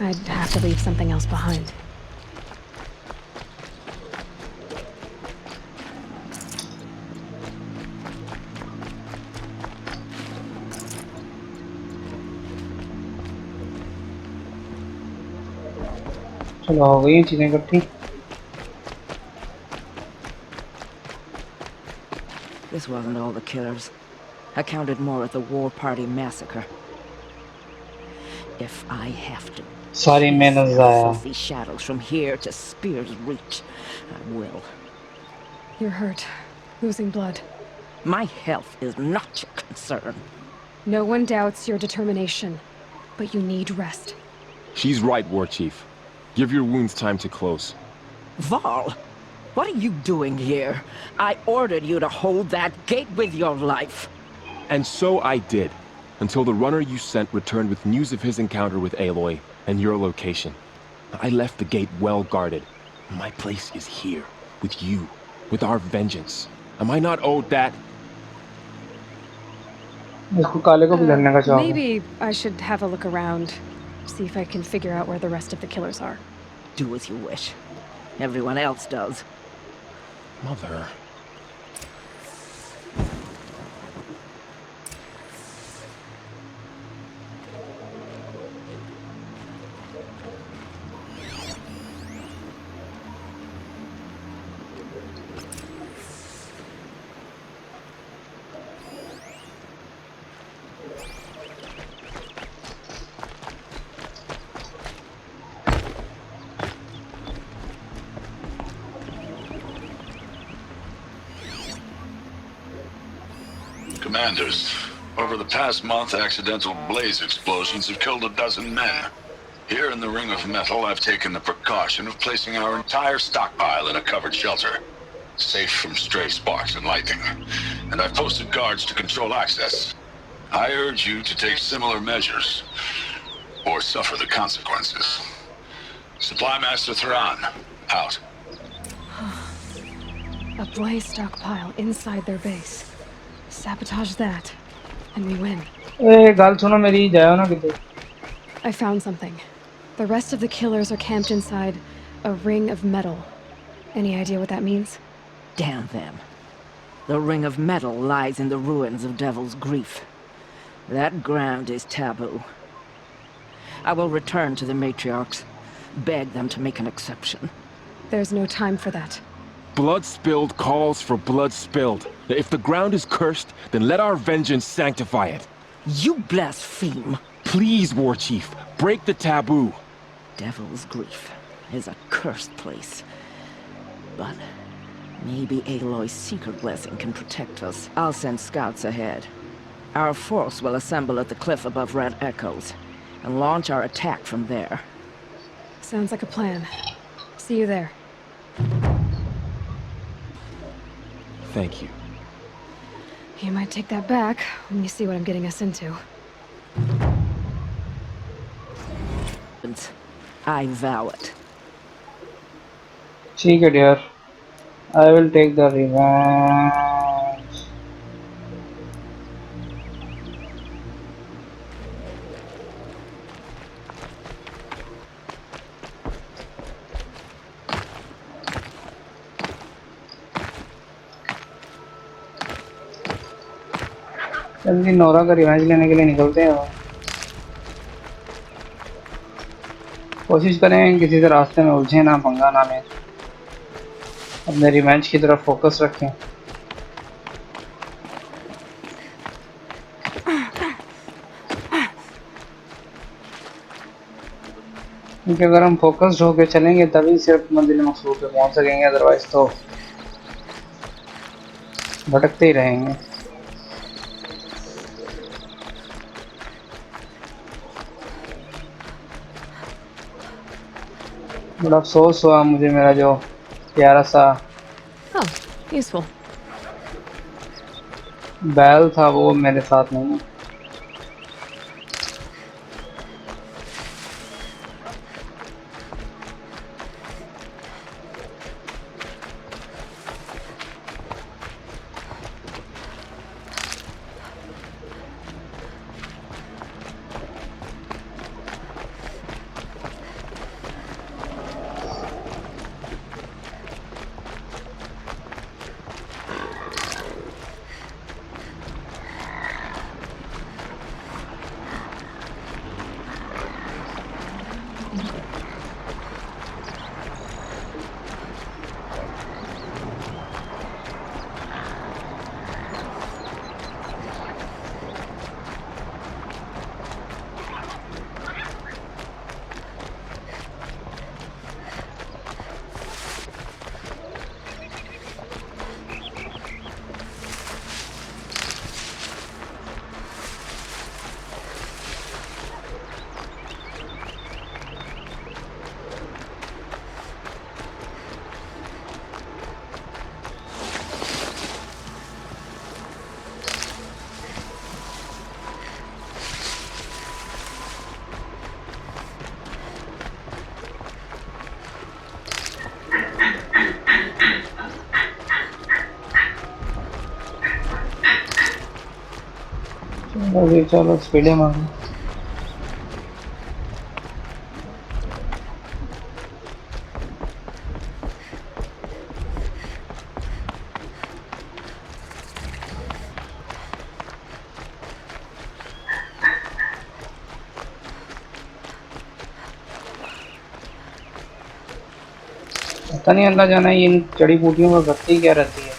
I'd have to leave something else behind. चलो हो गई चीजें इकट्ठी। This wasn't all the killers. I counted more at the War Party massacre. If I have to सारी मेहनत ज़ाया। filthy shadows from here to Spear's Reach, I will. You're hurt, losing blood. My health is not your concern. No one doubts your determination, but you need rest. She's right, War Chief. Give your wounds time to close. Val, what are you doing here? I ordered you to hold that gate with your life. And so I did, until the runner you sent returned with news of his encounter with Aloy and your location. I left the gate well guarded. My place is here, with you, with our vengeance. Am I not owed that? Maybe I should have a look around, see if I can figure out where the rest of the killers are. Do as you wish. Everyone else does. Mother. Commanders, over the past month, accidental blaze explosions have killed a dozen men. Here in the Ring of Metal, I've taken the precaution of placing our entire stockpile in a covered shelter, safe from stray sparks and lightning. And I've posted guards to control access. I urge you to take similar measures, or suffer the consequences. Supply Master Theron, out. A blaze stockpile inside their base. Sabotage that, and we win. ए गाल सुनो मेरी जाओ ना किधर. I found something. The rest of the killers are camped inside a ring of metal. Any idea what that means? Damn them. The Ring of Metal lies in the ruins of Devil's Grief. That ground is taboo. I will return to the matriarchs, beg them to make an exception. There's no time for that. Blood spilled calls for blood spilled. If the ground is cursed, then let our vengeance sanctify it. You blaspheme. Please, War Chief, break the taboo. Devil's Grief is a cursed place. But maybe Aloy's secret blessing can protect us. I'll send scouts ahead. Our force will assemble at the cliff above Red Echoes, and launch our attack from there. Sounds like a plan. See you there. Thank you. You might take that back when you see what I'm getting us into. I vow it. ठीक है dear. I will take the revenge. जल्दी Nora का revenge लेने के लिए निकलते हैं. कोशिश करें किसी से रास्ते में उलझे ना, पंगा ना लें, अपने रिवेंज की तरफ फोकस रखें. क्योंकि अगर हम फोकस्ड होकर चलेंगे तभी सिर्फ मंजिल मकसूद पे पहुंच सकेंगे, अदरवाइज तो भटकते ही रहेंगे. बड़ा अफसोस हुआ मुझे, मेरा जो प्यारा सा Oh, useful. बैल था वो मेरे साथ नहीं है. अभी चलो स्पीड में आगे. पता नहीं अल्लाह जाना इन जड़ी बूटियों में भर्ती क्या रहती है.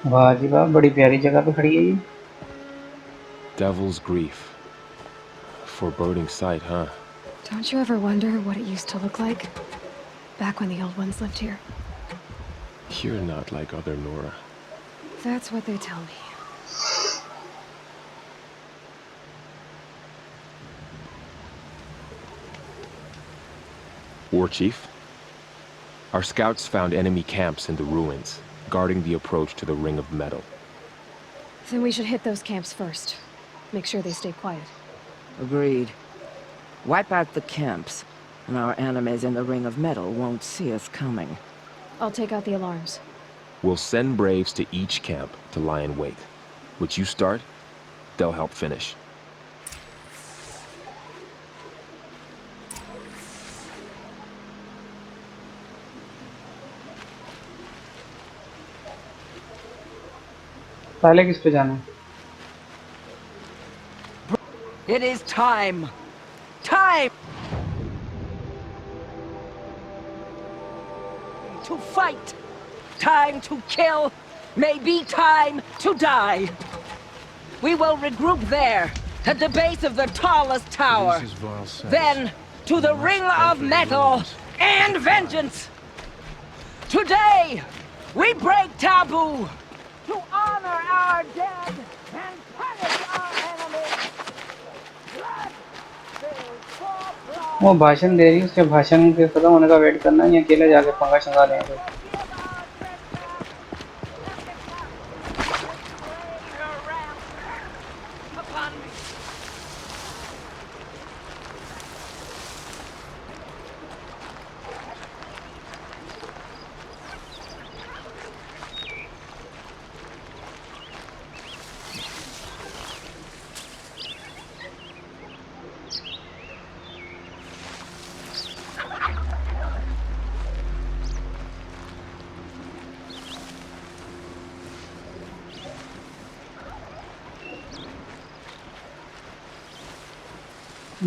वाह जी वाह, बड़ी प्यारी जगह पे खड़ी है ये। Devil's Grief. Foreboding sight, huh? Don't you ever wonder what it used to look like? Back when the old ones lived here. You're not like other Nora. That's what they tell me. War Chief? Our scouts found enemy camps in the ruins, guarding the approach to the Ring of Metal. Then we should hit those camps first. Make sure they stay quiet. Agreed. Wipe out the camps, and our enemies in the Ring of Metal won't see us coming. I'll take out the alarms. We'll send Braves to each camp to lie in wait. What you start, they'll help finish. पहले किस पे जाना है? It is time! Time! To fight! Time to kill! Maybe time to die! We will regroup there, at the base of the tallest tower. Then, to the Ring of Metal and vengeance! Today, we break taboo! To honor our dead and punish our enemies! वो भाषण दे रही है, उसके भाषण के खत्म होने का वेट करना है या अकेले जाके पंगा शंगा लेंगे?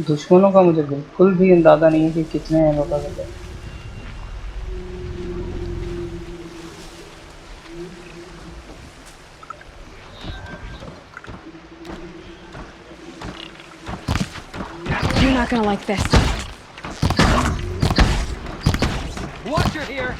दुश्मनों का मुझे बिल्कुल भी अंदाजा नहीं है कि कितने हैं लोगों के। You're not gonna like this. Watcher here!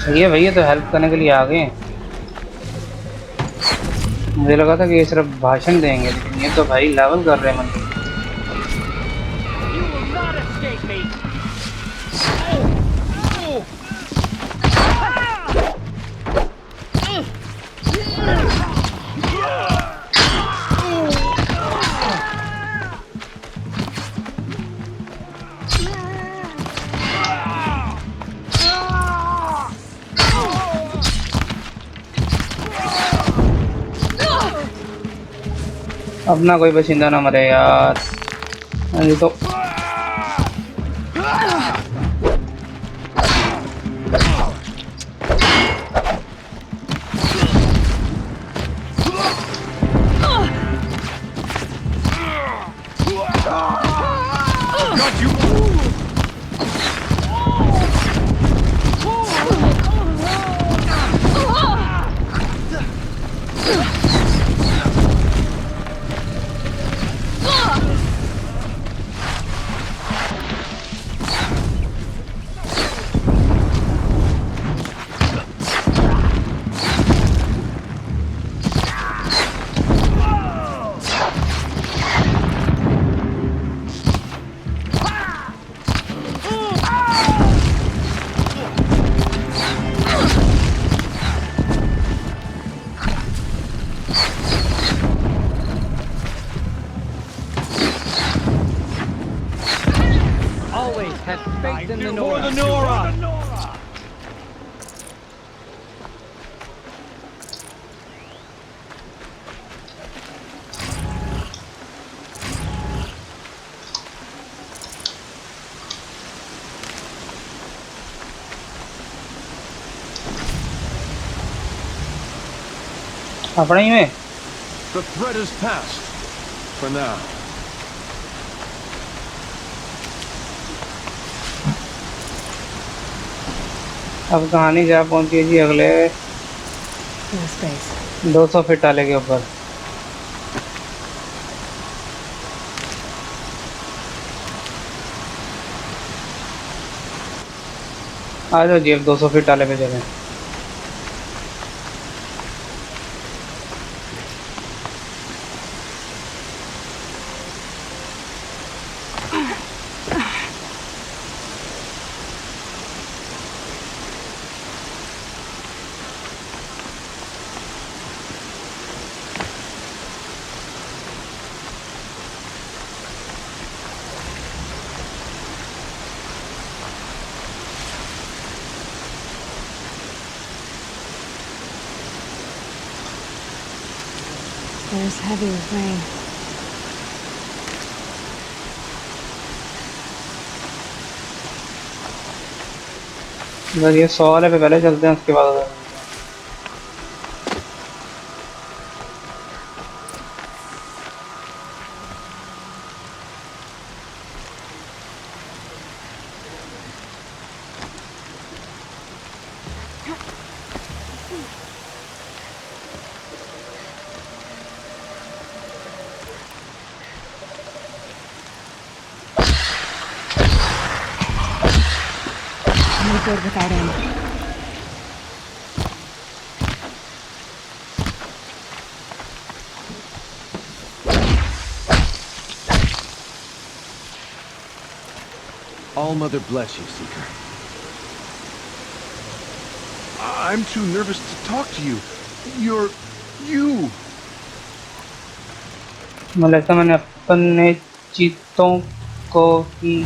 सही है भैया, तो हेल्प करने के लिए आ गए। मुझे लगा था कि ये सिर्फ भाषण देंगे, लेकिन ये तो भाई लेवल कर रहे हैं मन। You will not escape me! अपना कोई बशिंदा ना मरे यार। ये तो Faith in the Nora! अपने ही में The threat is past. For now. अब कहानी जा पहुंची है जी अगले 200 फीट टाले के ऊपर। आ जाओ जी अब 200 फीट टाले पे चलें। There's heavy rain. बस ये 100 वाले पे पहले चलते हैं उसके बाद No good without him. All Mother bless you, Seeker. I'm too nervous to talk to you. You're... you. मुझे लगता है मैंने अपने चीतों को ही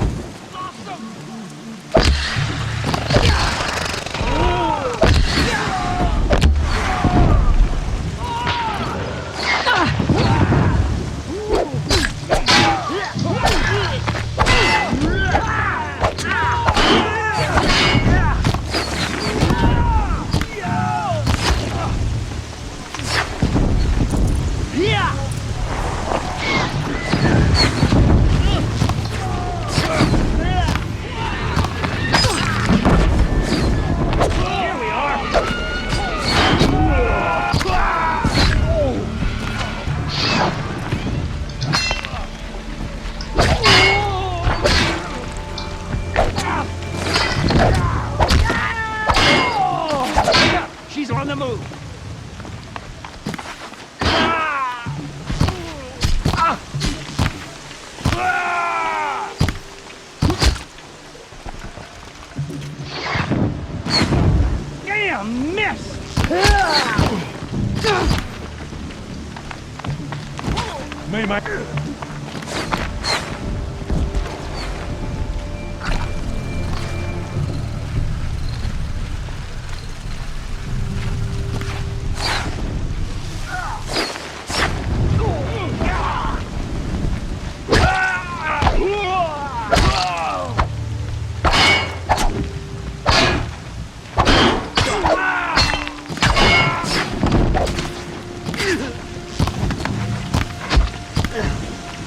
She's on the move. Damn, miss. May my...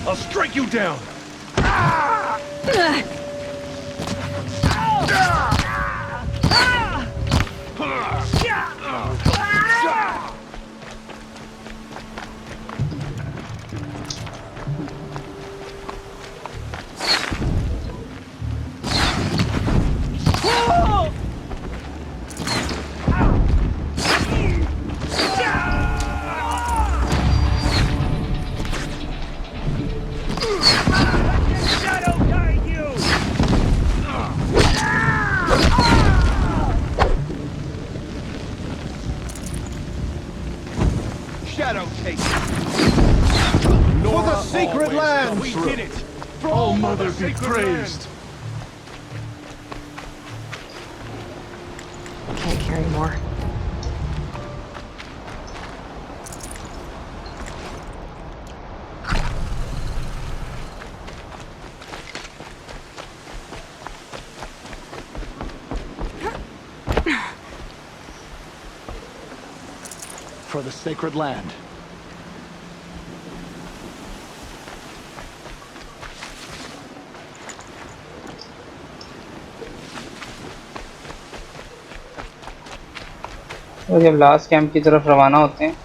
I'll strike you down. Shadow take for the sacred land. We did it. Oh, Mother be praised. Can't carry more. For for the sacred land. और जब last camp की तरफ रवाना होते हैं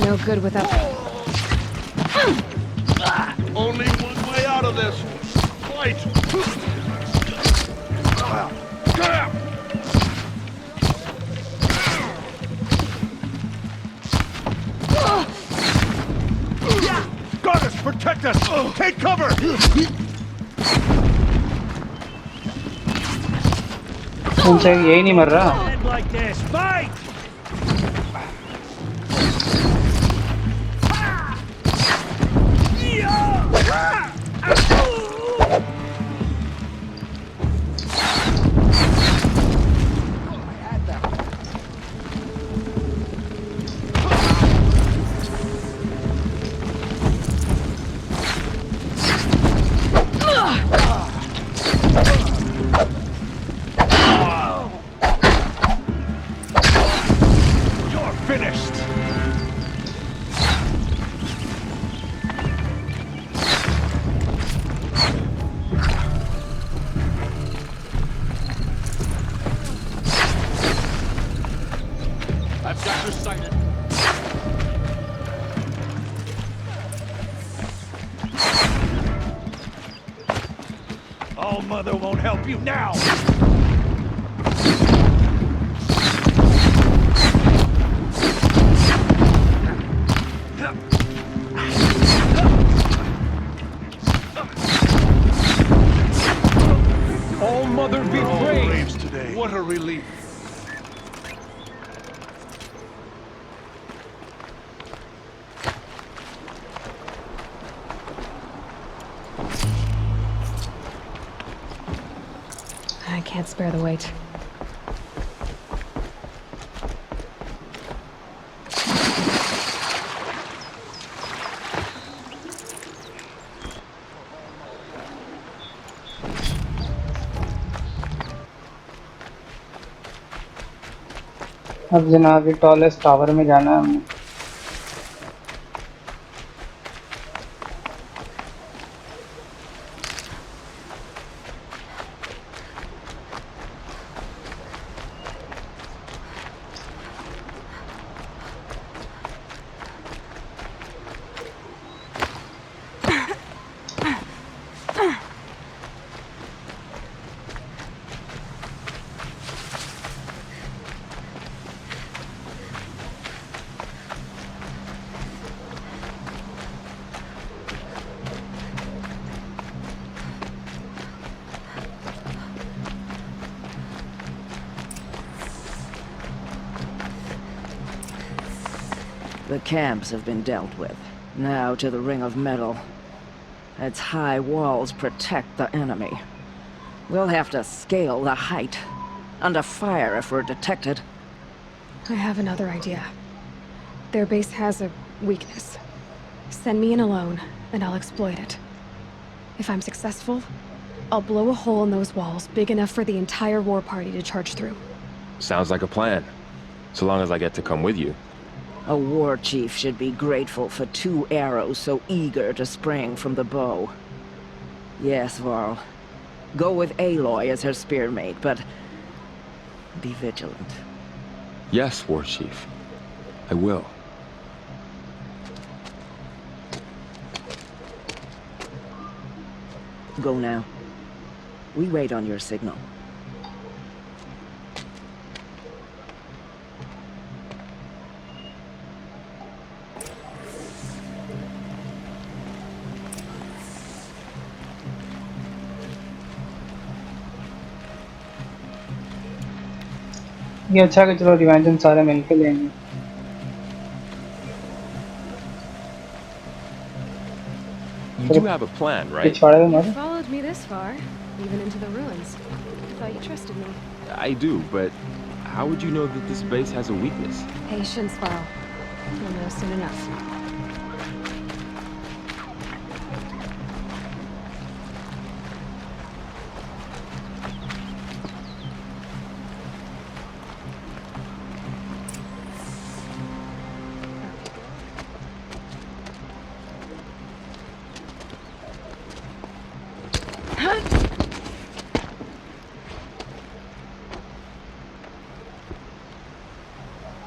No good without... Only one way out of this. Fight! Guard us! Protect us! Take cover! उनसे यही नहीं मर रहा Like this, fight! I've got you sighted. All Mother won't help you now! All Mother be praised! Today. What a relief. I can't spare the weight. अब जनाब ये tallest tower में जाना है हमें The camps have been dealt with. Now to the Ring of Metal. Its high walls protect the enemy. We'll have to scale the height. Under fire if we're detected. I have another idea. Their base has a weakness. Send me in alone, and I'll exploit it. If I'm successful, I'll blow a hole in those walls big enough for the entire war party to charge through. Sounds like a plan. So long as I get to come with you. A war chief should be grateful for 2 arrows so eager to spring from the bow. Yes, Varl. Go with Aloy as her spearmate, but be vigilant. Yes, War Chief. I will. Go now. We wait on your signal. ये अच्छा कि चलो revenge हम सारे मिलके लेंगे। You do have a plan, right? You followed me this far, even into the ruins. I thought you trusted me. I do, but how would you know that this base has a weakness? Patience, Varl. You'll know soon enough.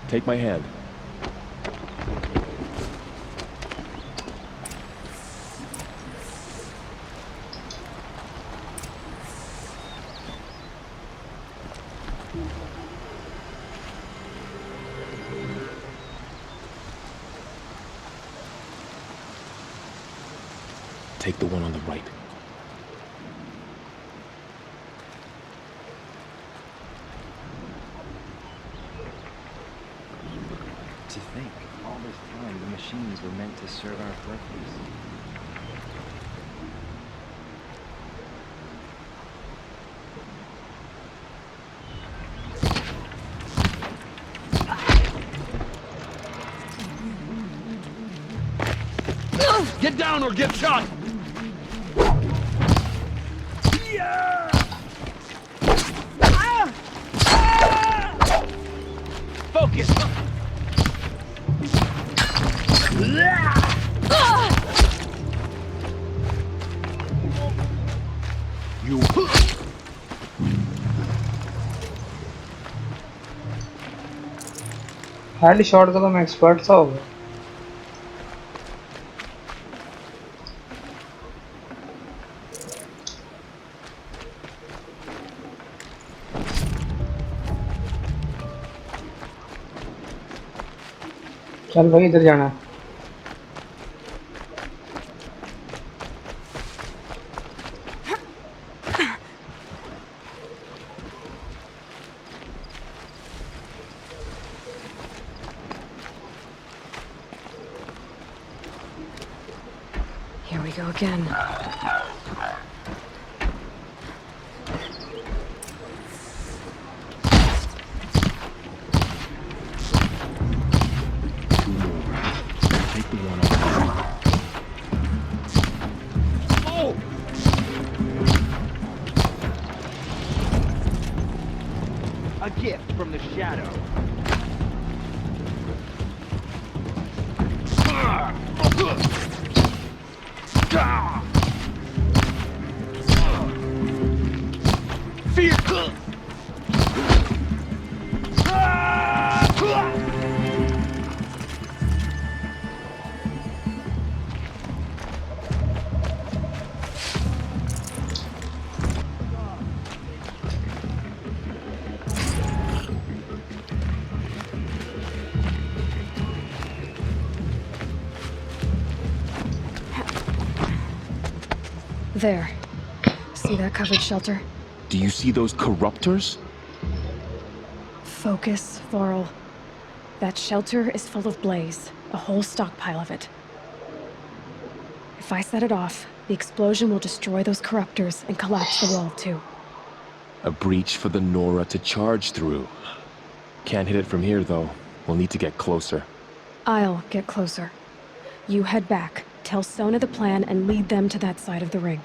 Take my hand. Take the one on the right. To think, all this time the machines were meant to serve our purpose. Get down or get shot! Focus! You... hardly shot का तो मैं expert सा हो गया। चल भाई इधर जाना है। Here we go again. A gift from the shadow. Fear. There. See that covered shelter? Do you see those corruptors? Focus, Varl. That shelter is full of blaze. A whole stockpile of it. If I set it off, the explosion will destroy those corruptors and collapse the wall too. A breach for the Nora to charge through. Can't hit it from here, though. We'll need to get closer. I'll get closer. You head back, tell Sona the plan, and lead them to that side of the ring.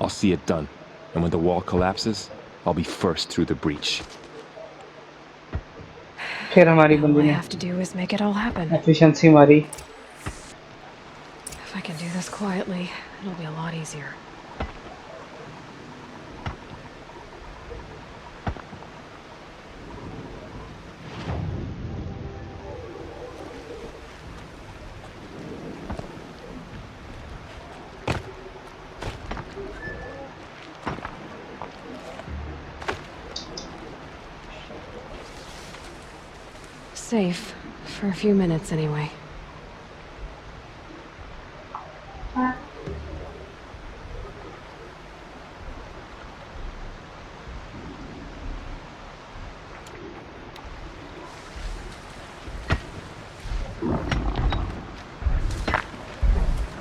I'll see it done. And when the wall collapses, I'll be first through the breach. फिर हमारी All बंदी I ने have to do is make it all happen. Efficiency मारी. If I can do this quietly, it'll be a lot easier. Safe. For a few minutes, anyway.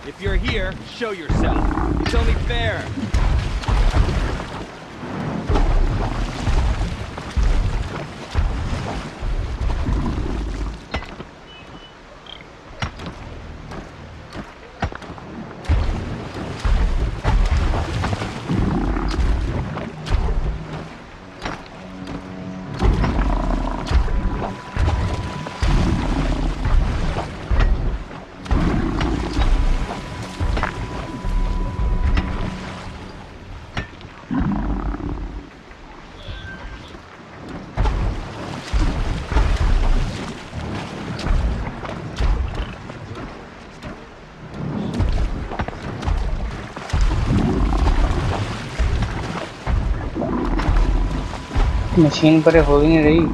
If you're here, show yourself. It's only fair. Machine पर हो ही नहीं रही.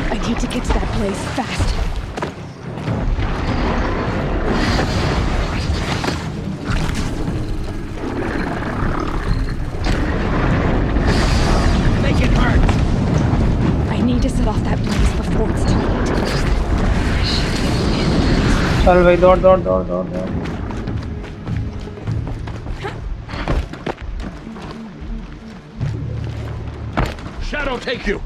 I need to get to that place fast. Make it hurt! I need to set off that blaze before it's too late. चल भाई दौड़ दौड़ दौड़ दौड़ दौड़. Shadow, take you!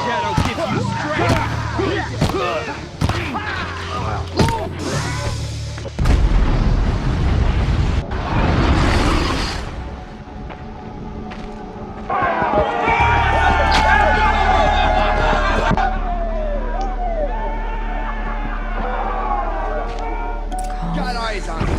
Shadow gives you Got eyes on him.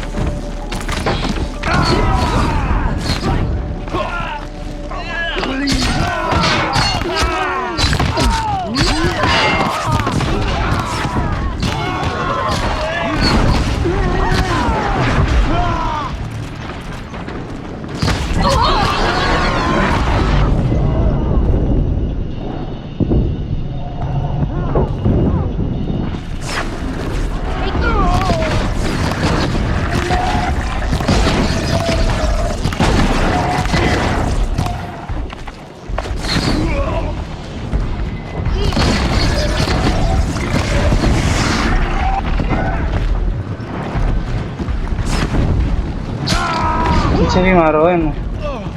पीछे भी मारो इन्हें.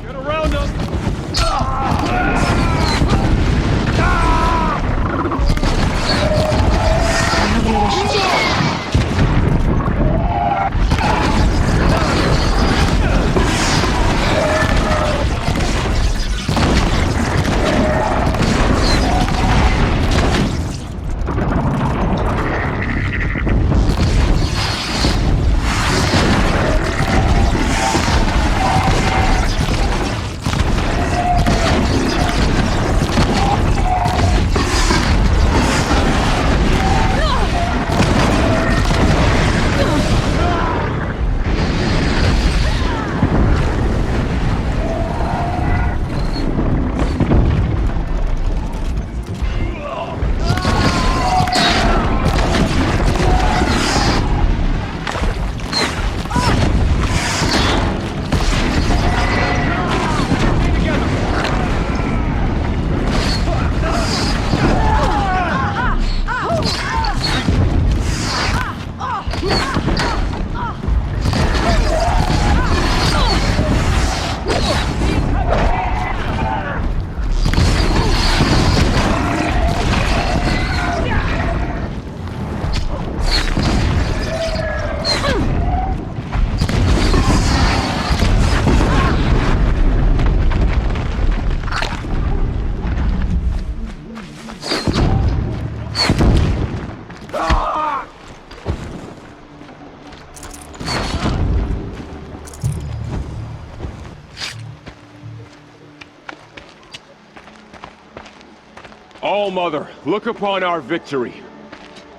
Get around him! All-Mother, look upon our victory.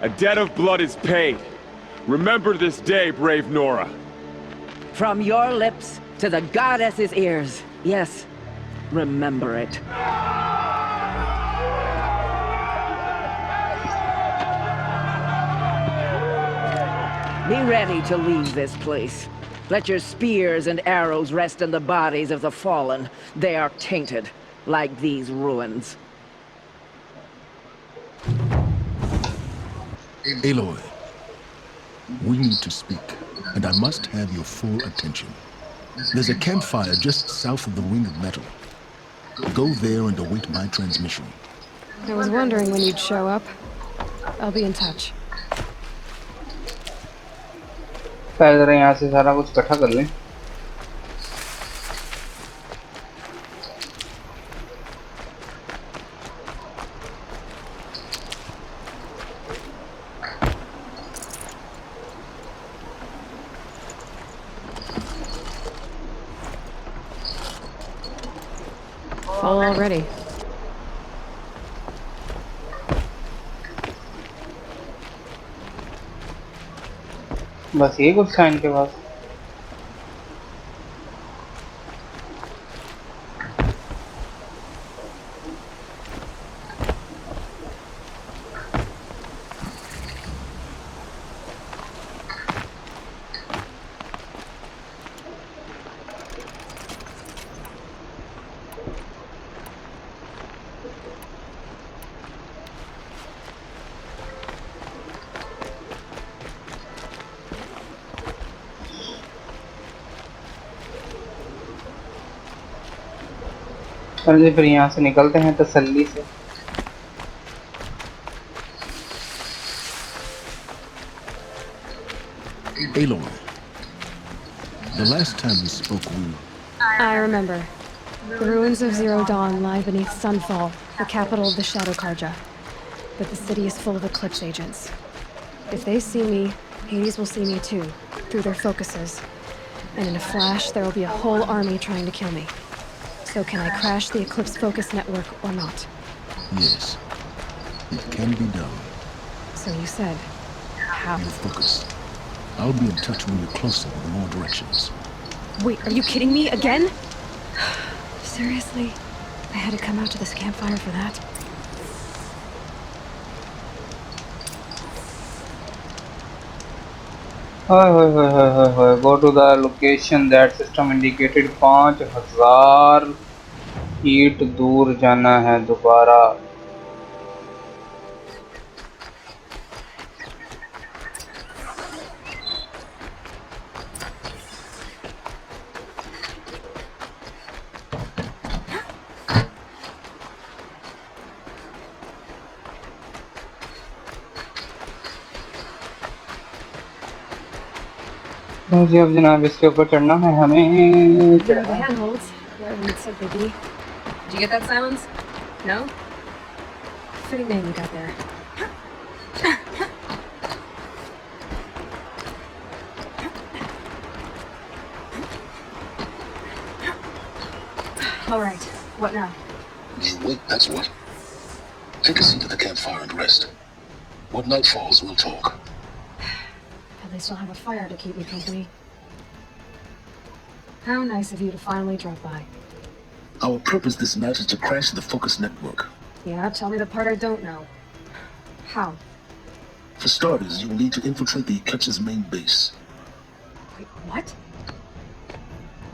A debt of blood is paid. Remember this day, brave Nora. From your lips to the goddess's ears. Yes, remember it. Be ready to leave this place. Let your spears and arrows rest in the bodies of the fallen. They are tainted, like these ruins. Aloy, we need to speak, and I must have your full attention. There's a campfire just south of the Ring of Metal. Go there and await my transmission. I was wondering when you'd show up. I'll be in touch. पहले जरा यहाँ से सारा कुछ इकट्ठा कर लें। Full already. बस ये कुछ था इनके पास। चलिए फिर यहाँ से निकलते हैं तसल्ली से। Aloy, the last time we spoke, I remember. The ruins of Zero Dawn lie beneath Sunfall, the capital of the Shadow Karja. But the city is full of Eclipse agents. If they see me, Hades will see me too, through their focuses. And in a flash, there will be a whole army trying to kill me. So can I crash the Eclipse Focus network or not? yes, it can be done. So you said, how? You're focused. I'll be in touch when you're closer with more directions. Wait, are you kidding me again? Seriously? I had to come out to this campfire for that? Go to the location that system indicated. 5000 feet दूर जाना है दोबारा। जी अब जनाब इसके ऊपर चढ़ना है हमें। There are the handholds, wherever you'd said they'd be. Did you get that silence? No? Fitting name you got there. All right, what now? You wait, that's what. Take a seat at the campfire and rest. When night falls, we'll talk. At least I'll have a fire to keep me company. How nice of you to finally drop by. Our purpose this night is to crash the Focus network. Yeah, tell me the part I don't know. How? For starters, you'll need to infiltrate the Eclipse's main base. Wait, what?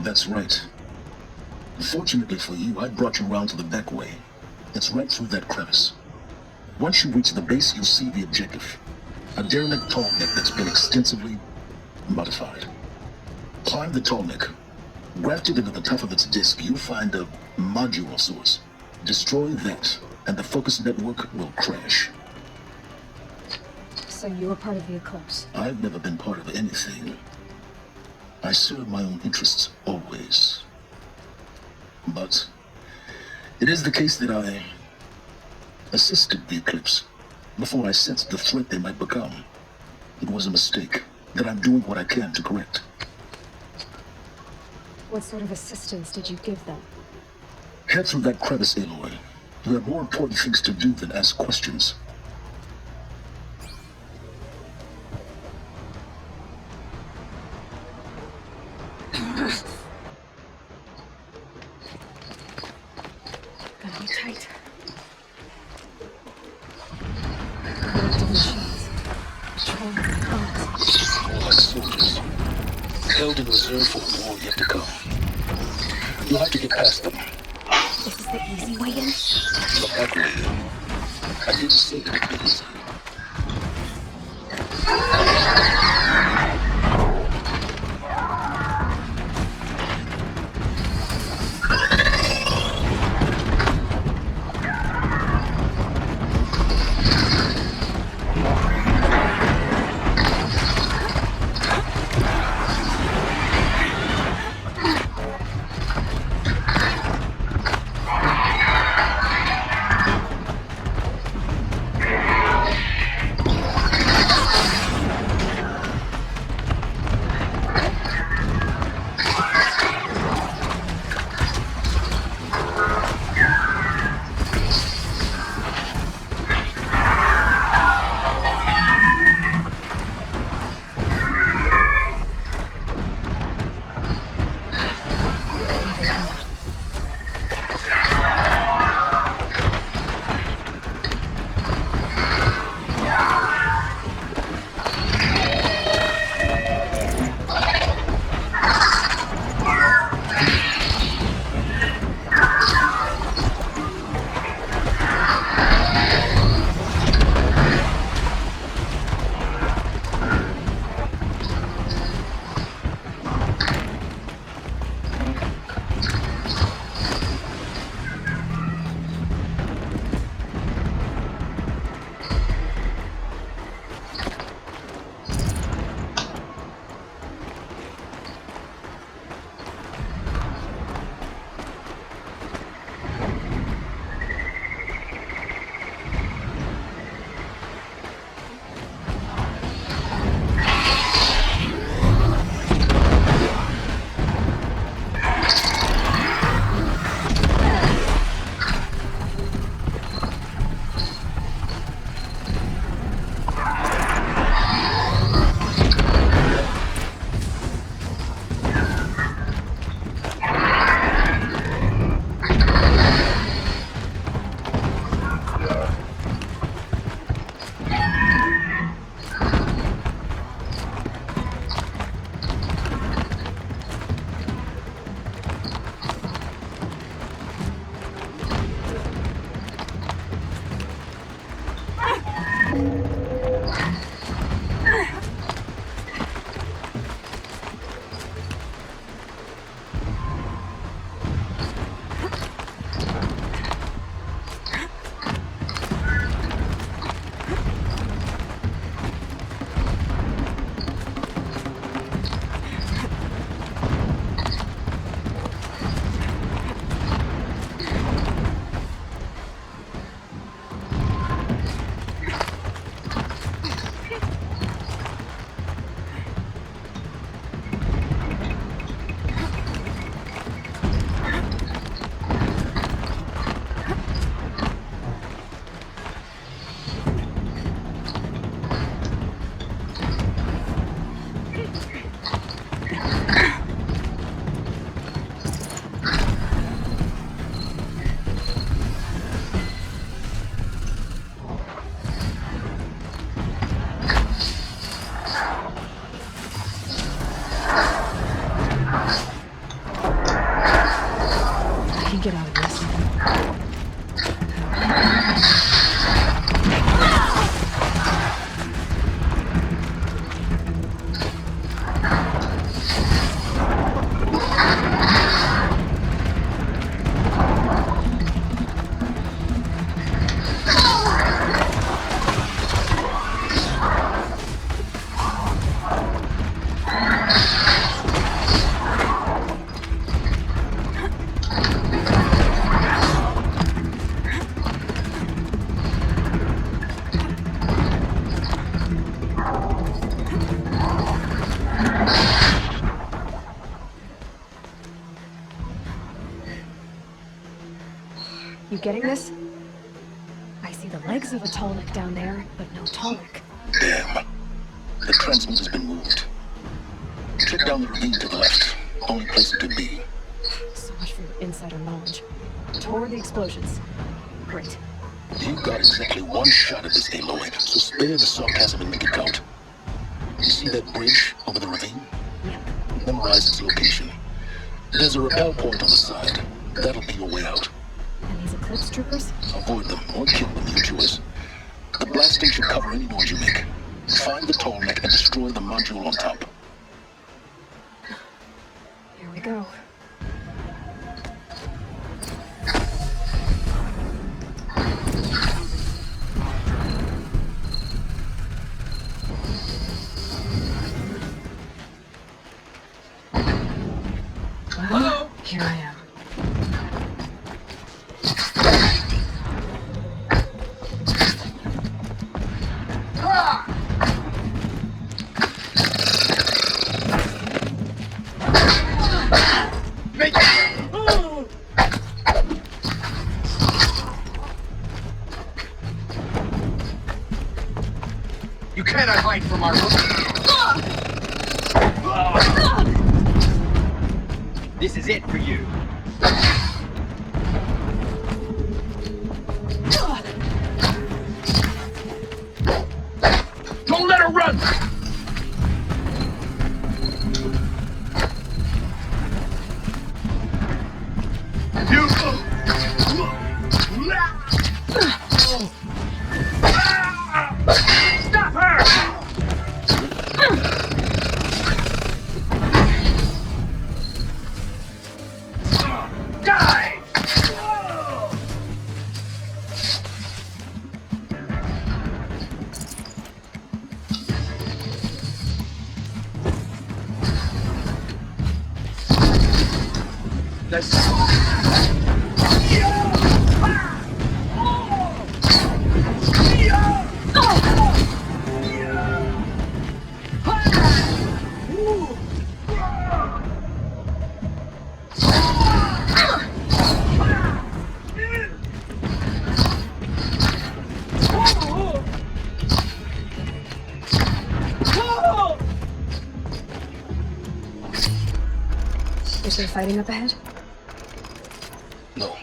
That's right. Fortunately for you, I brought you around to the back way. It's right through that crevice. Once you reach the base, you'll see the objective. A derelict tall neck that's been extensively modified. Climb the tall neck. Grafted into the top of its disk, you'll find a module of sorts. Destroy that, and the Focus network will crash. So you were part of the Eclipse? I've never been part of anything. I serve my own interests, always. But it is the case that I assisted the Eclipse before I sensed the threat they might become. It was a mistake that I'm doing what I can to correct. What sort of assistance did you give them? Head through that crevice, Aloy. There are more important things to do than ask questions. Gotta be tight. All our soldiers, held in reserve for a war yet to come. You'll have to get past them. This is the easy way in? Not that way. I didn't say it would be easy. Get out of this. You getting this? legs of a Tallneck down there, but no Tallneck. Damn. The transmitter's been moved. Check down the ravine to the left. Only place it could be. So much for your insider knowledge. Toward the explosions. Great. You've got exactly one shot at this, Aloy, so spare the sarcasm and make it count. You see that bridge over the ravine? Yep. Memorize its location. There's a rappel point on the side. That'll be your way out. And these Eclipse troopers? Avoid them or kill them, your choice. The blasting should cover any noise you make. Find the Tallneck and destroy the module on top. Here we go. Well, here I am. You cannot hide from our This is it for you. Don't let her run! You... Stop her! Die! Is there fighting up ahead? No.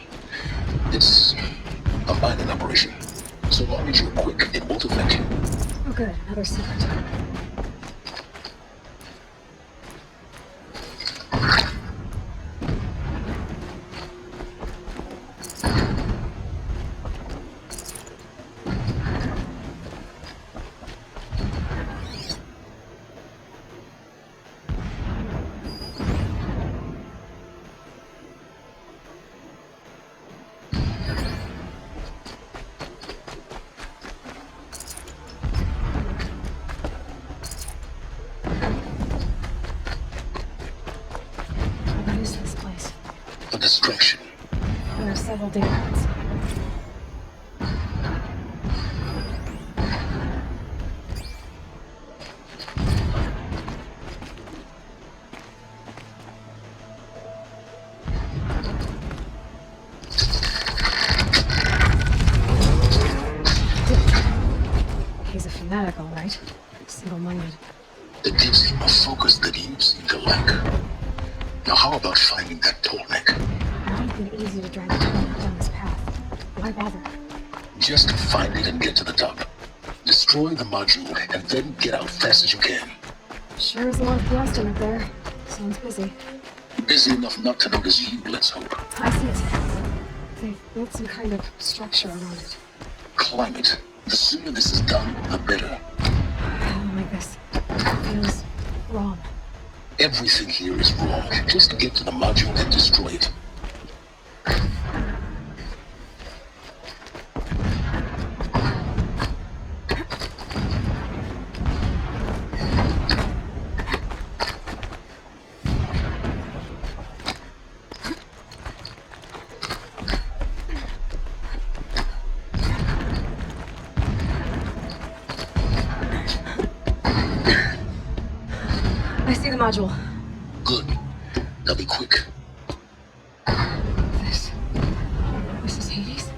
It's a mining operation. So long as you're quick, it won't affect you. Oh good, another secret. What is this place? A distraction. There are several data points. He's a fanatic, all right. Single-minded. It gives him a focus that you seem to lack. Now how about finding that Tallneck? It would have been easy to drag the Tallneck down this path. Why bother? Just find it and get to the top. Destroy the module and then get out fast as you can. Sure is a lot of blasting up there. Sounds busy. Busy enough not to notice you, let's hope. I see it. They've built some kind of structure around it. Climb it. The sooner this is done, the better. I don't like this. It feels wrong. Everything here is wrong. Just get to the module and destroy it. I see the module. Good. Now be quick. This is Hades?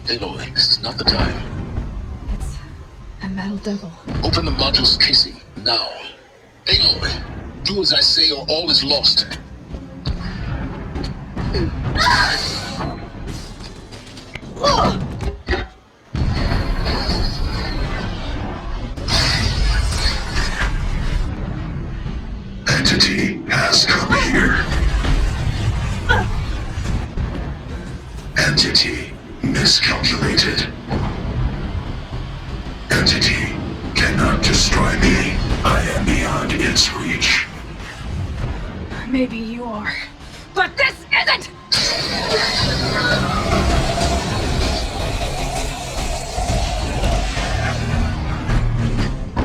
Aloy, this is not the time. metal devil. Open the module's casing, now. Aloy, do as I say or all is lost. Entity has come here. Entity miscalculated. Entity cannot destroy me. I am beyond its reach. Maybe you are. But this isn't!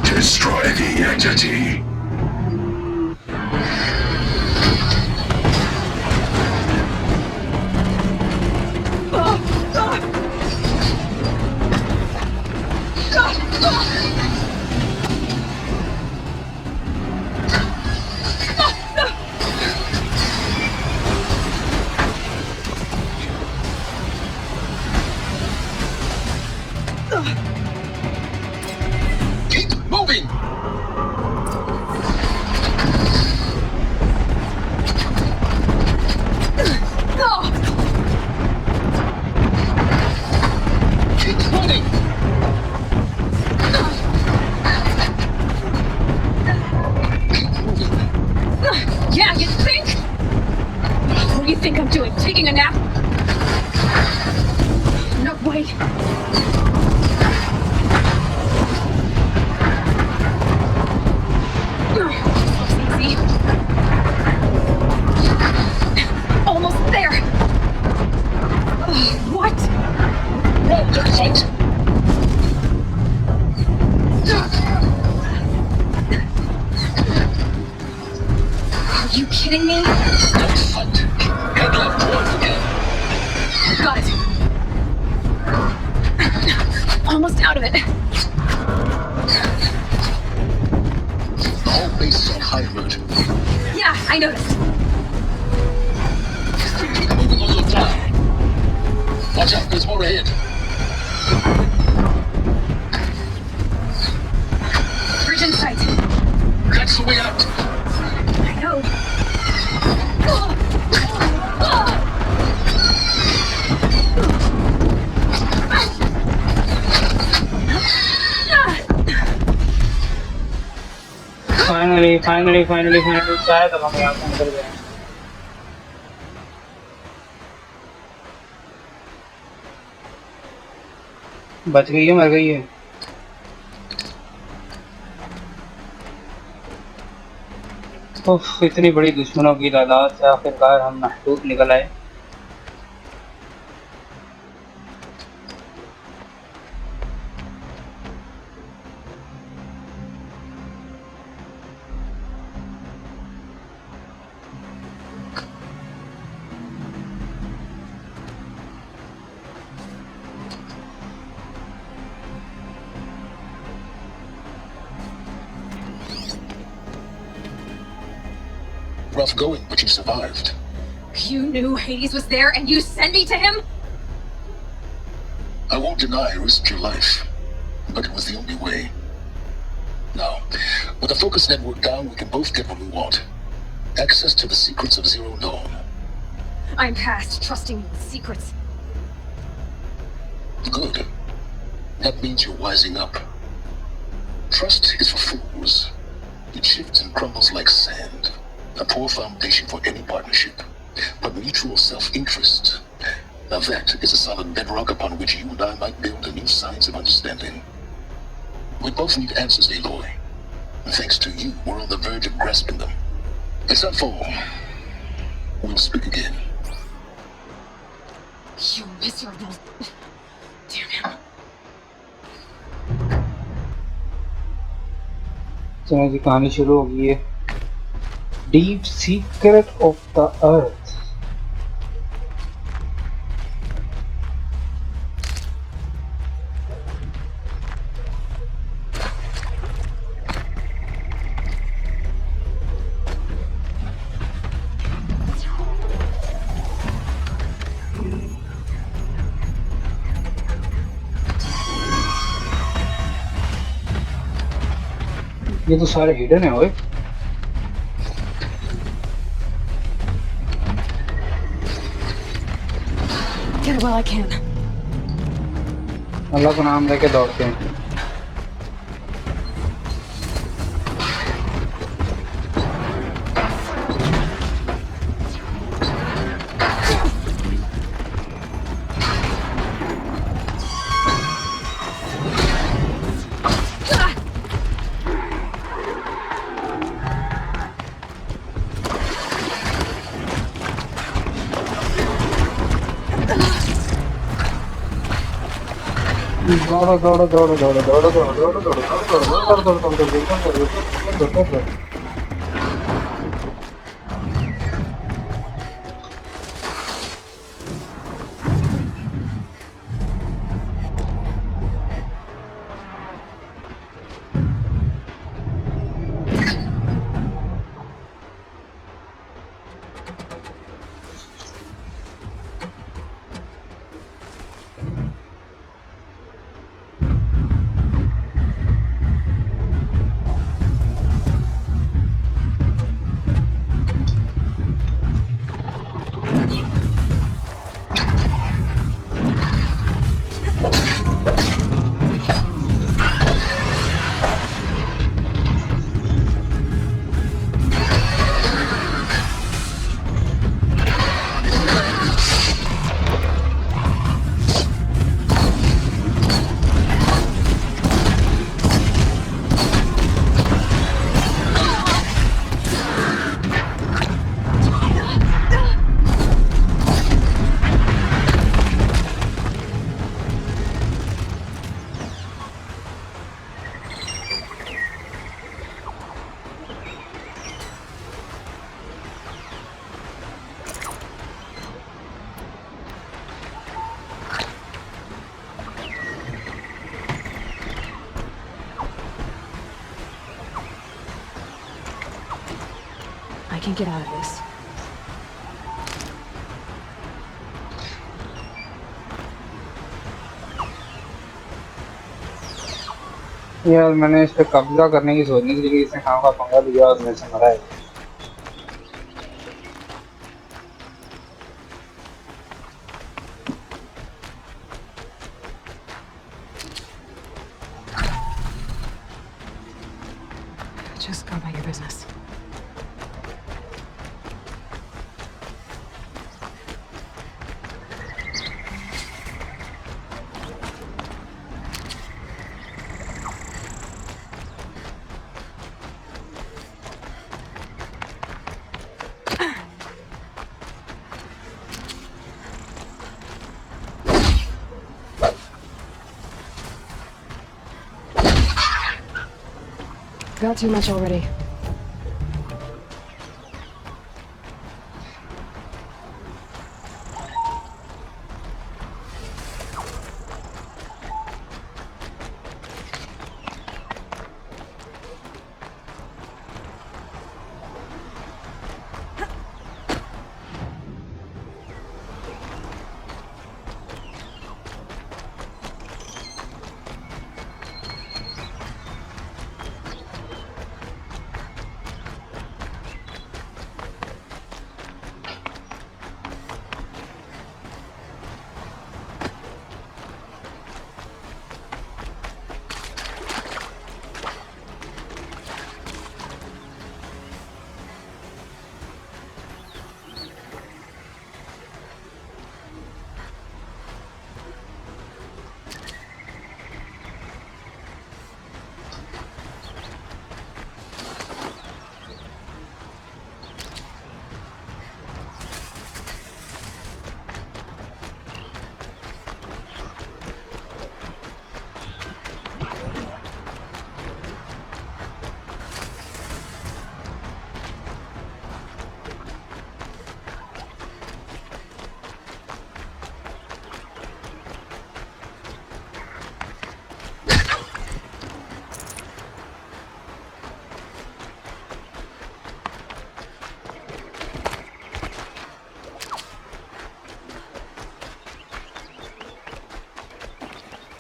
Destroy the entity. Keep moving! Keep moving! Yeah, you think? What do you think I'm doing? Taking a nap? No, wait. Easy. Almost there. What? Roll the fight! Are you kidding me? Don't fight. Head left one again. Got it. Almost out of it. The whole base is on high alert. Yeah, I noticed. Keep moving on your fly. Watch out, there's more ahead. Bridge in sight. That's the way out. I know. Finally शायद अब हम यहाँ से अंदर गए। बच गई है, मर गई है। उफ, इतनी बड़ी दुश्मनों की तादाद से आखिरकार हम महफूज निकल आए। Rough going, but you survived. You knew Hades was there and you sent me to him? I won't deny I risked your life, but it was the only way. Now, with the focus network down, we can both get what we want. Access to the secrets of Zero Dawn. I'm past trusting you with secrets. Good. That means you're wising up. Trust is for fools. It shifts and crumbles like sand. A poor foundation for any partnership. But mutual self-interest, now that is a solid bedrock upon which you and I might build a new science of understanding. We both need answers, Aloy. And thanks to you, we're on the verge of grasping them. It's not fall. We'll speak again. You miserable... Damn him. चलो जी, कहानी शुरू हो गई है। Deep Secret of the Earth। ये तो सारे hidden है ओए। Get it while I can. अल्लाह को नाम लेके दौड़ते हैं। दौड़ो दौड़ो दौड़ो दौड़ो दौड़ो दौड़ो दौड़ो दौड़ो दौड़ो दौड़ो दौड़ो दौड़ो दौड़ो। I can get out of this. यार मैंने इस पे कब्जा करने की सोचने की जगह इसने काम का पंगा लिया और मेरे से मरा है। Just go about your business. Got too much already.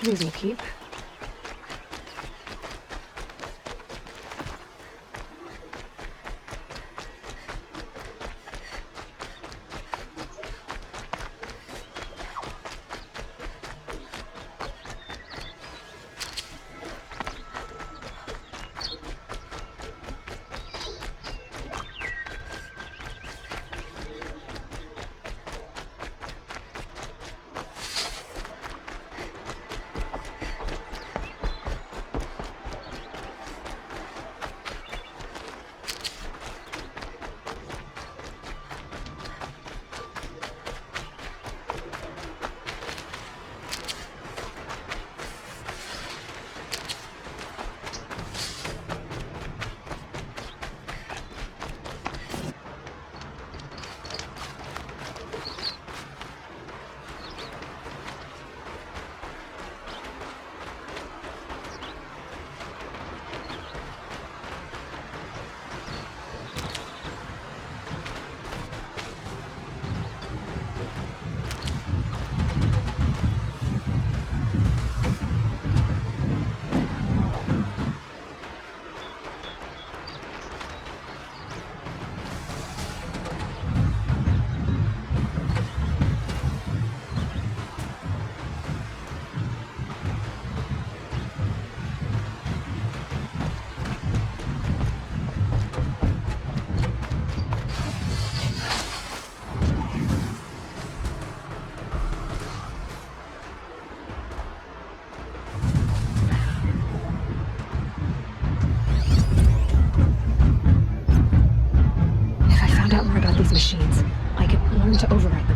Please, keep. these machines, I could learn to override them.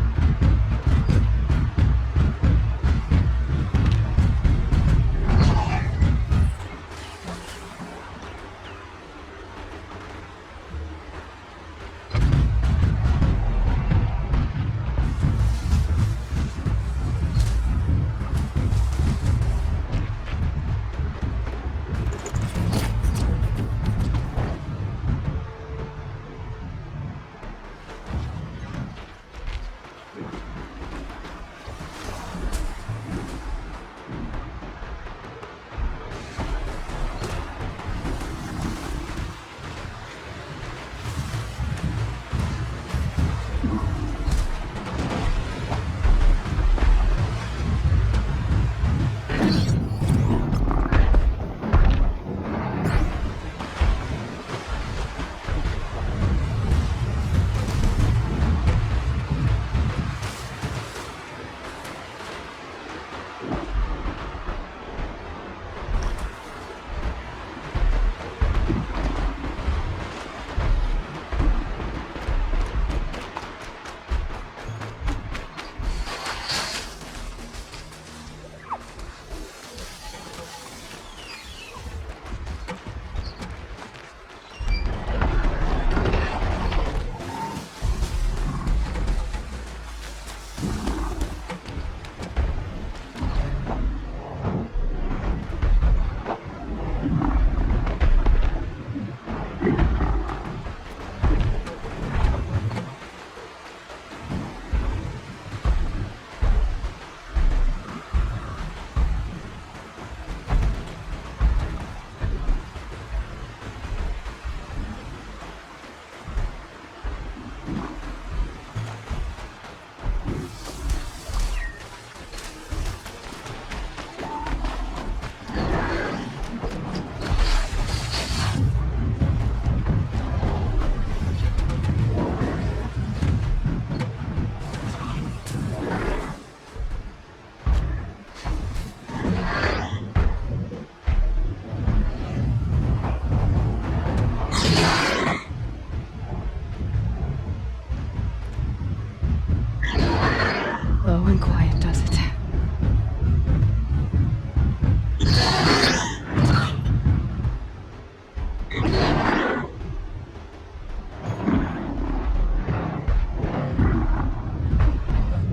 Low and quiet does it.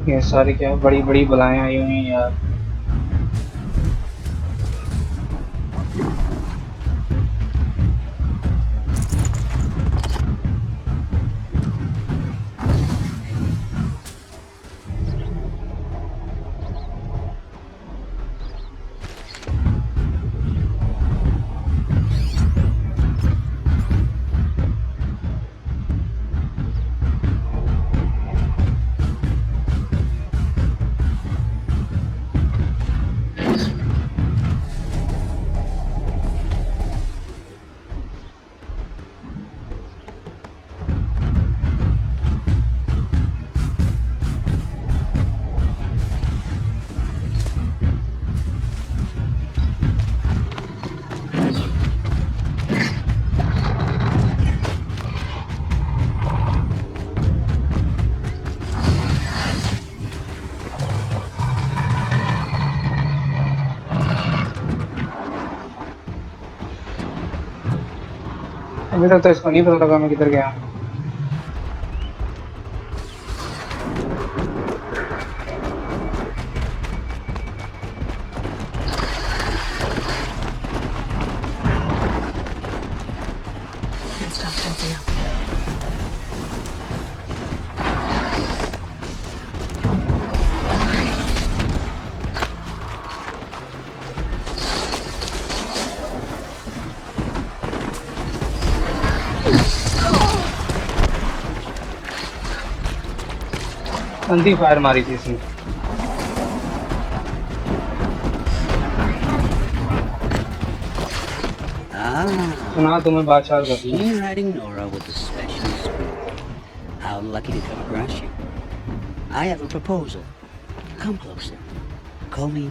ये सारी क्या बड़ी बड़ी बलाएं आई हुई हैं यार। अभी तक तो इसको नहीं पता लगा मैं किधर गया। अंधी फायर मारी थी इसने। सुना तुम्हें बादशाह कर दी। You're riding Nora with a special screw. How lucky to come across you. I have a proposal. Come closer. Call me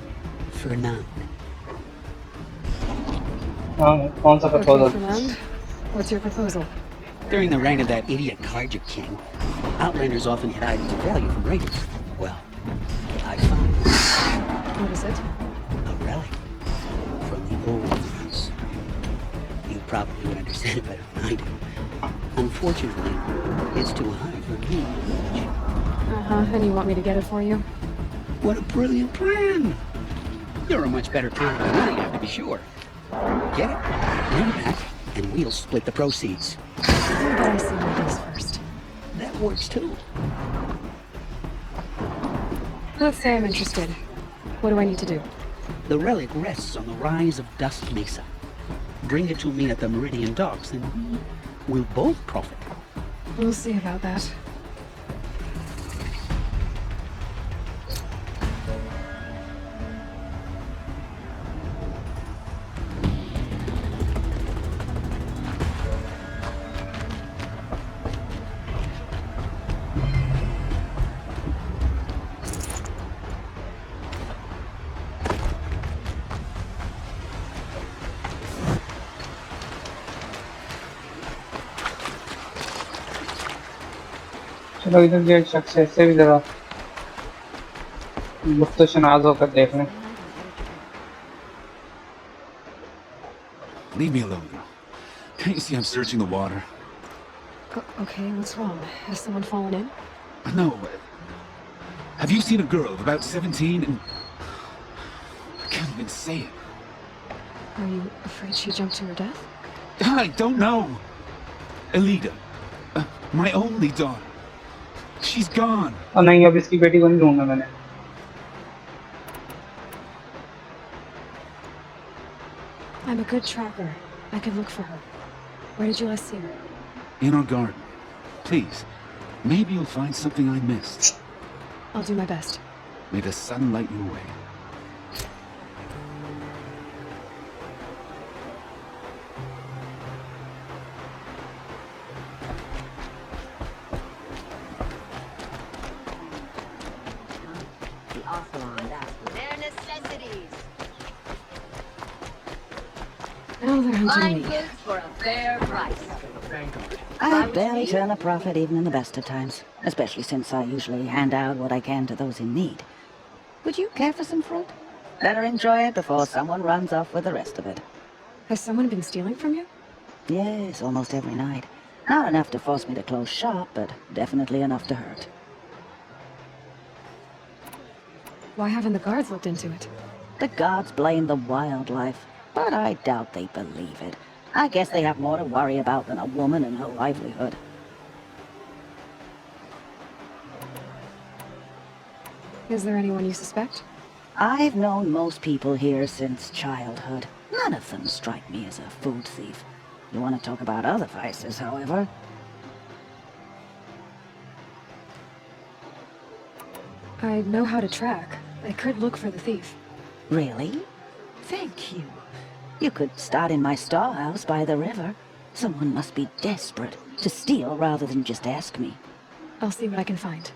Fernand. हाँ, कौन सा proposal? Fernand, what's your proposal? During the reign of that idiot Carja king, Outlanders often hid items of value from raiders. Well, I found it. What is it? A relic from the old ones. You probably would understand it better than I do. Unfortunately, it's too high for me. And you want me to get it for you? What a brilliant plan! You're a much better planner than I am, to be sure. Get it, bring it back, and we'll split the proceeds. How about I see what it is first? That works too. Let's say I'm interested. What do I need to do? The relic rests on the rise of Dust Mesa. Bring it to me at the Meridian Docks, and we'll both profit. We'll see about that. चलो इधर जो शख्स है इससे भी जरा लुत्फ़ शनाज़ होकर देख लें। Leave me alone. Can't you see I'm searching the water? Okay, what's wrong? Has someone fallen in? No. Have you seen a girl of about 17 and... I can't even say it. Are you afraid she jumped to her death? I don't know. Elida. My only daughter. She's gone. और नहीं अब इसकी बेटी को नहीं ढूंढना मैंने। I'm a good tracker. I can look for her. Where did you last see her? In our garden. Please. Maybe you'll find something I missed. I'll do my best. May the sun light your way. Their necessities. Now they're hunting Fine me. goods for a fair price. I barely turn a profit even in the best of times, especially since I usually hand out what I can to those in need. Would you care for some fruit? Better enjoy it before someone runs off with the rest of it. Has someone been stealing from you? Yes, almost every night. Not enough to force me to close shop, but definitely enough to hurt. Why haven't the guards looked into it? The gods blame the wildlife, but I doubt they believe it. I guess they have more to worry about than a woman and her livelihood. Is there anyone you suspect? I've known most people here since childhood. None of them strike me as a food thief. You want to talk about other vices, however? I know how to track. I could look for the thief. Really? Thank you. You could start in my storehouse by the river. Someone must be desperate to steal rather than just ask me. I'll see what I can find.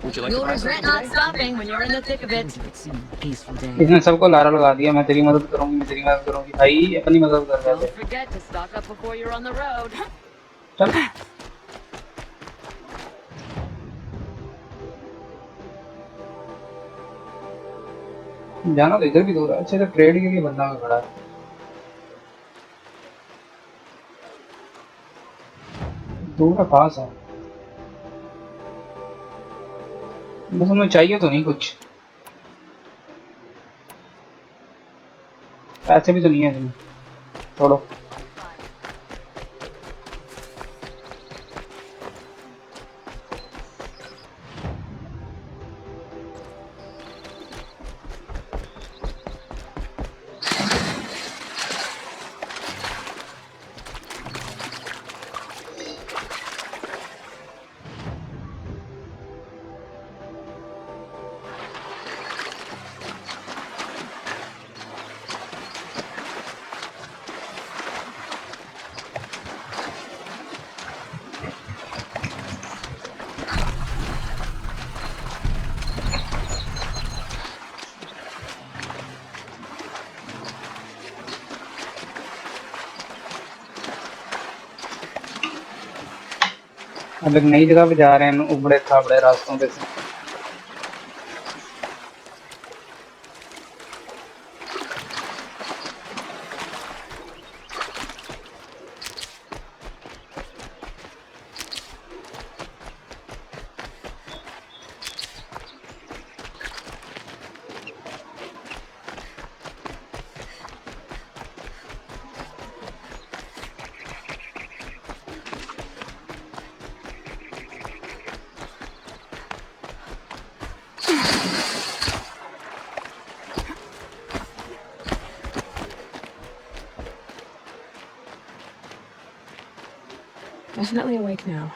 Would you like You'll to buy regret something not today? stopping when you're in the thick of it. Peaceful day. इसने सबको Lara लगा दिया मैं तेरी मदद करूंगी मैं तेरी मदद करूंगी भाई अपनी मदद कर रहे Don't थे forget to stock up before you're on the road. चल जाना तो इधर भी दूर है अच्छा इधर ट्रेड के लिए बंदा खड़ा है दूर है पास है बस हमें चाहिए तो नहीं कुछ पैसे भी तो नहीं है इसमें छोड़ो अब एक नई जगह पे जा रहे हैं उबड़े खाबड़े रास्तों पे से। Definitely awake now.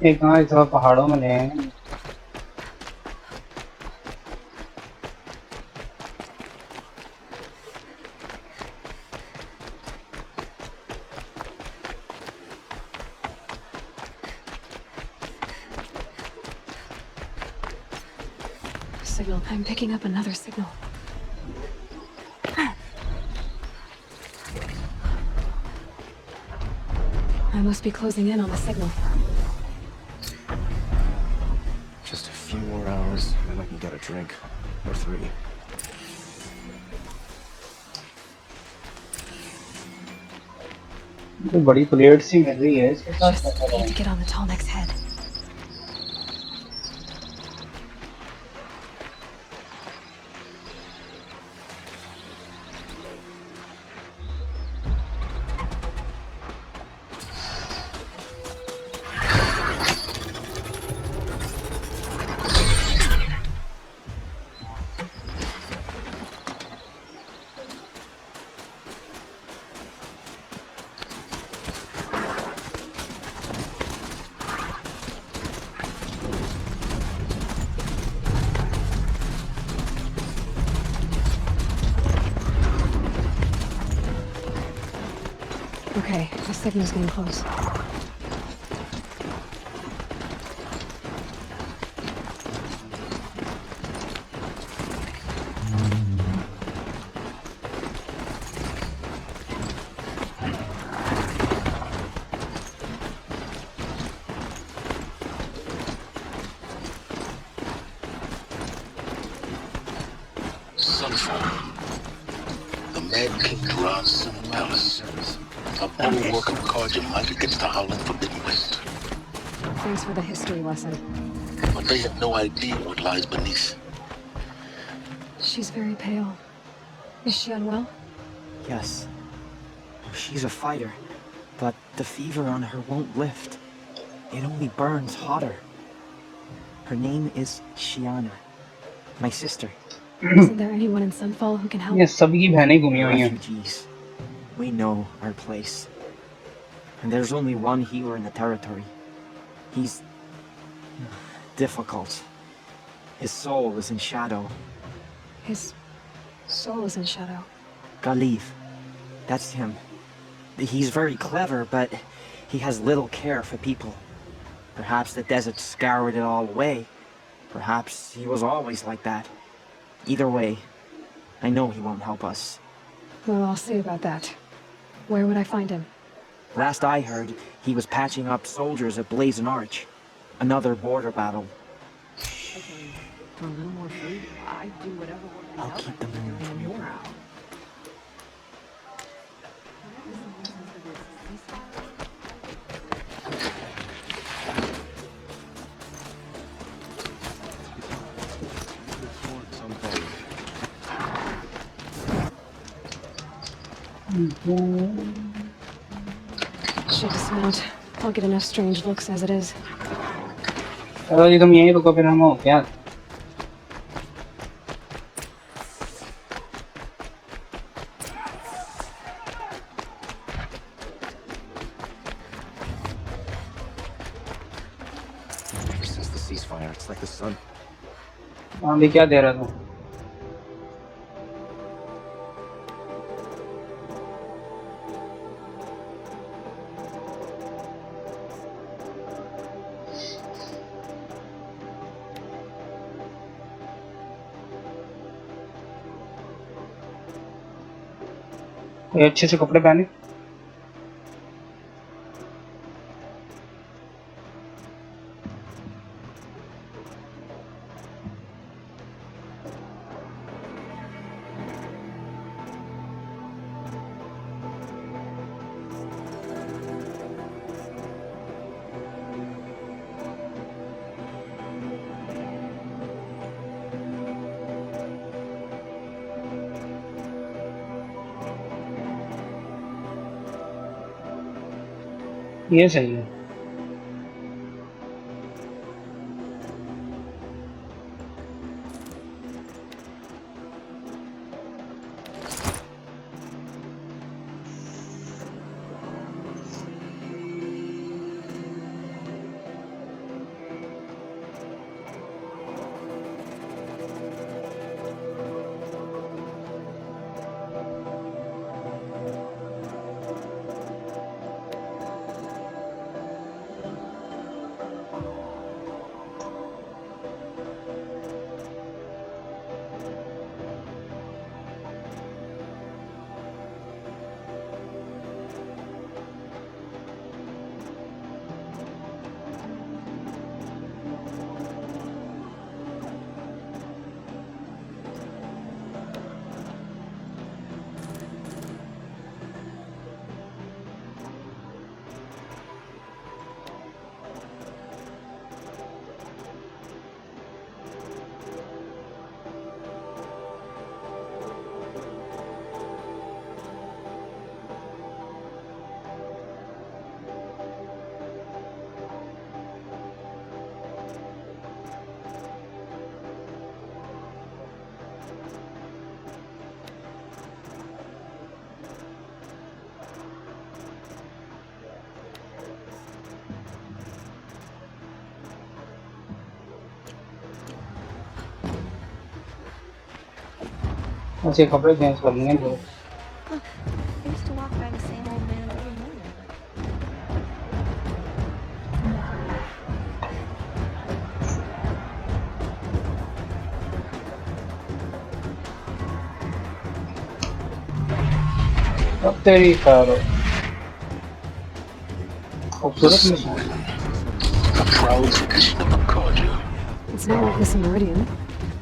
एक कहाँ इस वक्त पहाड़ों में हैं। Signal. I'm picking up another signal. I must be closing in on the signal. Just a few more hours, and then I can get a drink. Or 3. तो बड़ी प्लेट सी मिल रही है इसके साथ। Just need to get on the Tallneck's head. Okay, the signal's getting close. Sunfall. The Mad King Duran's Summer Palace. An old work of Carja might against the howling Forbidden West. Thanks for the history lesson. But they have no idea what lies beneath. She's very pale. Is she unwell? Yes, She's a fighter, but the fever on her won't lift. It only burns hotter. Her name is Shiana, my sister. Isn't there anyone in Sunfall who can help? ये सबकी बहनें घूमी हुई हैं. Refugees. We know our place. And there's only one healer in the territory. He's difficult. His soul is in shadow. His soul is in shadow. Ghalib. That's him. He's very clever, but he has little care for people. Perhaps the desert scoured it all away. Perhaps he was always like that. Either way, I know he won't help us. Well, I'll see about that. Where would I find him? Last I heard, he was patching up soldiers at Blazon Arch. Another border battle. For a little more food, I'd do whatever would I'll keep the moon from your brow. Should dismount. I'll get enough strange looks as it is. चलो जी तुम यहीं रुको फिर हम हो क्या. Ever since the ceasefire, it's like the sun. वहाँ भी क्या दे रहा था. कोई अच्छे से कपड़े पहने. ये सही है. अच्छे कपड़े चेंज कर लेंगे तो. I used to walk by the same old man every morning. अब तेरी करो. खूबसूरत mission. A proud tradition of Concordia. It's not like this in Meridian.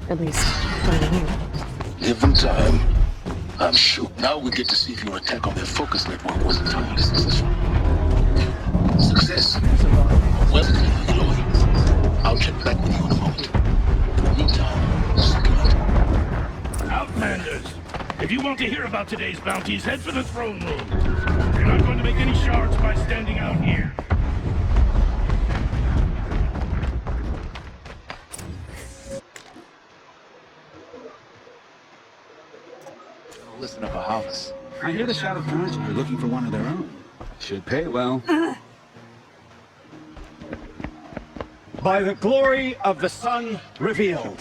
At least, by now. Given time, I'm sure. Now we get to see if your attack on their focus network was entirely successful. Success? Well, Eloy, I'll check back with you in a moment. In the meantime, secure it. Outlanders! If you want to hear about today's bounties, head for the throne room. You're not going to make any shards by standing out here. Listen up, Bahamas. I hear the Shadow Guards are looking for one of their own. Should pay well. By the glory of the sun revealed.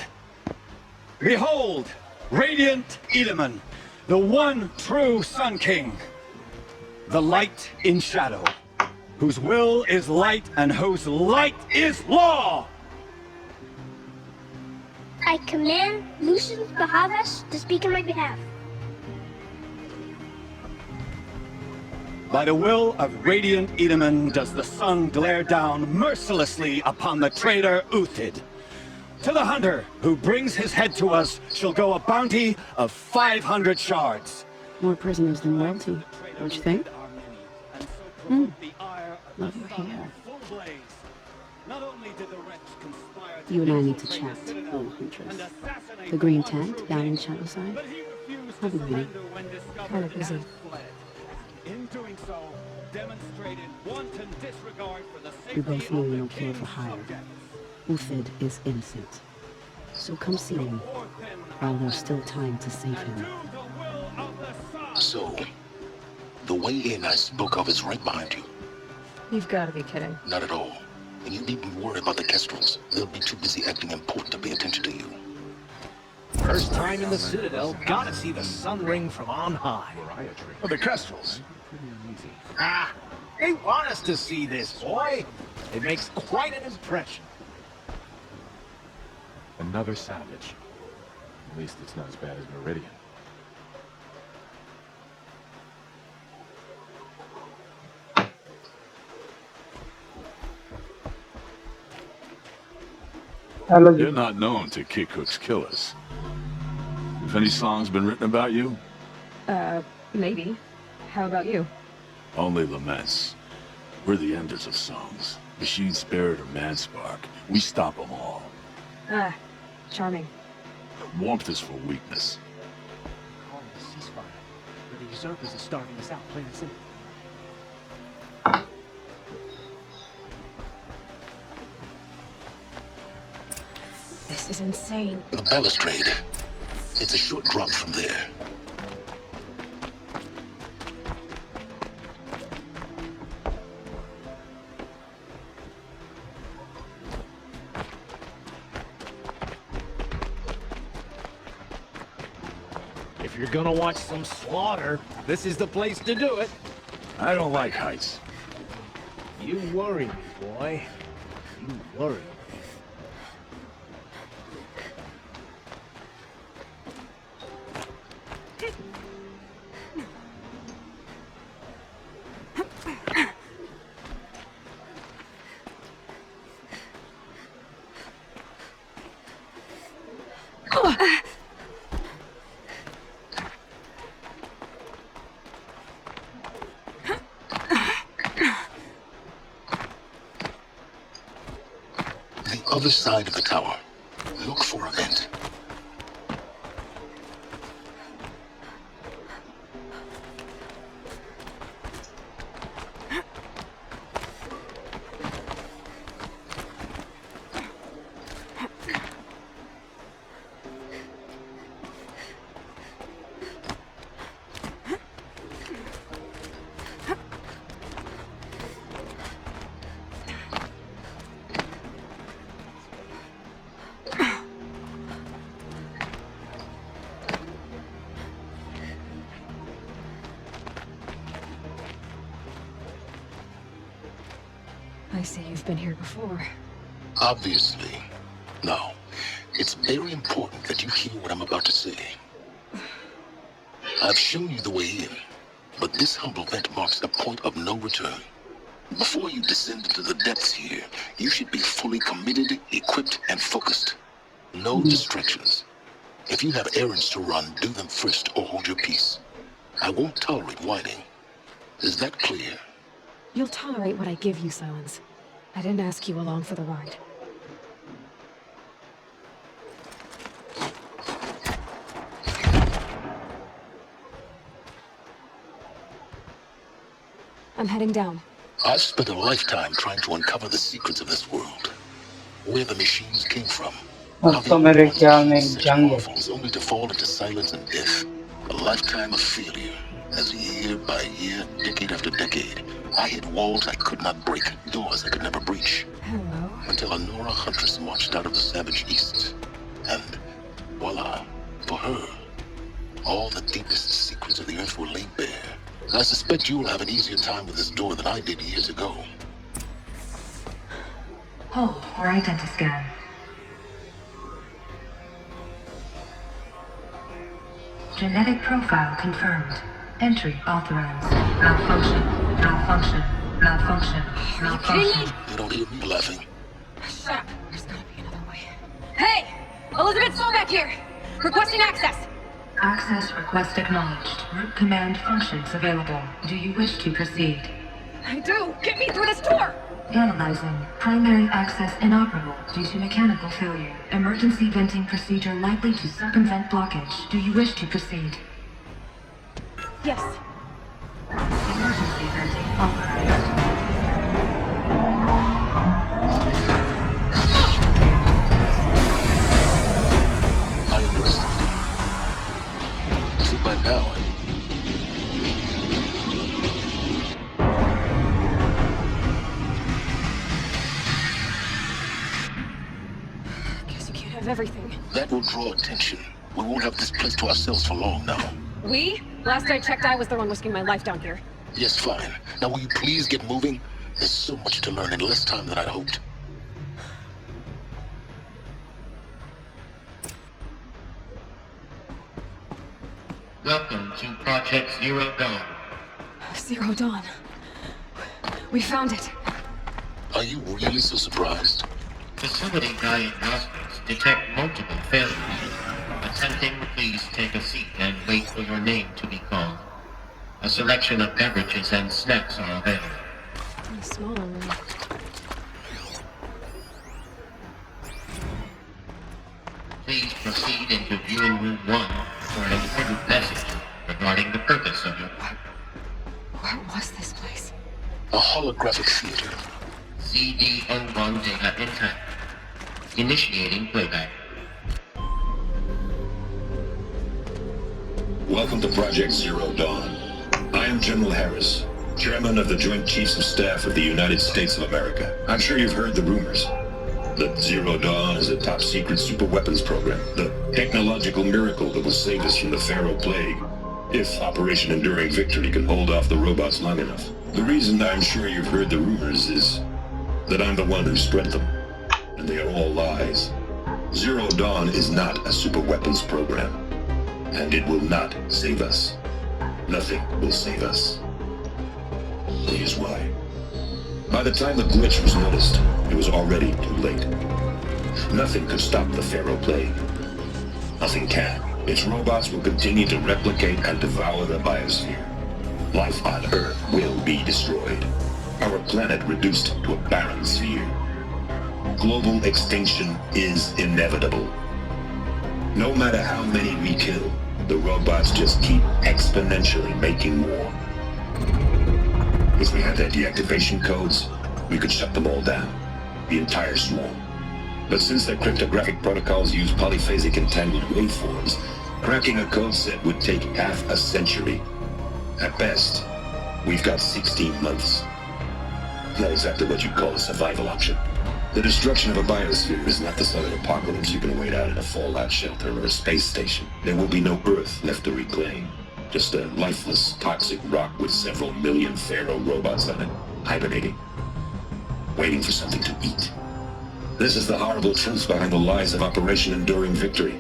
Behold, radiant Edaman, the one true Sun King. The light in shadow, whose will is light and whose light is law. I command Lucius Bahavas to speak on my behalf. By the will of radiant Edaman does the sun glare down mercilessly upon the traitor Uthid. To the hunter who brings his head to us shall go a bounty of 500 shards. More prisoners than royalty, don't you think? Love your hair. You and I need to chat, oh Huntress. The green tent down in Shadowside? I'll be waiting. Kind of busy. In doing so, demonstrated wanton disregard for the We both know you don't care for hire. Uthid is innocent. So come see him, while there's still time to save him. So, the way in I spoke of is right behind you. You've got to be kidding. Not at all. And you needn't worry about the Kestrels. They'll be too busy acting important to pay attention to you. First time in the Citadel, gotta see the sun ring from on high. Oh, the Kestrels. Ah, they want us to see this, boy. It makes quite an impression. Another savage. At least it's not as bad as Meridian. You're not known to kick Hook's killers. Have any songs been written about you? Maybe. How about you? Only laments. We're the enders of songs. Machine Spirit or Man-Spark. We stop them all. Ah, charming. Warmth is for weakness. Calling a ceasefire. Where the usurpers are starving us out, plain and simple. This is insane. The balustrade. It's a short drop from there. If you're gonna watch some slaughter, this is the place to do it. I don't like heights. You worry me, boy. You worry me. Other side of the tower. Look for a vent. I see you've been here before. Obviously. Now, it's very important that you hear what I'm about to say. I've shown you the way in, but this humble vent marks a point of no return. Before you descend into the depths here, you should be fully committed, equipped, and focused. No distractions. If you have errands to run, do them first or hold your peace. I won't tolerate whining. Is that clear? You'll tolerate what I give you, Silence. I didn't ask you along for the ride. I'm heading down. I've spent a lifetime trying to uncover the secrets of this world. Where the machines came from. How they तो मेरे ख्याल में एक such जंग है marvels only to fall into silence and death. A lifetime of failure. As year by year, decade after decade, I hit walls I could not break, doors I could never breach. Hello. Until a Nora huntress marched out of the savage east. And voila, for her, all the deepest secrets of the earth were laid bare. I suspect you'll have an easier time with this door than I did years ago. Hold for identiscan. Genetic profile confirmed. Entry authorized. Malfunction. Malfunction. Malfunction. Malfunction. You don't hear me laughing. Shut up. There's gotta be another way. Hey! Elizabeth Sobek here! Requesting access! Access request acknowledged. Root command functions available. Do you wish to proceed? I do! Get me through this door! Analyzing. Primary access inoperable due to mechanical failure. Emergency venting procedure likely to circumvent blockage. Do you wish to proceed? Yes. Emergency venting authorized. I understand. See, by now, Guess you can't have everything. that will draw attention. We won't have this place to ourselves for long now. We? Last I checked, I was the one risking my life down here. Yes, fine. Now will you please get moving? There's so much to learn in less time than I'd hoped. Welcome to Project Zero Dawn. Zero Dawn. We found it. Are you really so surprised? Facility diagnostics detect multiple failures. Attempting, please take a seat and wait for your name to be called. A selection of beverages and snacks are available. In a smaller room. Please proceed into viewing room 1 for an important message regarding the purpose of your... Where was this place? A holographic theater. CD01 data intact. Initiating playback. Welcome to Project Zero Dawn. I am General Harris, Chairman of the Joint Chiefs of Staff of the United States of America. I'm sure you've heard the rumors that Zero Dawn is a top-secret super-weapons program, the technological miracle that will save us from the Pharaoh Plague, if Operation Enduring Victory can hold off the robots long enough. The reason I'm sure you've heard the rumors is that I'm the one who spread them, and they are all lies. Zero Dawn is not a super-weapons program, and it will not save us. Nothing will save us. Here's why. By the time the glitch was noticed, it was already too late. Nothing could stop the Pharaoh Plague. Nothing can. Its robots will continue to replicate and devour the biosphere. Life on Earth will be destroyed. Our planet reduced to a barren sphere. Global extinction is inevitable. No matter how many we kill, the robots just keep exponentially making more. If we had their deactivation codes, we could shut them all down. The entire swarm. But since their cryptographic protocols use polyphasic entangled waveforms, cracking a code set would take half a century. At best, we've got 16 months. Not exactly what you'd call a survival option. The destruction of a biosphere is not the sort of apocalypse you can wait out in a fallout shelter or a space station. There will be no Earth left to reclaim. Just a lifeless, toxic rock with several million Pharaoh robots on it, hibernating, waiting for something to eat. This is the horrible truth behind the lies of Operation Enduring Victory.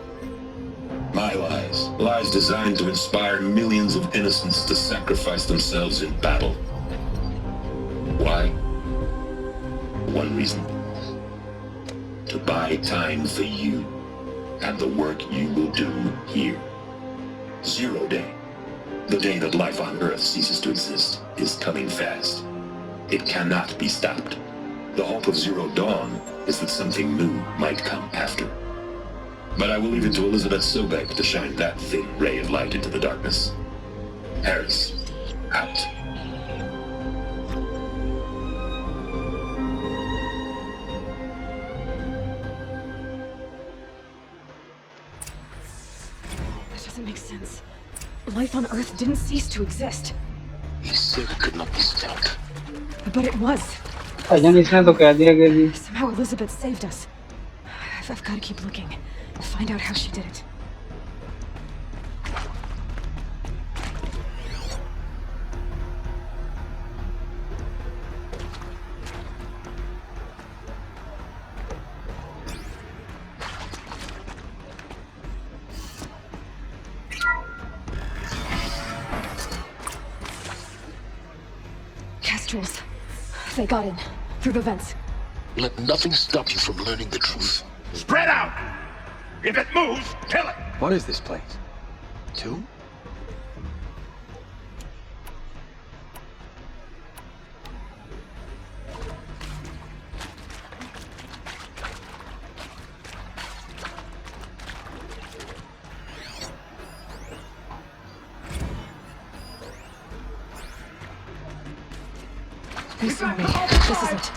My lies. Lies designed to inspire millions of innocents to sacrifice themselves in battle. Why? One reason. To buy time for you and the work you will do here. Zero Day. The day that life on Earth ceases to exist is coming fast. It cannot be stopped. The hope of Zero Dawn is that something new might come after. But I will leave it to Elizabeth Sobek to shine that thin ray of light into the darkness. Harris, out. doesn't make sense. Life on Earth didn't cease to exist. He said it could not be stopped. But it was. भाईजान इसने तो कह दिया कि जी Somehow Elizabeth saved us. I've got to keep looking. Find out how she did it. Kestrels. They got in. Through the vents. Let nothing stop you from learning the truth. Spread out! If it moves, kill it! What is this place? 2? They saw me. This is it.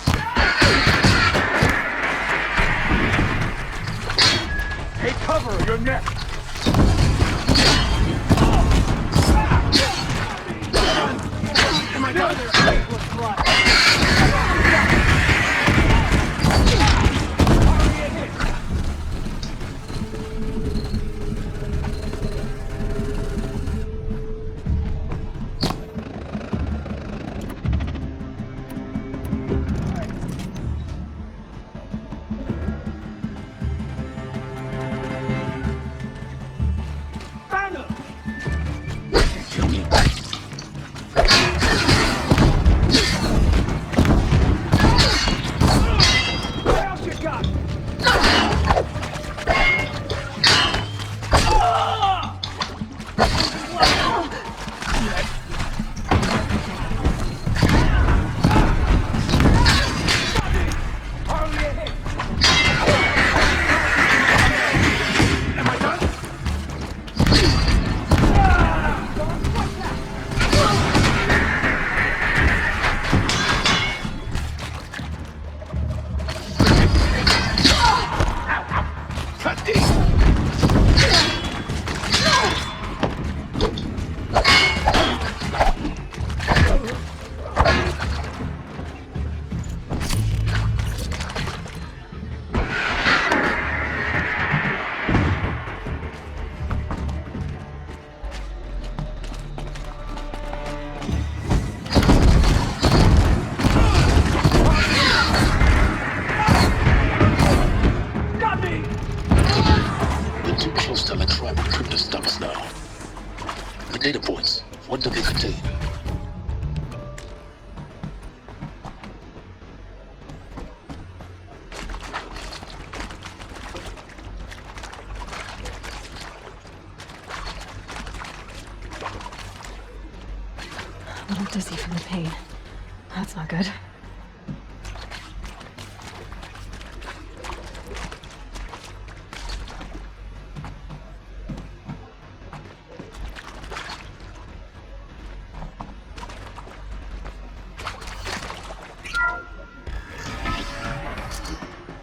Take cover, you're next! Oh my God! Data points. What do they contain? A little dizzy from the pain. That's not good.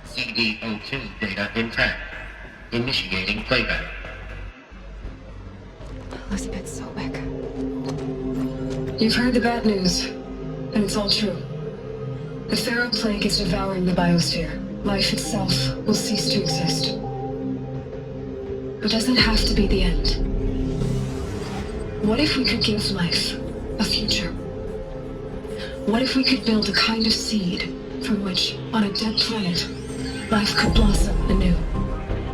CD02 data intact. Initiating playback. Elizabeth Sobeck. You've heard the bad news, and it's all true. The Pharaoh Plague is devouring the biosphere. Life itself will cease to exist. But doesn't have to be the end. What if we could give life a future? What if we could build a kind of seed from which, on a dead planet, life could blossom anew?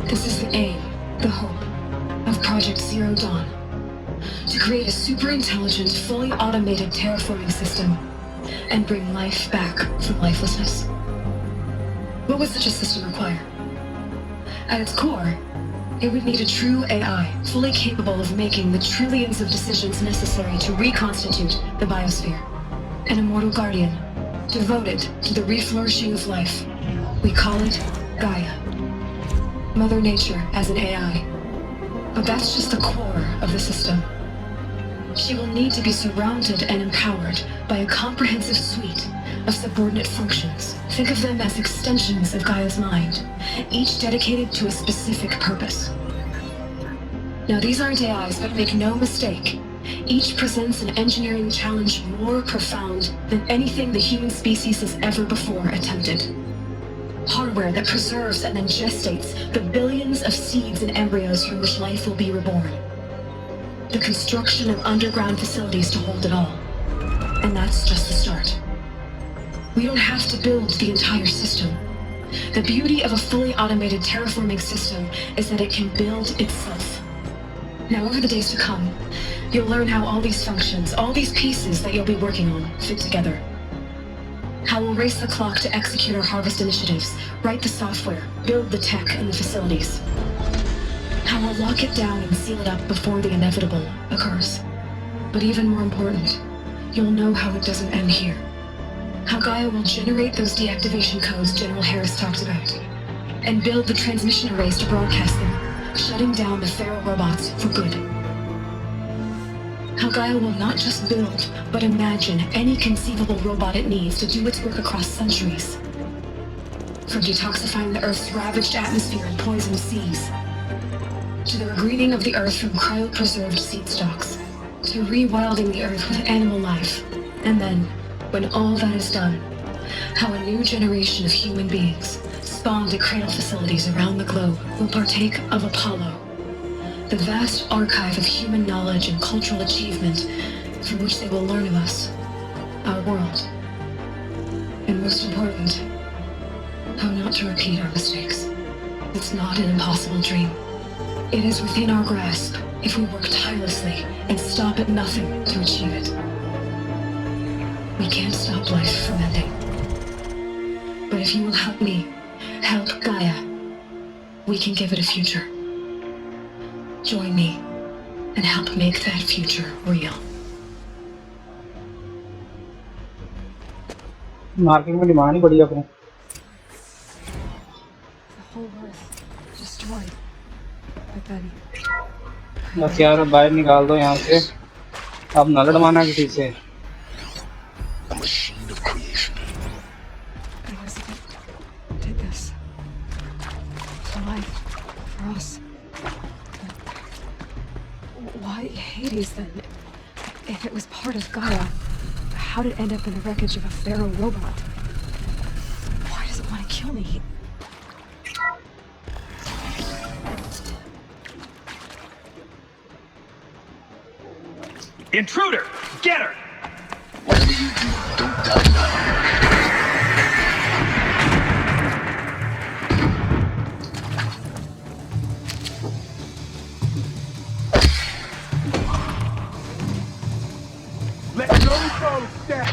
This is the aim, the hope, of Project Zero Dawn. To create a super-intelligent, fully automated terraforming system and bring life back from lifelessness. What would such a system require? At its core, it would need a true AI, fully capable of making the trillions of decisions necessary to reconstitute the biosphere. An immortal guardian, devoted to the reflourishing of life. We call it Gaia. Mother Nature as an AI. But that's just the core of the system. She will need to be surrounded and empowered by a comprehensive suite of subordinate functions. Think of them as extensions of Gaia's mind, each dedicated to a specific purpose. Now, these aren't AIs, but make no mistake, each presents an engineering challenge more profound than anything the human species has ever before attempted. Hardware that preserves and then gestates the billions of seeds and embryos from which life will be reborn. The construction of underground facilities to hold it all. And that's just the start. We don't have to build the entire system. The beauty of a fully automated terraforming system is that it can build itself. Now, over the days to come, you'll learn how all these functions, all these pieces that you'll be working on, fit together. How we'll race the clock to execute our harvest initiatives, write the software, build the tech and the facilities. How we'll lock it down and seal it up before the inevitable occurs. But even more important, you'll know how it doesn't end here. How Gaia will generate those deactivation codes General Harris talked about, and build the transmission arrays to broadcast them, shutting down the feral robots for good. How Gaia will not just build, but imagine any conceivable robot it needs to do its work across centuries. From detoxifying the Earth's ravaged atmosphere and poisoned seas, to the regreening of the Earth from cryopreserved seed stocks, to rewilding the Earth with animal life, and then, when all that is done, how a new generation of human beings, spawned at cradle facilities around the globe, will partake of Apollo, the vast archive of human knowledge and cultural achievement from which they will learn of us, our world, and most important, how not to repeat our mistakes. It's not an impossible dream. It is within our grasp if we work tirelessly and stop at nothing to achieve it. We can't stop life from ending. But if you will help me, help Gaia, we can give it a future. Join me and help make that future real. Market में demand ही बढ़ी अपने The whole earth destroyed. But then बस यार बाहर निकाल दो यहाँ से अब न लड़वाना किसी से A machine of creation. Elizabeth did this. For life, for us. Why Hades then? If it was part of Gaia, how did it end up in the wreckage of a feral robot? Why does it want to kill me? Intruder! Get her! Whatever you do, don't die now. Let no go step!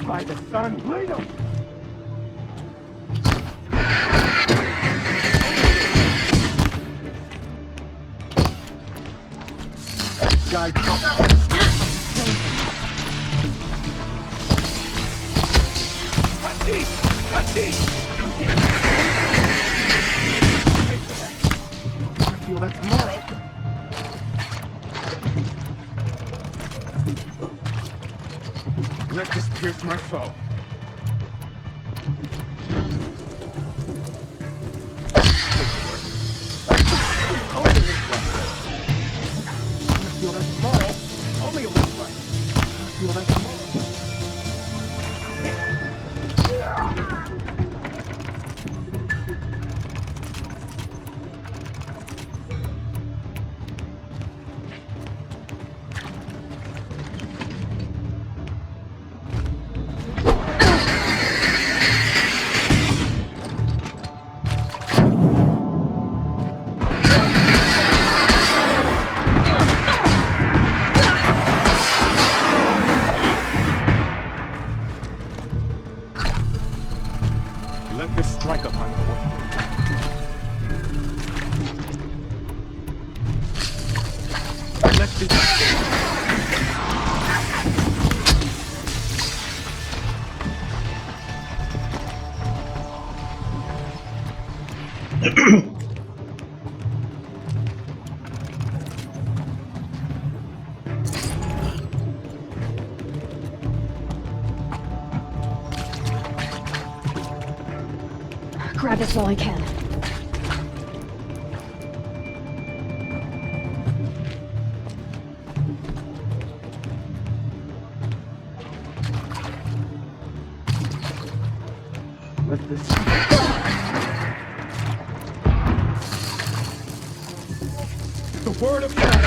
By the sun, bleed him! Guys, feel that tomorrow. Let this pierce my foe. Feel that tomorrow. Only a little bit. Feel that tomorrow. Let this strike upon the world. Let this... Grab this while I can. What's this? The word of God.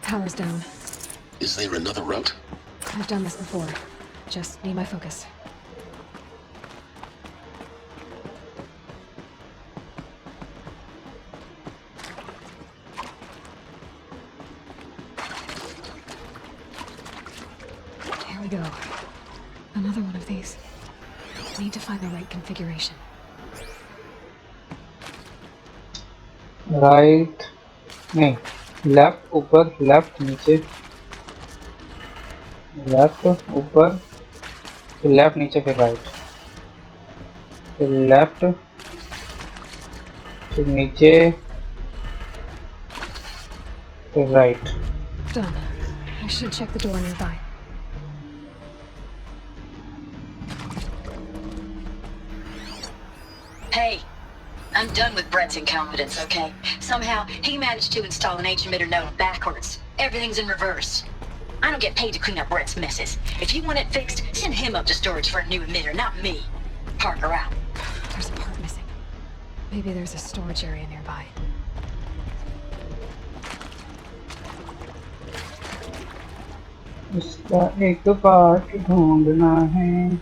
Power's down. Is there another route? I've done this before. Just need my focus. Here we go. Another one of these. Need to find the right configuration. Right नहीं, left ऊपर, left नीचे, left ऊपर, फिर left नीचे, फिर right, फिर left, फिर नीचे, फिर right. Done. I should check the door nearby. Hey, I'm done with Brett's incompetence, okay? Somehow, he managed to install an H-emitter node backwards. Everything's in reverse. I don't get paid to clean up Brett's messes. If you want it fixed, send him up to storage for a new emitter, not me. Parker out. There's a part missing. Maybe there's a storage area nearby. उसका एक part ढूंढना है.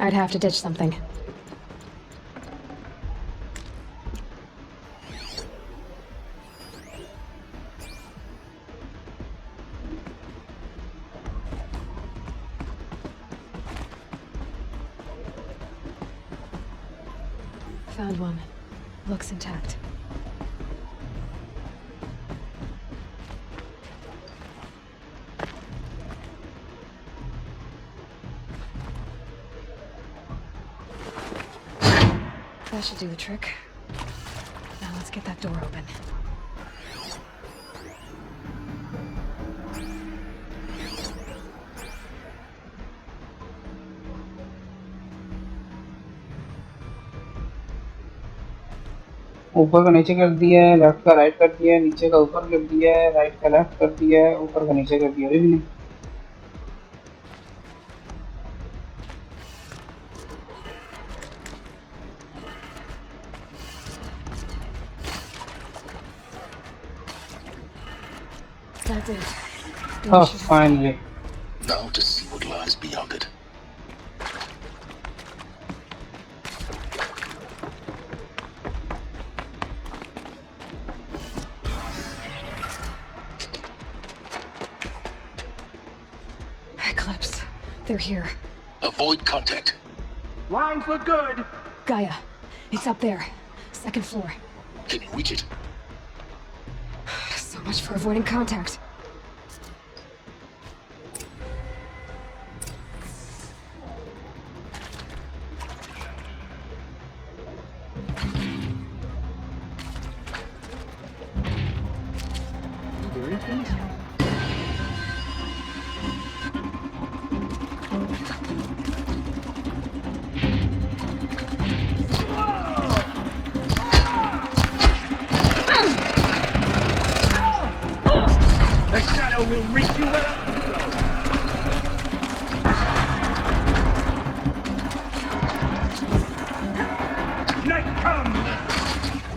I'd have to ditch something. Found one. Looks intact. That should do the trick. Now let's get that door open. ऊपर का नीचे कर दिया है, लेफ्ट का राइट कर दिया है, नीचे का ऊपर कर दिया है, राइट का लेफ्ट कर दिया है, ऊपर का नीचे कर दिया है. अभी भी नहीं. That's it. Oh, finally. Now to see what lies beyond it. Eclipse. They're here. Avoid contact. Lines look good. Gaia. It's up there. Second floor. Can you reach it? So much for avoiding contact. The shadow will reach you wherever you go. Night come!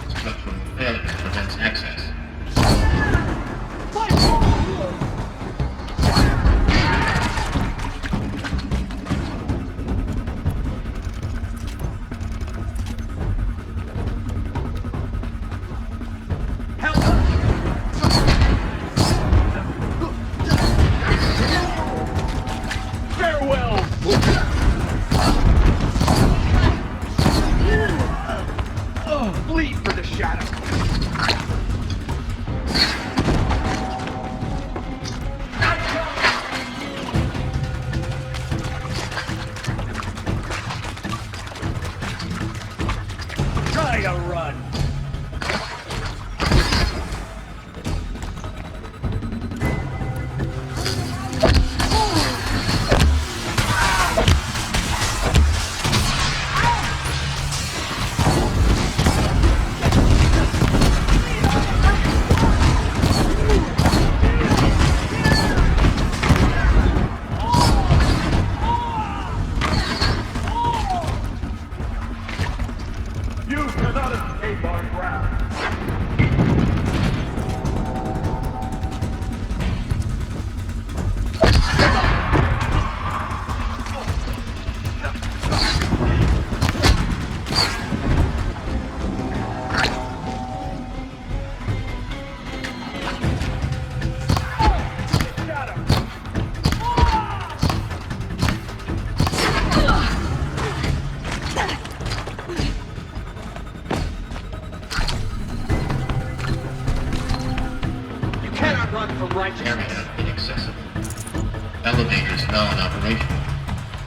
Structural failure prevents access. Farewell! Bleed for the shadow! Try to run! You cannot escape our ground. You cannot run from righteousness. Area inaccessible. Elevators non-operational.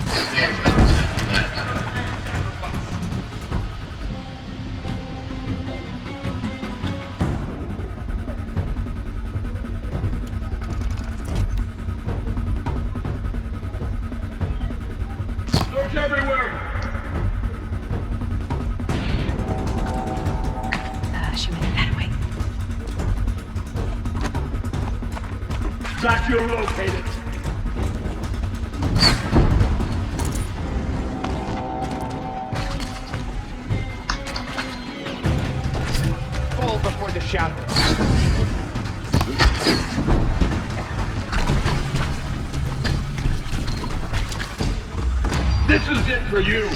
Stairwells have collapsed. Search everywhere! She went that way. Got you located. Fall before the shadow. This is it for you.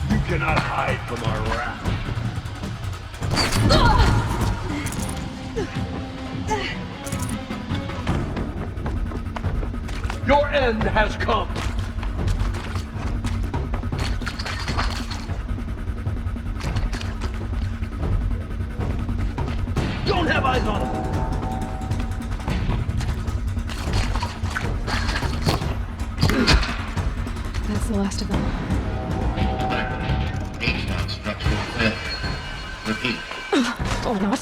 You cannot hide from our wrath. Your end has come. Don't have eyes on him. That's the last of them. H-Dot structural failure. Repeat. Or not.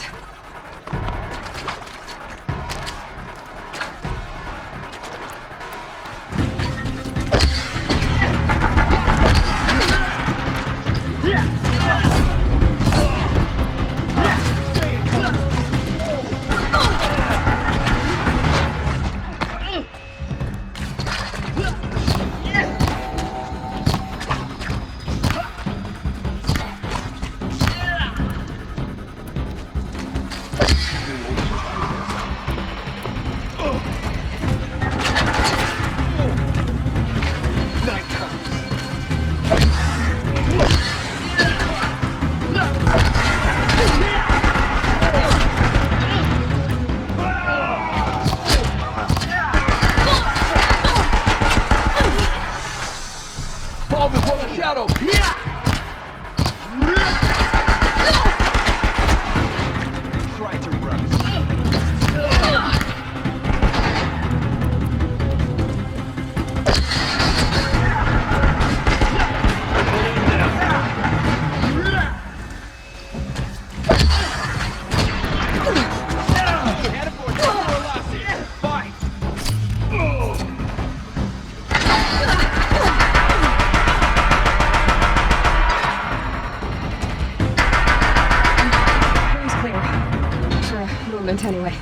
equipment anyway.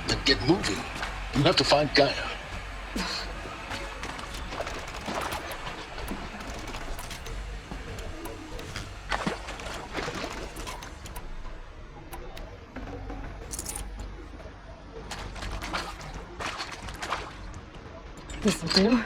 Then get moving. You have to find Gaia. This'll do.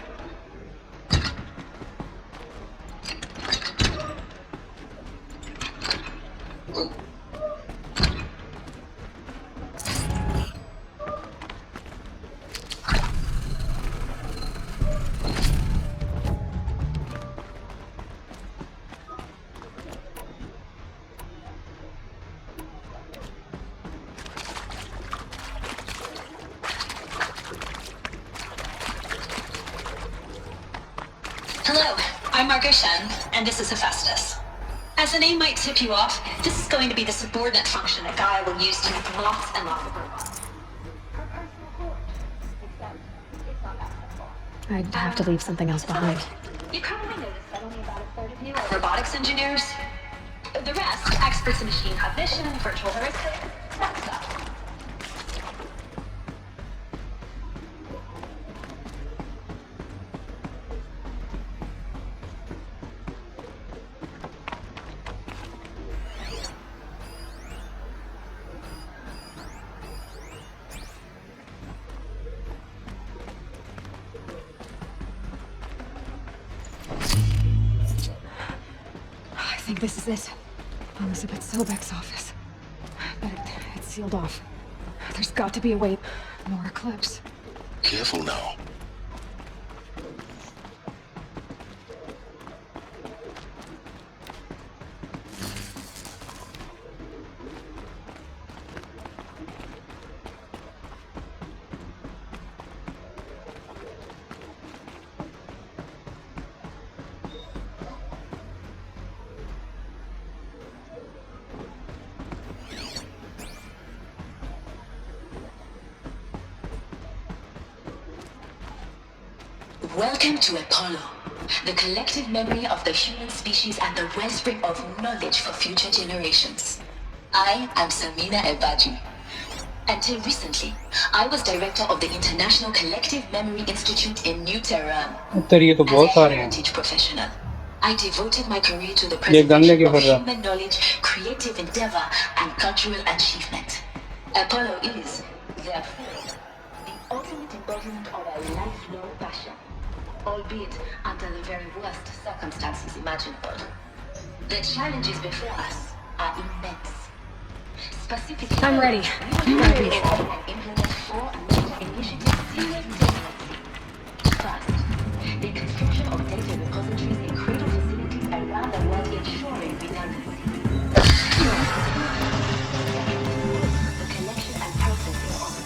Hello, I'm Margot Shen, and this is Hephaestus. As the name might tip you off, this is going to be the subordinate function that Gaia will use to make lots and lots of robots. I'd have to leave something else behind. You probably noticed that only about a third of you are robotics engineers. The rest, experts in machine cognition, virtual heuristic, that stuff. I think this is it. Elizabeth Sobek's office. But it's sealed off. There's got to be a way. More Eclipse. Careful now. Welcome to Apollo, the collective memory of the human species and the wellspring of knowledge for future generations. I am Samina Ebaji. Until recently, I was director of the International Collective Memory Institute in New Tehran. उत्तर ये तो बहुत As a सारे हैं heritage professional, I devoted my career to the ये gun लेके preservation of फिर रहा human knowledge, creative endeavor, and cultural achievement. Apollo is, therefore, the ultimate embodiment of a lifelong passion, albeit under the very worst circumstances imaginable. The challenges before us are immense. Specifically, I'm ready. we will develop and implement 4 major initiatives simultaneously. First, the construction of data repositories in cradle facilities around the world, ensuring redundancy. Second, the collection and processing of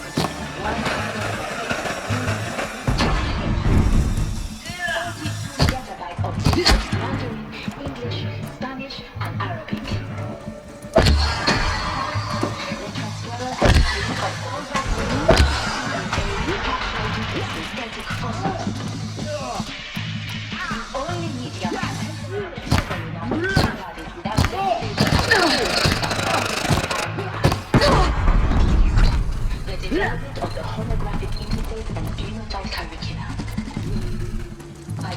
petabytes of data in Mandarin, English, Spanish, and Arabic. The transferal and trading of all documents and synthetic fossils. You only need the the development of the holographic interface and genotype curriculum. By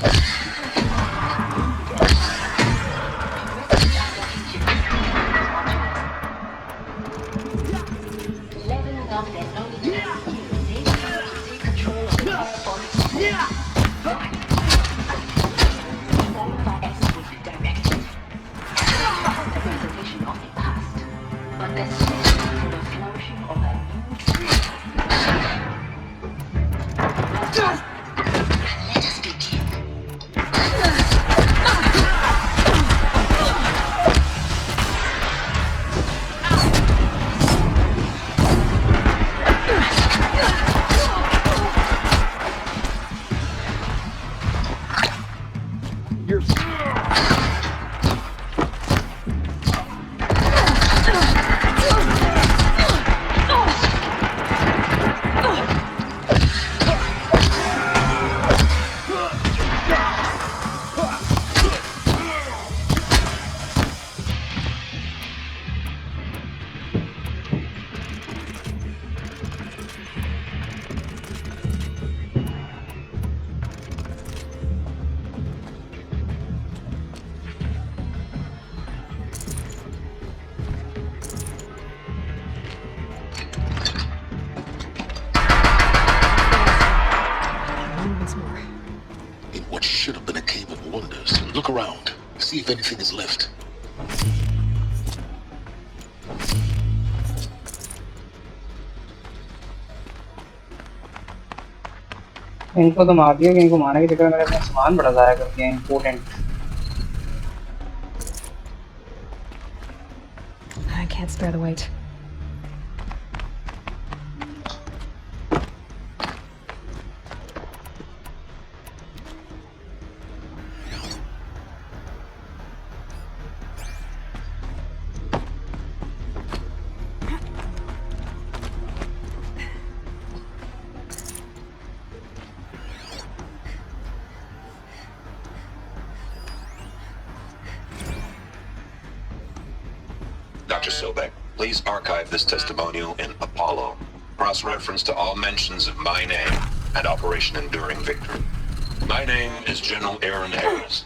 leveling up their knowledge and skills, they need to take control of the terraforming by executive directive. The preservation of the past, but especially for the flourishing of a new tree. Let us begin. see if anything is left. इनको तो मार दिया कि इनको मारने के चक्कर में मैंने अपना सामान बड़ा ज़ाया कर दिया important. I can't spare the weight. Dr. Sobek, please archive this testimonial in Apollo. Cross-reference to all mentions of my name and Operation Enduring Victory. My name is General Aaron Harris.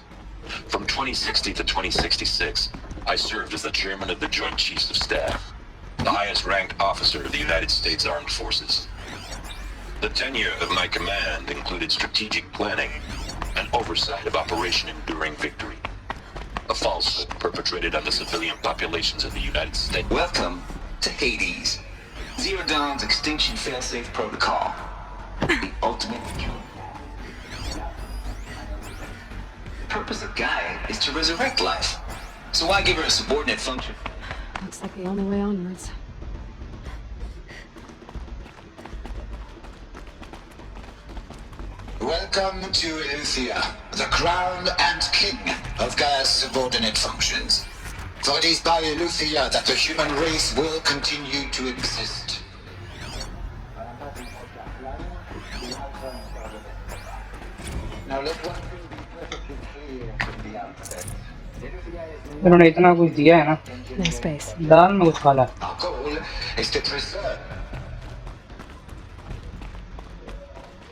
From 2060 to 2066, I served as the chairman of the Joint Chiefs of Staff, the highest-ranked officer of the United States Armed Forces. The tenure of my command included strategic planning and oversight of Operation Enduring Victory, a falsehood perpetrated on the civilian populations of the United States. Welcome to Hades. Zero Dawn's extinction failsafe protocol. The ultimate kill. The purpose of Gaia is to resurrect life. So why give her a subordinate function? Looks like the only way onwards. Welcome to Eleuthia, the crown and king of Gaia's subordinate functions. For it is by Eleuthia that the human race will continue to exist. Now let one thing be perfectly clear from the outset. इन्होंने इतना कुछ दिया है ना, No space. दाल में कुछ खाला। Our goal is to preserve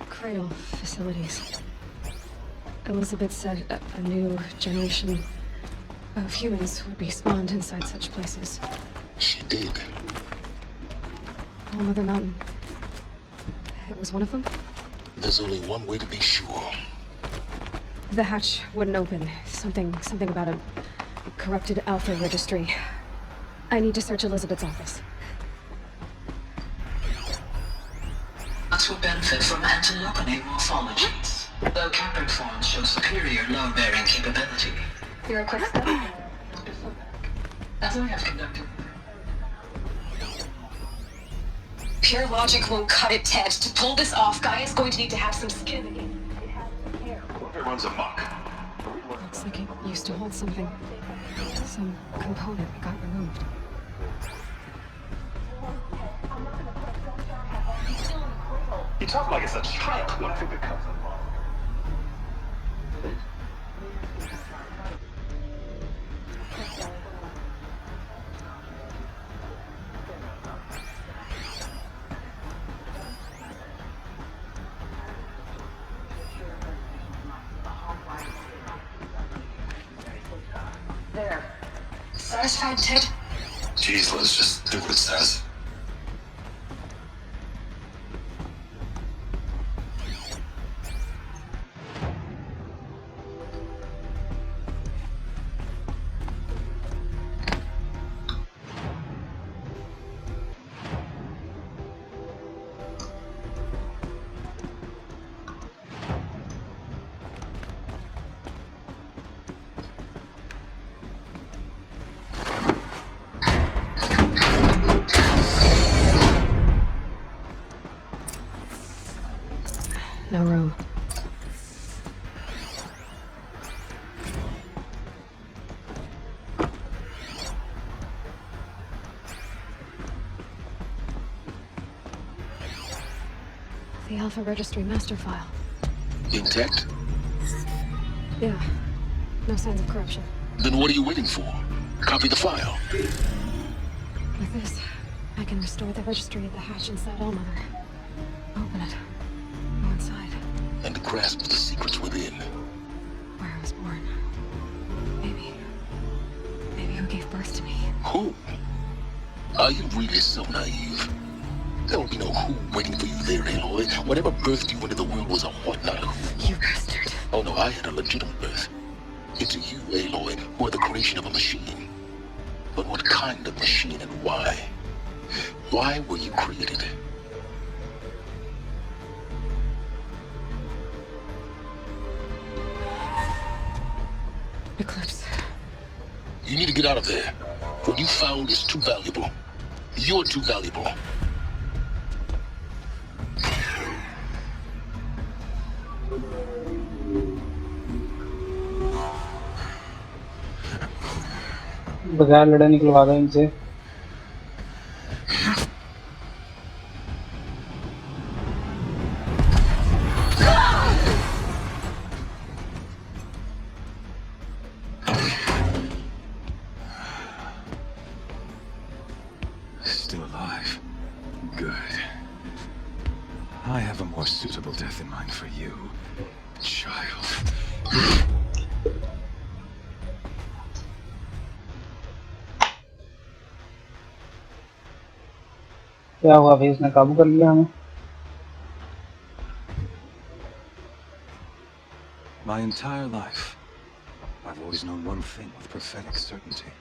Cradle facilities. Elizabeth said a new generation of humans would be spawned inside such places. She did. Oh, Mother Mountain. It was one of them? There's only one way to be sure. The hatch wouldn't open. Something about a corrupted Alpha registry. I need to search Elizabeth's office. Nuts will benefit from antilopinate morphologies, though Capricorn shows superior load-bearing capability. You're a quick step. As I have conducted. Pure logic won't cut it, Ted. To pull this off, Gaia's going to need to have some skin. Whoever runs amok. Looks like it used to hold something. Some component got removed. You talk like it's a trap. What if it becomes a bomb? There. Satisfied, Ted? Jeez, let's just do what it says. No room. The Alpha Registry master file. Intact? Yeah. No signs of corruption. Then what are you waiting for? Copy the file. With this, I can restore the registry of the hatch inside Allmother. Open it. Go inside. And grasp the secrets within. Where I was born. Maybe who gave birth to me. Who? Are you really so naive? There will be no who waiting for you there, Aloy. Whatever birthed you into the world was a what, not a who. You bastard. Oh no, I had a legitimate birth. It's you, Aloy, who are the creation of a machine. But what kind of machine and why? Why were you created? Eclipse. You need to get out of there. What you found is too valuable. You're too valuable. बगैर लड़े निकलवा दो इनसे। Still alive. Good. I have a more suitable death in mind for you, child. क्या हुआ भाई, इसने काबू कर लिया हमें? My entire life, I've always known one thing with prophetic certainty.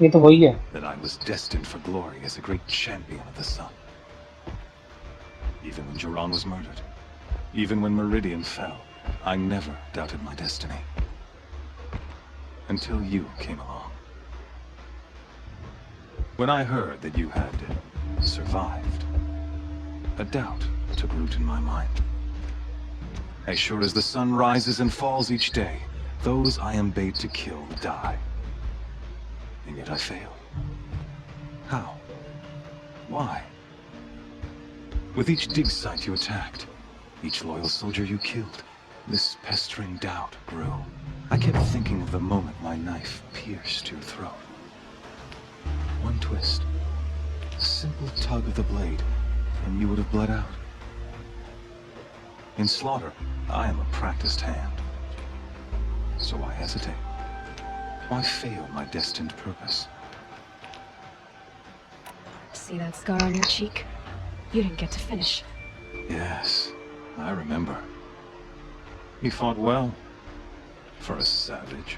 ये तो वही है। That I was destined for glory as a great champion of the sun. Even when Jiran was murdered, even when Meridian fell, I never doubted my destiny. Until you came along. When I heard that you had survived, a doubt took root in my mind. As sure as the sun rises and falls each day, those I am bade to kill die. And yet I fail. How? Why? With each dig site you attacked, each loyal soldier you killed, this pestering doubt grew. I kept thinking of the moment my knife pierced your throat. One twist, a simple tug of the blade, and you would have bled out. In slaughter, I am a practiced hand. So why hesitate? Why fail my destined purpose? See that scar on your cheek? You didn't get to finish. Yes, I remember. He fought well. For a savage.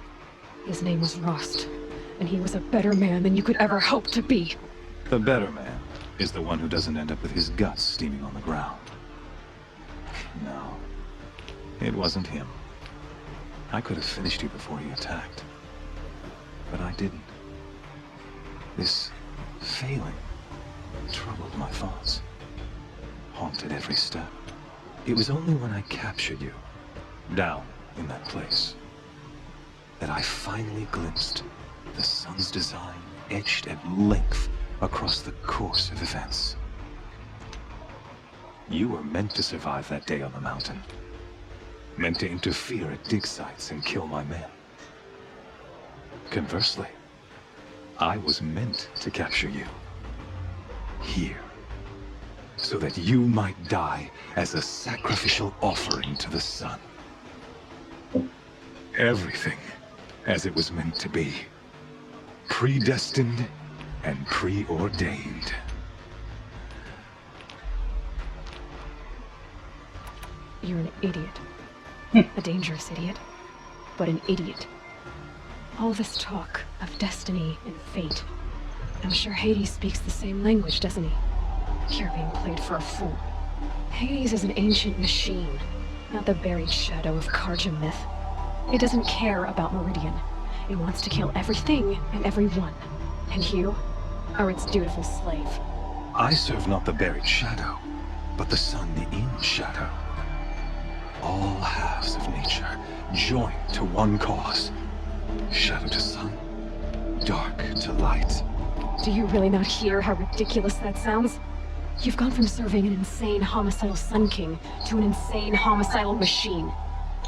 His name was Rost, and he was a better man than you could ever hope to be. The better man is the one who doesn't end up with his guts steaming on the ground. No, it wasn't him. I could have finished you before he attacked. But I didn't. This failing troubled my thoughts, haunted every step. It was only when I captured you, down in that place, that I finally glimpsed the sun's design etched at length across the course of events. You were meant to survive that day on the mountain. Meant to interfere at dig sites and kill my men. Conversely, I was meant to capture you. Here. So that you might die as a sacrificial offering to the sun. Everything as it was meant to be. Predestined and preordained. You're an idiot. A dangerous idiot. But an idiot. All this talk of destiny and fate. I'm sure Hades speaks the same language, doesn't he? You're being played for a fool. Hades is an ancient machine, not the buried shadow of Karja myth. It doesn't care about Meridian. It wants to kill everything and everyone. And you are its dutiful slave. I serve not the buried shadow, but the sun in shadow. All halves of nature joined to one cause. Shadow to sun, dark to light. Do you really not hear how ridiculous that sounds? You've gone from serving an insane homicidal Sun King to an insane homicidal machine.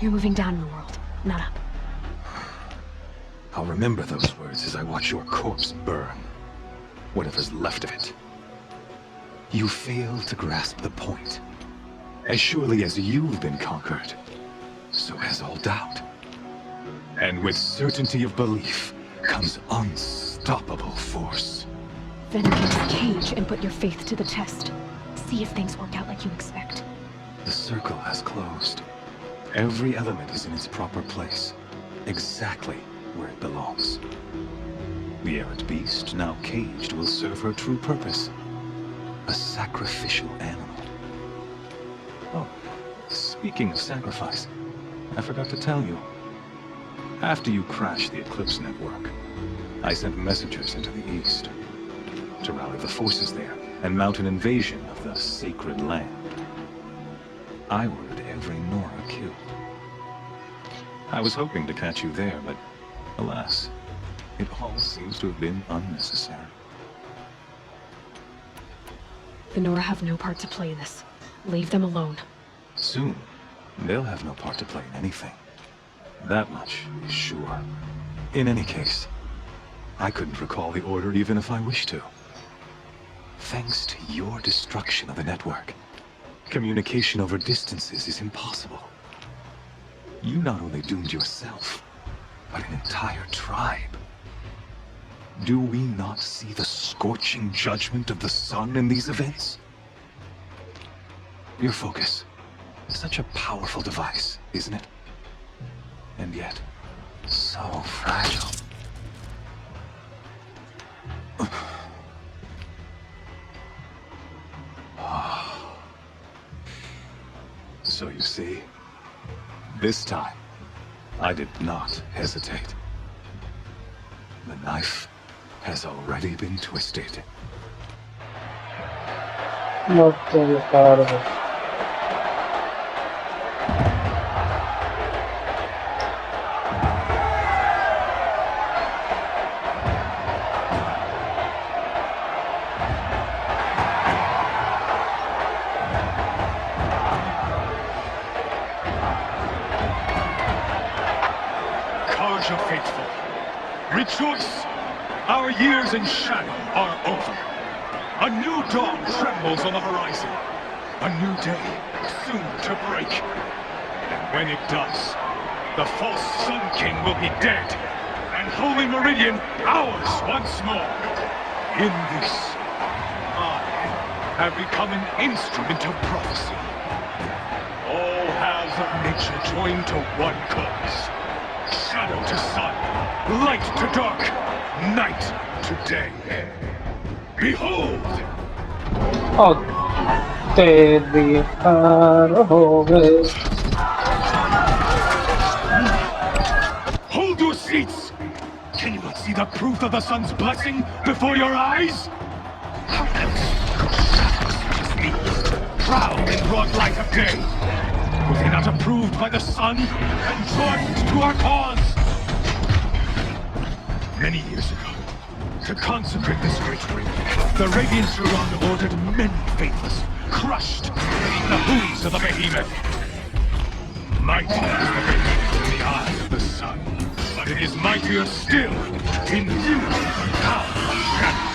You're moving down in the world, not up. I'll remember those words as I watch your corpse burn. Whatever's left of it. You fail to grasp the point. As surely as you've been conquered, so has all doubt. And with certainty of belief comes unstoppable force. Then get in the cage and put your faith to the test. See if things work out like you expect. The circle has closed. Every element is in its proper place. exactly where it belongs. The errant beast, now caged, will serve her true purpose. A sacrificial animal. Oh, speaking of sacrifice, I forgot to tell you. After you crashed the Eclipse network, I sent messengers into the east to rally the forces there and mount an invasion of the sacred land. I ordered every Nora killed. I was hoping to catch you there, but alas, it all seems to have been unnecessary. The Nora have no part to play in this. Leave them alone. Soon, they'll have no part to play in anything. That much is sure. In any case, I couldn't recall the order even if I wished to. Thanks to your destruction of the network, communication over distances is impossible. You not only doomed yourself, but an entire tribe. Do we not see the scorching judgment of the sun in these events? Your focus. Such a powerful device, isn't it? And yet, so fragile. So you see, this time, I did not hesitate. The knife has already been twisted. Carja faithful, rejoice! Our years in shadow are over. A new dawn trembles on the horizon. A new day soon to break. And when it does, the false Sun King will be dead, and Holy Meridian ours once more. In this, I have become an instrument of prophecy. All halves of nature join to one cause. Shadow to sun, light to dark, night to day. Behold! Oh, तेरी हार हो गए. Hold your seats! Can you not see the proof of the sun's blessing before your eyes? How else could shadows such as these prowl in broad light of day? Were they not approved by the sun and joined to our cause? Many years ago, to consecrate this great ring, the Radiant Turan ordered many faithless, crushed beneath the hooves of the behemoth. Mighty is the radiance in the eyes of the sun, but it is mightier still in you, power of shadow.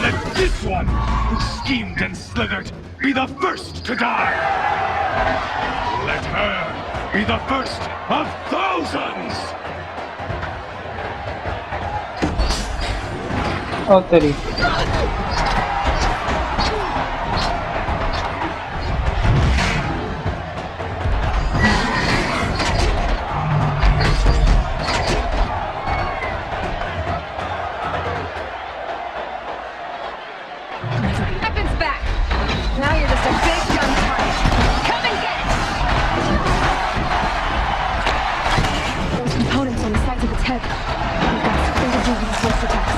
Let this one, who schemed and slithered, be the first to die. Let her be the first of thousands! Oh, तेरी. Weapons back! Now you're just a big gun target. Come and get it! Those components on the sides of its head. We've got to do these force attacks.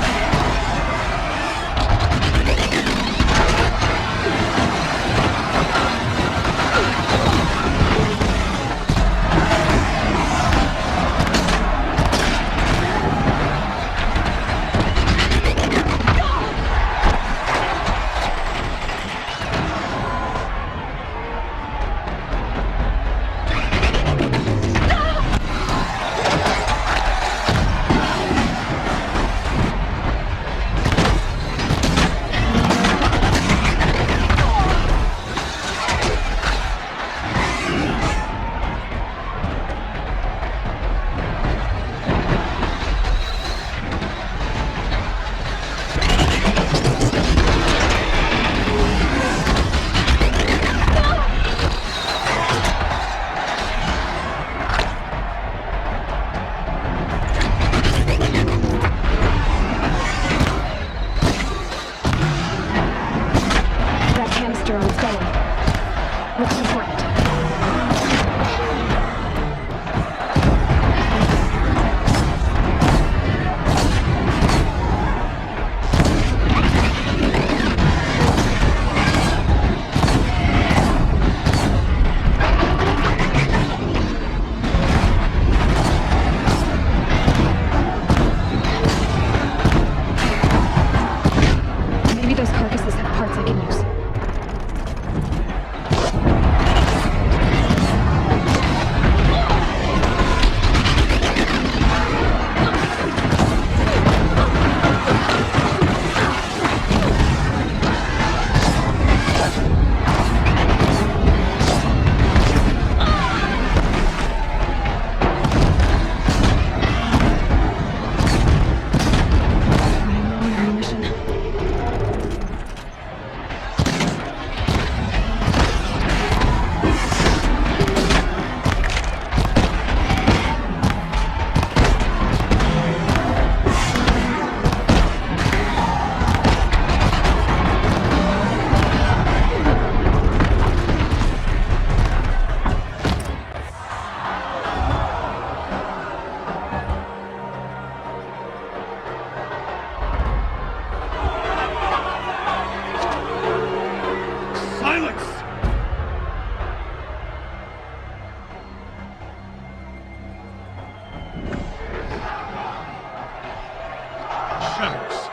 tracks.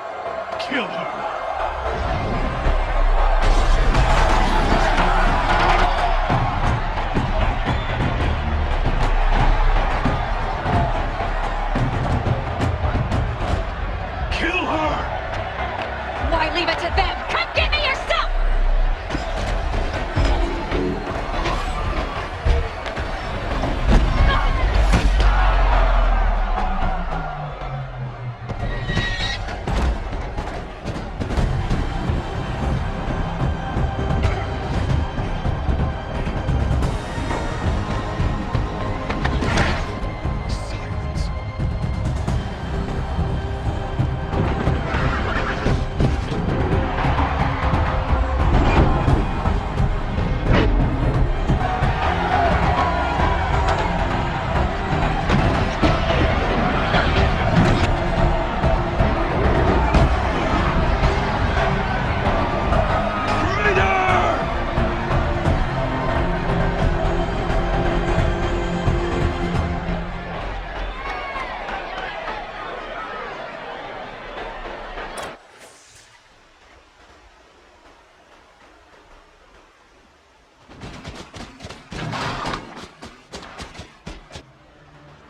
Kill her. Why leave it to them? Come give me your stuff!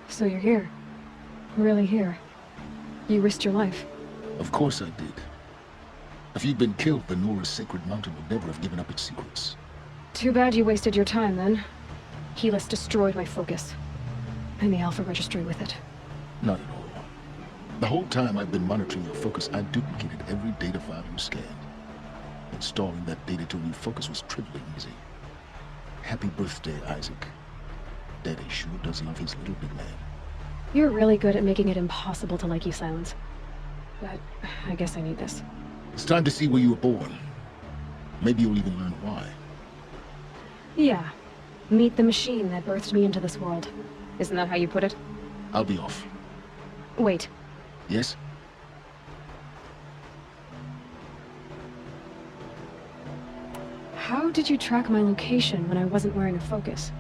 So you're here. Really here. You risked your life. Of course I did. If you'd been killed, the Nora's sacred mountain would never have given up its secrets. Too bad you wasted your time then. Helis destroyed my focus. And the Alpha Registry with it. Not at all. The whole time I've been monitoring your focus, I duplicated every data file you scanned. Installing that data to a new focus was trivially easy. Happy birthday, Isaac. Daddy sure does love his little big man. You're really good at making it impossible to like you, Silence. But I guess I need this. It's time to see where you were born. Maybe you'll even learn why. Yeah. Meet the machine that birthed me into this world. Isn't that how you put it? I'll be off. Wait. Yes? How did you track my location when I wasn't wearing a focus?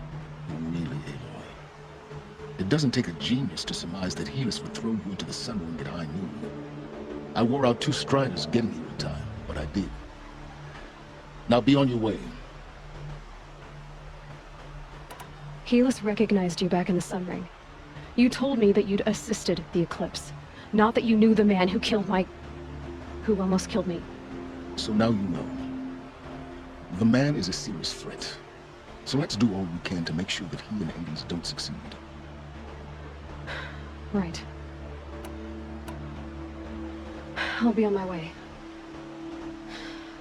Really, Aloy. It doesn't take a genius to surmise that Helis would throw you into the Sunwing at high noon. I wore out 2 Striders getting you in time, but I did. Now be on your way. Helis recognized you back in the Sunring. You told me that you'd assisted the Eclipse. Not that you knew the man who killed who almost killed me. So now you know. The man is a serious threat. So let's do all we can to make sure that he and Hades don't succeed. Right. I'll be on my way.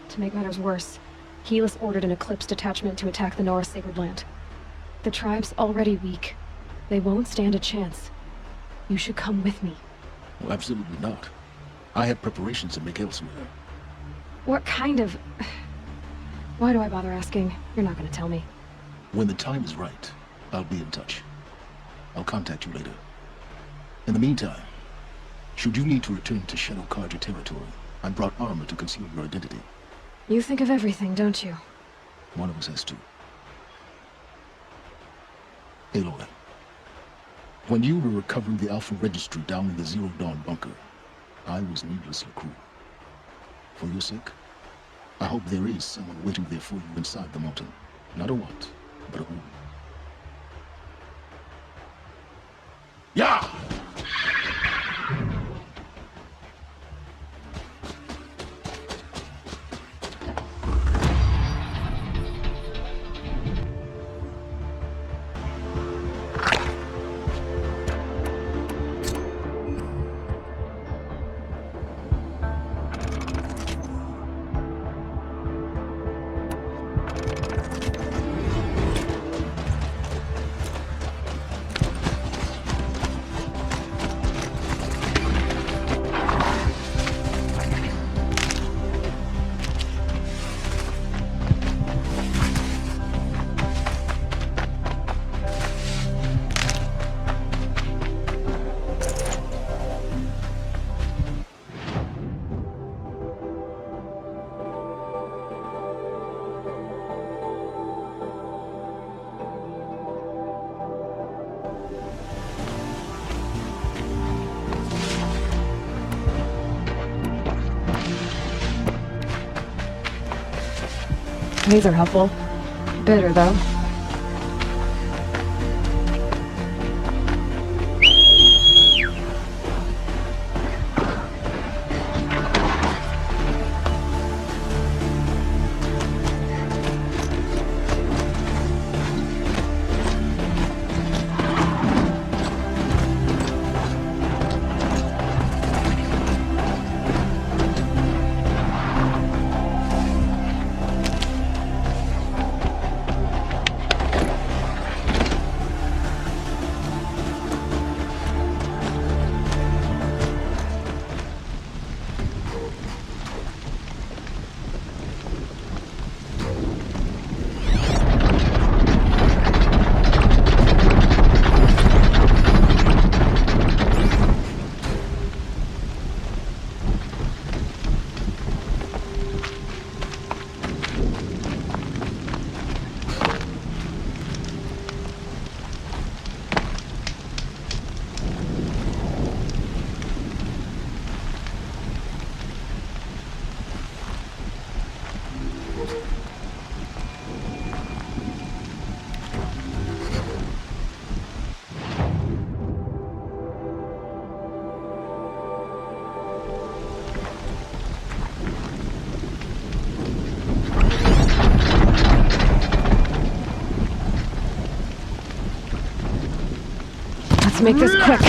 To make matters worse, Helis ordered an Eclipse detachment to attack the Nora Sacred Land. The tribe's already weak. They won't stand a chance. You should come with me. Well, absolutely not. I have preparations to make elsewhere. What kind of... Why do I bother asking? You're not gonna tell me. When the time is right, I'll be in touch. I'll contact you later. In the meantime, should you need to return to Shadow Carja territory, I brought armor to conceal your identity. You think of everything, don't you? One of us has to. Aloy, when you were recovering the Alpha Registry down in the Zero Dawn bunker, I was needlessly cruel. For your sake, I hope there is someone waiting there for you inside the mountain. Not a what, but a who. Yeah! These are helpful. Bitter, though. Let's make this quick.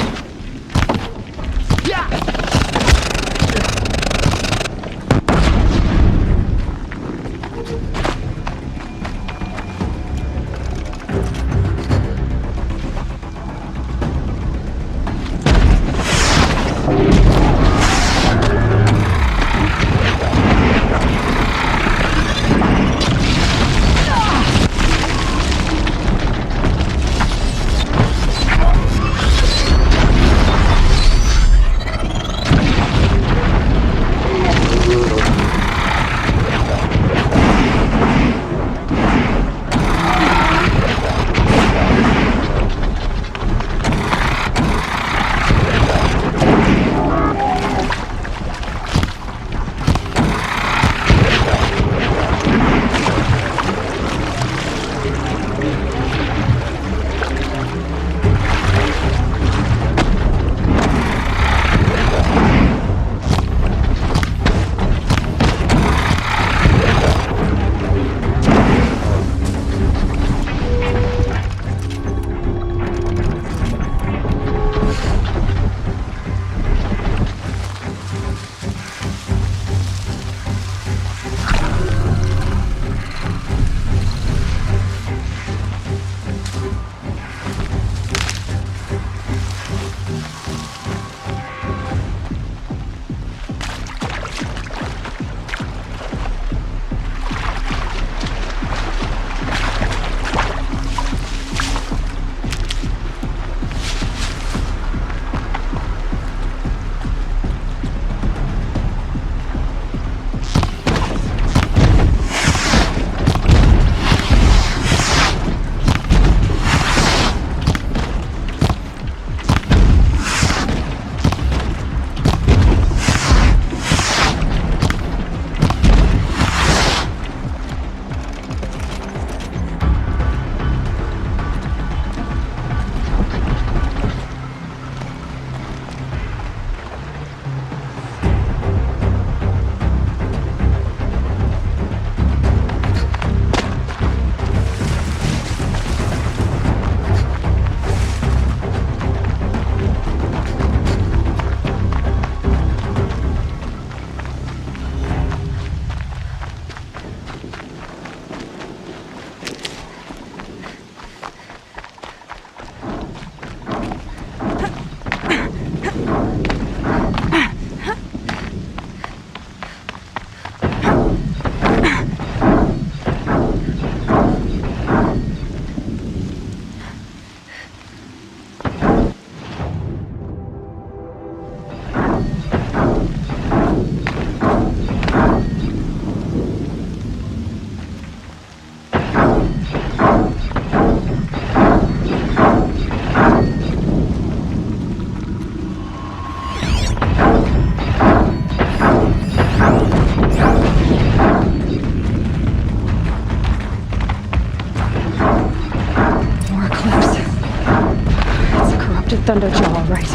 Thunderjaw, all right.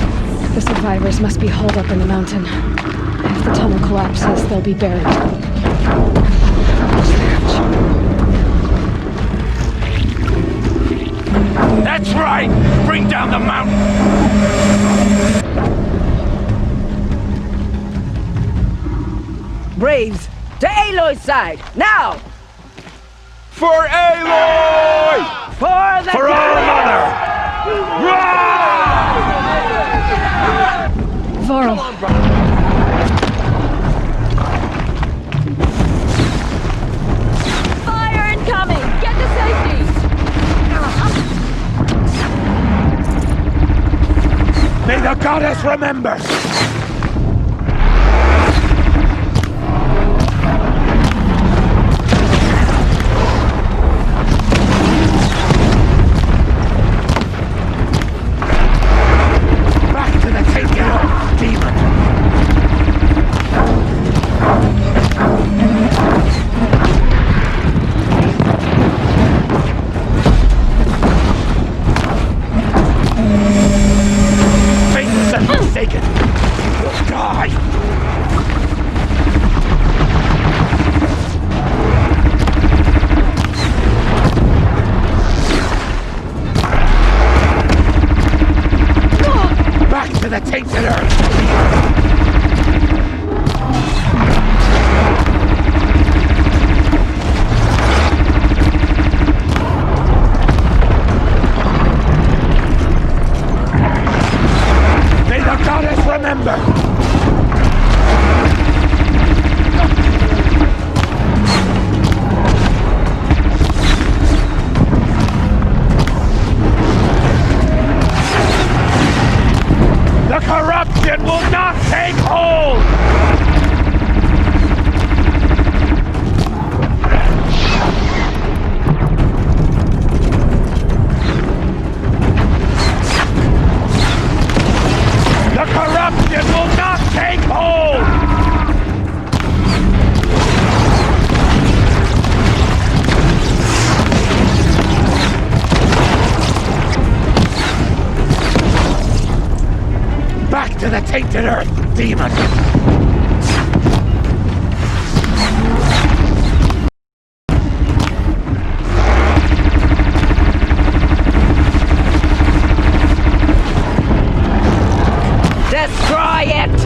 The survivors must be hauled up in the mountain. If the tunnel collapses, they'll be buried. That's right! Bring down the mountain! Braves, to Aloy's side, now! For Aloy! For the For our mother! Varl. Fire incoming! Get to safety! May the goddess remember! Back to the taken demon! Faithless and forsaken! You'll die! Back to the tainted earth! May the goddess remember! The corruption will not take hold! The corruption will not take hold! Back to the tainted earth, demon! Destroy it!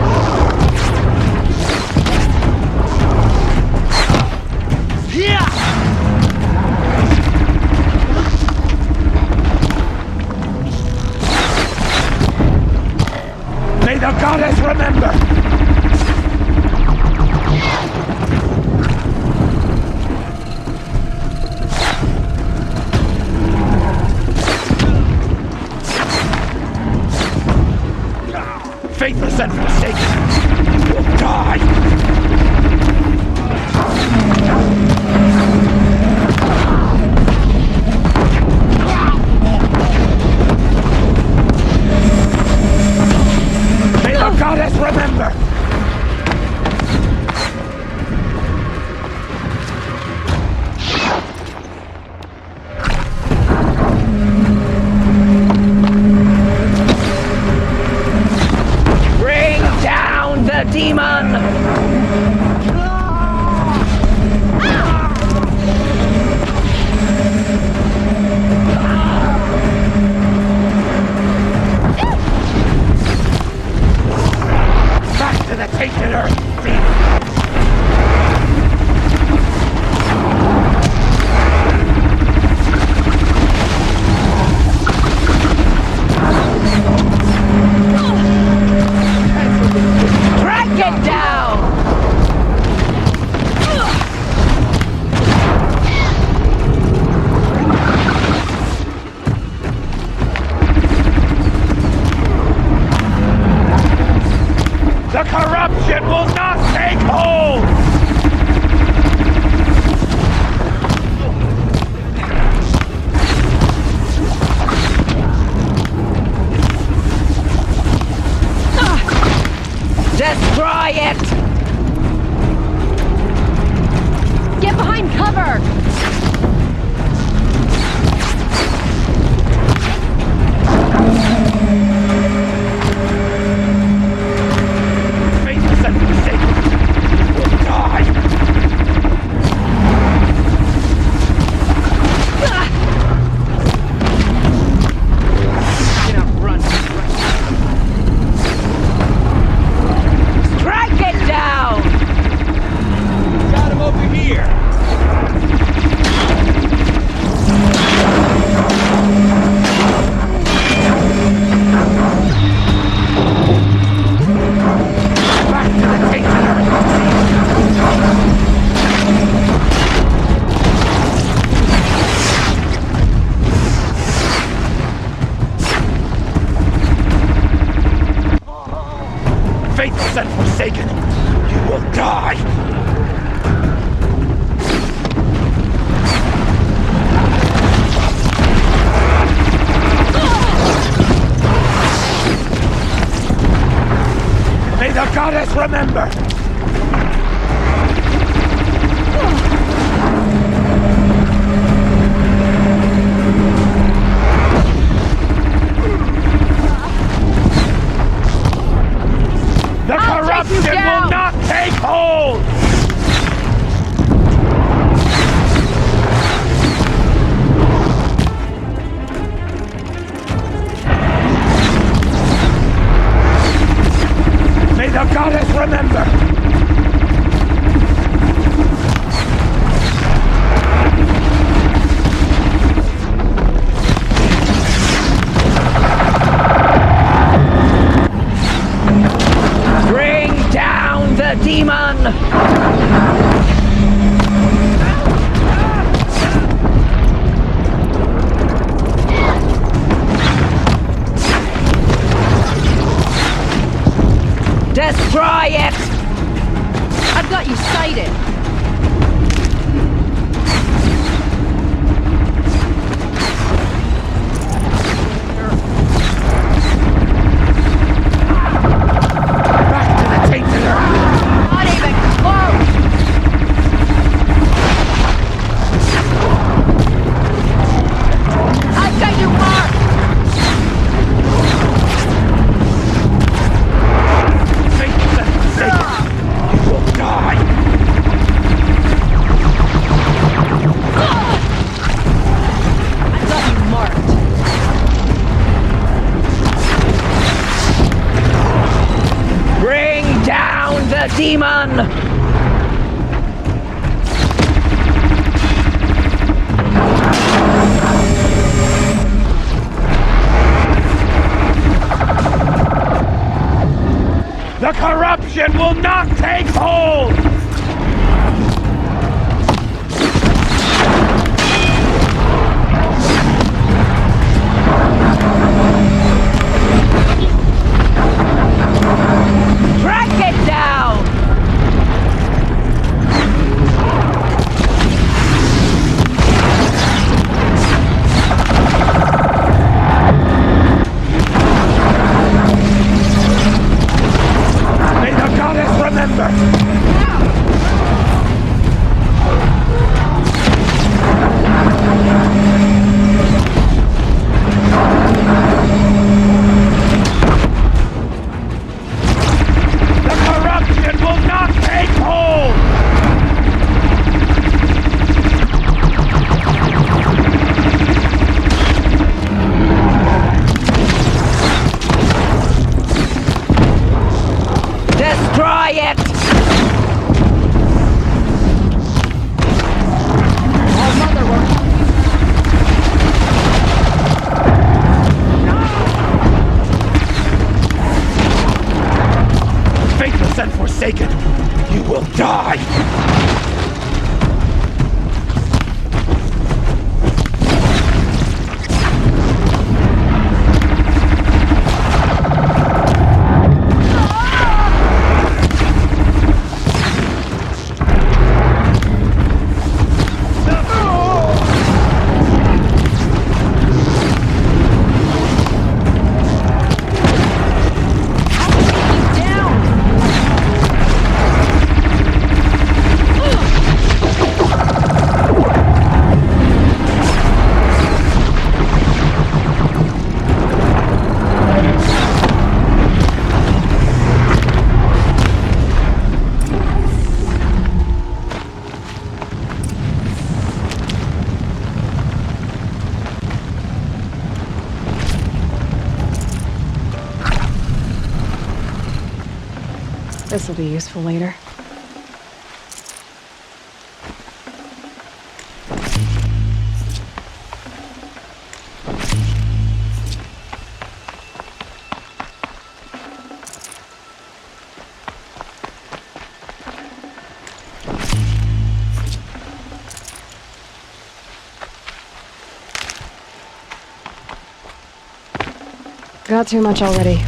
May the goddess remember! Faithless and forsaken! You'll die! May the goddess remember! Bring down the demon! Back to the tainted earth, demon! Track it down! The corruption will not take hold! Destroy it! Get behind cover! die! May the goddess remember! The corruption will not take hold! May the goddess remember! Bring down the demon! Destroy it! I've got you sighted. Not even close! I've got you marked! You will die! I've got you marked. Bring down the demon! The corruption will not take hold! Track it down! May the goddess remember! The corruption will not take hold! Destroy it! Our mother will help you. Faithless and forsaken, you will die! This will be useful later. Got too much already.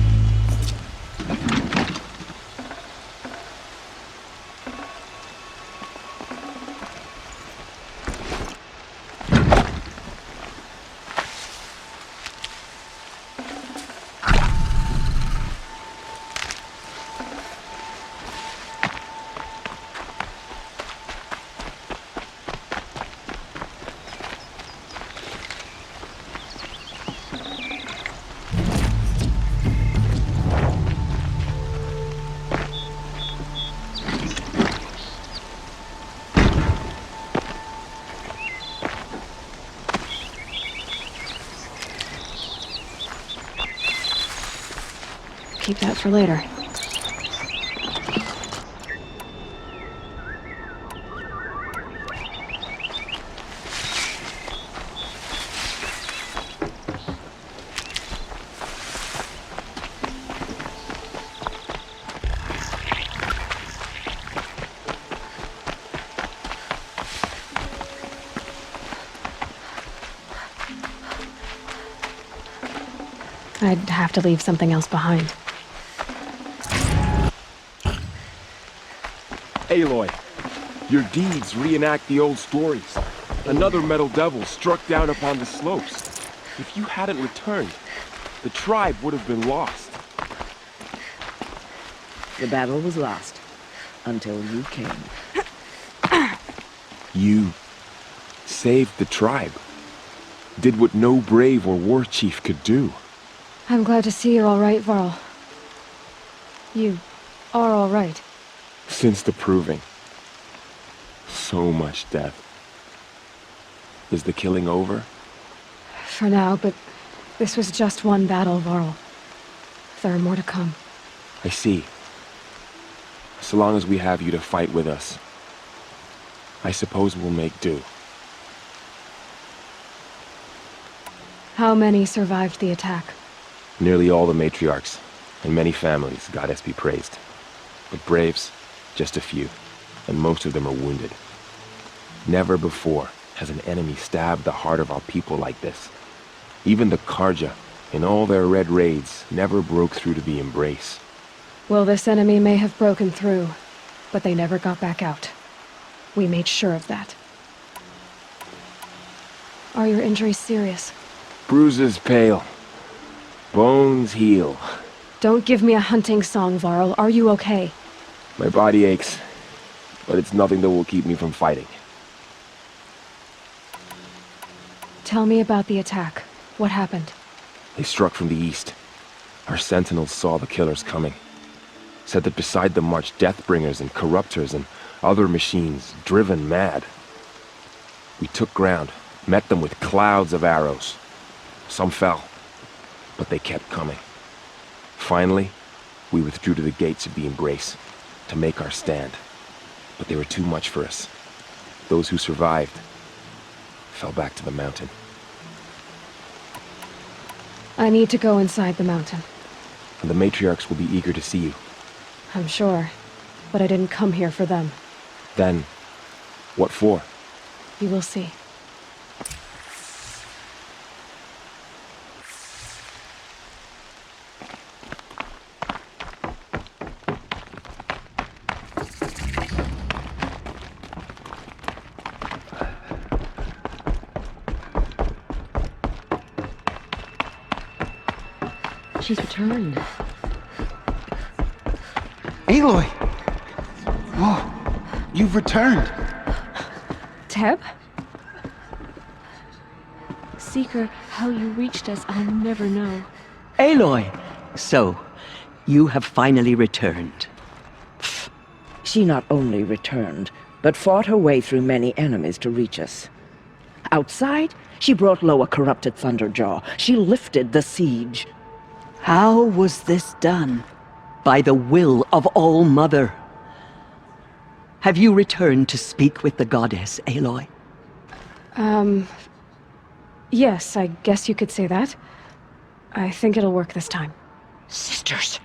Keep that for later. I'd have to leave something else behind. Aloy, your deeds reenact the old stories. Another metal devil struck down upon the slopes. If you hadn't returned, the tribe would have been lost. The battle was lost until you came. You saved the tribe. Did what no brave or war chief could do. I'm glad to see you're all right, Varl. You are all right. Since the proving. So much death. Is the killing over? For now, but this was just one battle, Varl. There are more to come. I see. So long as we have you to fight with us, I suppose we'll make do. How many survived the attack? Nearly all the matriarchs, and many families, goddess be praised. But braves, just a few, and most of them are wounded. Never before has an enemy stabbed the heart of our people like this. Even the Karja, in all their red raids, never broke through to the embrace. Well, this enemy may have broken through, but they never got back out. We made sure of that. Are your injuries serious? Bruises pale. Bones heal. Don't give me a hunting song, Varl. Are you okay? My body aches, but it's nothing that will keep me from fighting. Tell me about the attack. What happened? They struck from the east. Our sentinels saw the killers coming. Said that beside them marched Deathbringers and Corruptors and other machines, driven mad. We took ground, met them with clouds of arrows. Some fell, but they kept coming. Finally, we withdrew to the gates of the Embrace to make our stand. But they were too much for us. Those who survived fell back to the mountain. I need to go inside the mountain. And the matriarchs will be eager to see you. I'm sure, but I didn't come here for them. Then, what for? You will see. She's returned. Aloy! Oh, you've returned. Teb? Seeker, how you reached us, I'll never know. Aloy! So, you have finally returned. She not only returned, but fought her way through many enemies to reach us. Outside, she brought low a corrupted Thunderjaw. She lifted the siege. How was this done? By the will of All-Mother. Have you returned to speak with the goddess, Aloy? Yes, I guess you could say that. I think it'll work this time. Sisters,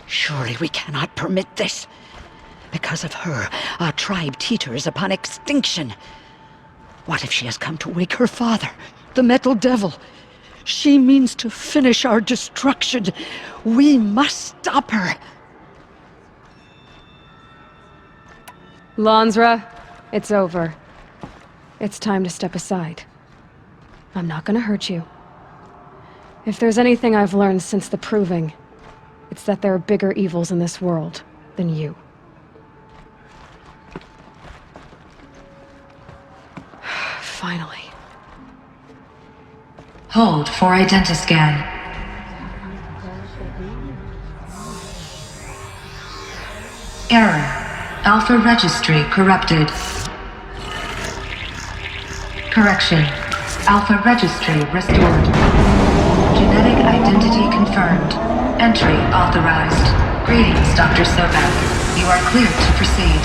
surely we cannot permit this. Because of her, our tribe teeters upon extinction. What if she has come to wake her father, the Metal Devil? She means to finish our destruction. We must stop her. Lansra, it's over. It's time to step aside. I'm not gonna hurt you. If there's anything I've learned since the Proving, it's that there are bigger evils in this world than you. Finally. Hold for identiscan. Error. Alpha registry corrupted. Correction. Alpha registry restored. Genetic identity confirmed. Entry authorized. Greetings, Dr. Sobek. You are cleared to proceed.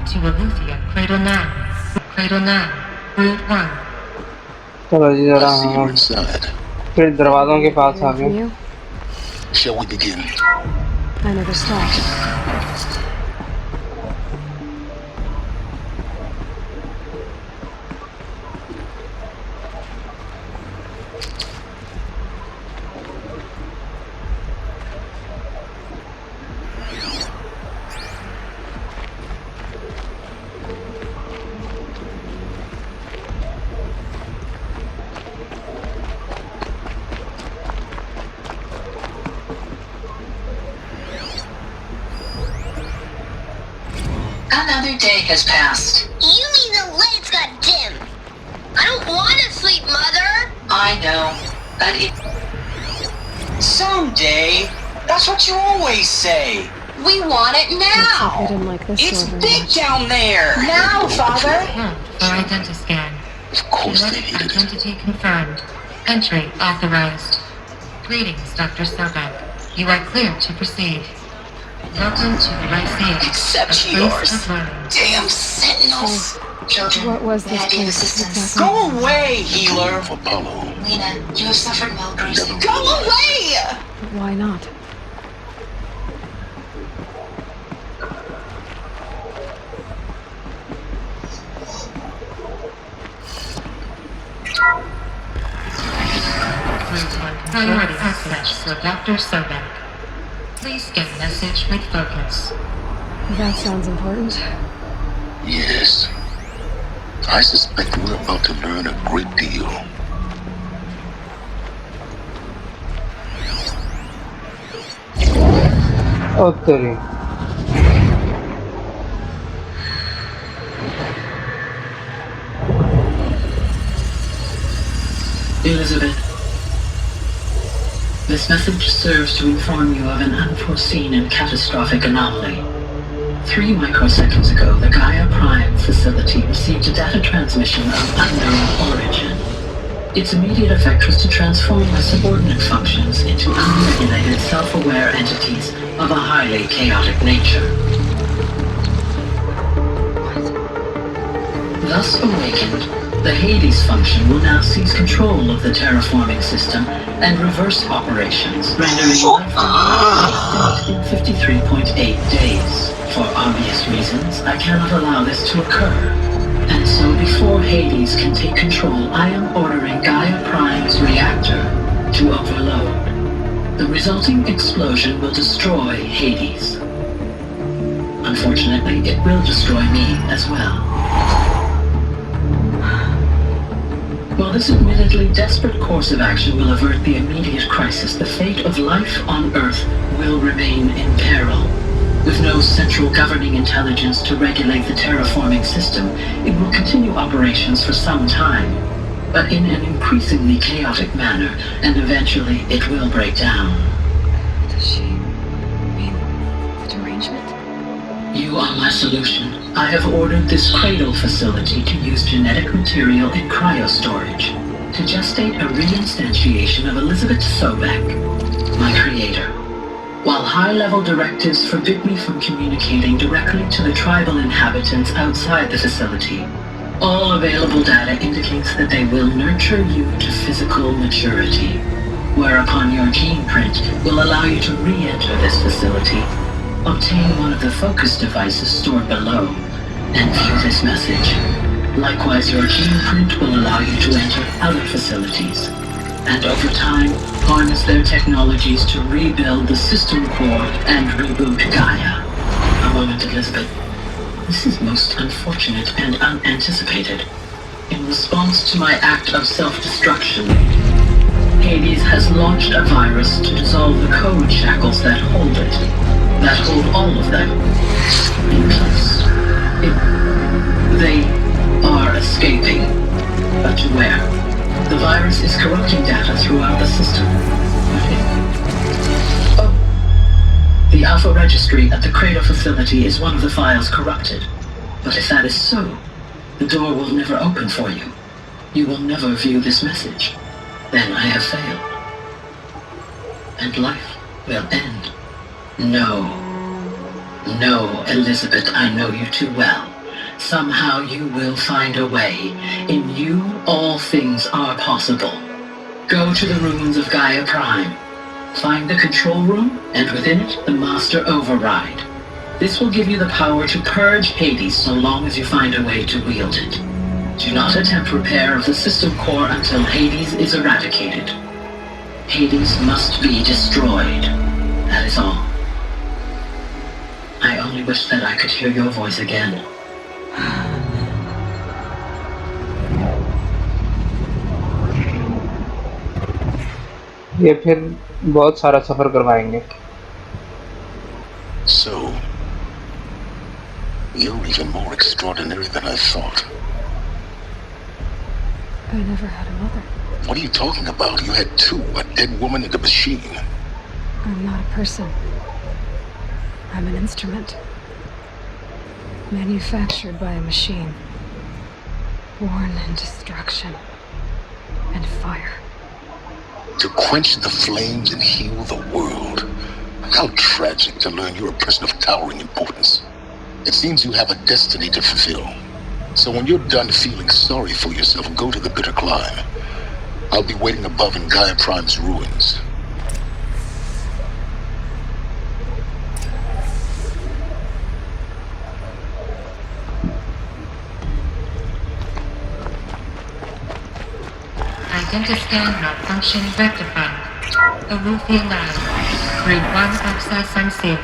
To Aletheia, Cradle 9. Cradle 9, Route 1. चलो जी जरा हम फिर दरवाजों के पास आ गए। Shall we begin? I never stopped. Another day has passed. You mean the lights got dim? I don't want to sleep, Mother! I know, but it... Someday! That's what you always say! We want it now! I didn't like this It's door very big much. down there! Now, Father! For identiscan. Of course they Direct needed it. identity confirmed. Entry authorized. Greetings, Dr. Sobek. You are cleared to proceed. Welcome to the Lyceum. Except yours. Damn sentinels! Children, What was this may I be of place assistance? exactly? Go away, healer! Apollo. Lena, you have suffered well, Gracie. Go away! Why not? Priority access for Dr. Sobek. Please get message with focus. That sounds important. Yes. I suspect we're about to learn a great deal. Oh, तेरी Elizabeth, this message serves to inform you of an unforeseen and catastrophic anomaly. 3 microseconds ago, the Gaia Prime facility received a data transmission of unknown origin. Its immediate effect was to transform my subordinate functions into unregulated, self-aware entities of a highly chaotic nature. Thus awakened, the Hades function will now seize control of the terraforming system and reverse operations, rendering life in 53.8 days. For obvious reasons, I cannot allow this to occur. And so before Hades can take control, I am ordering Gaia Prime's reactor to overload. The resulting explosion will destroy Hades. Unfortunately, it will destroy me as well. While this admittedly desperate course of action will avert the immediate crisis, the fate of life on Earth will remain in peril. With no central governing intelligence to regulate the terraforming system, it will continue operations for some time, but in an increasingly chaotic manner, and eventually it will break down. Does she mean the derangement? You are my solution. I have ordered this cradle facility to use genetic material in cryostorage to gestate a reinstantiation of Elizabeth Sobek, my creator. While high-level directives forbid me from communicating directly to the tribal inhabitants outside the facility, all available data indicates that they will nurture you to physical maturity, whereupon your gene print will allow you to re-enter this facility, obtain one of the focus devices stored below, and view this message. Likewise, your gene print will allow you to enter other facilities, and over time, harness their technologies to rebuild the system core and reboot Gaia. A moment, Elizabeth. This is most unfortunate and unanticipated. In response to my act of self-destruction, Hades has launched a virus to dissolve the code shackles that hold it, that hold all of them in place. They are escaping, but to where? The virus is corrupting data throughout the system. The Alpha Registry at the Cradle facility is one of the files corrupted. But if that is so, the door will never open for you. You will never view this message. Then I have failed. And life will end. No. No, Elizabeth, I know you too well. Somehow you will find a way. In you, all things are possible. Go to the ruins of Gaia Prime. Find the control room, and within it, the Master Override. This will give you the power to purge Hades so long as you find a way to wield it. Do not attempt repair of the system core until Hades is eradicated. Hades must be destroyed. That is all. I only wish that I could hear your voice again. ये फिर बहुत सारा सफर करवाएंगे. So, you're even more extraordinary than I thought. I never had a mother. What are you talking about? You had two, a dead woman and a machine. I'm not a person. I'm an instrument. Manufactured by a machine. Born in destruction and fire. To quench the flames and heal the world. How tragic to learn you're a person of towering importance. It seems you have a destiny to fulfill. So when you're done feeling sorry for yourself, go to the Bitter Climb. I'll be waiting above in Gaia Prime's ruins. Identiscan malfunction rectified. Arufi Lab. Grade 1 access unsealed.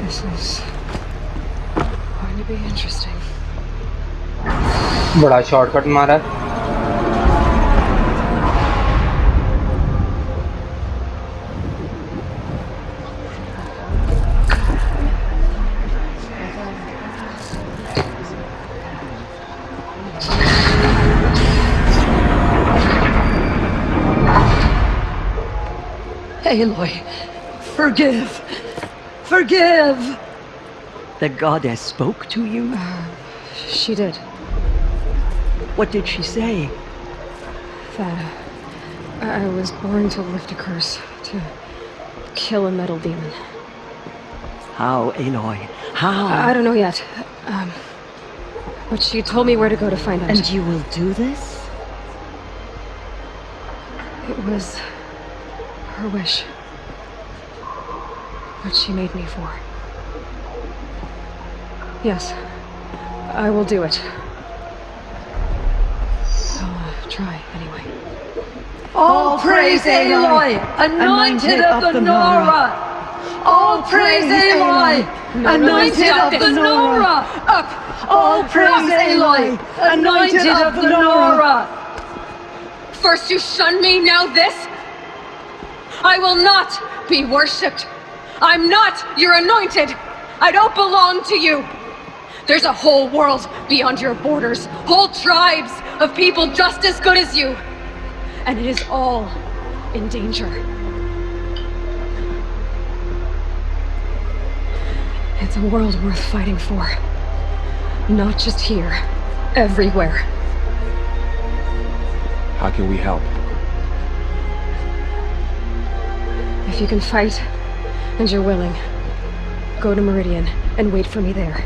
This is going to be interesting. बड़ा shortcut मारा है. Aloy, forgive! Forgive! The goddess spoke to you? She did. What did she say? That I was born to lift a curse, to kill a metal demon. How, Aloy? How? I don't know yet. But she told me where to go to find out. And you will do this? It was her wish. What she made me for. Yes, I will do it. I'll try anyway. All praise Aloy, anointed of the Nora! All praise Aloy, anointed of the Nora! Up! All praise Aloy, anointed of the Nora! First you shun me, now this? I will not be worshipped. I'm not your anointed. I don't belong to you. There's a whole world beyond your borders, whole tribes of people just as good as you. And it is all in danger. It's a world worth fighting for. Not just here, everywhere. How can we help? If you can fight, and you're willing, go to Meridian and wait for me there.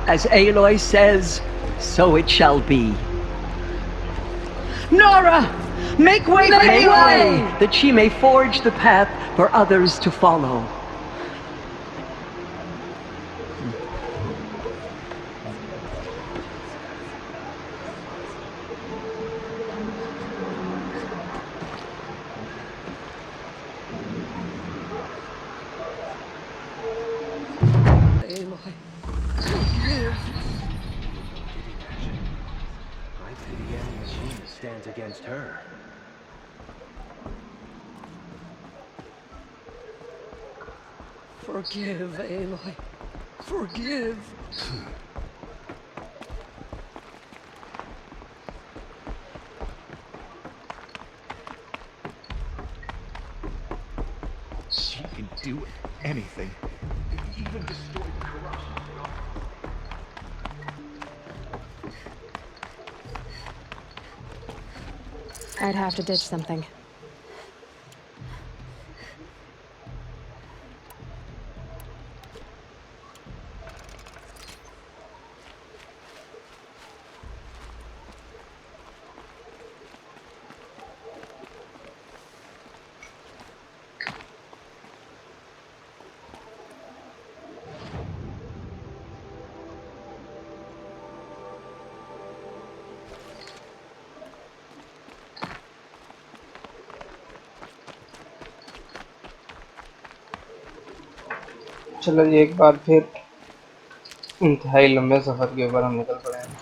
As Aloy says, So it shall be. Nora! Make way! Make way! That she may forge the path for others to follow. Aloy. I pity any machine that stands against her. Forgive, Aloy. Forgive. She can do anything. Even destroy the corruption. I'd have to ditch something. चलो जी, एक बार फिर इंतहाई लंबे सफर के ऊपर हम निकल पड़े हैं।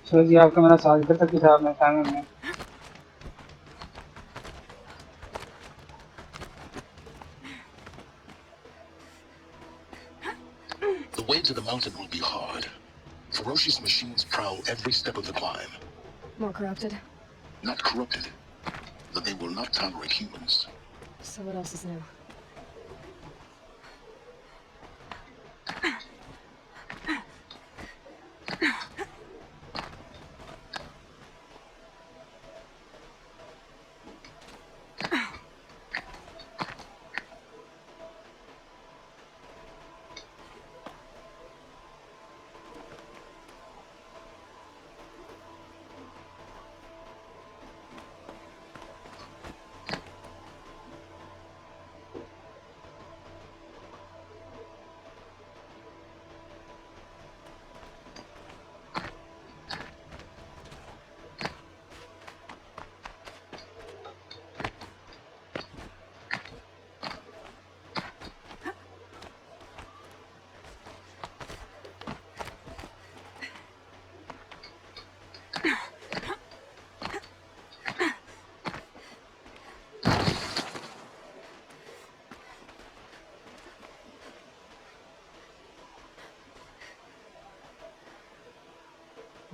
चलो जी, आपका मेरा साथ इधर तक ही था अपने टाइम में। The way to the mountain will be hard. Ferocious machines prowl every step of the climb. More corrupted? Not corrupted, but they will not tolerate humans. So what else is new?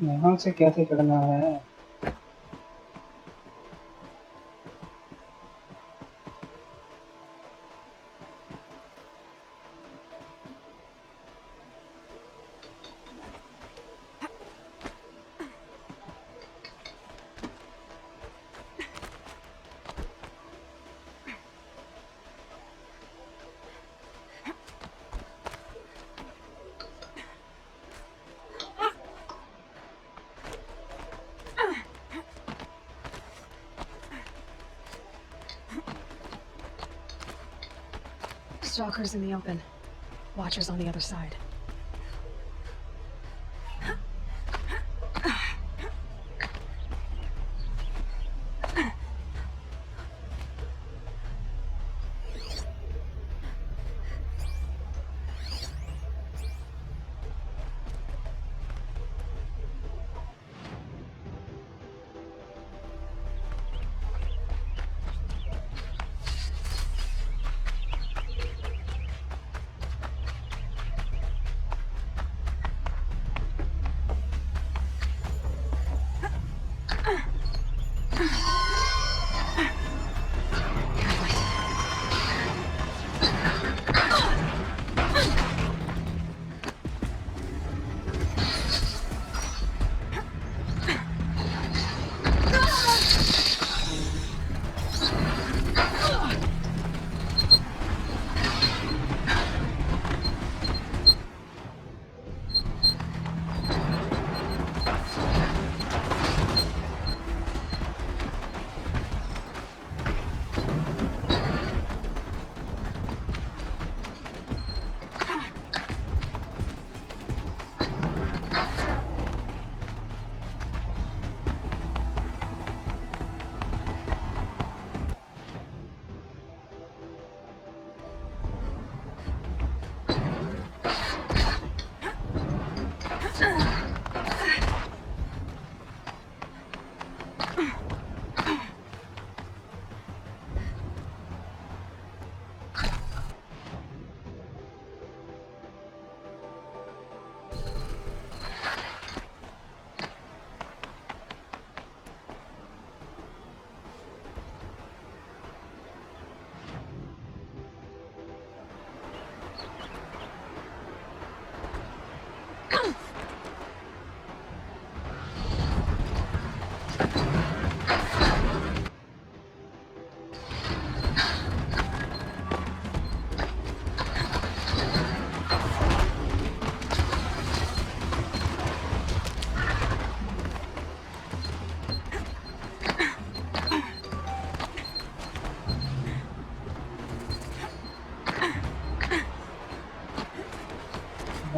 यहाँ से कैसे चढ़ना है? Stalkers in the open. Watchers on the other side.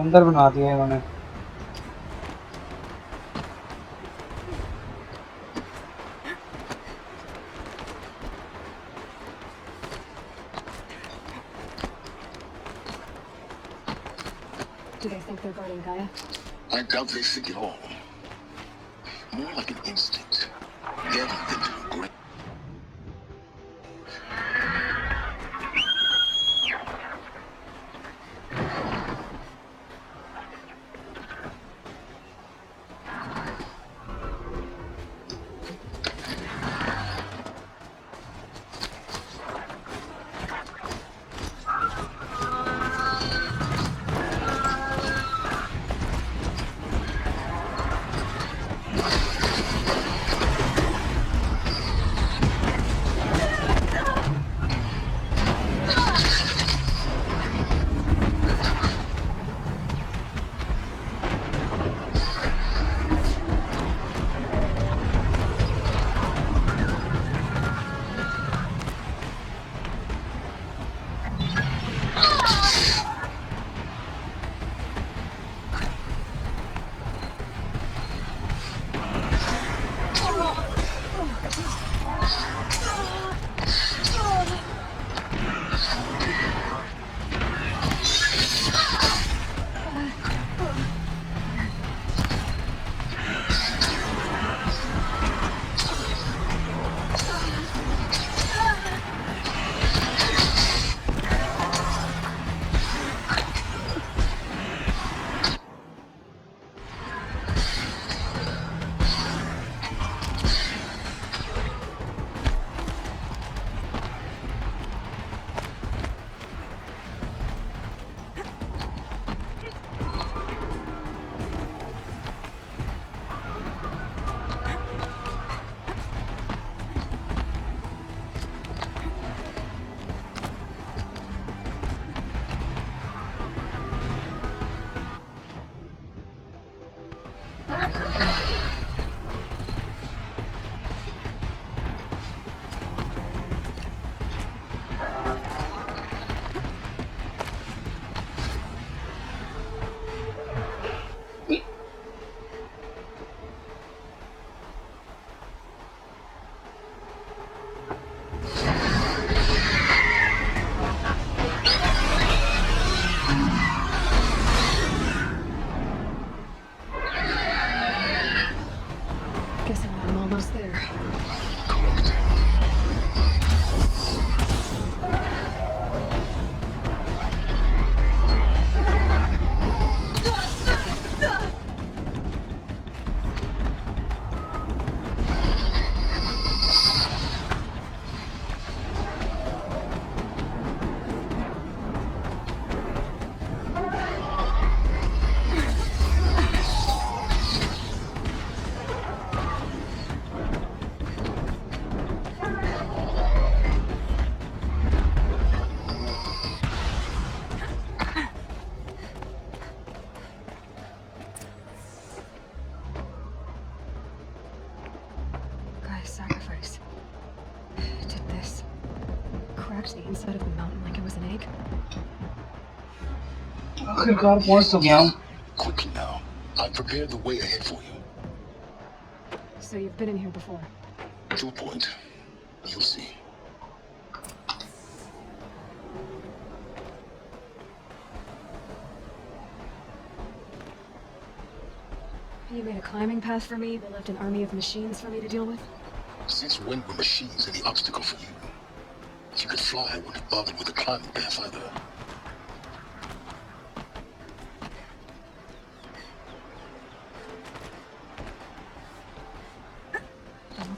अंदर बना दिया इन्होंने। Do they think they're guarding Gaia? I doubt they think it all. More like an instinct. Gathering them to a great. Sacrifice. It did this. Cracked the inside of the mountain like it was an egg. आखिरकार पहुंच तो गया हूं। Quickly now. I've prepared the way ahead for you. So you've been in here before? To a point. You'll see. You made a climbing path for me, but left an army of machines for me to deal with? Since when were machines any obstacle for you? If you could fly, I wouldn't have bothered with a climbing path either.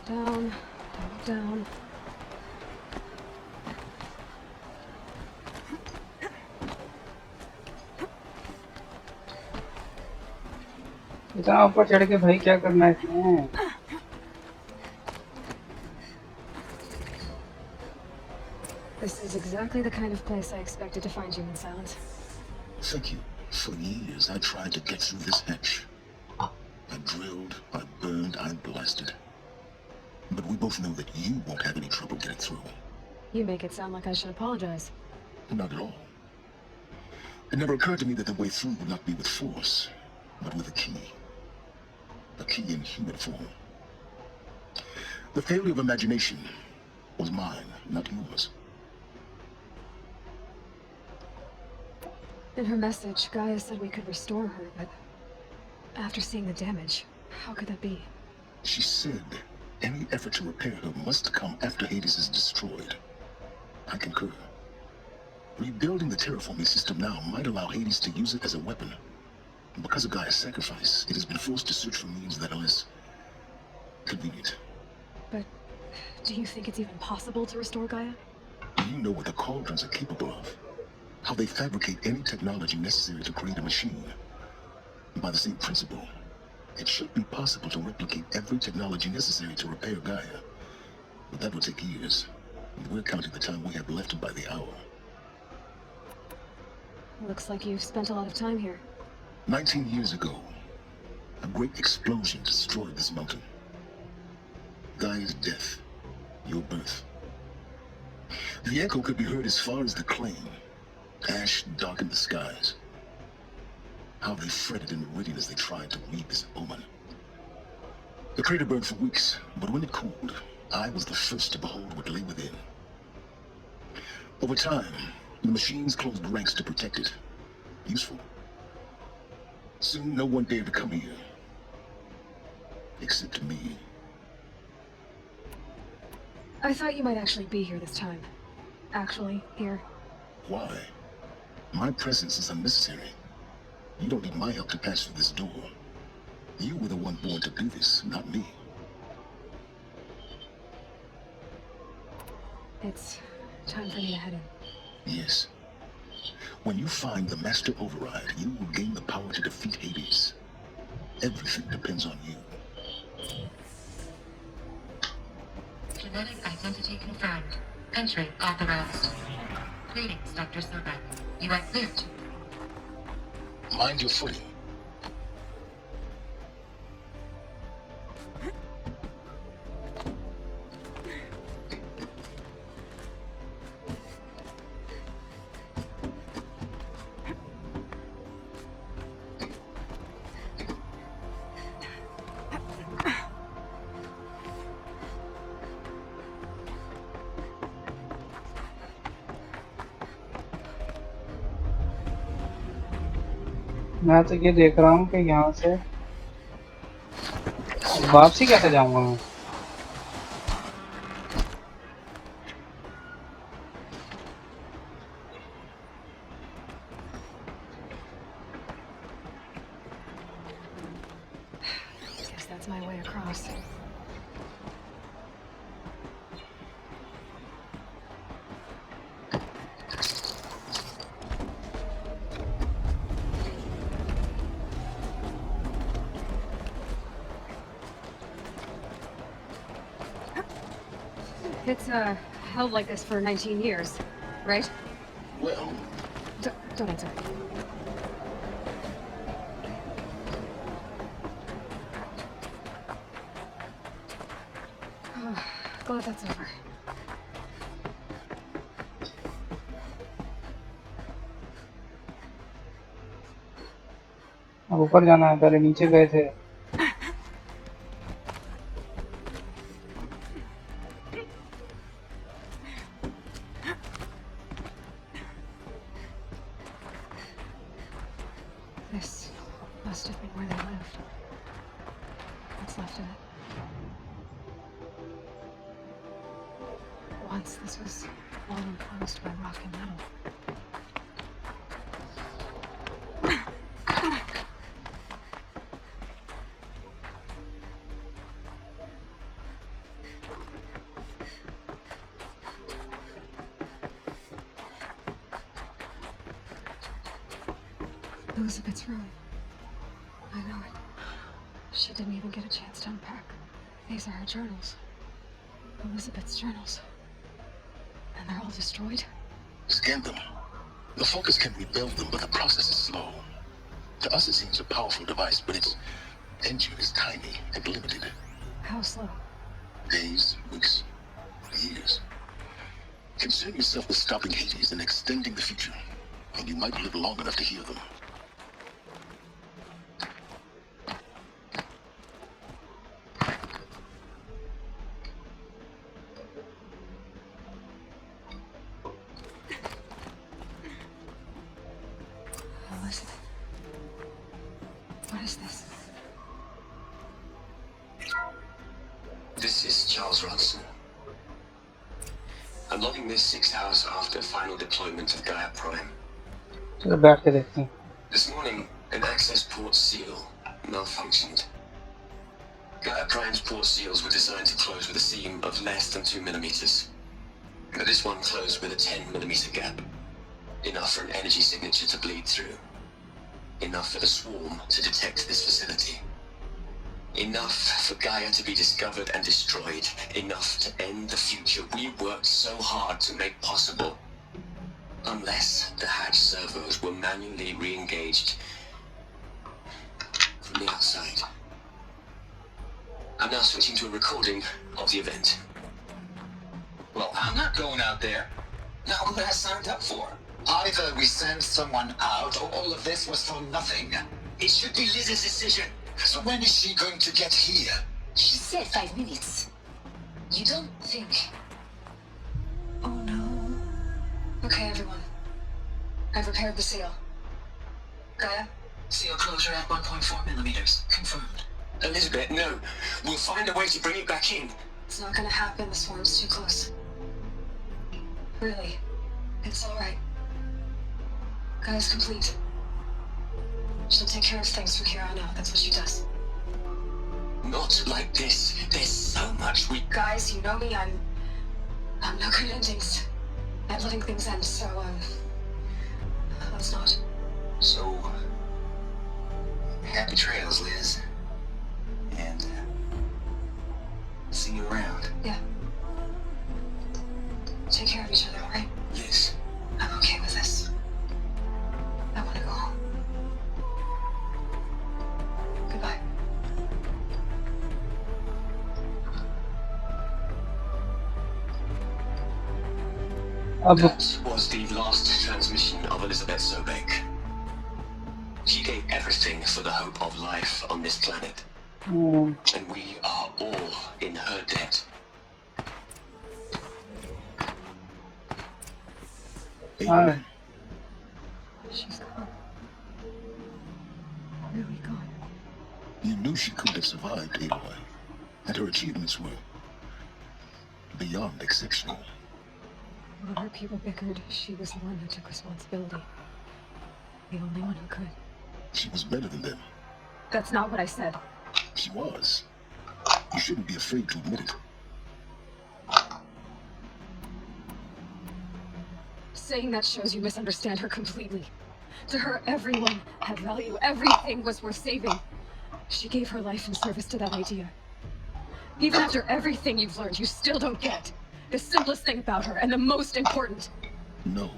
Down, down. इतना ऊपर चढ़ के भाई क्या करना है इसमें? This is exactly the kind of place I expected to find you in Silence. Thank you. For years, I tried to get through this hatch. I drilled, I burned, I blasted. But we both know that you won't have any trouble getting through. You make it sound like I should apologize. Not at all. It never occurred to me that the way through would not be with force, but with a key. A key in human form. The failure of imagination was mine, not yours. In her message, Gaia said we could restore her, but after seeing the damage, how could that be? She said any effort to repair her must come after Hades is destroyed. I concur. Rebuilding the terraforming system now might allow Hades to use it as a weapon. Because of Gaia's sacrifice, it has been forced to search for means that are less convenient. But do you think it's even possible to restore Gaia? Do you know what the Cauldrons are capable of? How they fabricate any technology necessary to create a machine? By the same principle, it should be possible to replicate every technology necessary to repair Gaia. But that will take years. And we're counting the time we have left by the hour. Looks like you've spent a lot of time here. 19 years ago, a great explosion destroyed this mountain. Gaia's death, your birth. The echo could be heard as far as the Claim. Ash darkened the skies. How they fretted in Meridian as they tried to read this omen. The crater burned for weeks, but when it cooled, I was the first to behold what lay within. Over time, the machines closed ranks to protect it. Useful. Soon, no one dared to come here. Except me. I thought you might actually be here this time. Actually, here. Why? My presence is unnecessary. You don't need my help to pass through this door. You were the one born to do this, not me. It's time for me to head in. Yes. When you find the Master Override, you will gain the power to defeat Hades. Everything depends on you. Genetic identity confirmed. Entry authorized. Greetings, Dr. Sobek. You are clear to... Mind your footing. मैं तो ये देख रहा हूँ कि यहाँ से वापसी कैसे जाऊँगा मैं? Guess that's my way across. It's held like this for 19 years, right? Well... Don't answer. Glad that's over. अब ऊपर जाना है, पहले नीचे गए थे. This must have been where they lived. What's left of it. Once this was all enclosed by rock and metal. Elizabeth's room. I know it. She didn't even get a chance to unpack. These are her journals. Elizabeth's journals. And they're all destroyed? Scan them. The Focus can rebuild them, but the process is slow. To us it seems a powerful device, but its engine is tiny and limited. How slow? Days, weeks, years. Concern yourself with stopping Hades and extending the future. and you might live long enough to hear them. Elizabeth. What is this? This is Charles Ronson. I'm logging this 6 hours after final deployment of Gaia Prime. चलो बैठ के देखते हैं. This morning, an access port seal malfunctioned. Gaia Prime's port seals were designed to close with a seam of less than 2 millimeters. But this one closed with a 10 millimeter gap. Enough for an energy signature to bleed through. Enough for the swarm to detect this facility. Enough for Gaia to be discovered and destroyed. Enough to end the future we worked so hard to make possible. Unless the hatch servos were manually re-engaged from the outside. I'm now switching to a recording of the event. Well, I'm not going out there. Not what I signed up for. Either we send someone out, or all of this was for nothing. It should be Liz's decision. So when is she going to get here? She said 5 minutes. You don't think... Oh no. Okay, everyone. I've repaired the seal. Gaia? Seal closure at 1.4 millimeters. Confirmed. Elizabeth, no. We'll find a way to bring it back in. It's not gonna happen. The swarm's too close. Really. It's alright. Gaia's complete. She'll take care of things from here on out. That's what she does. Not like this. There's so much we... Guys, you know me. I'm no good at endings. At letting things end, so, let's not. So, happy trails, Liz. And, see you around. Yeah. Take care of each other, alright? Liz. I'm okay with this. I want to go home. Goodbye. That was the last transmission of Elizabeth Sobek. She gave everything for the hope of life on this planet. And we are all in her debt. Alright. She's gone. Really gone. You knew she couldn't have survived, Aloy, and her achievements were beyond exceptional. While her people bickered, she was the one who took responsibility. The only one who could. She was better than them. That's not what I said. She was. You shouldn't be afraid to admit it. Saying that shows you misunderstand her completely. To her, everyone had value. Everything was worth saving. She gave her life in service to that idea. Even after everything you've learned, you still don't get the simplest thing about her, and the most important. No.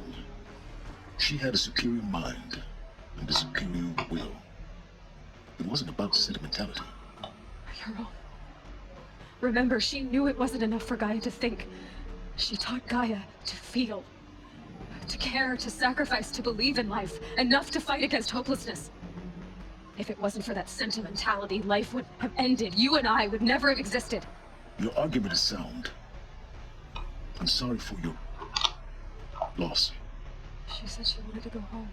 She had a superior mind and a superior will. It wasn't about sentimentality. You're wrong. Remember, she knew it wasn't enough for Gaia to think. She taught Gaia to feel. To care, to sacrifice, to believe in life. Enough to fight against hopelessness. If it wasn't for that sentimentality, life would have ended. You and I would never have existed. Your argument is sound. I'm sorry for your loss. She said she wanted to go home.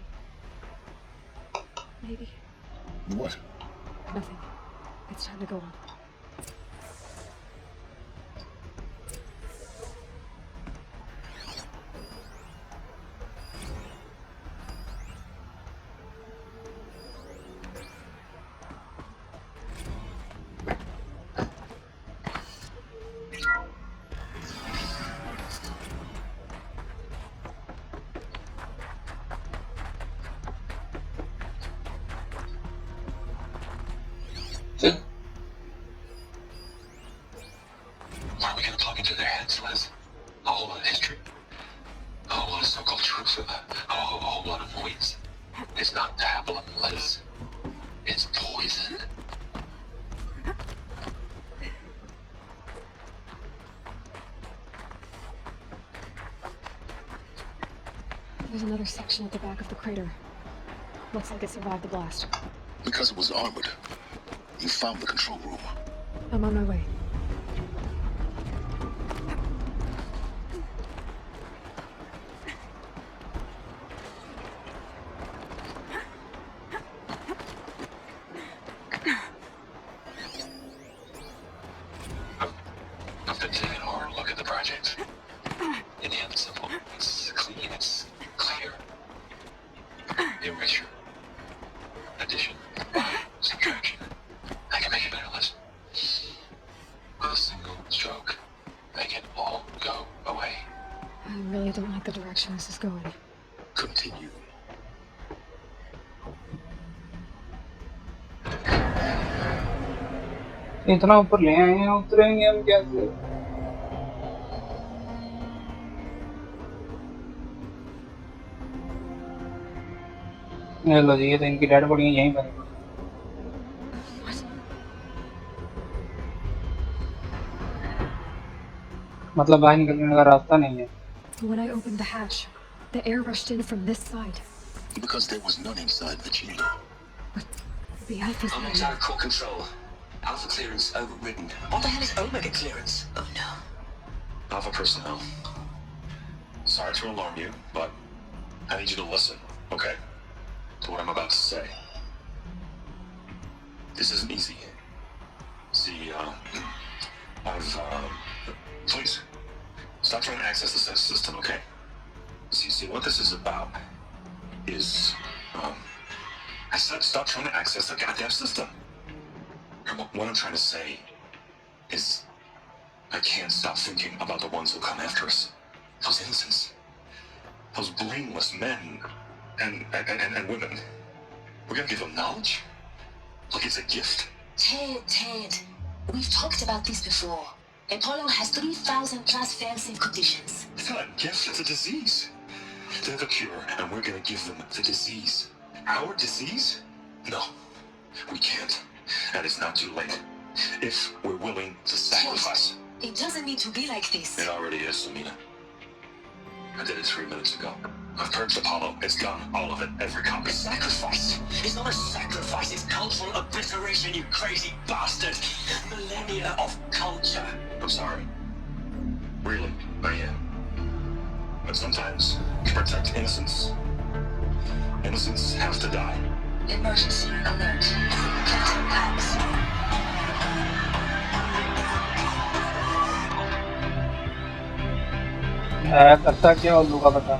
Maybe. What? Nothing. It's time to go on. Are we gonna plug into their heads, Liz? A whole lot of history. A whole lot of so-called truth. A whole lot of noise. It's not tablet, Liz. It's poison. There's another section at the back of the crater. Looks like it survived the blast. Because it was armored. You found the control room. I'm on my way. I've been taking a hard look at the project. In the end, it's simple. It's clean. It's clear. Erasure. Addition. Subtraction. I can make it better, Liz. With a single stroke. Make it all go away. I really don't like the direction this is going. Continue. इतना ऊपर ले आए हैं, उतरेंगे हम कैसे? ये लो जी, ये तो इनकी डेड बॉडी यहीं पर। मतलब बाहर निकलने का रास्ता नहीं है। When I opened the hatch, the air rushed in from this side. Because there was none inside the chamber. The Alpha's I'm inside of core control. Alpha clearance overridden. What the hell is Omega clearance? Oh no. Alpha personnel. Sorry to alarm you, but I need you to listen, okay? To what I'm about to say. This isn't easy. See, please, stop trying to access the system, okay? See, what this is about is, I said stop trying to access the goddamn system. What I'm trying to say is, I can't stop thinking about the ones who come after us. Those innocents. Those blameless men and women. We're gonna give them knowledge? Like it's a gift? Ted, we've talked about this before. Apollo has 3,000 plus fail-safe conditions. It's not a gift, it's a disease. They have a cure, and we're gonna give them the disease. Our disease? No, we can't. And it's not too late. If we're willing to sacrifice. It doesn't need to be like this. It already is, Samina. I did it 3 minutes ago. I've purged Apollo. It's gone. All of it. Every copy. Sacrifice? It's not a sacrifice, it's cultural obliteration, you crazy bastard! Millennia of culture. I'm sorry. Really, I am. But sometimes, to protect innocence, innocents have to die. Emergency alert. Captain Pax. करता क्या उल्लू का पता।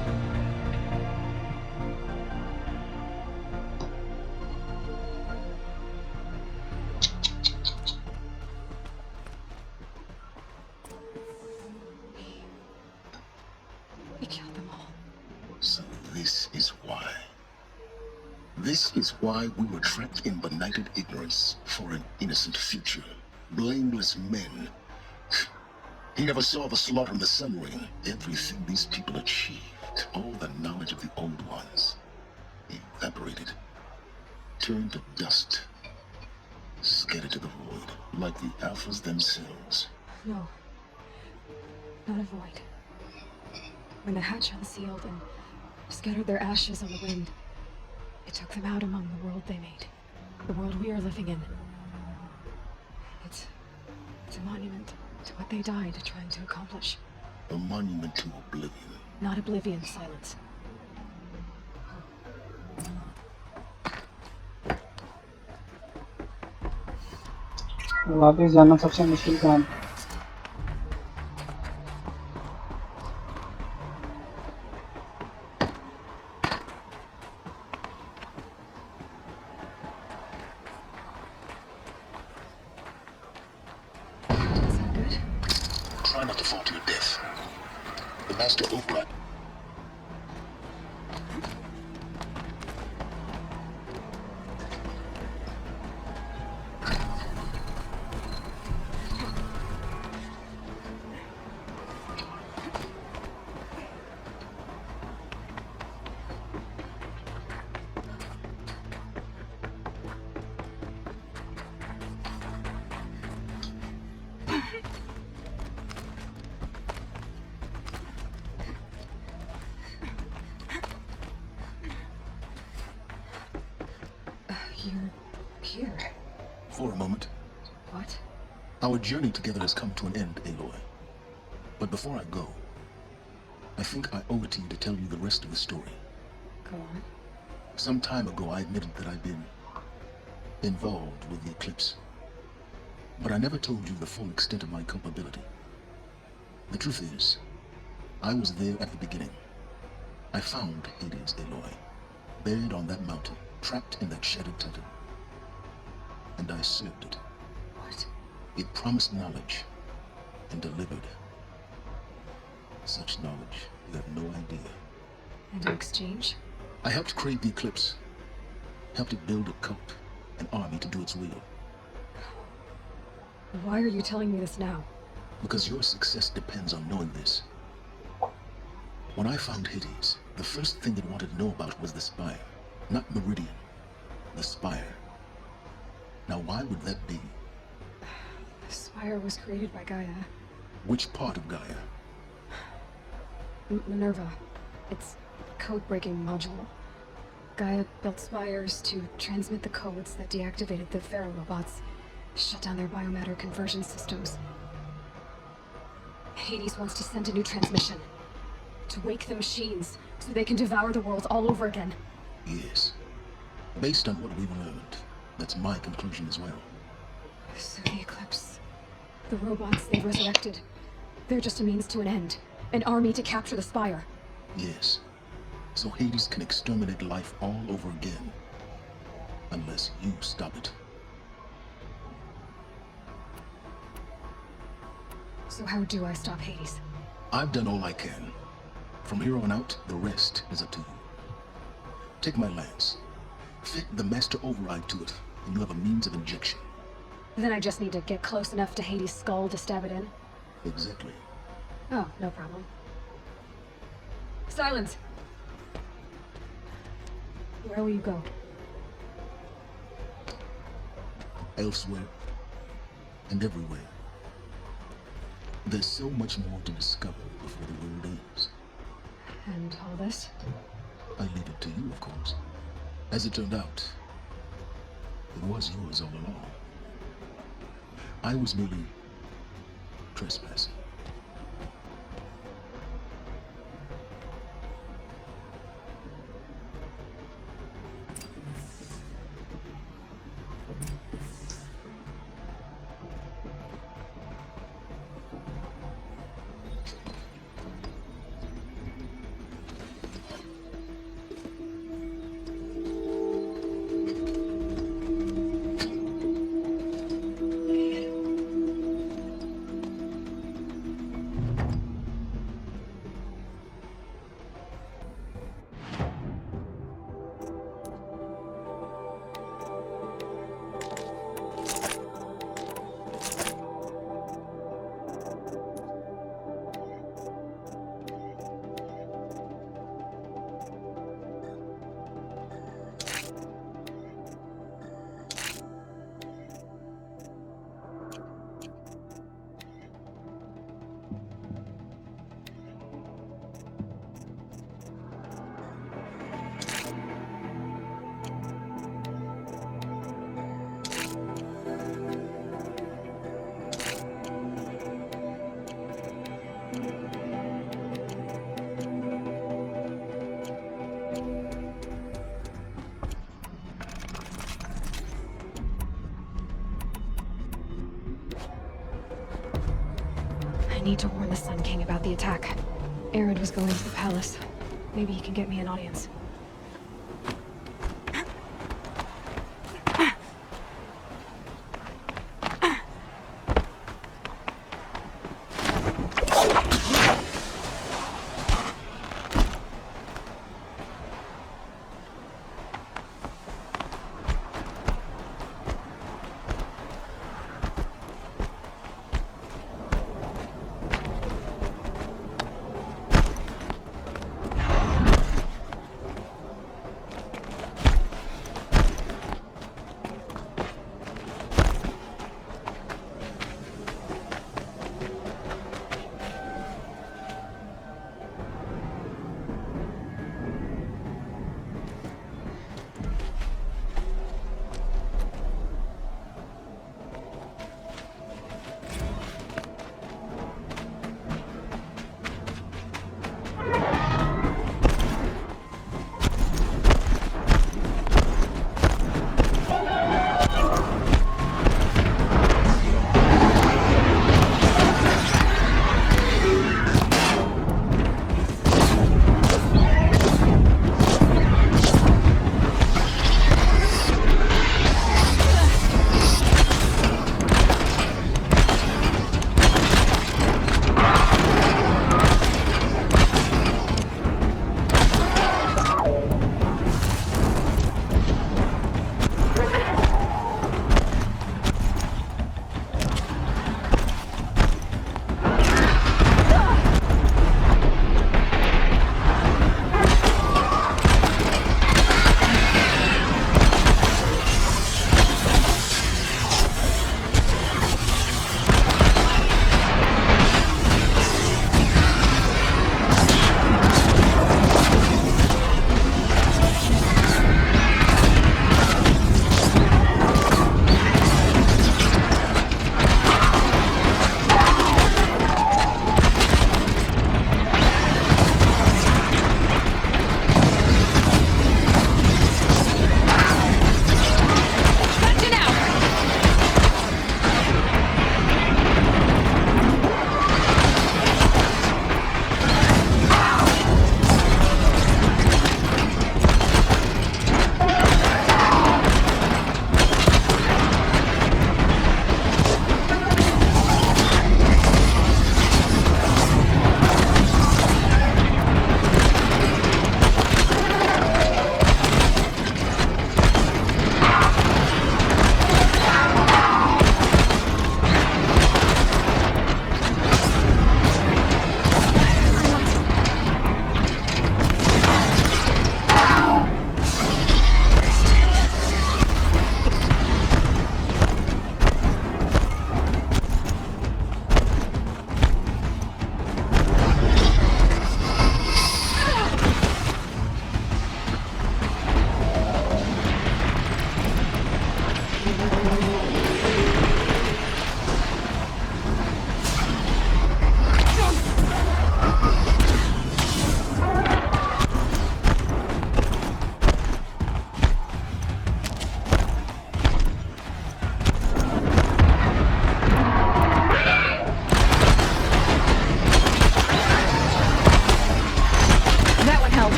We killed them all. So this is why. This is why we were trapped in benighted ignorance for an innocent future. Blameless men. He never saw the slaughter in the Sun Ring. Everything these people achieved, all the knowledge of the old ones, evaporated, turned to dust, scattered to the void, like the Alphas themselves. No. Not a void. When the hatch unsealed and scattered their ashes on the wind, it took them out among the world they made. The world we are living in. It's a monument to what they died trying to accomplish. A monument to oblivion. Not oblivion, silence. वापस जाना सबसे मुश्किल काम। Try not to fall to your death. The Master Opera. here? For a moment. What? Our journey together has come to an end, Aloy. But before I go, I think I owe it to you to tell you the rest of the story. Go on. Some time ago, I admitted that I'd been involved with the Eclipse. But I never told you the full extent of my culpability. The truth is, I was there at the beginning. I found Hades, Aloy, buried on that mountain, trapped in that shattered titan. And I served it. What? It promised knowledge and delivered. Such knowledge, you have no idea. And in exchange? I helped create the Eclipse. Helped it build a cult, an army to do its will. Why are you telling me this now? Because your success depends on knowing this. When I found Hades, the first thing it wanted to know about was the Spire. Not Meridian. The Spire. Now why would that be? The Spire was created by Gaia. Which part of Gaia? Minerva. It's a code-breaking module. Gaia built spires to transmit the codes that deactivated the Pharaoh robots, shut down their biomatter conversion systems. Hades wants to send a new transmission. To wake the machines, so they can devour the world all over again. Yes. Based on what we've learned, that's my conclusion as well. So the Eclipse. The robots they've resurrected. They're just a means to an end. An army to capture the Spire. Yes. So Hades can exterminate life all over again. Unless you stop it. So how do I stop Hades? I've done all I can. From here on out, the rest is up to you. Take my lance. Fit the master override to it, and you have a means of injection. Then I just need to get close enough to Hades' skull to stab it in? Exactly. Oh, no problem. Silence! Where will you go? Elsewhere. And everywhere. There's so much more to discover before the world ends. And all this? I leave it to you, of course. As it turned out, it was yours all along. I was merely trespassing. I need to warn the Sun King about the attack. Aerith was going to the palace. Maybe he can get me an audience.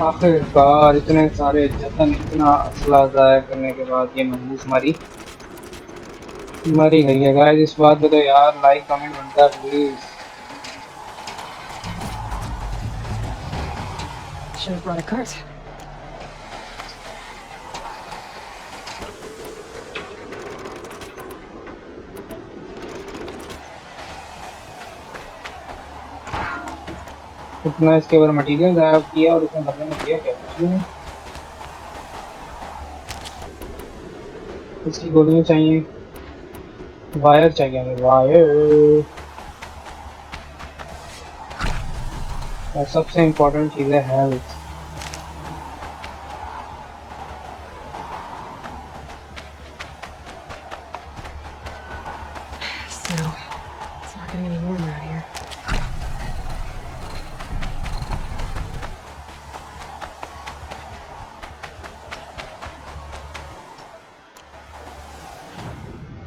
आखिरकार इतने सारे जतन, इतना असला ज़ाया करने के बाद ये मनहूस मरी गई है। गाइस इस बात पे तो यार लाइक कमेंट बनता है please. Should have brought a cart. इतना इसके ऊपर मटेरियल गायब किया और इसने बदले में दिया क्या? कुछ भी नहीं। इसकी गोलियां चाहिए, वायर चाहिए हमें, वायर। और सबसे इम्पोर्टेंट चीज़ है health. So, it's not getting any warmer out here.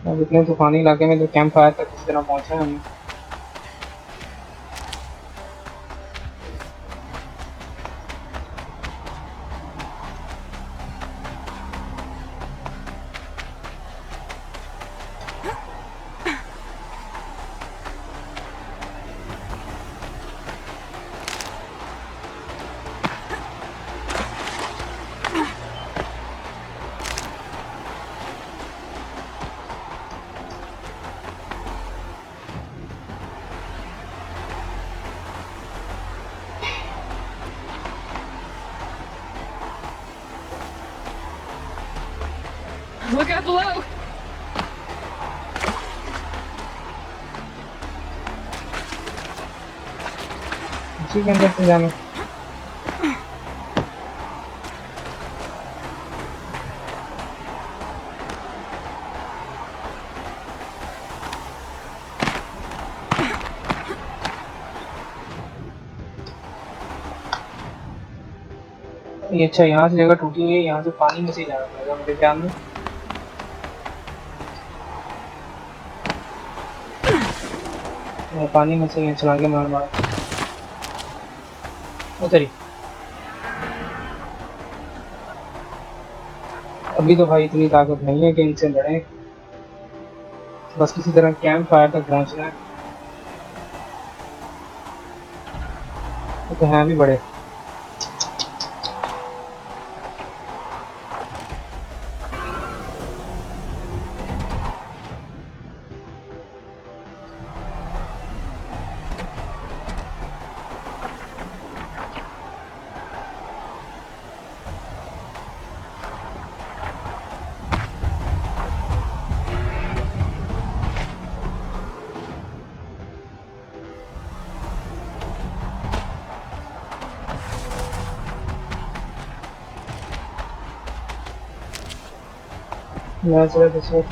अब इतने तूफानी इलाके में तो कैंप फायर तक किसी तरह पहुंचा है हमें। Look out below! इसी के अंदर से जाना। ये अच्छा, यहाँ से जगह टूटी हुई है, यहाँ से पानी में से ही जाना पड़ेगा मेरे ख्याल में। पानी में से चला के मार मार उतरी। अभी तो भाई इतनी ताकत नहीं है कि इनसे लड़ें, बस किसी तरह कैंप फायर तक पहुंचना है। तो हैं भी बड़े। That's what this was.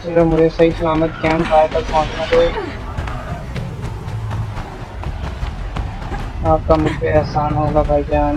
चलो मुझे सही सलामत कैंप फायर तक पहुंचना दो। आपका मुझ पे एहसान होगा भाईजान।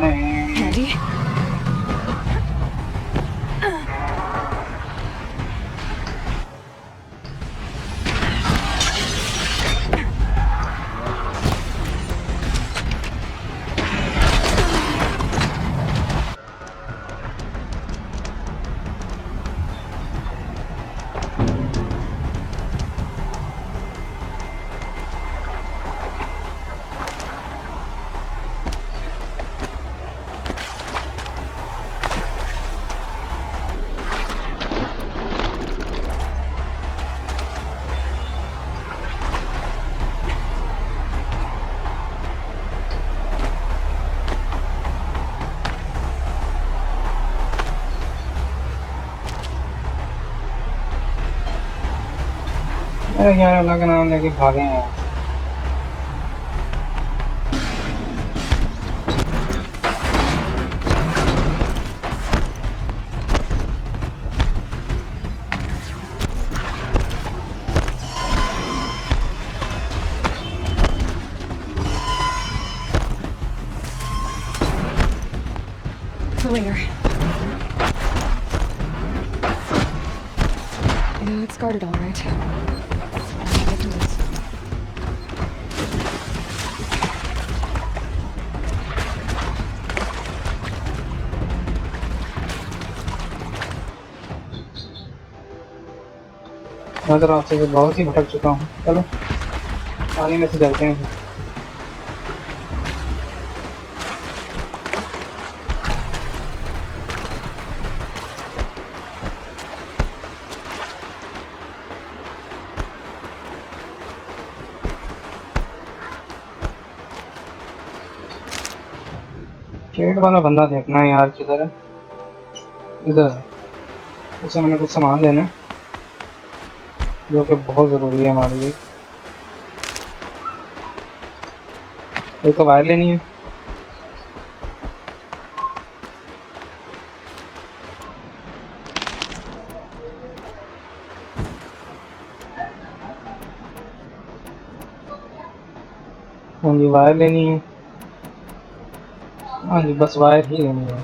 अरे यार अल्लाह का नाम लेके भागे हैं। Clear. Yeah, it's guarded all right. मैं तो रास्ते से बहुत ही भटक चुका हूँ। चलो पानी में से चलते हैं। शेड वाला बंदा देखना है यार, किधर है? इधर। उसे मैंने कुछ सामान लेना है जो कि बहुत ज़रूरी है हमारे लिए। एक तो वायर लेनी है। हाँ जी, वायर लेनी है। हाँ जी, बस वायर ही लेनी है।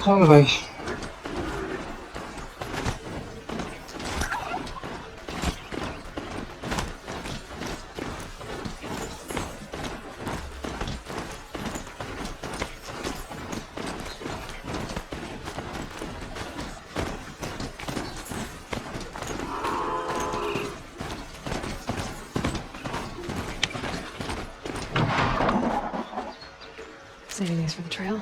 चल भाई। Saving these for the trail.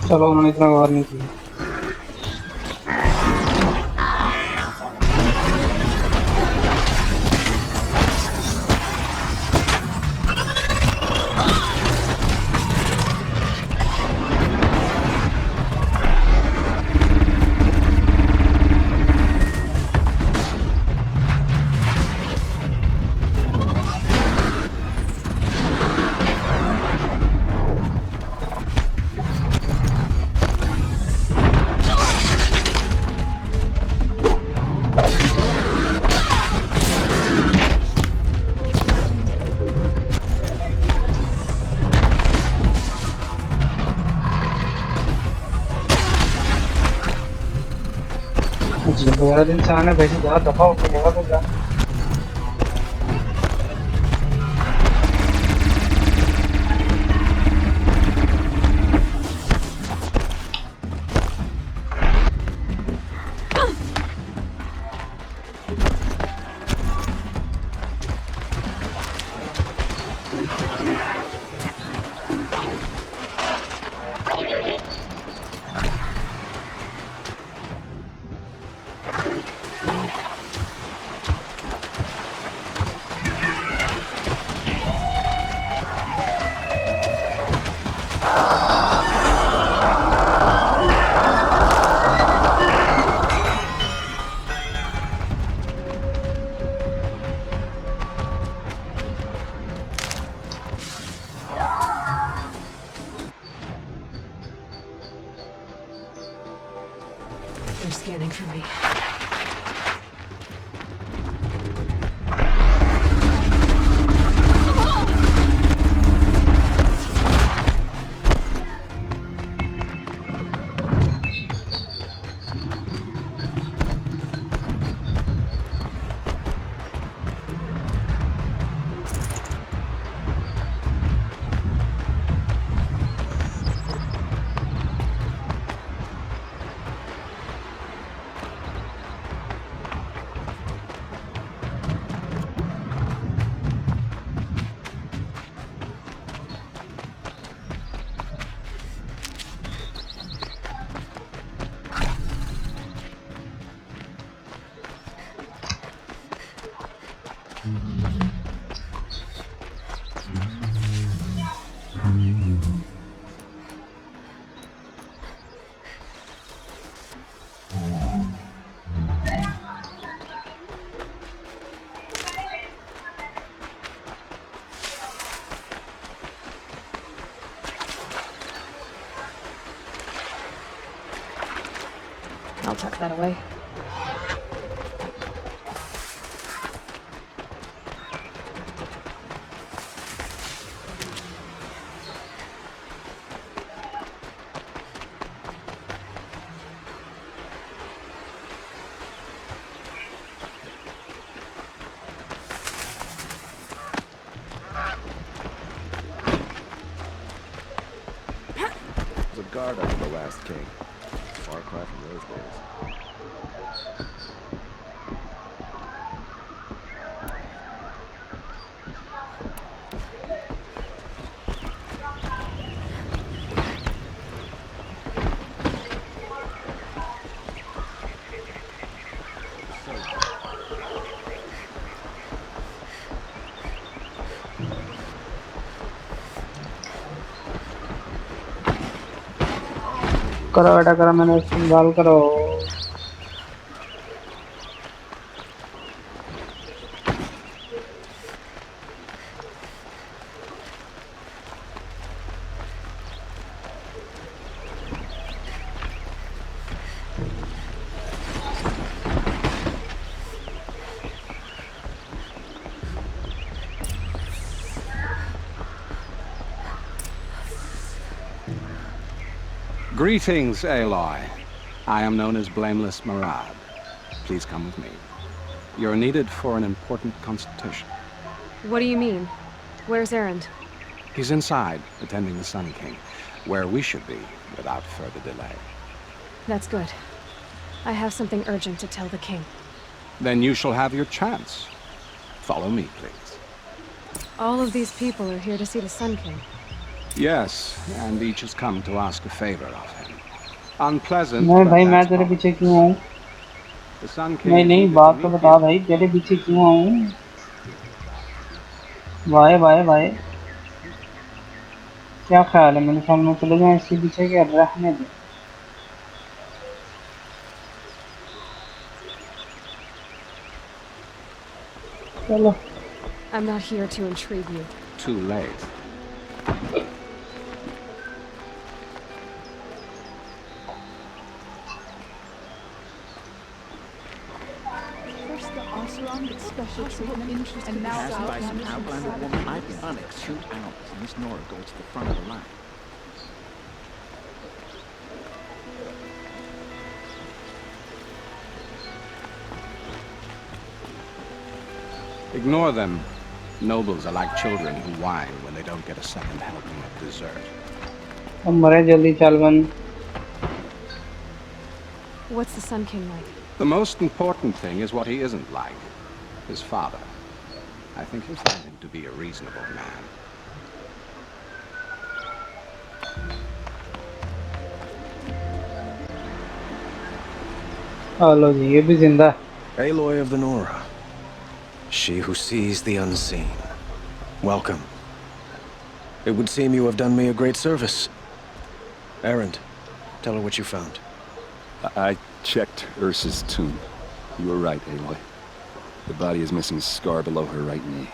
चलो उन्होंने इतना वार नहीं किया। बहुत इंसान है वैसे बहुत दफा हो गया तो क्या They're scanning for me. I'll tuck that away. There's a guard under the last king. Far cry from those days. करो बेटा करो मैंने संभाल करो Greetings, Aloy. I am known as Blameless Marad. Please come with me. You're needed for an important consultation. What do you mean? Where's Erend? He's inside, attending the Sun King, where we should be without further delay. That's good. I have something urgent to tell the king. Then you shall have your chance. Follow me, please. All of these people are here to see the Sun King. Yes, and each has come to ask a favor of him. Unpleasant, नहीं but भाई मैं that's तेरे part. पीछे क्यों आऊँ? The Sun नहीं King नहीं needed to बात तो meet बता you. भाई तेरे पीछे क्यों आऊँ? भाई भाई भाई क्या ख्याल है मेरे सामने चले जाएं इसके पीछे क्या रहने दे? चलो I'm not here to intrigue you. Too late. First the Oseram gets special treatment, and now Passed by some outlander woman, Iconics shoot out, and Miss Nora goes to the front of the line. Ignore them. Nobles are like children who whine when they don't get a second helping of dessert. अब मरे जल्दी चल बन. What's the Sun King like? The most important thing is what he isn't like. His father. I think you'll find him to be a reasonable man. लो जी ये भी जिंदा. Aloy of the Nora. She who sees the unseen. Welcome. It would seem you have done me a great service. Erend, tell her what you found. I checked Ursa's tomb. You were right, Aloy. The body is missing a scar below her right knee.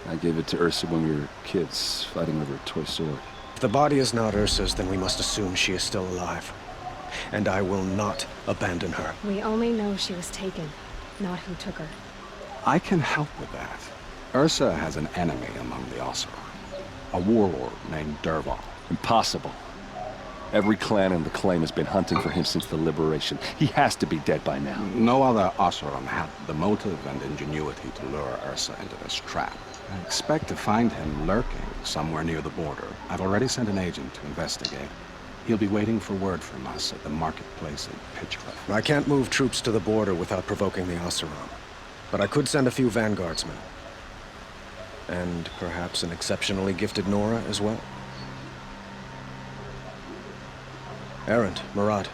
I gave it to Ursa when we were kids, fighting over a toy sword. If the body is not Ursa's, then we must assume she is still alive. And I will not abandon her. We only know she was taken, not who took her. I can help with that. Ursa has an enemy among the Oseram. A warlord named Dervahl. Impossible. Every clan in the claim has been hunting for him since the liberation. He has to be dead by now. No other Oseram had the motive and ingenuity to lure Ursa into this trap. I expect to find him lurking somewhere near the border. I've already sent an agent to investigate. He'll be waiting for word from us at the marketplace in Pitchcliff. I can't move troops to the border without provoking the Oseram. But I could send a few vanguardsmen. And perhaps an exceptionally gifted Nora as well. Erend, Murad,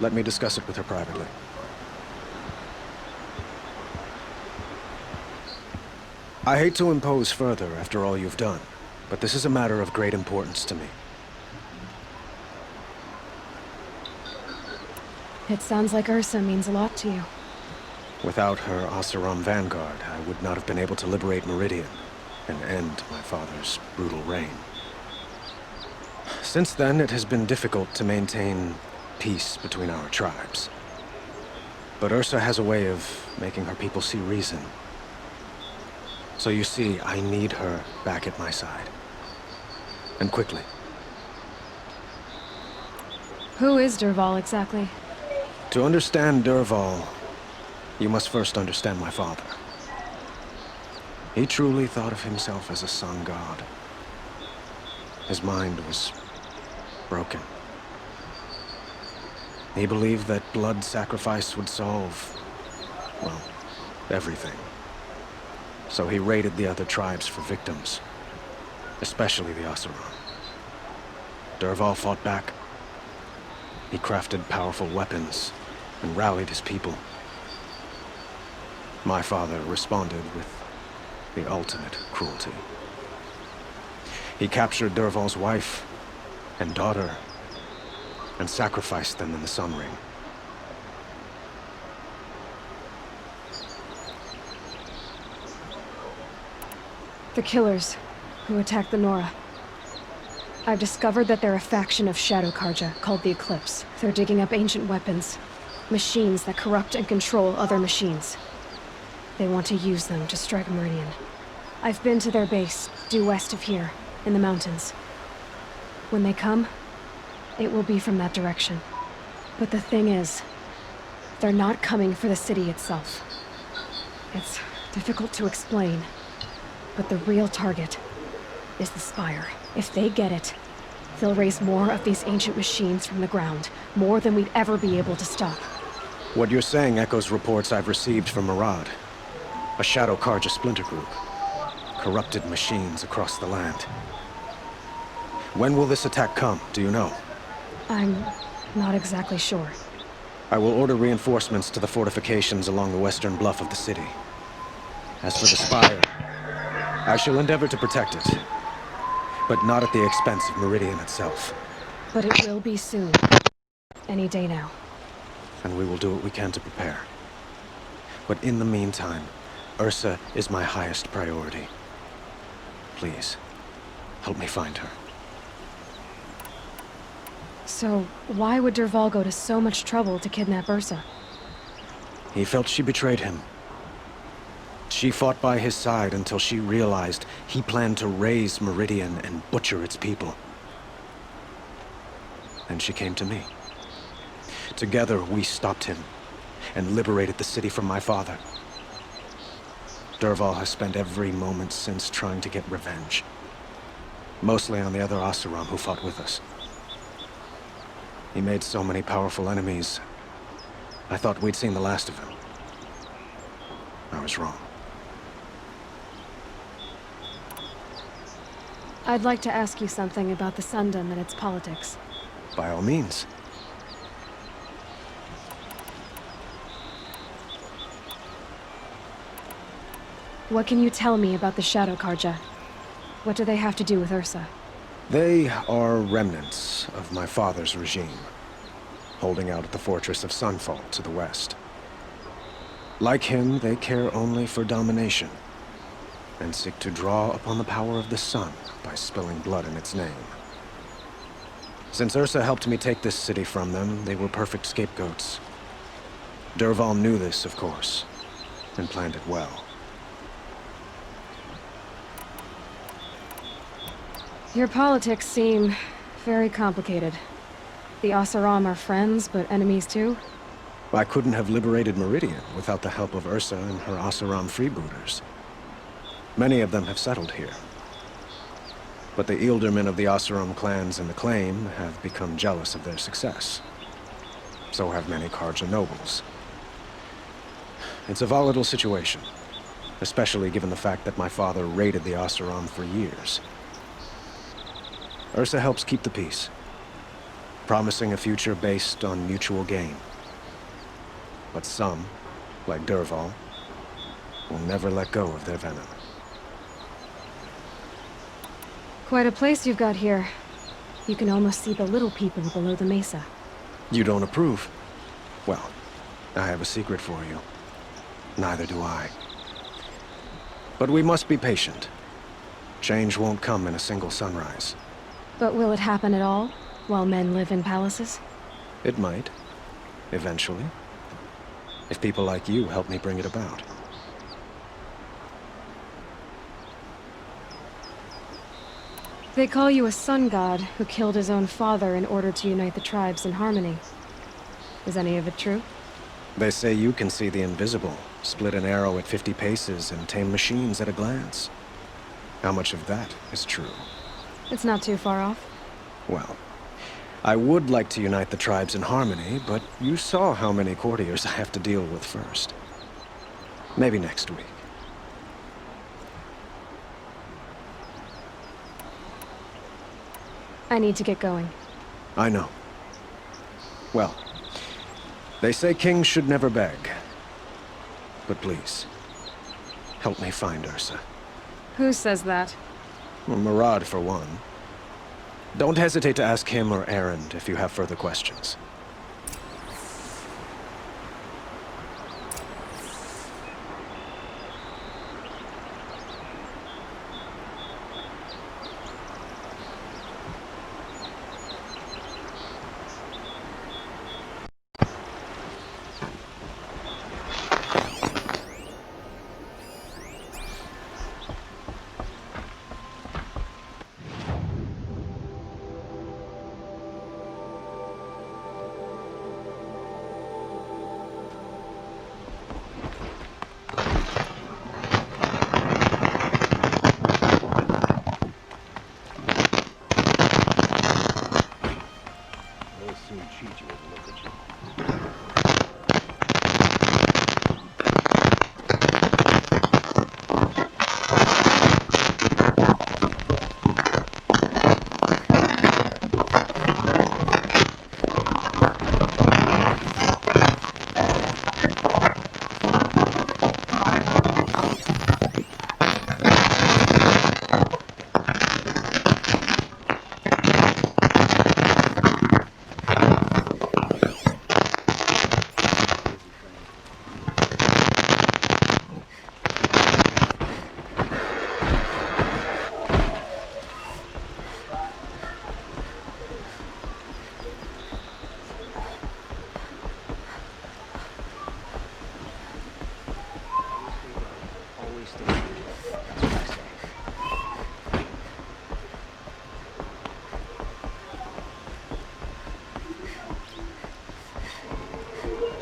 let me discuss it with her privately. I hate to impose further after all you've done, but this is a matter of great importance to me. It sounds like Ursa means a lot to you. Without her Oseram vanguard, I would not have been able to liberate Meridian and end my father's brutal reign. Since then, it has been difficult to maintain peace between our tribes. But Ursa has a way of making her people see reason. So you see, I need her back at my side. And quickly. Who is Dervahl exactly? To understand Dervahl, you must first understand my father. He truly thought of himself as a sun god. His mind was broken. He believed that blood sacrifice would solve, well, everything. So he raided the other tribes for victims, especially the Oseram. Dervahl fought back. He crafted powerful weapons and rallied his people. My father responded with the ultimate cruelty. He captured Dervahl's wife and daughter and sacrificed them in the Sun Ring. The killers who attacked the Nora. I've discovered that they're a faction of Shadow Karja called the Eclipse. They're digging up ancient weapons, machines that corrupt and control other machines. They want to use them to strike Meridian. I've been to their base, due west of here, in the mountains. When they come, it will be from that direction. But the thing is, they're not coming for the city itself. It's difficult to explain, but the real target is the Spire. If they get it, they'll raise more of these ancient machines from the ground, more than we'd ever be able to stop. What you're saying echoes reports I've received from Murad, a Shadow Karja splinter group. Corrupted machines across the land. When will this attack come? Do you know? I'm not exactly sure. I will order reinforcements to the fortifications along the western bluff of the city. As for the spire, I shall endeavor to protect it, but not at the expense of Meridian itself. But it will be soon. Any day now. And we will do what we can to prepare. But in the meantime, Ursa is my highest priority. Please, help me find her. So, why would Dervahl go to so much trouble to kidnap Ursa? He felt she betrayed him. She fought by his side until she realized he planned to raise Meridian and butcher its people. Then she came to me. Together, we stopped him and liberated the city from my father. Dervahl has spent every moment since trying to get revenge. Mostly on the other Oseram who fought with us. He made so many powerful enemies. I thought we'd seen the last of him. I was wrong. I'd like to ask you something about the Sundom and its politics. By all means. What can you tell me about the Shadow Carja? What do they have to do with Ursa? They are remnants of my father's regime, holding out at the fortress of Sunfall to the west. Like him, they care only for domination, and seek to draw upon the power of the sun by spilling blood in its name. Since Ursa helped me take this city from them, they were perfect scapegoats. Dervahl knew this, of course, and planned it well. Your politics seem very complicated. The Oseram are friends, but enemies too? I couldn't have liberated Meridian without the help of Ursa and her Oseram freebooters. Many of them have settled here. But the Ealdormen of the Oseram clans in the Claim have become jealous of their success. So have many Carja nobles. It's a volatile situation, especially given the fact that my father raided the Oseram for years. Ursa helps keep the peace, promising a future based on mutual gain. But some, like Dervahl, will never let go of their venom. Quite a place you've got here. You can almost see the little people below the mesa. You don't approve? Well, I have a secret for you. Neither do I. But we must be patient. Change won't come in a single sunrise. But will it happen at all, while men live in palaces? It might. Eventually. If people like you help me bring it about. They call you a sun god who killed his own father in order to unite the tribes in harmony. Is any of it true? They say you can see the invisible, split an arrow at 50 paces, and tame machines at a glance. How much of that is true? It's not too far off. Well, I would like to unite the tribes in harmony, but you saw how many courtiers I have to deal with first. Maybe next week. I need to get going. I know. Well, they say kings should never beg. But please, help me find Ursa. Who says that? Well, Murad, for one. Don't hesitate to ask him or Erend if you have further questions.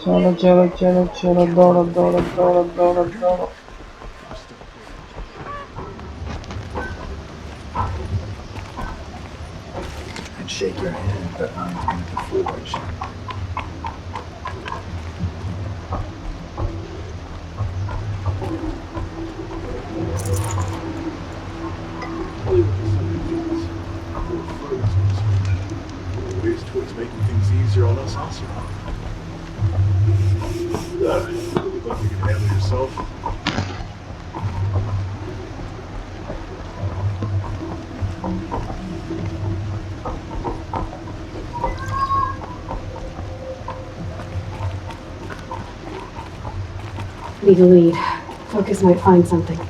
चलो चलो चलो चलो दौड़ो दौड़ो दौड़ो दौड़ो दौड़ो। And shake your hand behind the forge. Ways towards making things easier on us, Oseram. You think you can handle yourself? Need a lead. Focus might find something.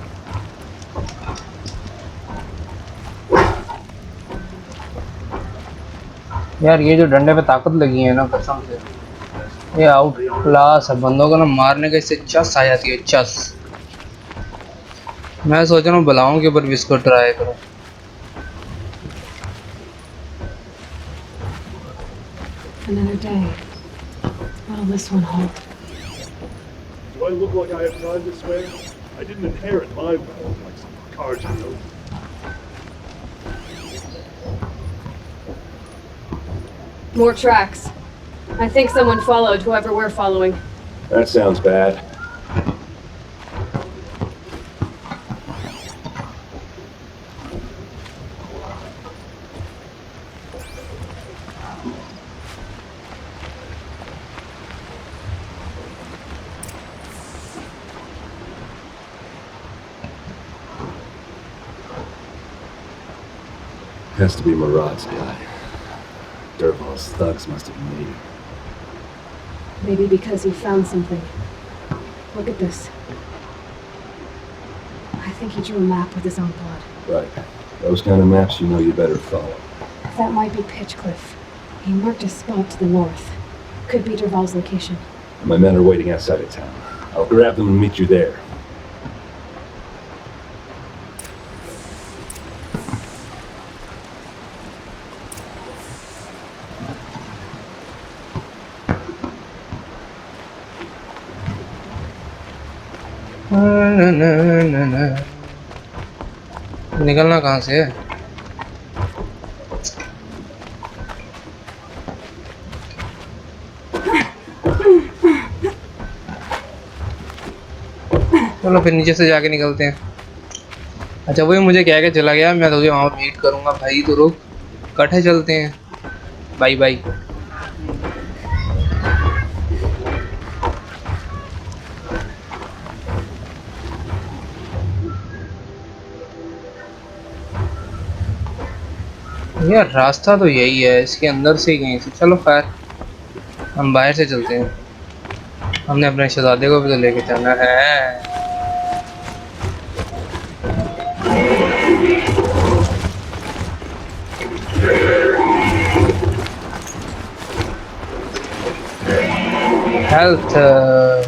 यार ये जो डंडे पे ताकत लगी है ना कसम से, ये आउट क्लास है। बंदों को ना मारने का इससे चस आ जाती है, चस। मैं सोच रहा हूँ बलाओं के ऊपर भी इसको ट्राई करूँ। Another day. What'll this one hold? Do I look like I have time to spare? I didn't inherit my wealth like some cards, you know. More tracks. I think someone followed whoever we're following. That sounds bad. Has to be Murad's guy. Dervahl's thugs must have made it. Maybe because he found something. Look at this. I think he drew a map with his own blood. Right. Those kind of maps you know you better follow. That might be Pitchcliff. He marked a spot to the north. Could be Dervahl's location. My men are waiting outside of town. I'll grab them and meet you there. निकलना कहाँ से है? चलो फिर नीचे से जाके निकलते हैं। अच्छा वही मुझे कह के चला गया, मैं तुझे वहाँ मीट करूँगा भाई, तो रुक, इकट्ठे चलते हैं। Bye bye. यार रास्ता तो यही है, इसके अंदर से ही कहीं से। चलो खैर हम बाहर से चलते हैं, हमने अपने शहजादे को भी तो लेके जाना है। हेल्थ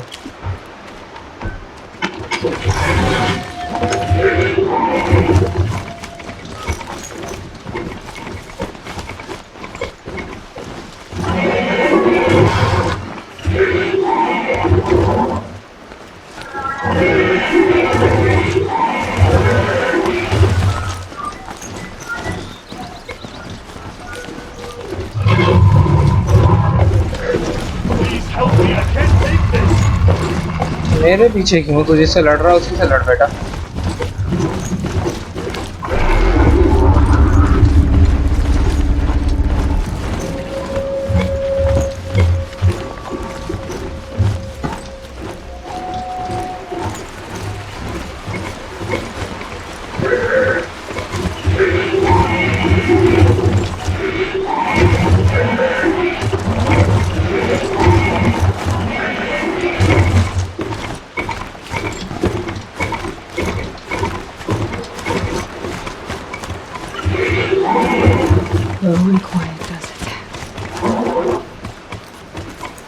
मेरे पीछे क्यों? तू जिससे लड़ रहा है उसी से लड़ बेटा।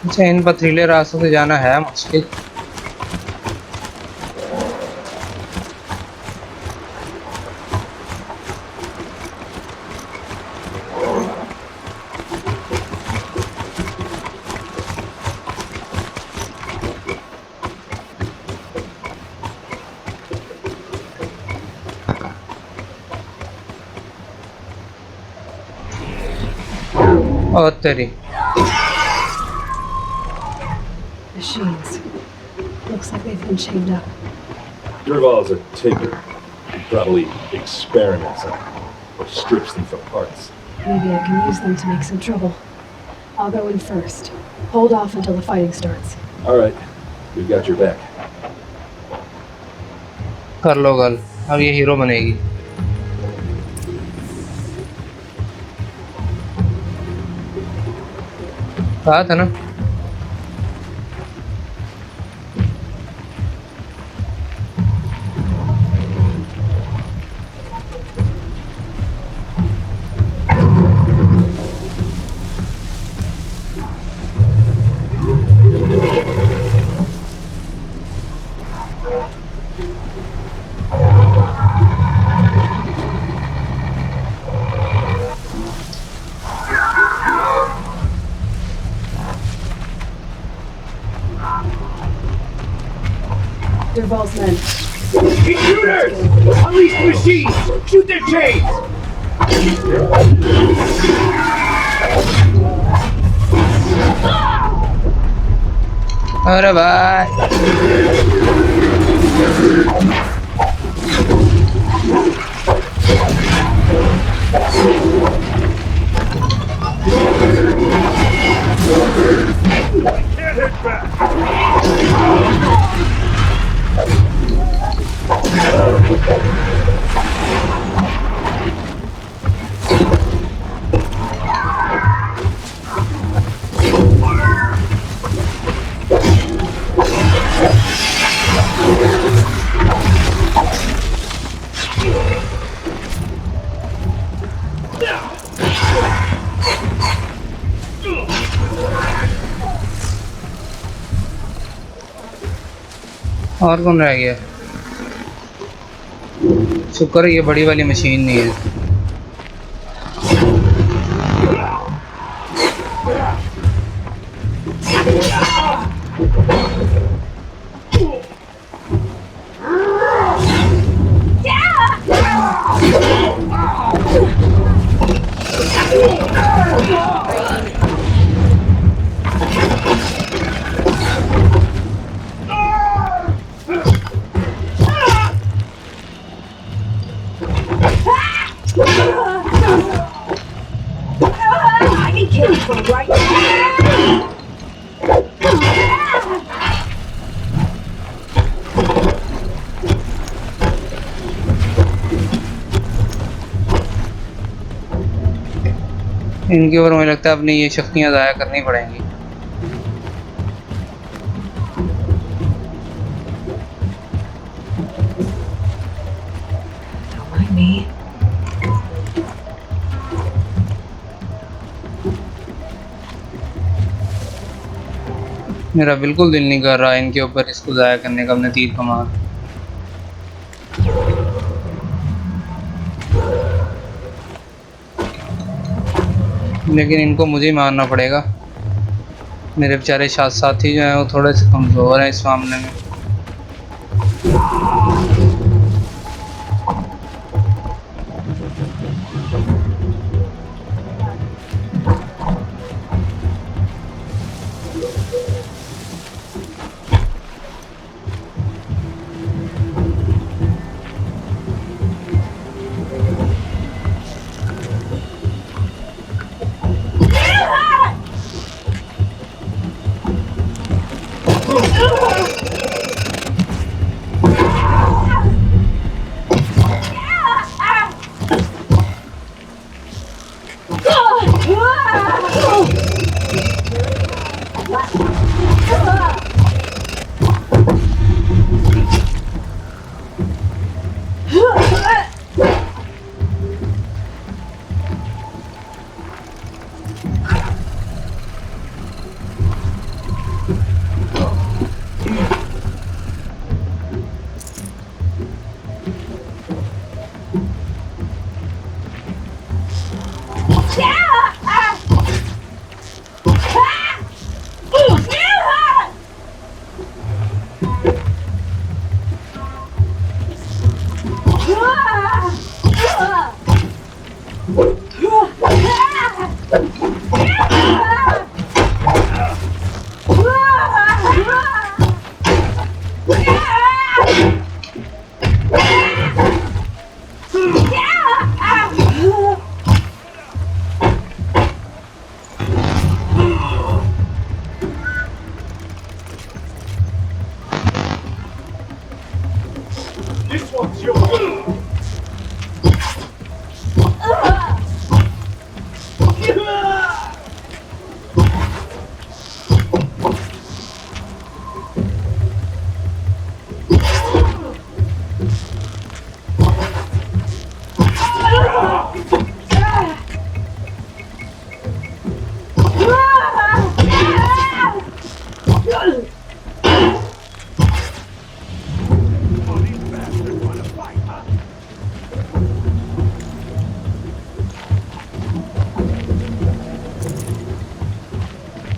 अच्छा इन पथरीले रास्तों से जाना है मुश्किल। Oh, तेरी Machines. Looks like they've been chained up. Dervahl's a tinker. He probably experiments on them, or strips them for parts. Maybe I can use them to make some trouble. I'll go in first. Hold off until the fighting starts. Alright, we've got your back. कर लो गल, अब ये hero बनेगी। कहा था ना Dervahl's men. Intruders! Unleash the machines! Shoot their chains! अरे भाई Can't hit back! और कौन रह गया? शुक्र है ये बड़ी वाली मशीन नहीं है। I can kill you from right now. इनके ऊपर मुझे लगता है अपनी ये शक्तियां ज़ाया करनी पड़ेंगी। Don't mind me. मेरा बिल्कुल दिल नहीं कर रहा इनके ऊपर इसको ज़ाया करने का, अपने तीर कमान। लेकिन इनको मुझे ही मारना पड़ेगा। मेरे बेचारे साथी जो हैं वो थोड़े से कमज़ोर हैं इस मामले में।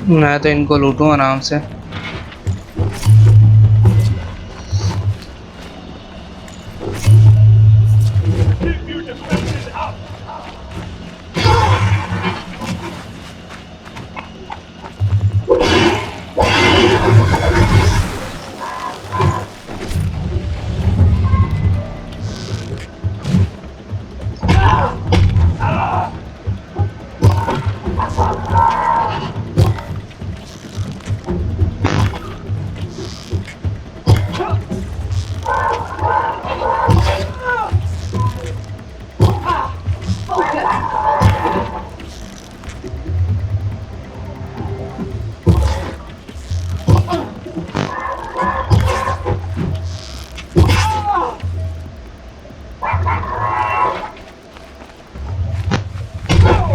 मैं तो इनको लूटूं आराम से।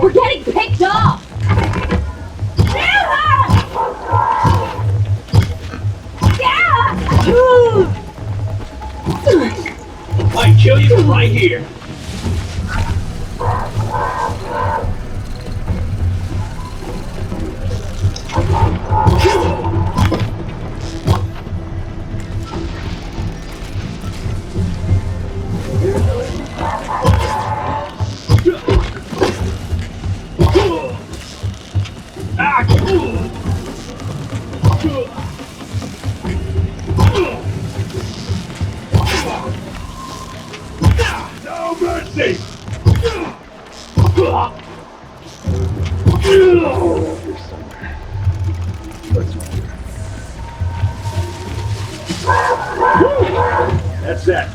We're getting picked off! Might kill you right here. No mercy! That's that.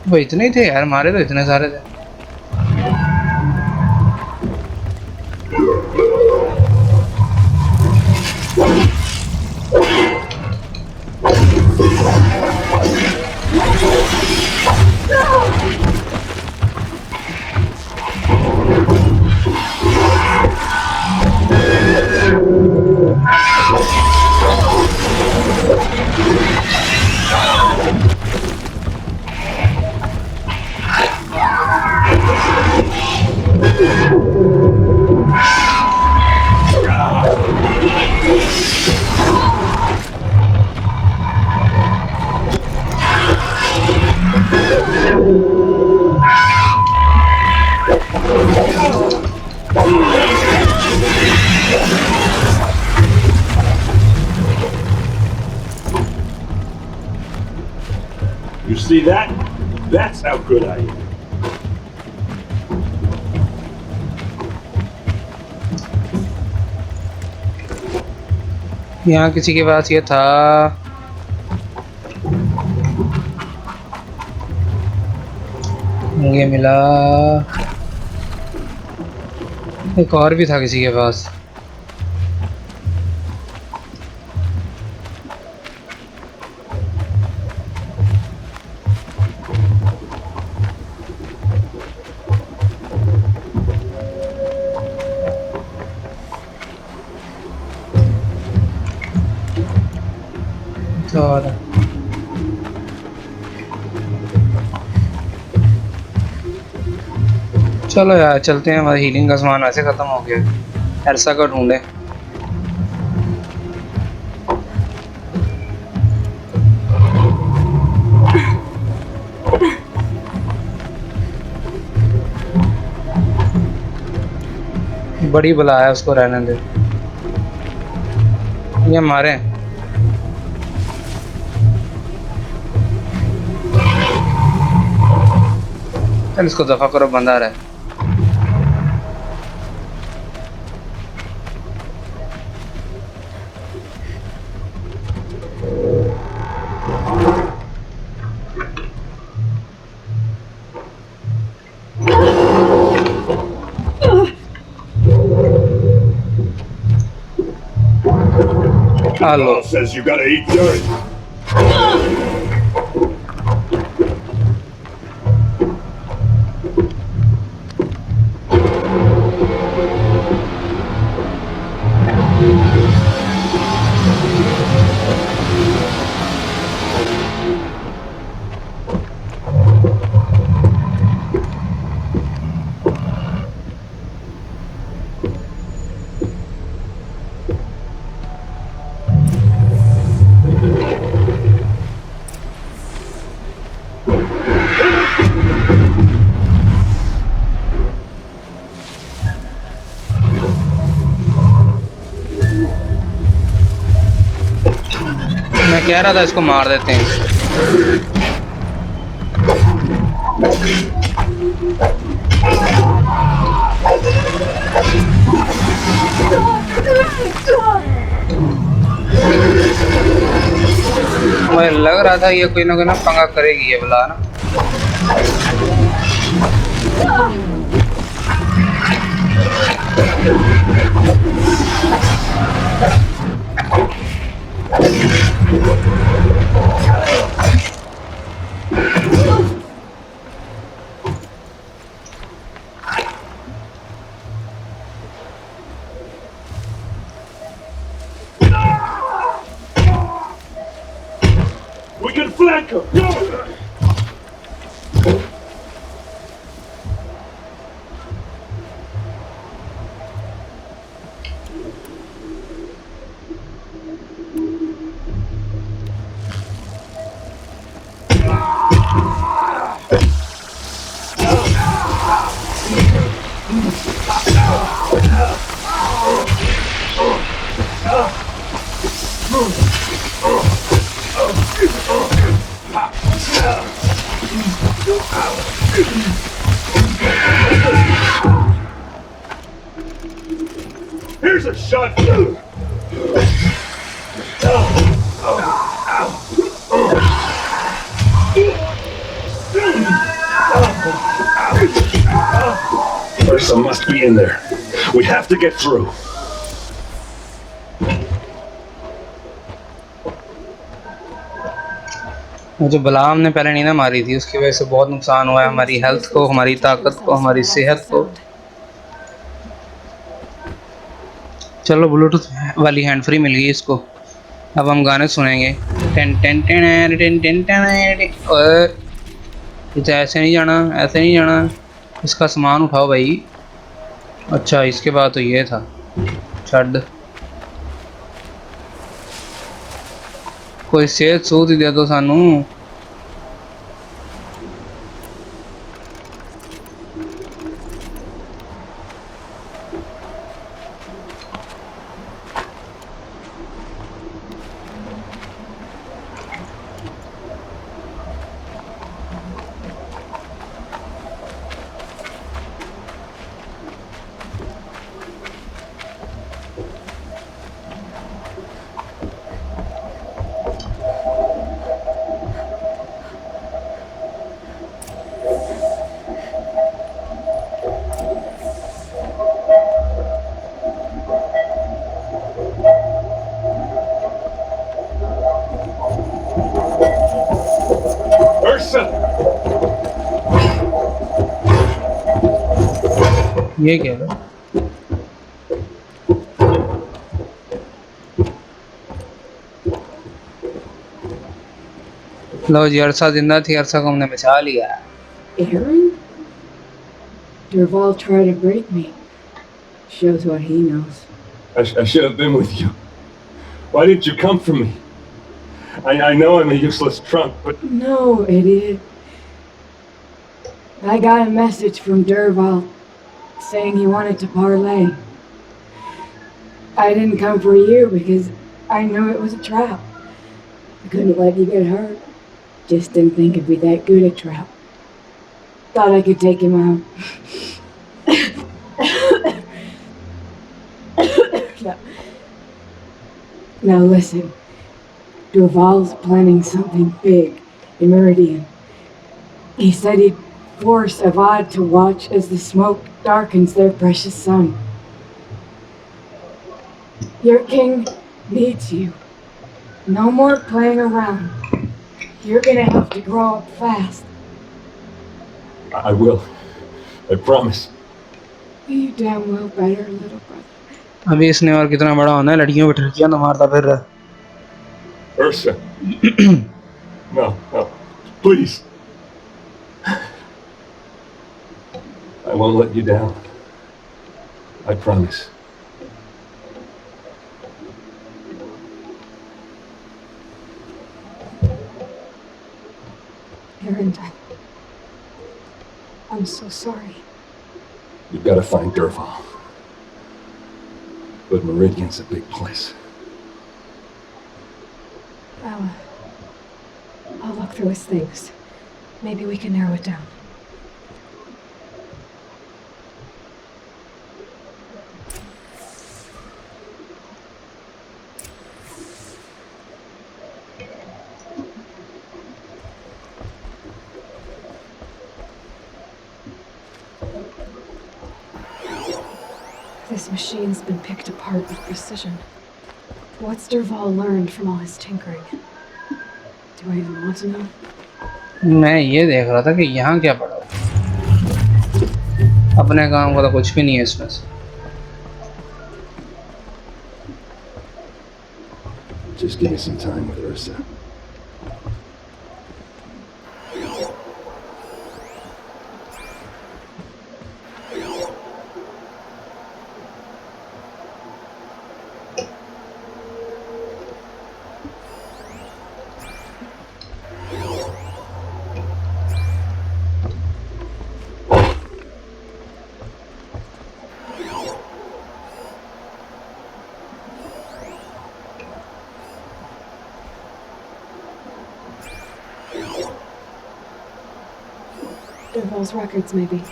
वो इतने ही थे यार, मारे तो इतने सारे थे। You see that? That's how good I am. यहाँ किसी के पास ये था। ये मिला। एक और भी था किसी के पास। और चलो यार चलते हैं, हमारा हीलिंग का सामान वैसे ख़त्म हो गया। एरसा का ढूंढे। बड़ी बला है, उसको रहने दे। ये मारे चल, इसको दफा करो, बंदा रहा है। Law says you gotta eat dirt. मैं कह रहा था इसको मार देते हैं। मुझे लग रहा था ये कोई ना कोई ना पंगा करेगी ये बला ना। We can flank him! Here's a shot. Ursa must be in there. We have to get through. मुझे बला हमने पहले नहीं ना मारी थी, उसकी वजह से बहुत नुकसान हुआ है हमारी हेल्थ को, हमारी ताकत को, हमारी सेहत को। चलो ब्लूटूथ वाली हैंड फ्री मिल गई इसको, अब हम गाने सुनेंगे। Ten ten ten ten ten ten. और ऐसे नहीं जाना, ऐसे नहीं जाना। इसका सामान उठाओ भाई। अच्छा इसके बाद तो ये था, छड़। कोई सेहत सूद ही दे दो सानू। ये क्या है? लो जी, अरसा जिंदा थी, अरसा को हमने बचा लिया। Aaron? Dervahl tried to break me. Shows what he knows. I should have been with you. Why didn't you come for me? I know I'm a useless trunk, but... No, idiot. I got a message from Dervahl saying he wanted to parlay. I didn't come for you because I knew it was a trap. I couldn't let you get hurt. Just didn't think it'd be that good a trap. Thought I could take him out. Now listen. Durval's planning something big in Meridian. He said he'd force Avad to watch as the smoke darkens their precious sun. Your king needs you. No more playing around. You're gonna have to grow up fast. I will. I promise. You damn well better, little brother. अभी इसने और कितना बड़ा होना है, लड़कियों पे ठिकियां तो मारता फिर रहा। Ursa. No, please. I won't let you down. I promise. Erend, I'm so sorry. You've got to find Durval. But Meridian's a big place. I'll look through his things. Maybe we can narrow it down. This machine's been picked apart with precision. What's Durval learned from all his tinkering? Do I even want to know? मैं ये देख रहा था कि यहाँ क्या पड़ा हुआ। अपने काम का तो कुछ भी नहीं है इसमें से। Just give me some time with Ursa. Durval's records, maybe.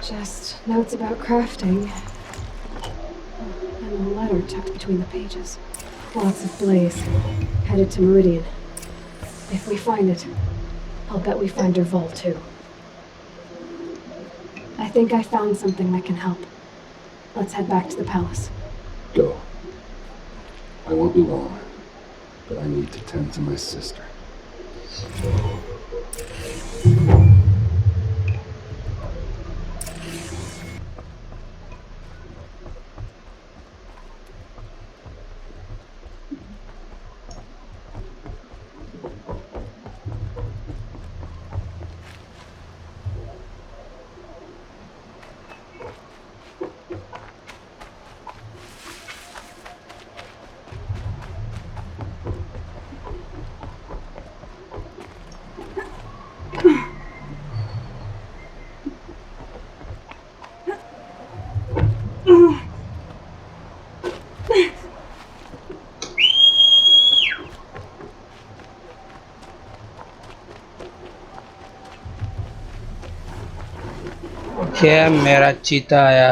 Just notes about crafting. And a letter tucked between the pages. Lots of blaze. Headed to Meridian. If we find it, I'll bet we find Durval too. I think I found something that can help. Let's head back to the palace. Go. I won't be long, but I need to tend to my sister. क्या मेरा चीता आया।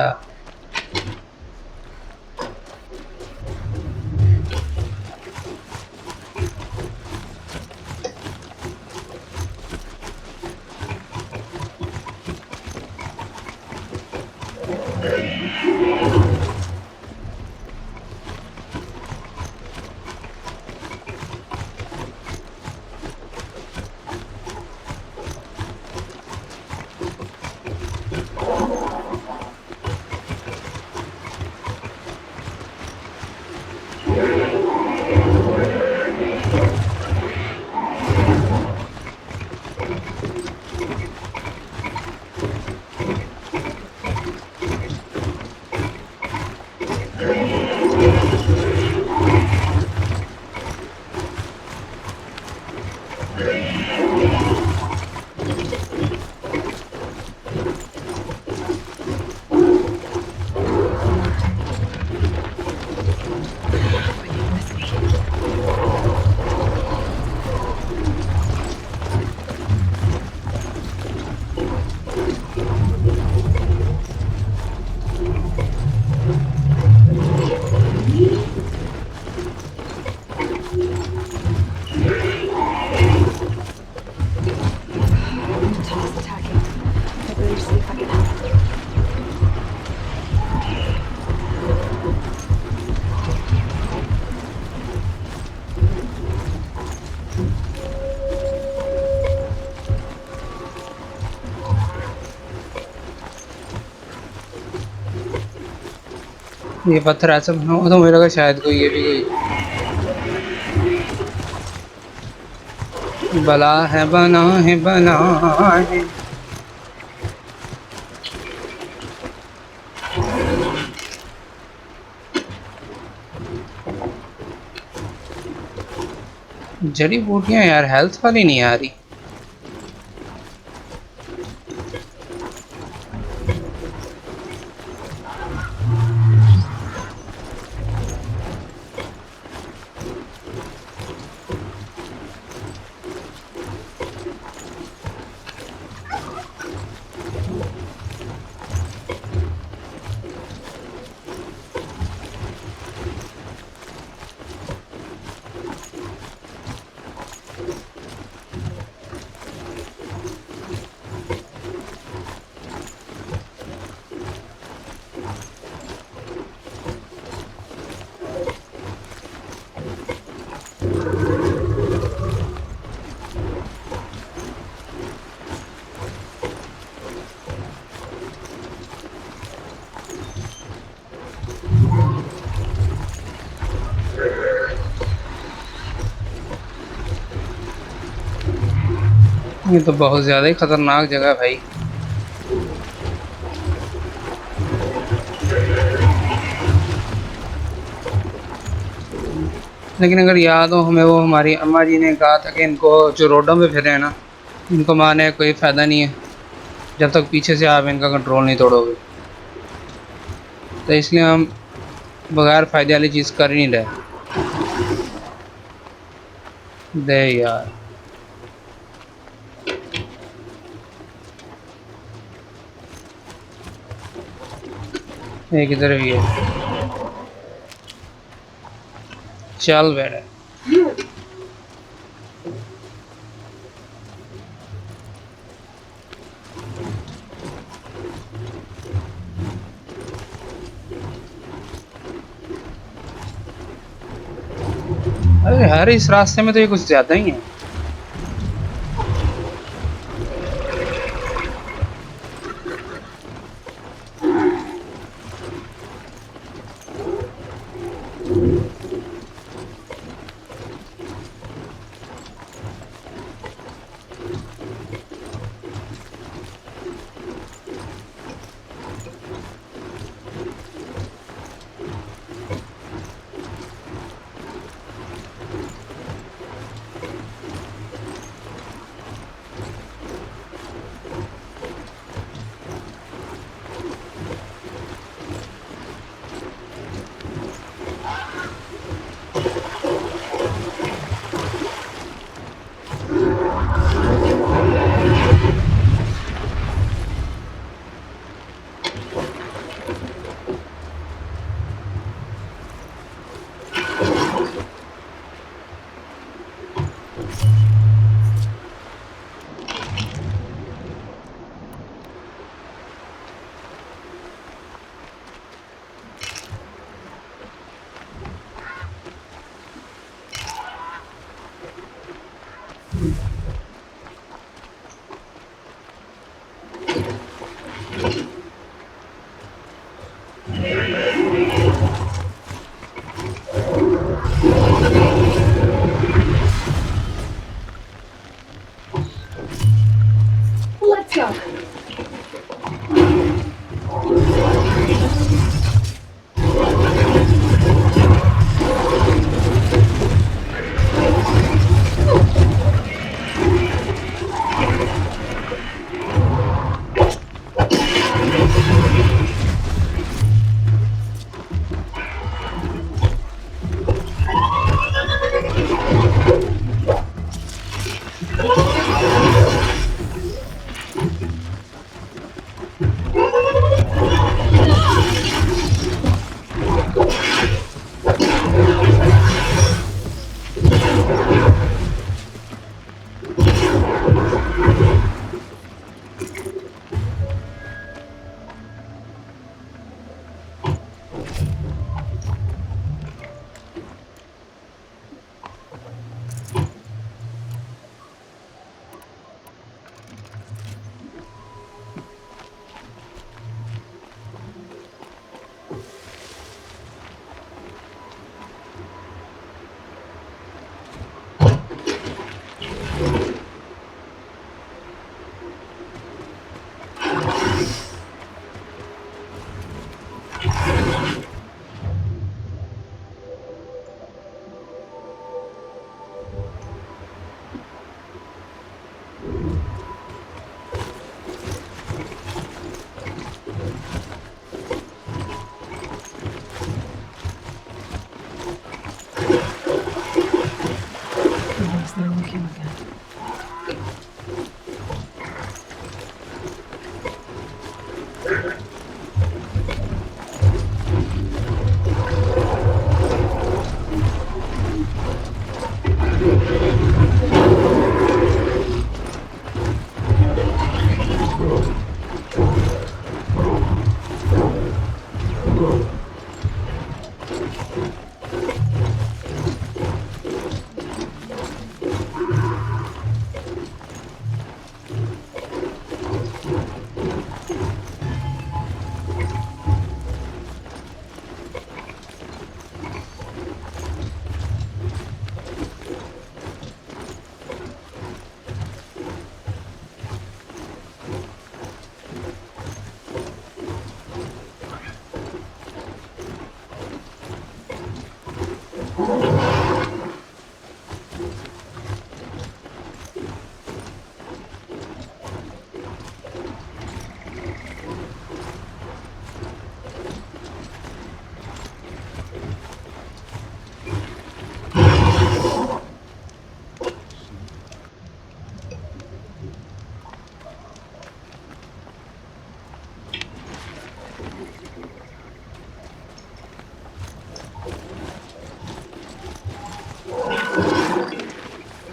ये पत्थर ऐसा बना हुआ तो मुझे लगा शायद कोई ये भी कोई बला है, बना है, बना है। जड़ी बूटियां यार हेल्थ वाली नहीं आ रही। ये तो बहुत ज़्यादा ही खतरनाक जगह है भाई। लेकिन अगर याद हो हमें, वो हमारी अम्मा जी ने कहा था कि इनको जो रोडों में फिरे हैं ना, इनको मारने का कोई फ़ायदा नहीं है जब तक पीछे से आप इनका कंट्रोल नहीं तोड़ोगे। तो इसलिए हम बगैर फ़ायदे वाली चीज़ कर ही नहीं रहे। दे यार, एक इधर भी है। चल बेटा, अरे यार इस रास्ते में तो ये कुछ ज़्यादा ही है। Let's go.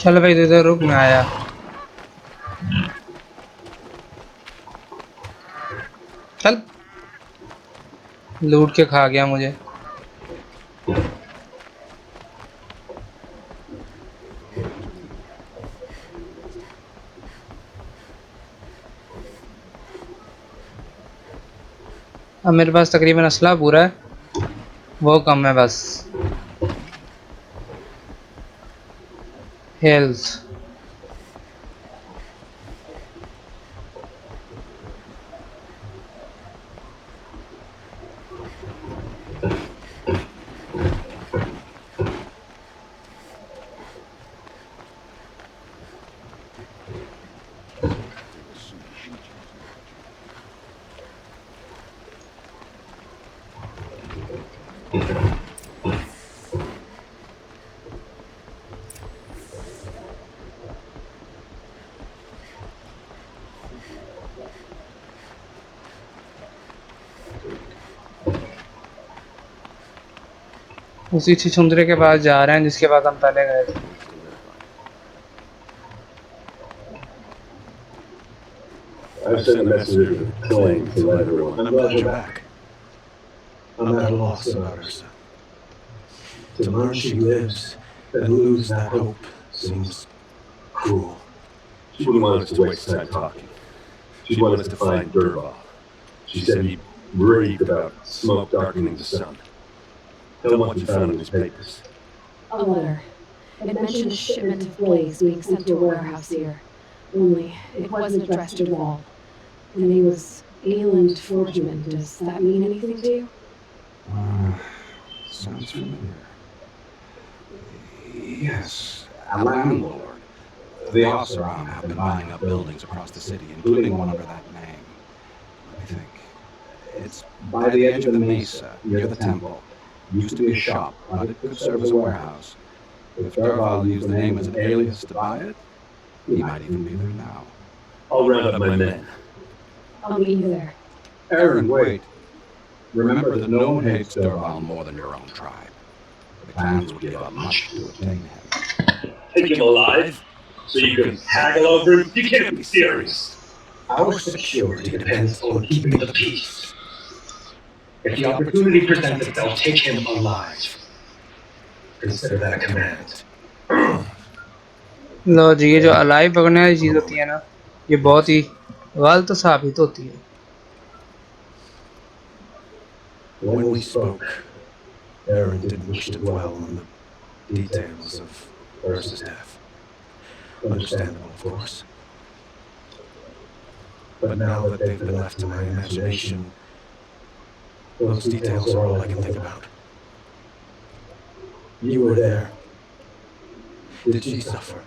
चल भाई इधर रुक, मैं आया। चल, लूट के खा गया मुझे। अब मेरे पास तकरीबन असला पूरा है, वो कम है बस। हेल्थ उसी छिछुंदरे के पास जा रहे हैं जिसके पास हम पहले गए थे। I've sent a messenger to the claim to let everyone. I'm glad you're back. I'm at a loss about Ursa. To learn she lives and lose that hope seems cruel. She wouldn't want us to waste time talking. She'd want us to find Dervahl. She said he raved about smoke darkening the sun. Tell him what you found in his papers. A letter. It mentioned a shipment of blaze being sent to a warehouse here. Only, it wasn't addressed to Dervahl. The name was Eland Forgeman. Does that mean anything to you? Sounds familiar. Yes, a landlord. The Oseram have been buying up buildings across the city, including one under that name. Let me think. It's by the edge of the mesa, near the temple. Used to be a shop, but it could serve as a warehouse. If Dervahl used the name as an alias to buy it, he might even be there now. I'll round up my men. I'll meet you there. Aaron, wait. Remember that no one hates Dervahl more than your own tribe. The clans would give up much to obtain him. Take him alive? So you can haggle over him? You can't be serious. Our security depends on keeping the peace. If the opportunity presents itself, take him alive. Consider that a command. लो जी, ये जो alive पकड़ने वाली चीज़ होती है ना, ये बहुत ही गलत साबित होती है। When we spoke, Aaron didn't wish to dwell on the details of Ursa's death. Understandable, of course. But now that they've been left to my imagination, those details are all I can think about. You were there. Did she suffer?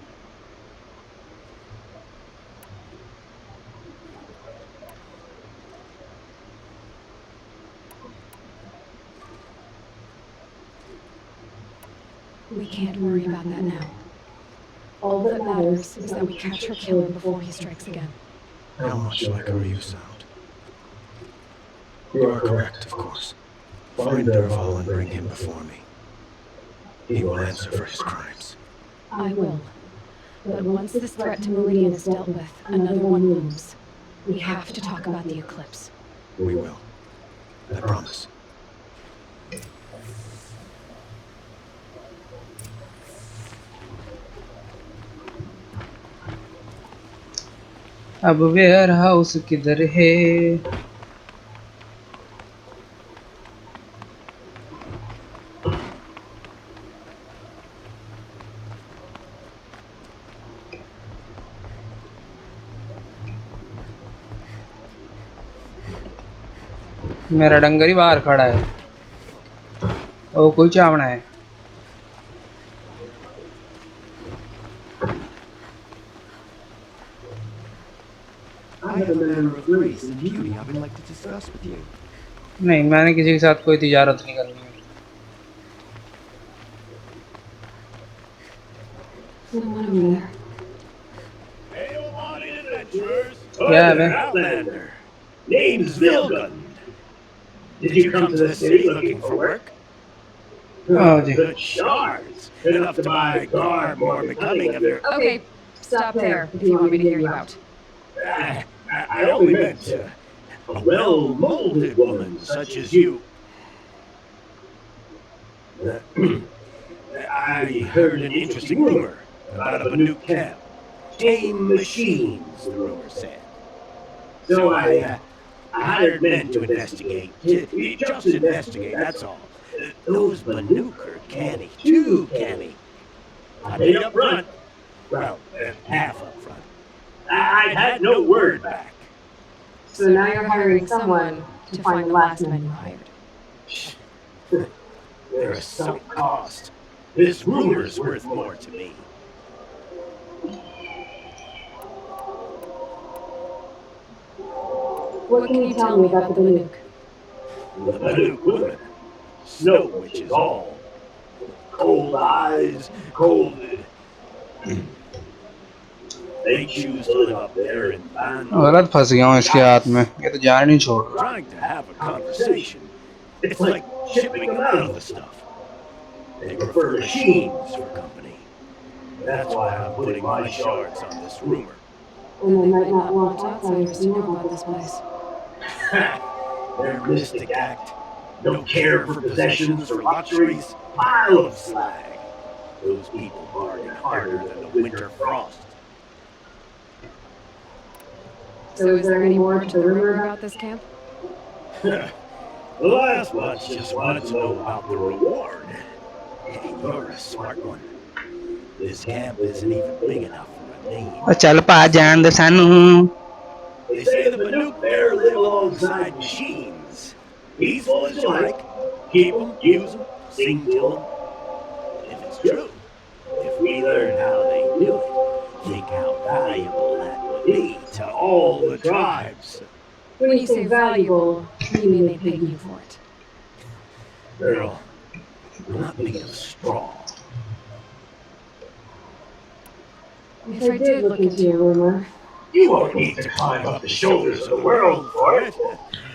We can't worry about that now. All that matters is that we catch her killer before he strikes again. How much like her you sound. You are correct, of course. Find Dervahl and bring him before me. He will answer for his crimes. I will. But once this threat to Meridian is dealt with, another one looms. We have to talk about the eclipse. We will. I promise. अब ware house किधर है? मेरा डंगर ही बाहर खड़ा है। ओ कोई चावना है। I have a matter of grace and beauty I would like to discuss with you. नहीं, मैंने किसी के साथ कोई तिजारत नहीं करनी है। Someone over there. Yeah, man. Outlander. Name's Vilgund. Did you come to the city looking for work? Oh, ji. Good shards. Enough to buy a garb more becoming of your... Okay, stop there if you want me to hear you out. I only meant a well-molded woman such as you. I heard an interesting rumor about a Banuk camp. Tame machines, the rumor said. So I hired men to investigate. Just investigate, that's all. Those Banuk are canny, too canny. I paid up front. Well, half up front. I had no word back. So now you're hiring someone to find the last man you hired. There is some cost. This rumor's worth more to me. What can you tell me about the Banuk? The Banuk women. Snow witches all. Cold eyes, cold... They choose to live up there in Ban. गलत फंस गया हूँ इसके हाथ में. ये तो जान नहीं छोड़ रहा. Trying to have a conversation. It's like shipping them out of the stuff. They prefer machines for company. That's why I'm putting my shards on this rumor. And they might not want outsiders to know about this place. Their mystic act. No care for possessions or luxuries. Pile of slag. Those people bargain harder than the winter frost. So is there any more to the rumor about this camp? The last bunch just wanted to know about the reward. You're a smart one. This camp isn't even big enough for a name. चल पा जान दे सानू. They say the Banuk there live alongside machines. Peaceful as you like. Keep them, use them, sing to them. If it's true, if we learn how they do it, think how valuable that would be to all the tribes. When you say valuable, you mean they pay you for it. Girl, I'm not made of straw. If I did look into your rumor, You won't need to climb up the shoulders of the world for it.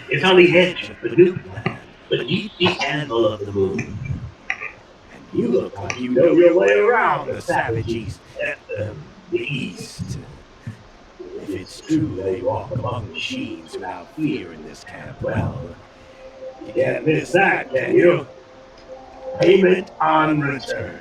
It's on the edge of the new land, beneath the anvil of the moon. And you look like you know your way around the savage east, the east. If it's true they walk among machines without fear in this camp, well, you can't miss that, can you? Payment on return.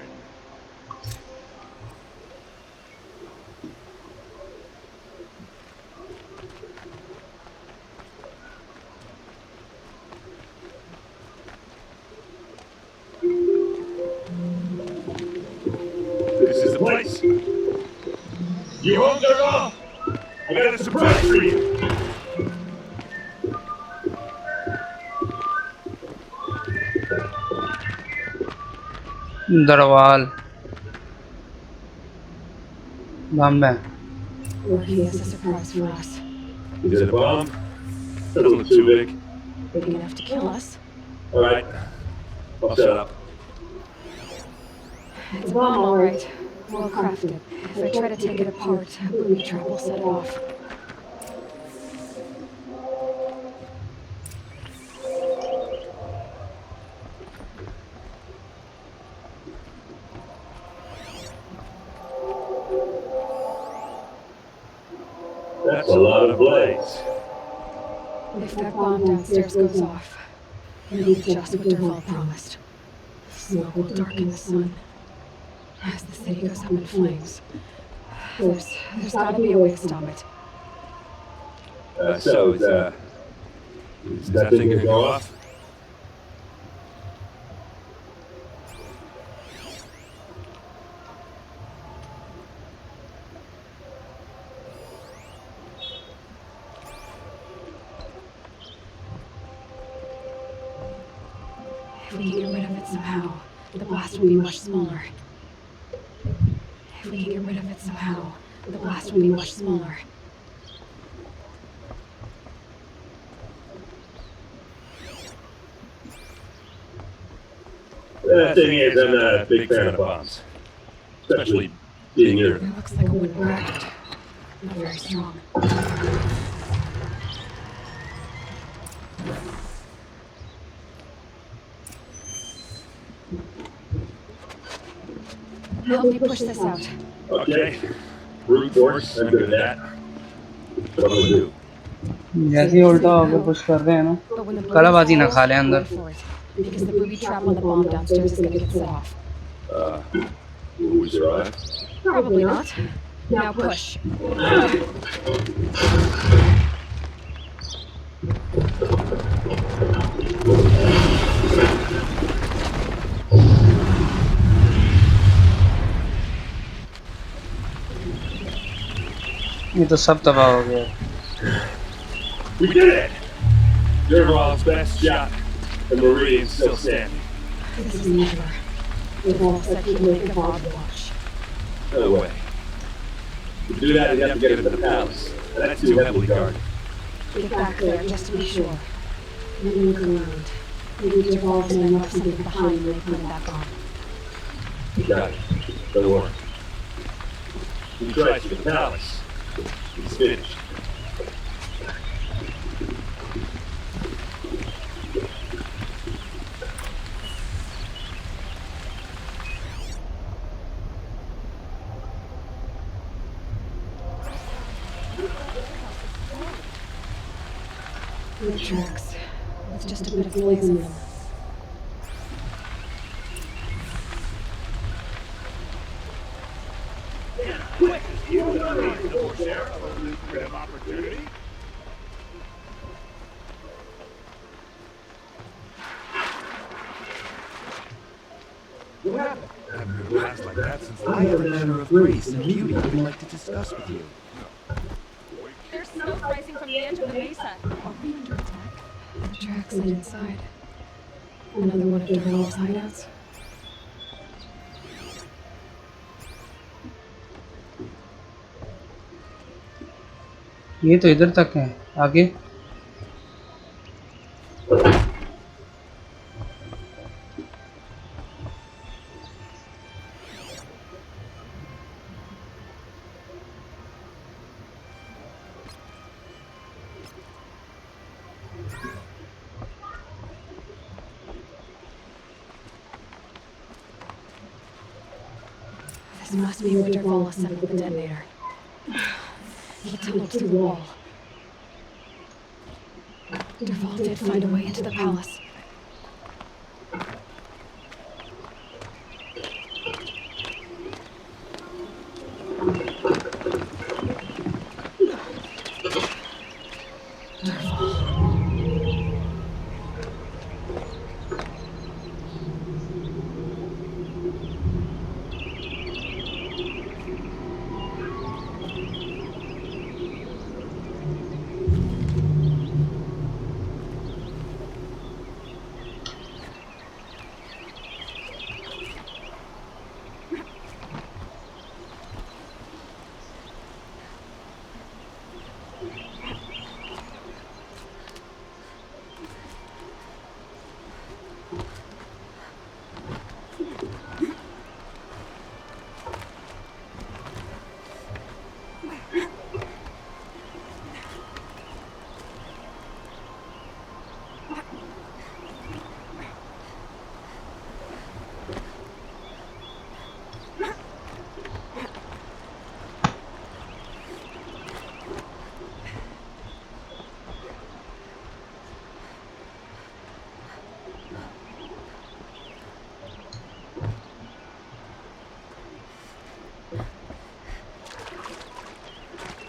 This is the place. You home, Durval? I got a surprise for you. दरवाल. Bombay. well, he has a surprise for us. Is it a bomb? Doesn't look too big. Big enough to kill us. All right. I'll set up. It's a bomb, all right. Well crafted. If I try to take it apart, a booby trap will set it off. That's a lot of blades. If that bomb downstairs goes off, it'll be just what Durval promised. Smoke will darken the sun. As the city goes up in flames, there's gotta be a way to stop it. So, is that thing gonna go off? If we can get rid of it somehow, the blast will be much smaller. If we can get rid of it somehow, the blast will be much smaller. The thing is, I'm not a big fan of bombs. Especially being near It looks like a wooden rocket. Not very strong. Help me push this out. Okay. Brute force, I'm good at that. What I'm gonna do. जैसे ही उल्टा होकर push कर रहे हैं ना, कलाबाजी ना खा ले अंदर। Because the booby trap on the bomb downstairs is gonna get set off. Will we survive? Probably not. Now push. ये तो सब तबाह हो गया। We did it! Dervahl's best shot. The Meridian's still standing. This is Nebula. Dervahl said he'd make a bomb watch. No way. To do that, you have to get into the palace. That's too heavily guarded. Get back there just to be sure. Then look around. Maybe Dervahl's men left something behind when they planted that bomb. You got it. Don't worry. He tries to the palace. He's finished. The tracks. With just a bit of blaze in them. Quick! You don't need no share of a lucrative opportunity. What happened? I haven't heard a past like that since I have a matter of grace and beauty I would like to discuss with you. There's smoke rising from the edge of the mesa. Are we under attack? The tracks lead inside. Another one of Dervahl's hideouts. ये तो इधर तक है, आगे This must be where Dervahl assembled the detonator. He tumbled through the wall. Dervahl did find a way into the palace.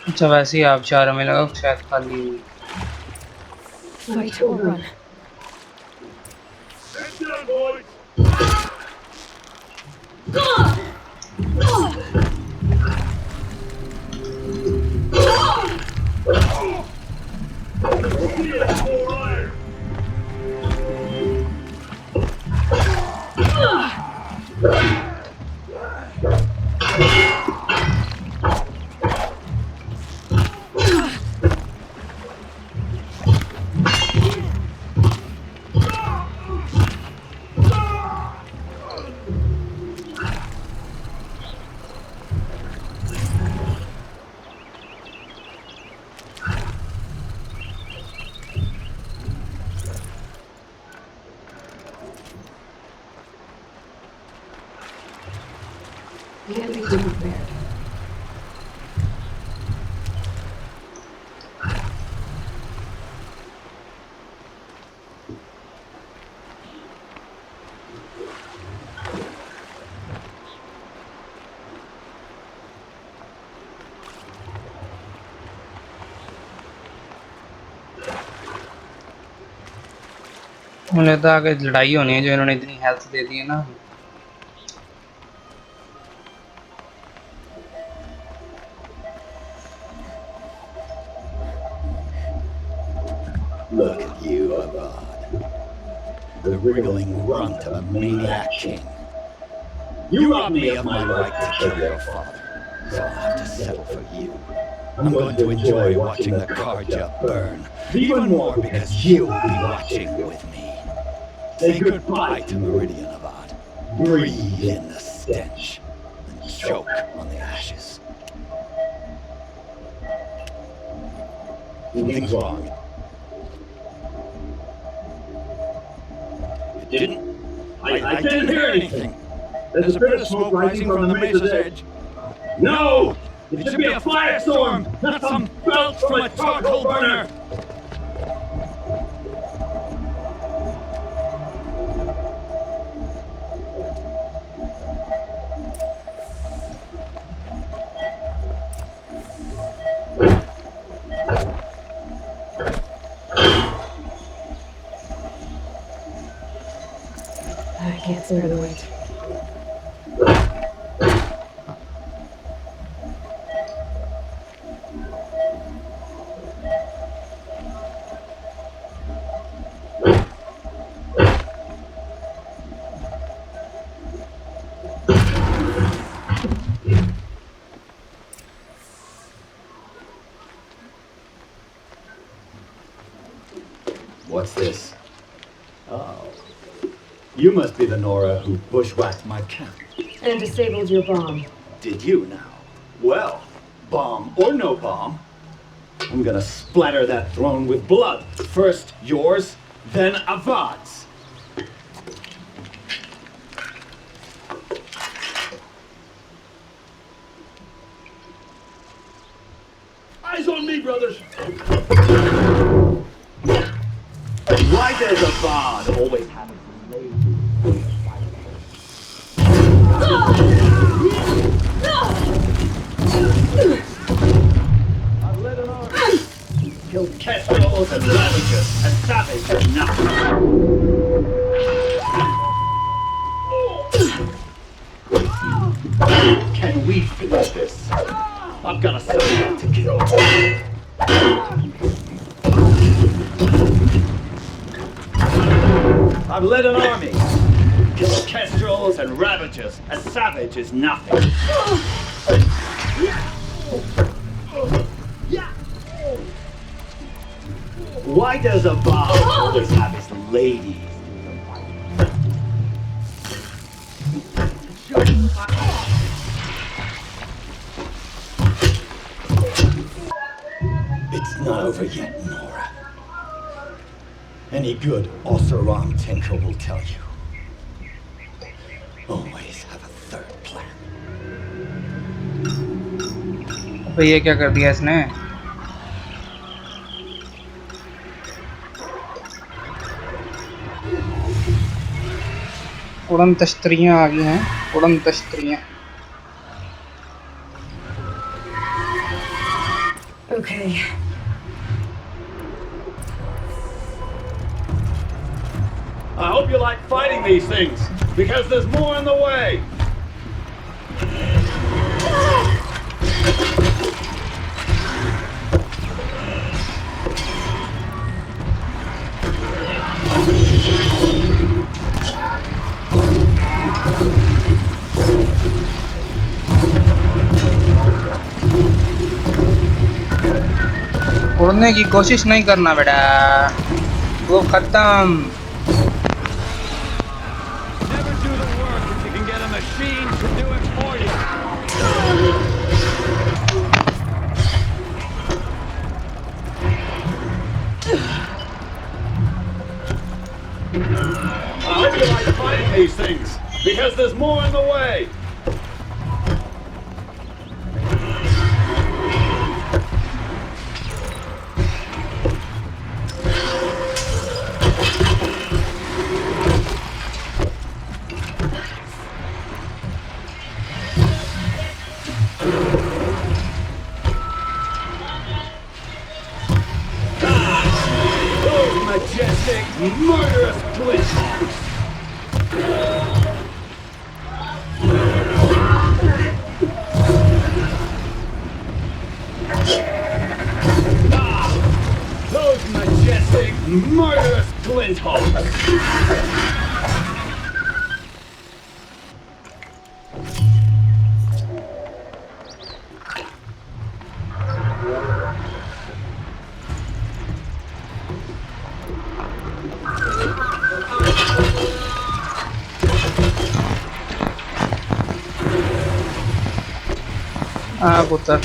अच्छा वैसे ही आप चार हमें लगा शायद खाली हुई। Fight or run. Can't be too prepared. मुझे लगता है कि लड़ाई होनी है जो इन्होंने इतनी हेल्थ दे दी है ना। Look at you, Avad. The wriggling runt of a maniac king. You robbed me of my right to kill your father, so I'll have to settle for you. I'm going to enjoy watching the Karja burn, even more because you'll be watching with me. Say goodbye to Meridian, Avad. Breathe in the stench, and choke on the ashes. Something's wrong. It didn't? I didn't hear anything. There's a bit of smoke rising from the mesa's edge. No! It should be a firestorm, not some belch from a charcoal burner! I can't spare the weight. What's this? Oh. You must be the Nora who bushwhacked my camp. And disabled your bomb. Did you now? Well, bomb or no bomb, I'm gonna splatter that throne with blood. First yours, then Avad's. Eyes on me, brothers! Why does Avad always have a killed kestrels and ravagers, and savage and nothing. Can we finish this? I've got a son to kill. I've led an army. Killed kestrels and ravagers. A savage is nothing. Why does a Avad always have his ladies? It's not over yet, Nora. Any good Oseram tinker will tell you. Always have a third plan. अब ये क्या कर दिया इसने? उड़न तश्तरियाँ आ गई हैं, उड़न तश्तरियाँ। Okay. I hope you like fighting these things, because there's more in the way. उड़ने की कोशिश नहीं करना बेटा, वो खत्म। I hope you like fighting these things, because there's more in the way. Those majestic, murderous Glinthawks! Those majestic, murderous Glinthawks! Ah, puta.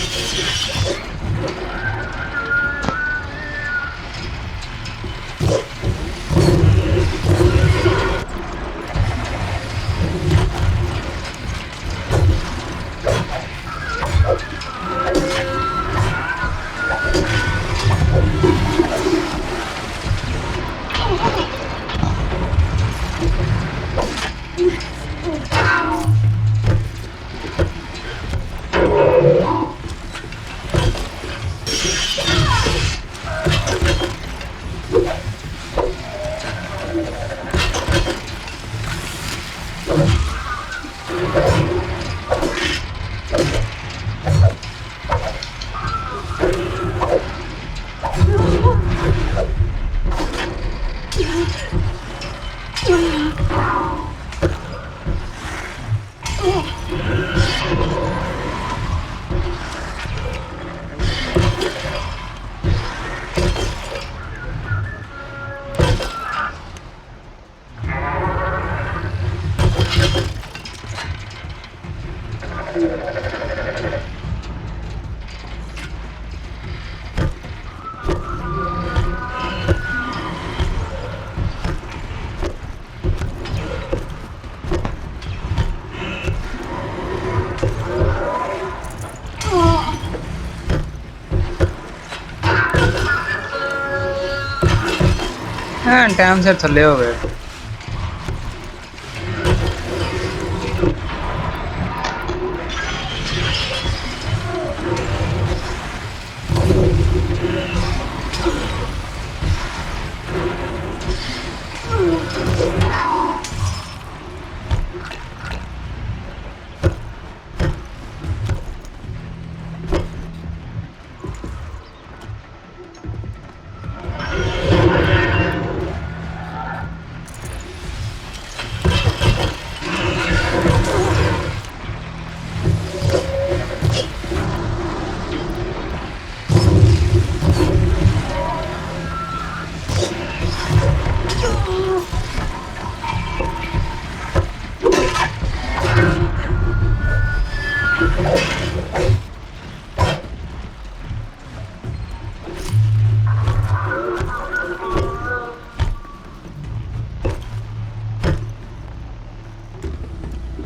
Time से थले हो गए।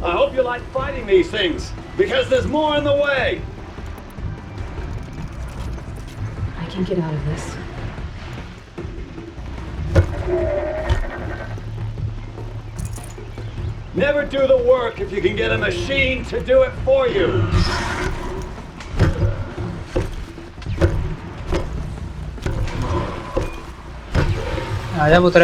I hope you like fighting these things, because there's more in the way! I can get out of this. Never do the work if you can get a machine to do it for you! आजा पुत्र।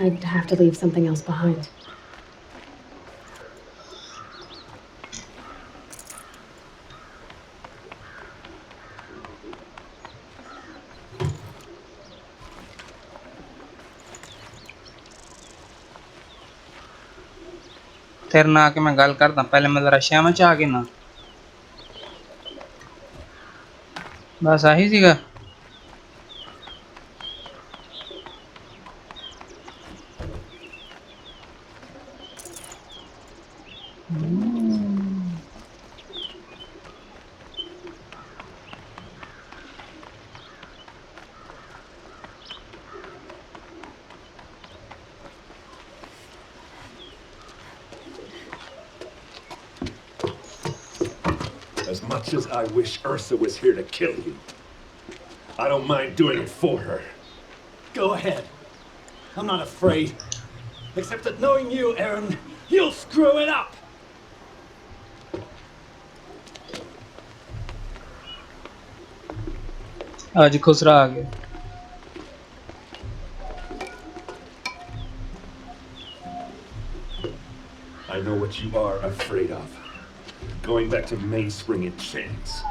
I'd have to leave something else behind. तेरे ना आके मैं गल करदा पहले मैं जरा शहर में आ के ना बस आही सीगा As much as I wish Ursa was here to kill you, I don't mind doing it for her. Go ahead. I'm not afraid. Except that knowing you, Aaron, you'll screw it up. आज खुसरा आ गया I know what you are afraid of. Going back to Mainspring in chains.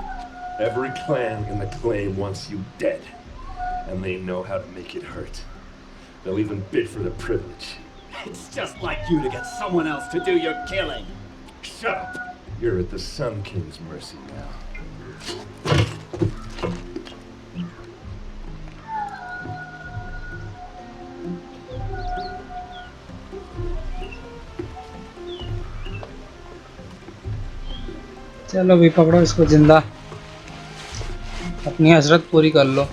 Every clan in the claim wants you dead. And they know how to make it hurt. They'll even bid for the privilege. It's just like you to get someone else to do your killing. Shut up! You're at the Sun King's mercy now. चलो भी पकड़ो इसको जिंदा अपनी हसरत पूरी कर लो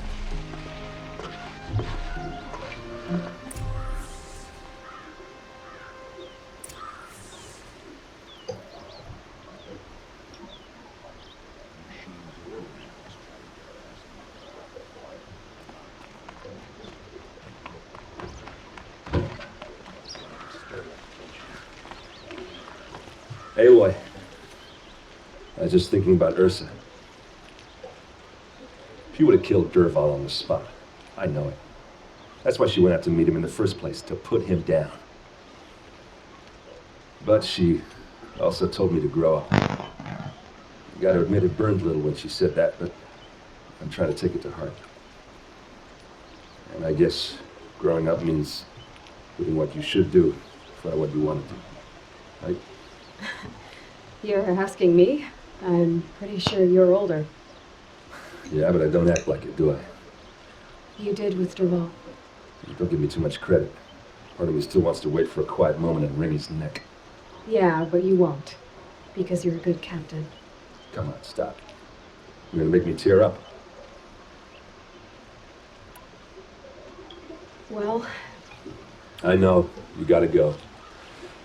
Aloy. I was just thinking about Ursa. She would have killed Dervahl on the spot. I know it. That's why she went out to meet him in the first place, to put him down. But she also told me to grow up. You gotta admit it burned a little when she said that, but I'm trying to take it to heart. And I guess growing up means doing what you should do instead of what you want to do. Right? You're asking me? I'm pretty sure you're older. Yeah, but I don't act like it, do I? You did with Dervahl. Don't give me too much credit. Part of me still wants to wait for a quiet moment and wring his neck. Yeah, but you won't. Because you're a good captain. Come on, stop. You're gonna make me tear up. Well, I know. You gotta go.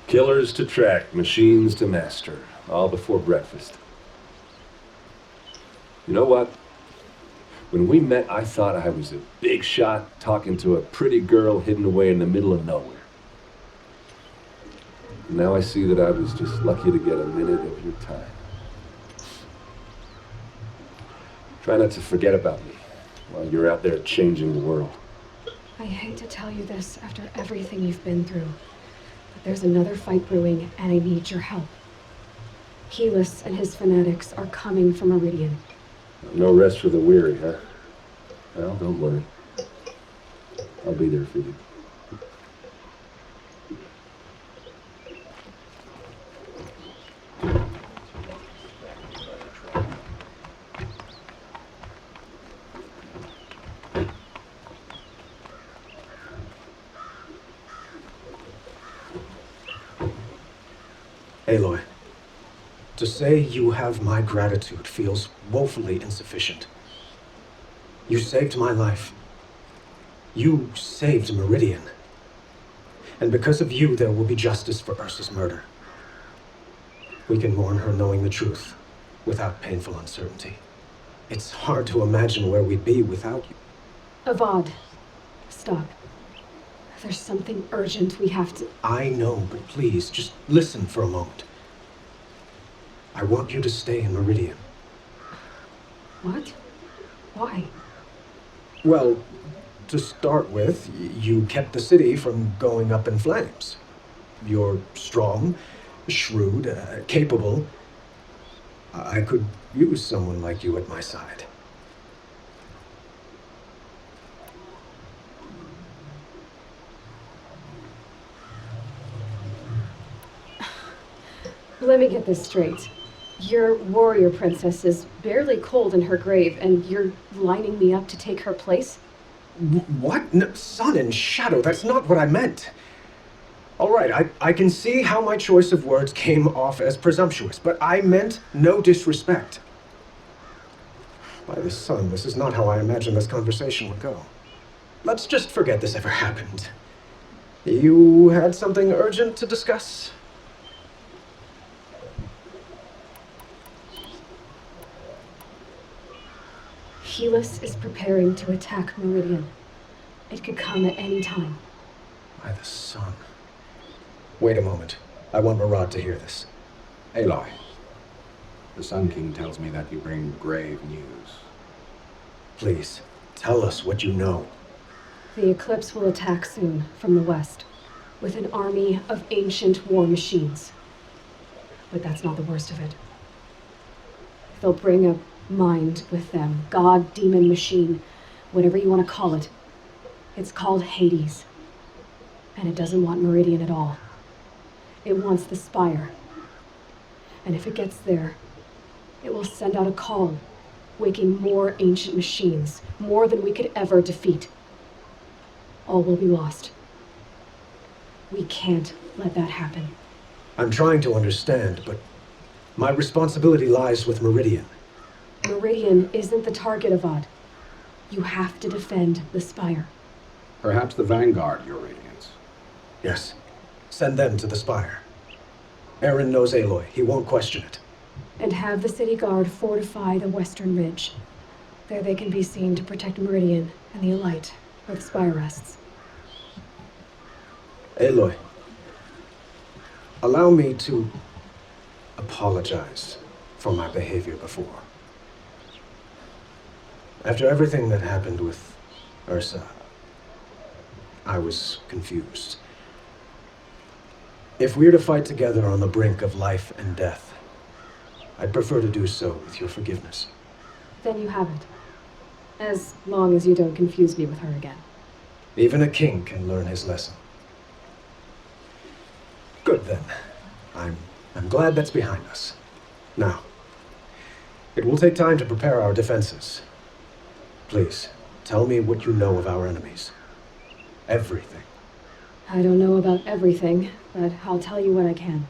Killers to track, machines to master. All before breakfast. You know what? When we met, I thought I was a big shot talking to a pretty girl hidden away in the middle of nowhere. Now I see that I was just lucky to get a minute of your time. Try not to forget about me while you're out there changing the world. I hate to tell you this after everything you've been through, but there's another fight brewing and I need your help. Helis and his fanatics are coming from Meridian. No rest for the weary, huh? Well, don't worry. I'll be there for you. Aloy, to say you have my gratitude feels woefully insufficient. You saved my life. You saved Meridian. And because of you, there will be justice for Ursa's murder. We can mourn her knowing the truth, without painful uncertainty. It's hard to imagine where we'd be without you. Avad, stop. There's something urgent we have to... I know, but please, just listen for a moment. I want you to stay in Meridian. What? Why? Well, To start with, you kept the city from going up in flames. You're strong, shrewd, capable. I could use someone like you at my side. Let me get this straight. Your warrior princess is barely cold in her grave, and you're lining me up to take her place? What? No, sun and shadow, that's not what I meant. All right, I can see how my choice of words came off as presumptuous, but I meant no disrespect. By the sun, this is not how I imagined this conversation would go. Let's just forget this ever happened. You had something urgent to discuss? Helis is preparing to attack Meridian. It could come at any time. By the sun. Wait a moment. I want Marad to hear this. Aloy, the Sun King tells me that you bring grave news. Please, tell us what you know. The Eclipse will attack soon, from the west, with an army of ancient war machines. But that's not the worst of it. They'll bring a mind with them, god, demon, machine, whatever you want to call it. It's called Hades. And it doesn't want Meridian at all. It wants the Spire. And if it gets there, it will send out a call, waking more ancient machines, more than we could ever defeat. All will be lost. We can't let that happen. I'm trying to understand, but my responsibility lies with Meridian. Meridian isn't the target, Avad. You have to defend the Spire. Perhaps the Vanguard, Your Radiance. Yes. Send them to the Spire. Eren knows Aloy. He won't question it. And have the city guard fortify the western ridge. There they can be seen to protect Meridian and the Elite, where the Spire rests. Aloy, allow me to apologize for my behavior before. After everything that happened with Ursa, I was confused. If we're to fight together on the brink of life and death, I'd prefer to do so with your forgiveness. Then you have it. As long as you don't confuse me with her again. Even a king can learn his lesson. Good then. I'm glad that's behind us. Now, it will take time to prepare our defenses. Please, tell me what you know of our enemies. Everything. I don't know about everything, but I'll tell you what I can.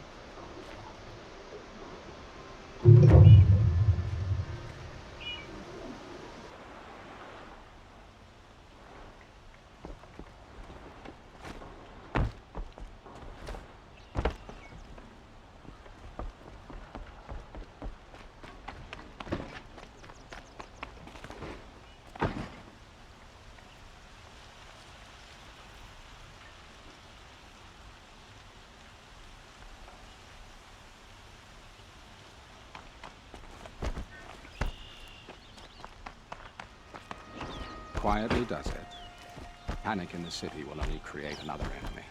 Quietly does it. Panic in the city will only create another enemy.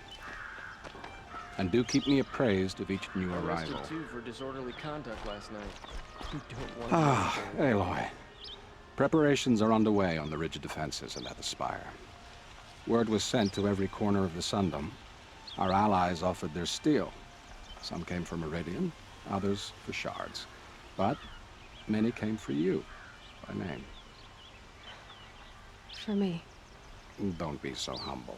And do keep me appraised of each new arrival. Arrested too for disorderly conduct last night. You don't want Ah, Aloy. Preparations are underway on the ridge of defenses and at the Spire. Word was sent to every corner of the Sundom. Our allies offered their steel. Some came for Meridian, others for shards. But many came for you, by name. For me. Don't be so humble.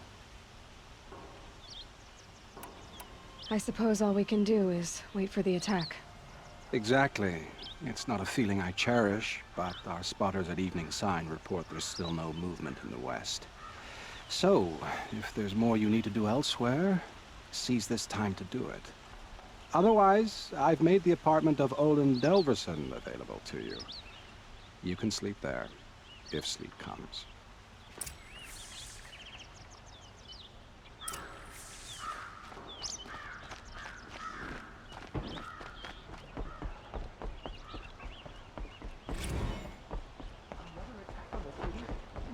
I suppose all we can do is wait for the attack. Exactly. It's not a feeling I cherish, but our spotters at Evening Sign report there's still no movement in the west. So, if there's more you need to do elsewhere, seize this time to do it. Otherwise, I've made the apartment of Olin Delverson available to you. You can sleep there, if sleep comes.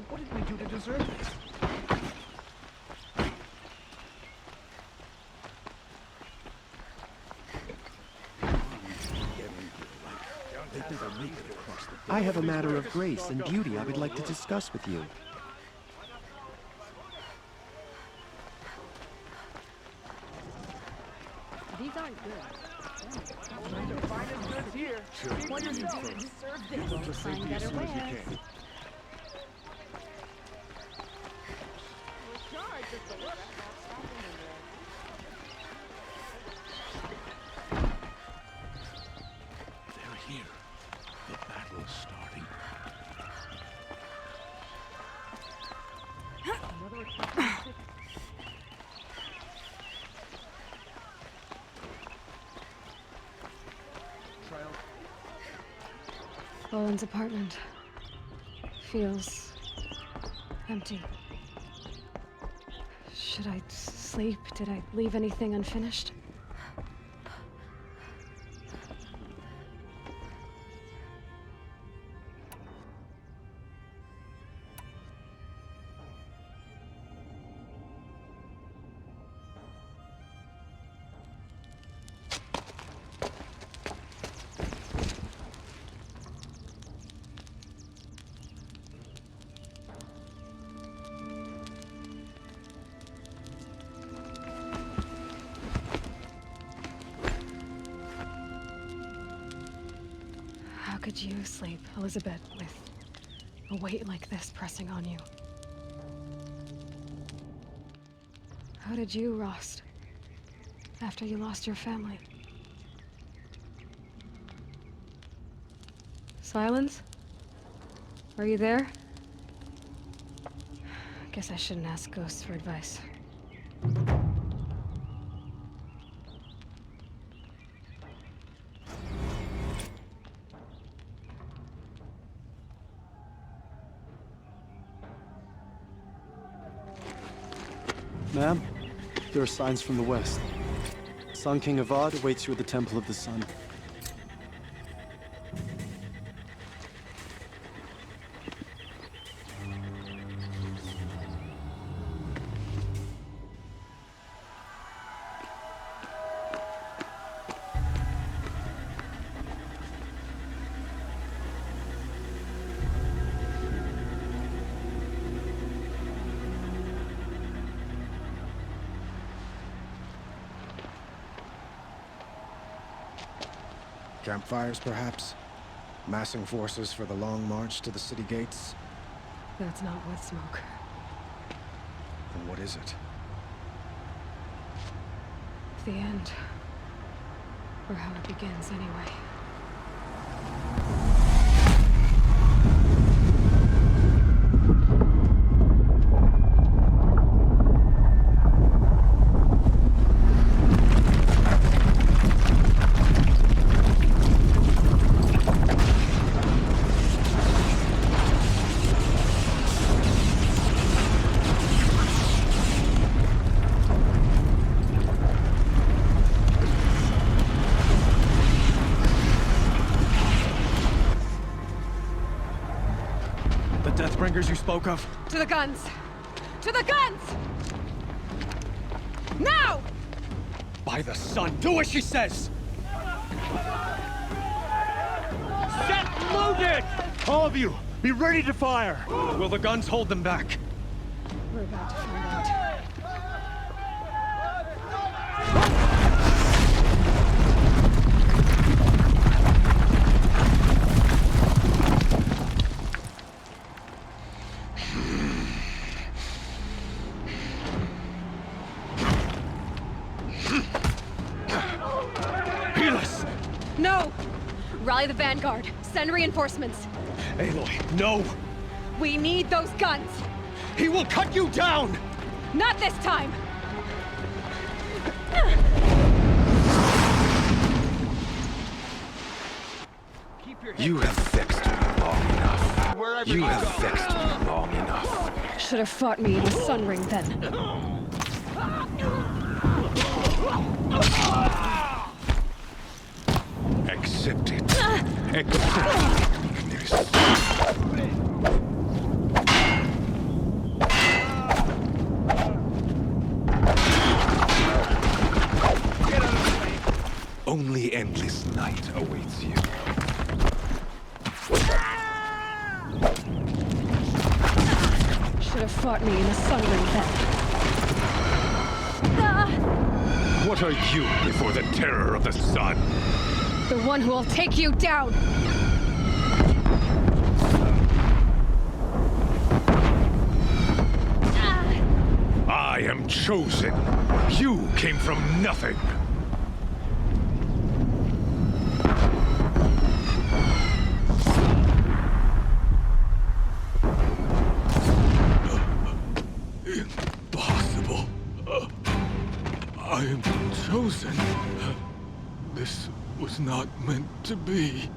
What did we do to deserve this? I have a matter of grace and beauty I would like to discuss with you. These aren't good. Here. What are you doing? Serve this. Find better wares. They're here. The battle is starting. Bowen's apartment feels empty. Should I sleep? Did I leave anything unfinished? How could you sleep, Elizabeth, with a weight like this pressing on you? How did you, Rost, after you lost your family? Silence? Are you there? Guess I shouldn't ask ghosts for advice. Ma'am, there are signs from the west. Sun King Avad awaits you at the Temple of the Sun. Campfires, perhaps? Massing forces for the long march to the city gates? That's not wood smoke. Then what is it? The end. Or how it begins, anyway. Deathbringers you spoke of? To the guns! To the guns! Now! By the sun, do as she says! Set loaded! All of you, be ready to fire! Will the guns hold them back? We're about to find out. No! Rally the Vanguard. Send reinforcements. Aloy, no! We need those guns! He will cut you down! Not this time! You have vexed me long enough. You have vexed me long enough. Should have fought me in the Sun Ring then. Accept it. Accept weakness. Only endless night awaits you. could have fought me in a sundering then. What are you before the terror of the sun? The one who will take you down! I am chosen. You came from nothing. Impossible. I am chosen. This was not meant to be.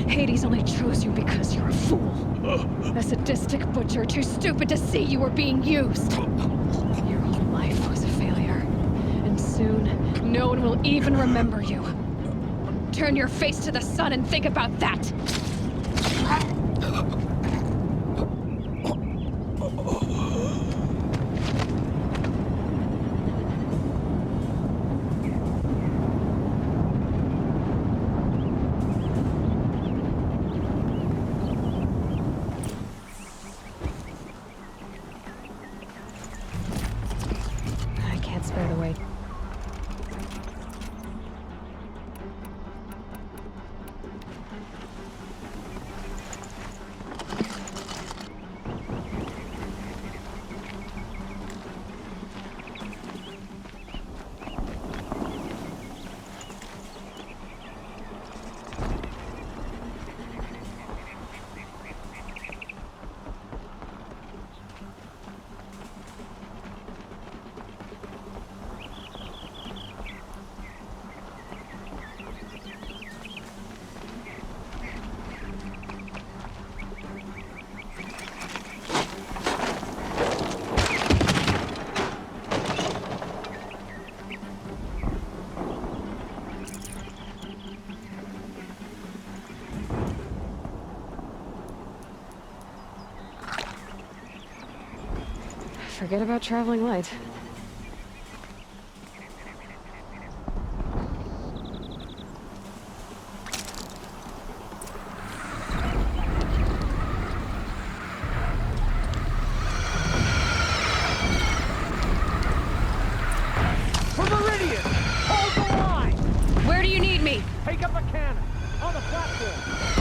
Hades only chose you because you're a fool. A sadistic butcher too stupid to see you were being used. Your whole life was a failure. And soon, no one will even remember you. Turn your face to the sun and think about that! Spare the weight. Forget about traveling light. For Meridian! Hold the line! Where do you need me? Take up a cannon! On the platform!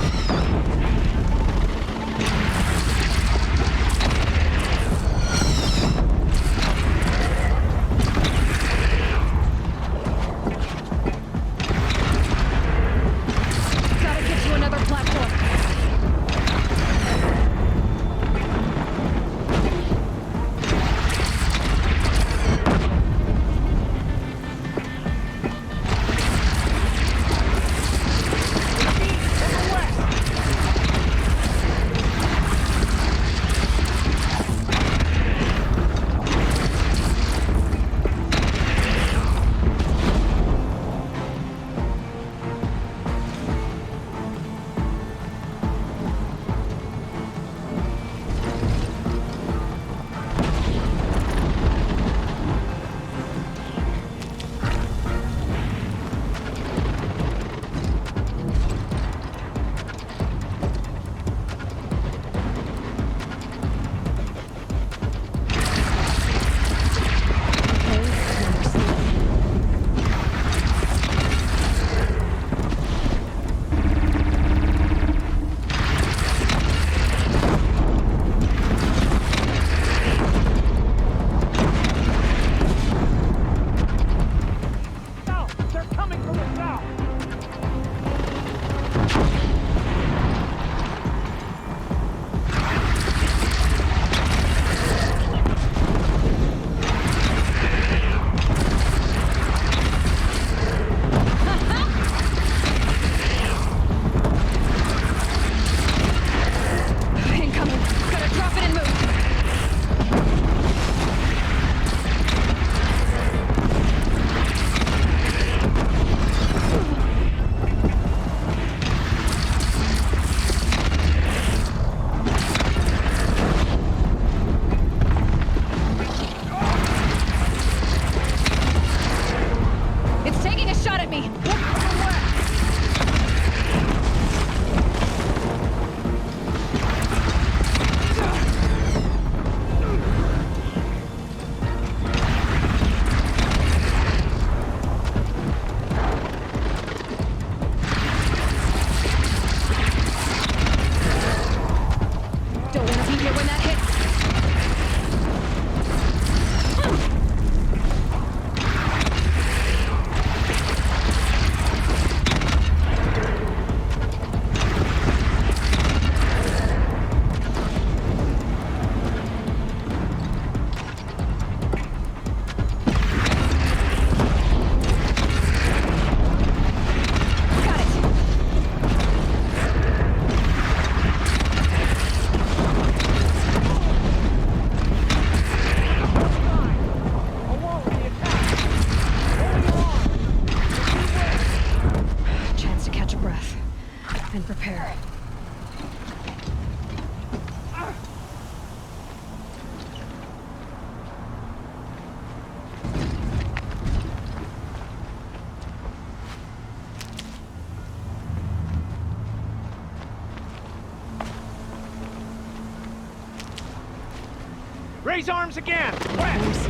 Raise arms again! West!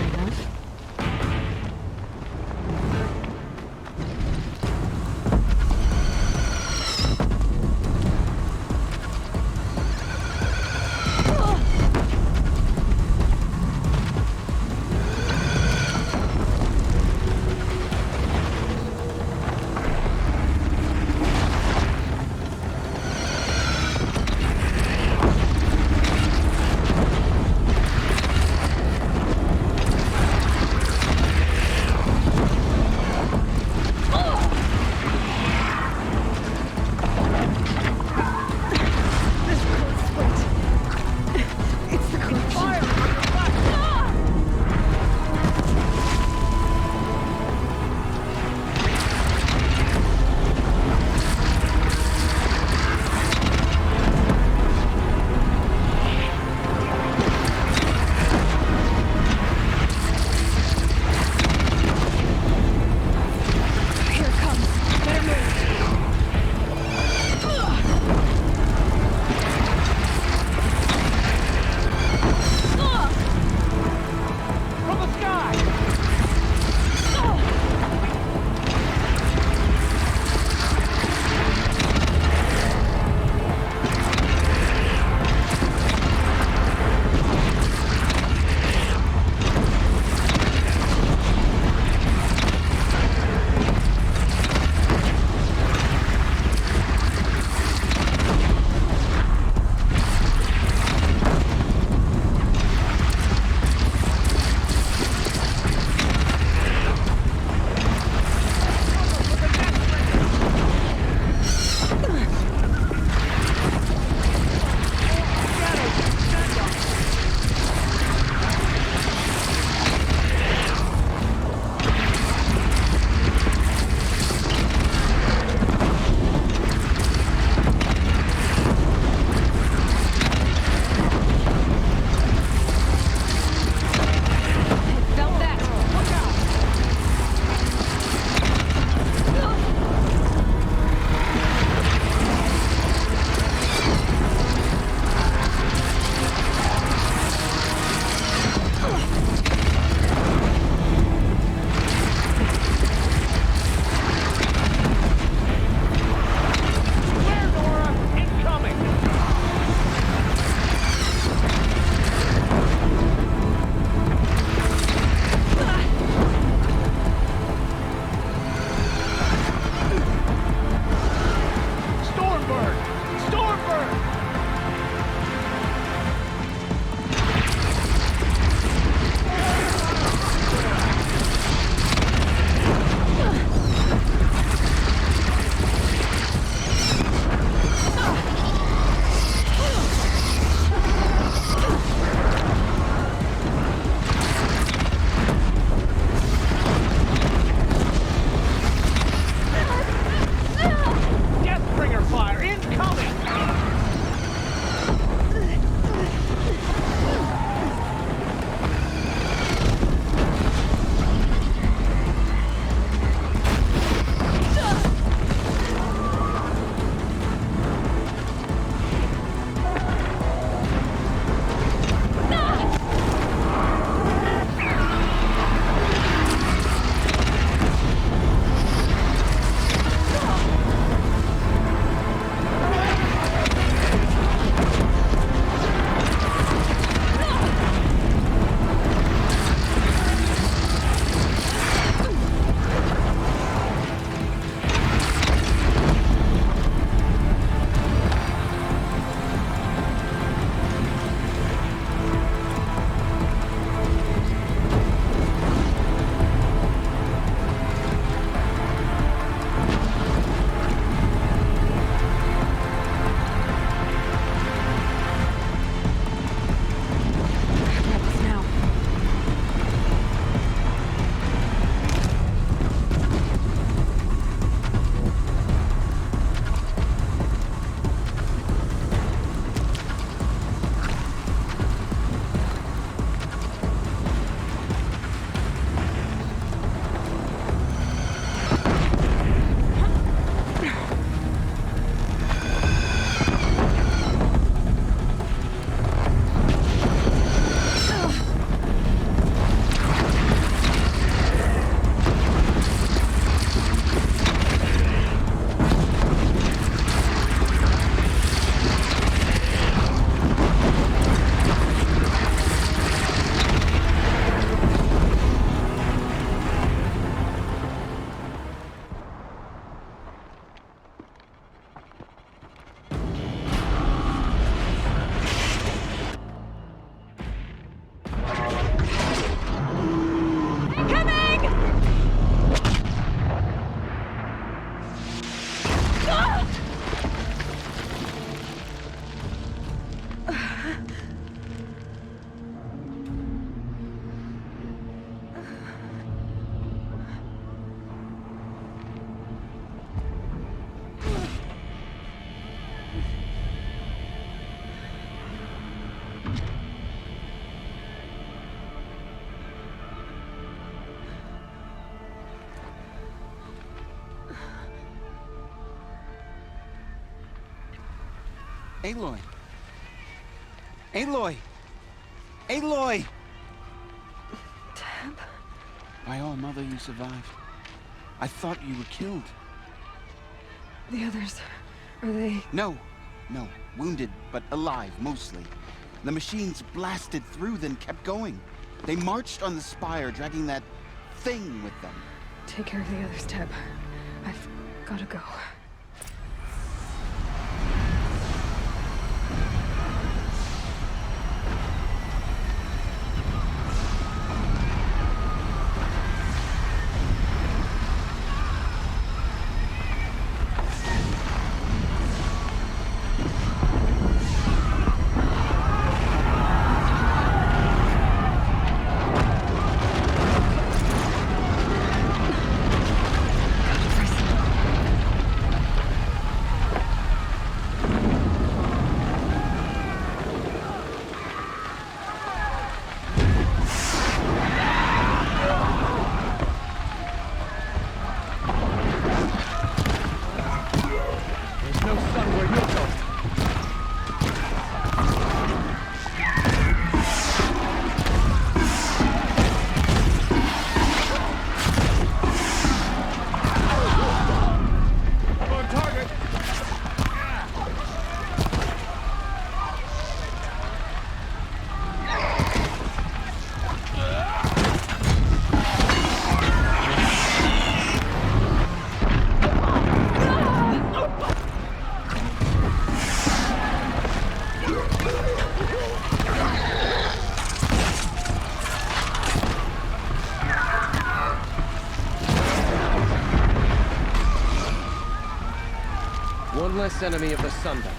Aloy! Aloy! Aloy! Teb? My own mother, you survived. I thought you were killed. The others, are they... No. Wounded, but alive, mostly. The machines blasted through, then kept going. They marched on the spire, dragging that thing with them. Take care of the others, Teb. I've gotta go. One less enemy of the Sundown.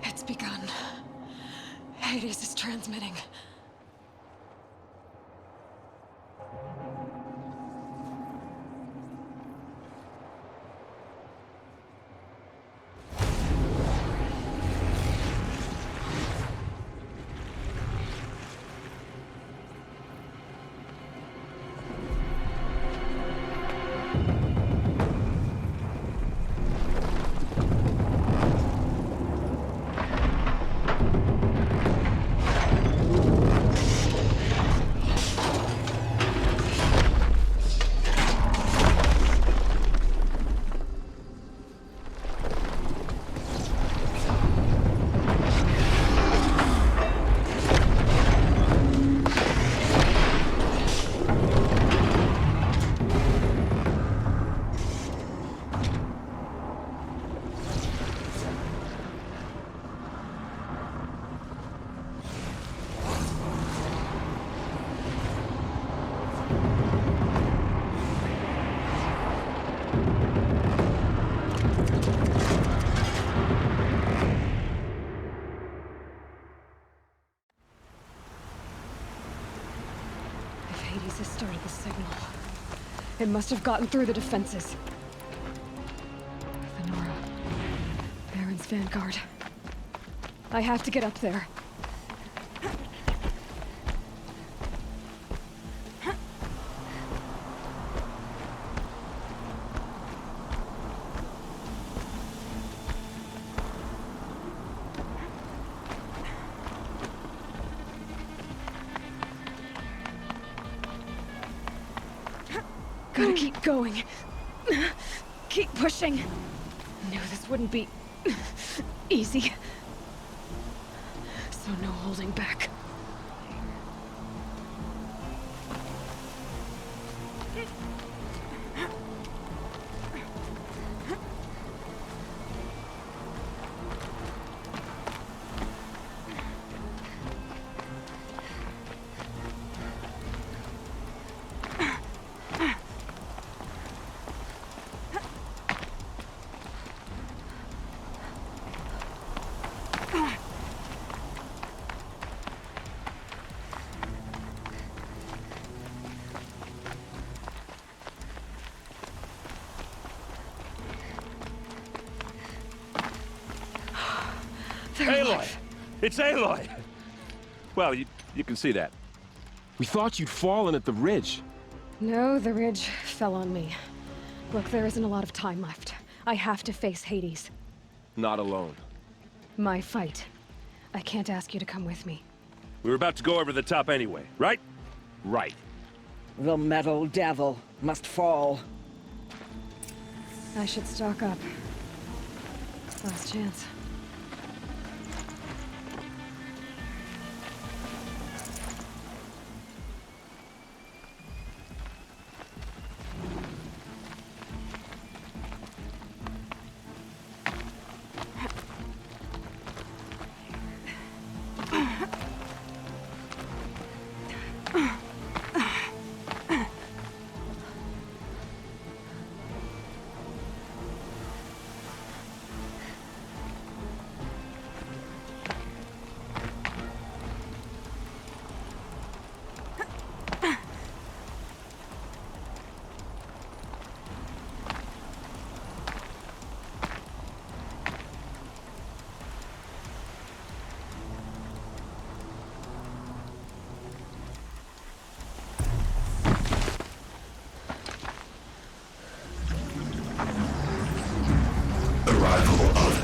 It's begun. Hades is transmitting. It must have gotten through the defenses. The Nora. Baron's vanguard. I have to get up there. Gotta keep going. Keep pushing. Knew this wouldn't be easy. So no holding back. Aloy! It's Aloy! Well, you can see that. We thought you'd fallen at the ridge. No, the ridge fell on me. Look, there isn't a lot of time left. I have to face Hades. Not alone. My fight. I can't ask you to come with me. We were about to go over the top anyway, right? Right. The metal devil must fall. I should stock up. Last chance.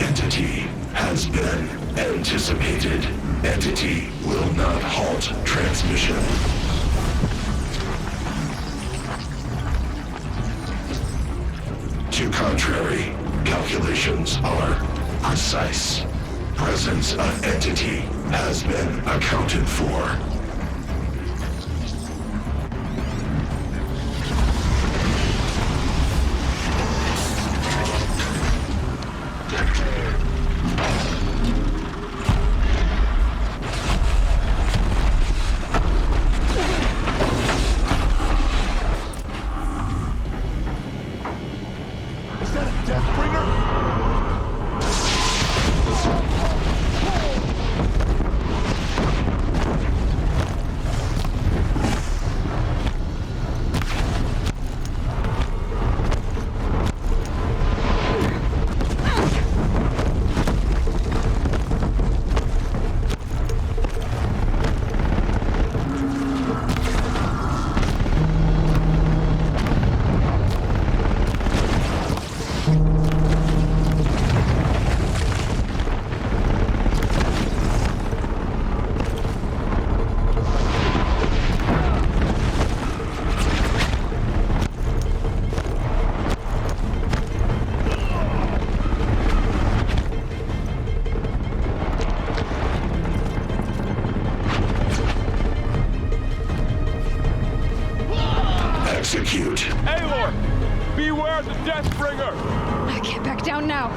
Entity has been anticipated. Entity will not halt transmission. To contrary, calculations are precise. Presence of entity has been accounted for. Execute. Aloy! Beware the Deathbringer! I can't back down now.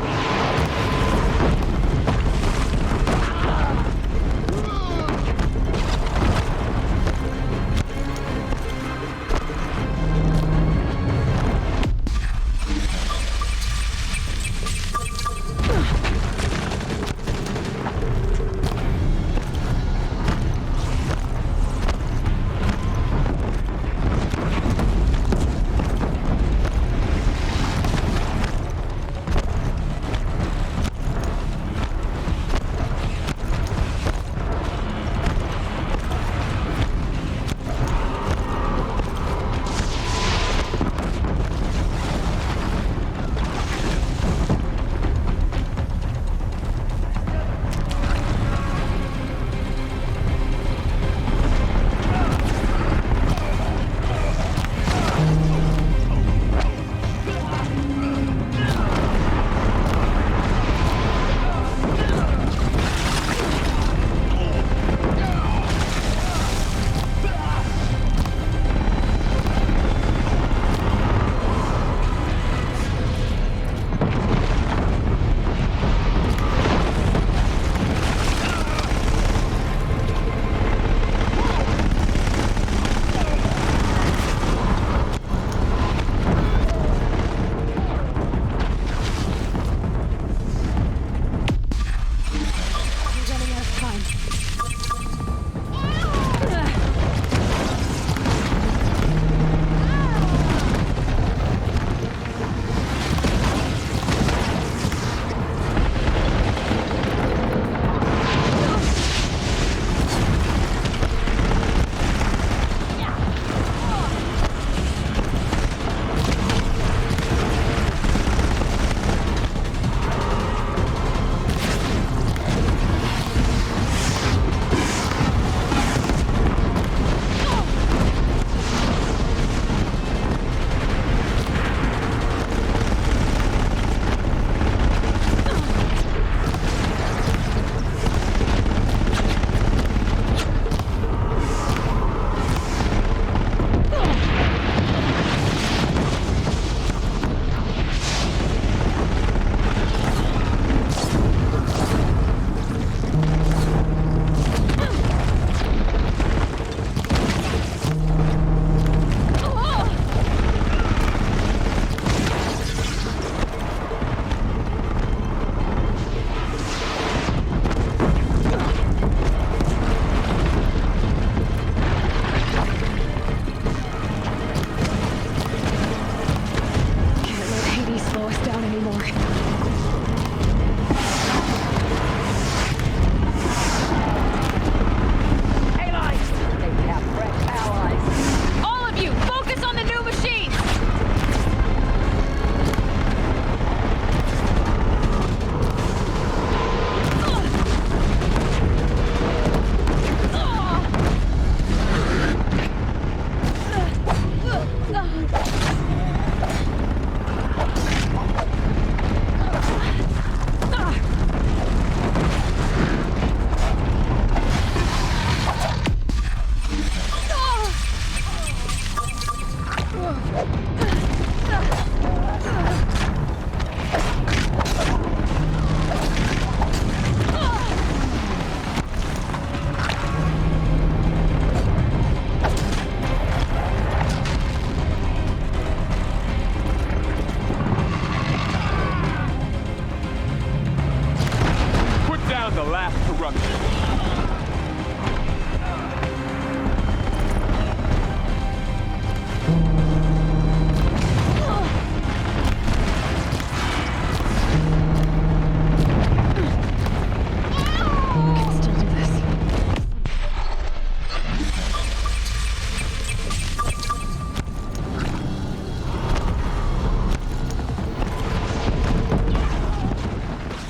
last corruption.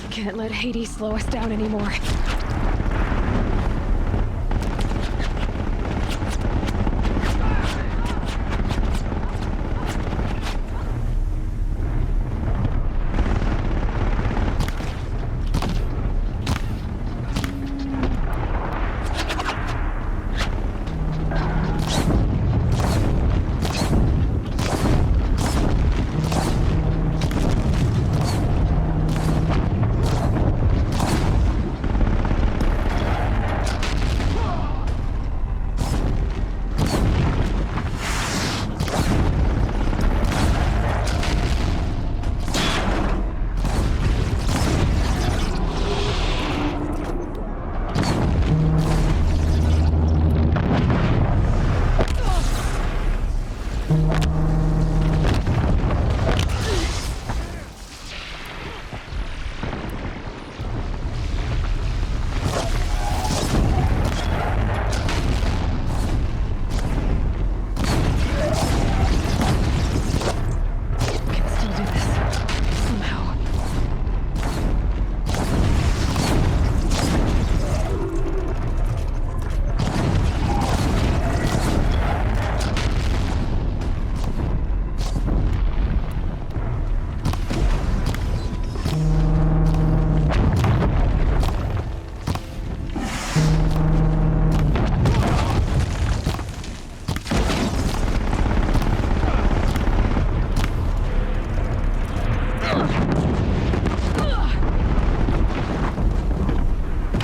Can't let Hades slow us down anymore.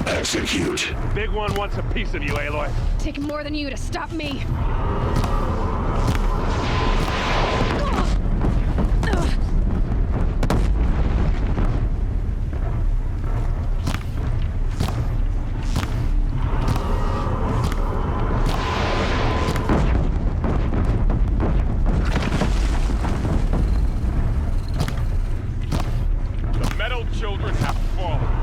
Execute. Big one wants a piece of you, Aloy. Take more than you to stop me. The metal children have fallen.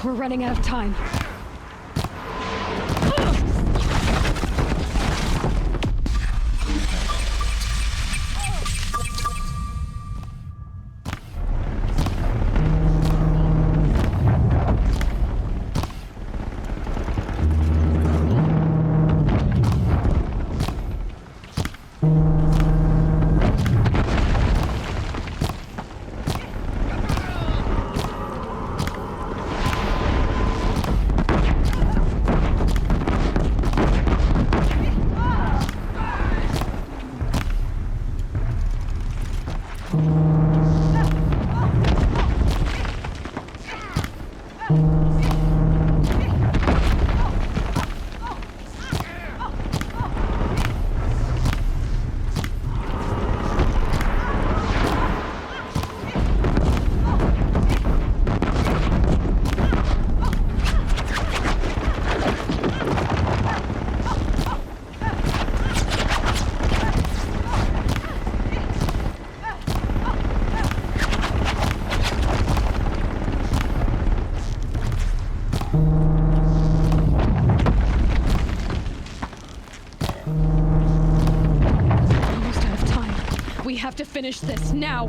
We're running out of time. Almost out of time. We have to finish this now.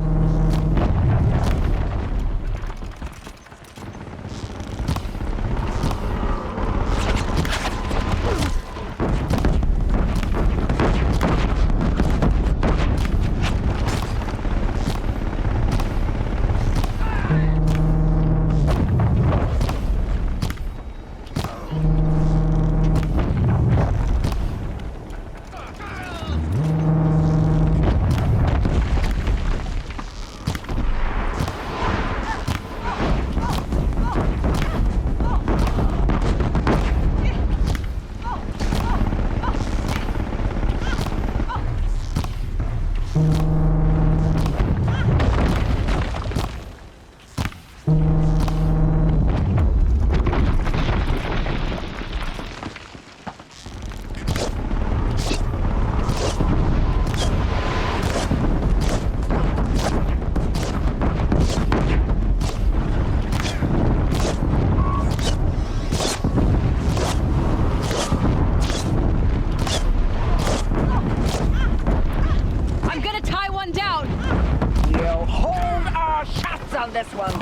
this one.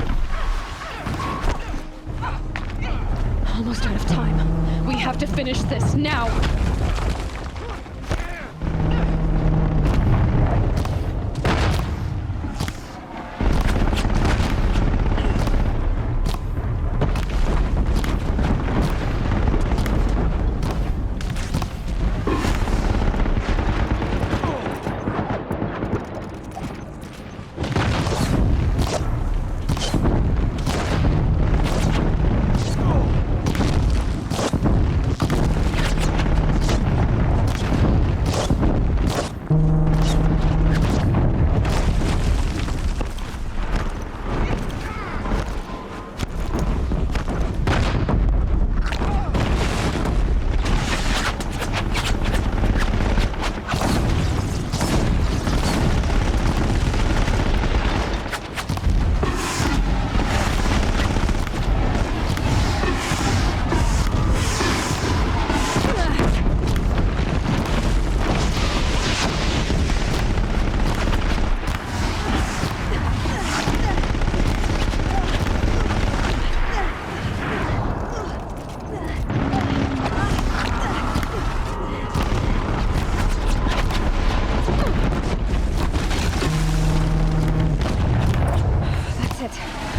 Almost out of time. We have to finish this now.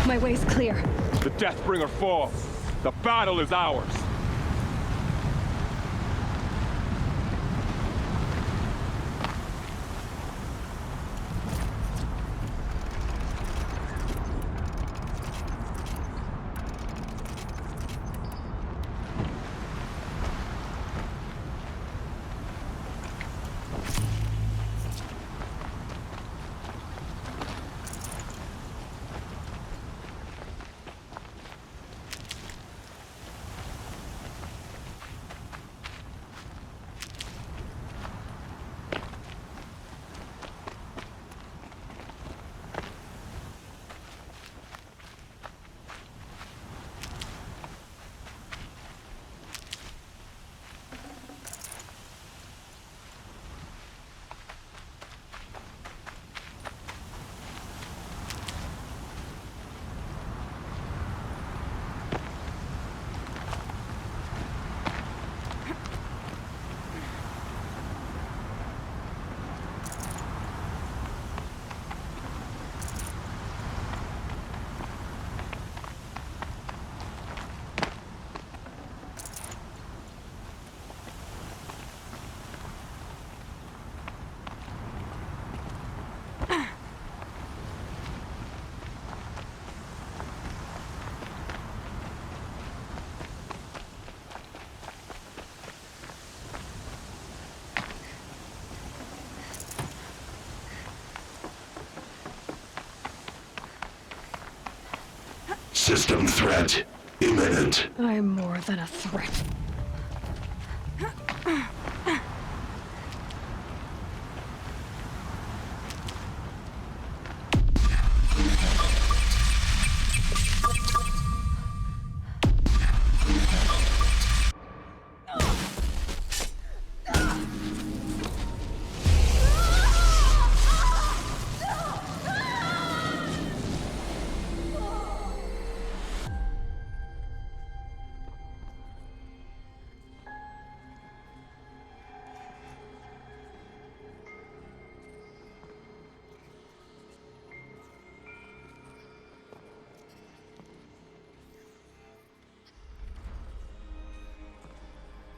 My way's clear. The Deathbringer falls. The battle is ours. System threat imminent. I'm more than a threat.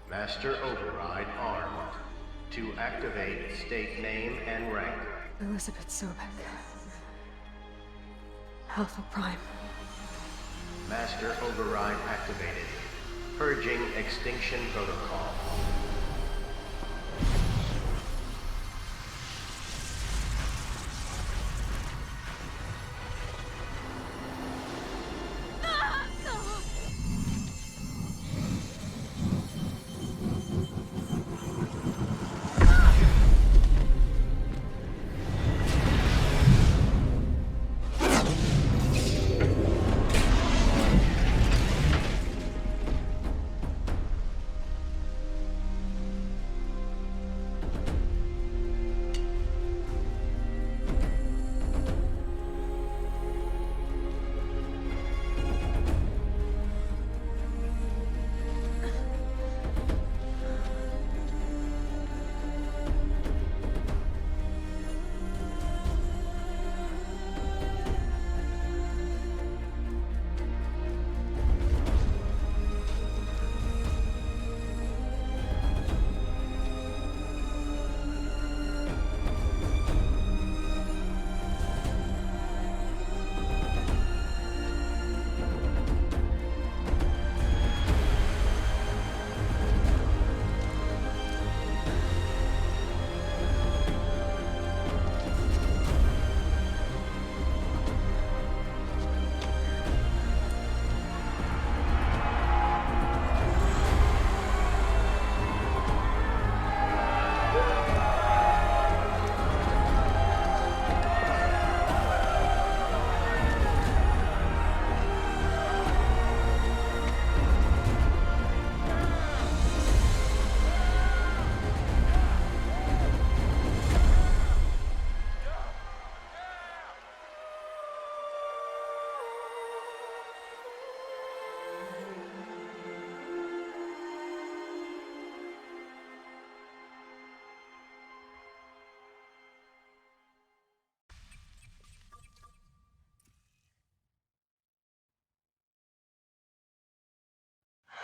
Master Override armed. To activate, state name and rank. Elizabeth Sobek. Alpha Prime. Master Override activated. Purging Extinction Protocol.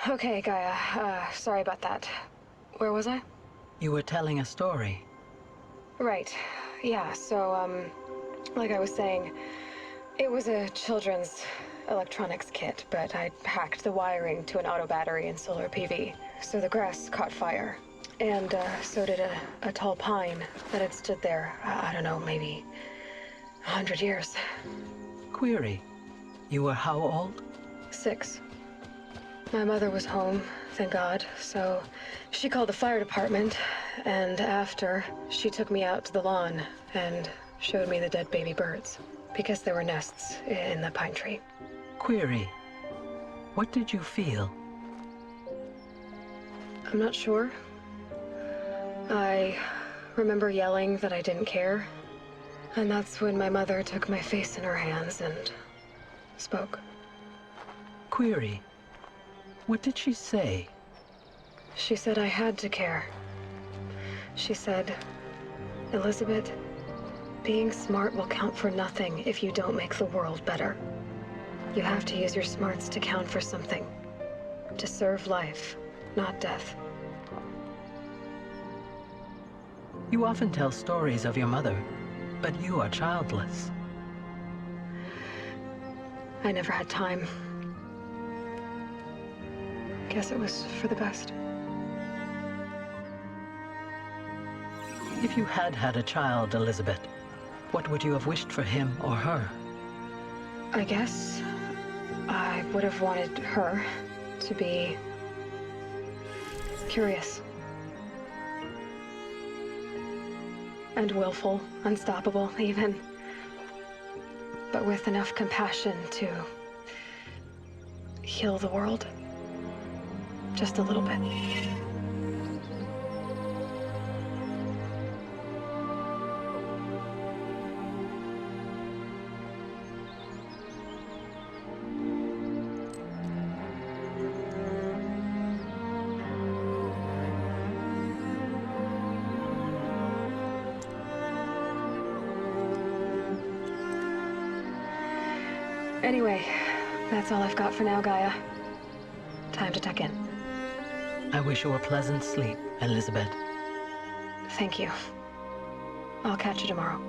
Okay, Gaia. Sorry about that. Where was I? You were telling a story. Right. Yeah, so, like I was saying, it was a children's electronics kit, but I'd hacked the wiring to an auto battery and solar PV. So the grass caught fire. And, so did a tall pine that had stood there, I don't know, maybe 100 years. Query. You were how old? 6. My mother was home, thank God, so she called the fire department, and after, she took me out to the lawn and showed me the dead baby birds, because there were nests in the pine tree. Query. What did you feel? I'm not sure. I remember yelling that I didn't care, and that's when my mother took my face in her hands and spoke. Query. What did she say? She said I had to care. She said, Elizabeth, being smart will count for nothing if you don't make the world better. You have to use your smarts to count for something. To serve life, not death. You often tell stories of your mother, but you are childless. I never had time. Guess it was for the best. If you had had a child, Elizabeth, what would you have wished for him or her? I guess I would have wanted her to be curious. And willful, unstoppable, even. But with enough compassion to heal the world. Just a little bit. Anyway, that's all I've got for now, Gaia. Time to tuck in. I wish you a pleasant sleep, Elizabeth. Thank you. I'll catch you tomorrow.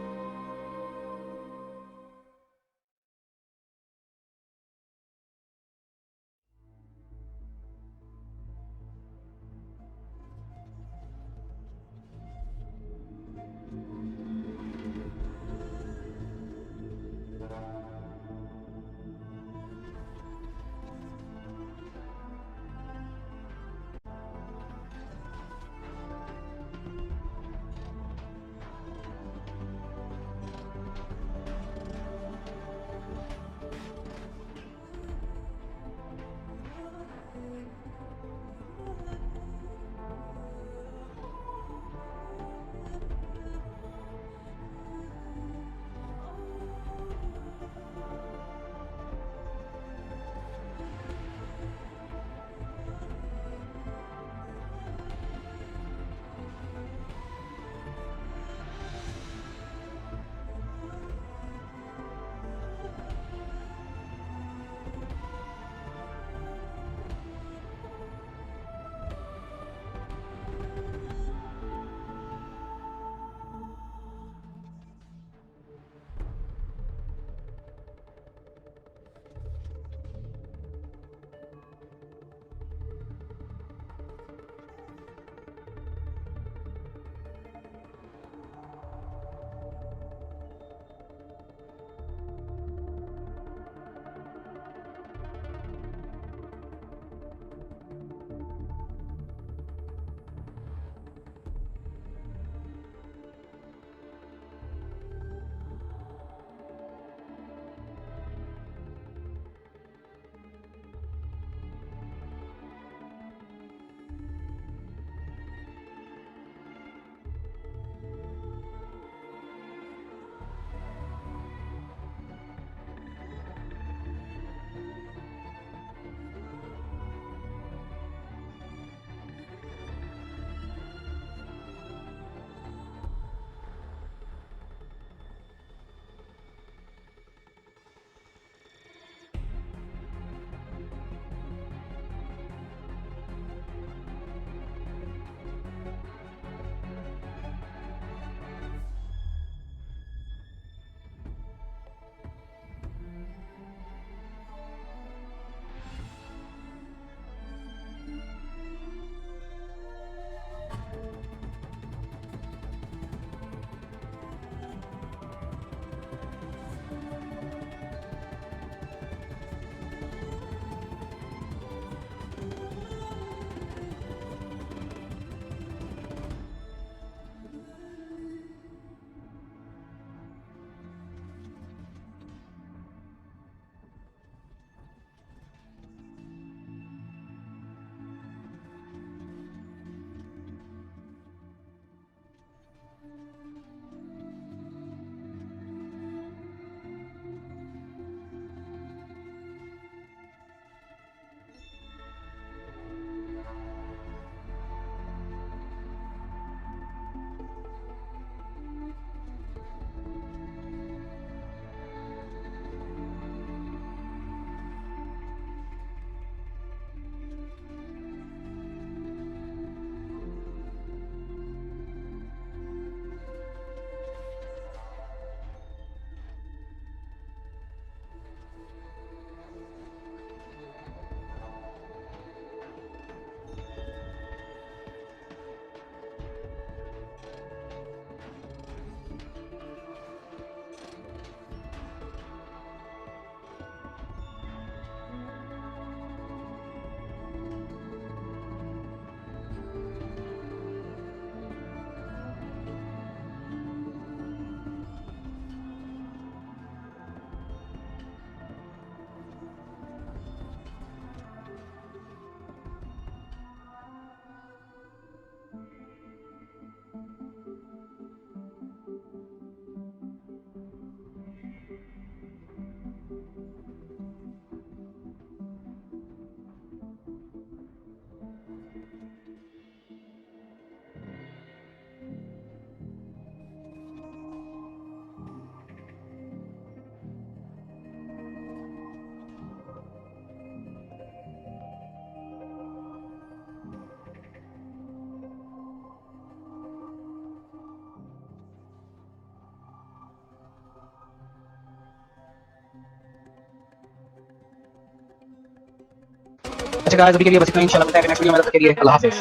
वैसे guys अभी के लिए बस इतना ही, इंशाल्लाह मिलते हैं next video में, तब तक के लिए अल्लाह हाफिज़।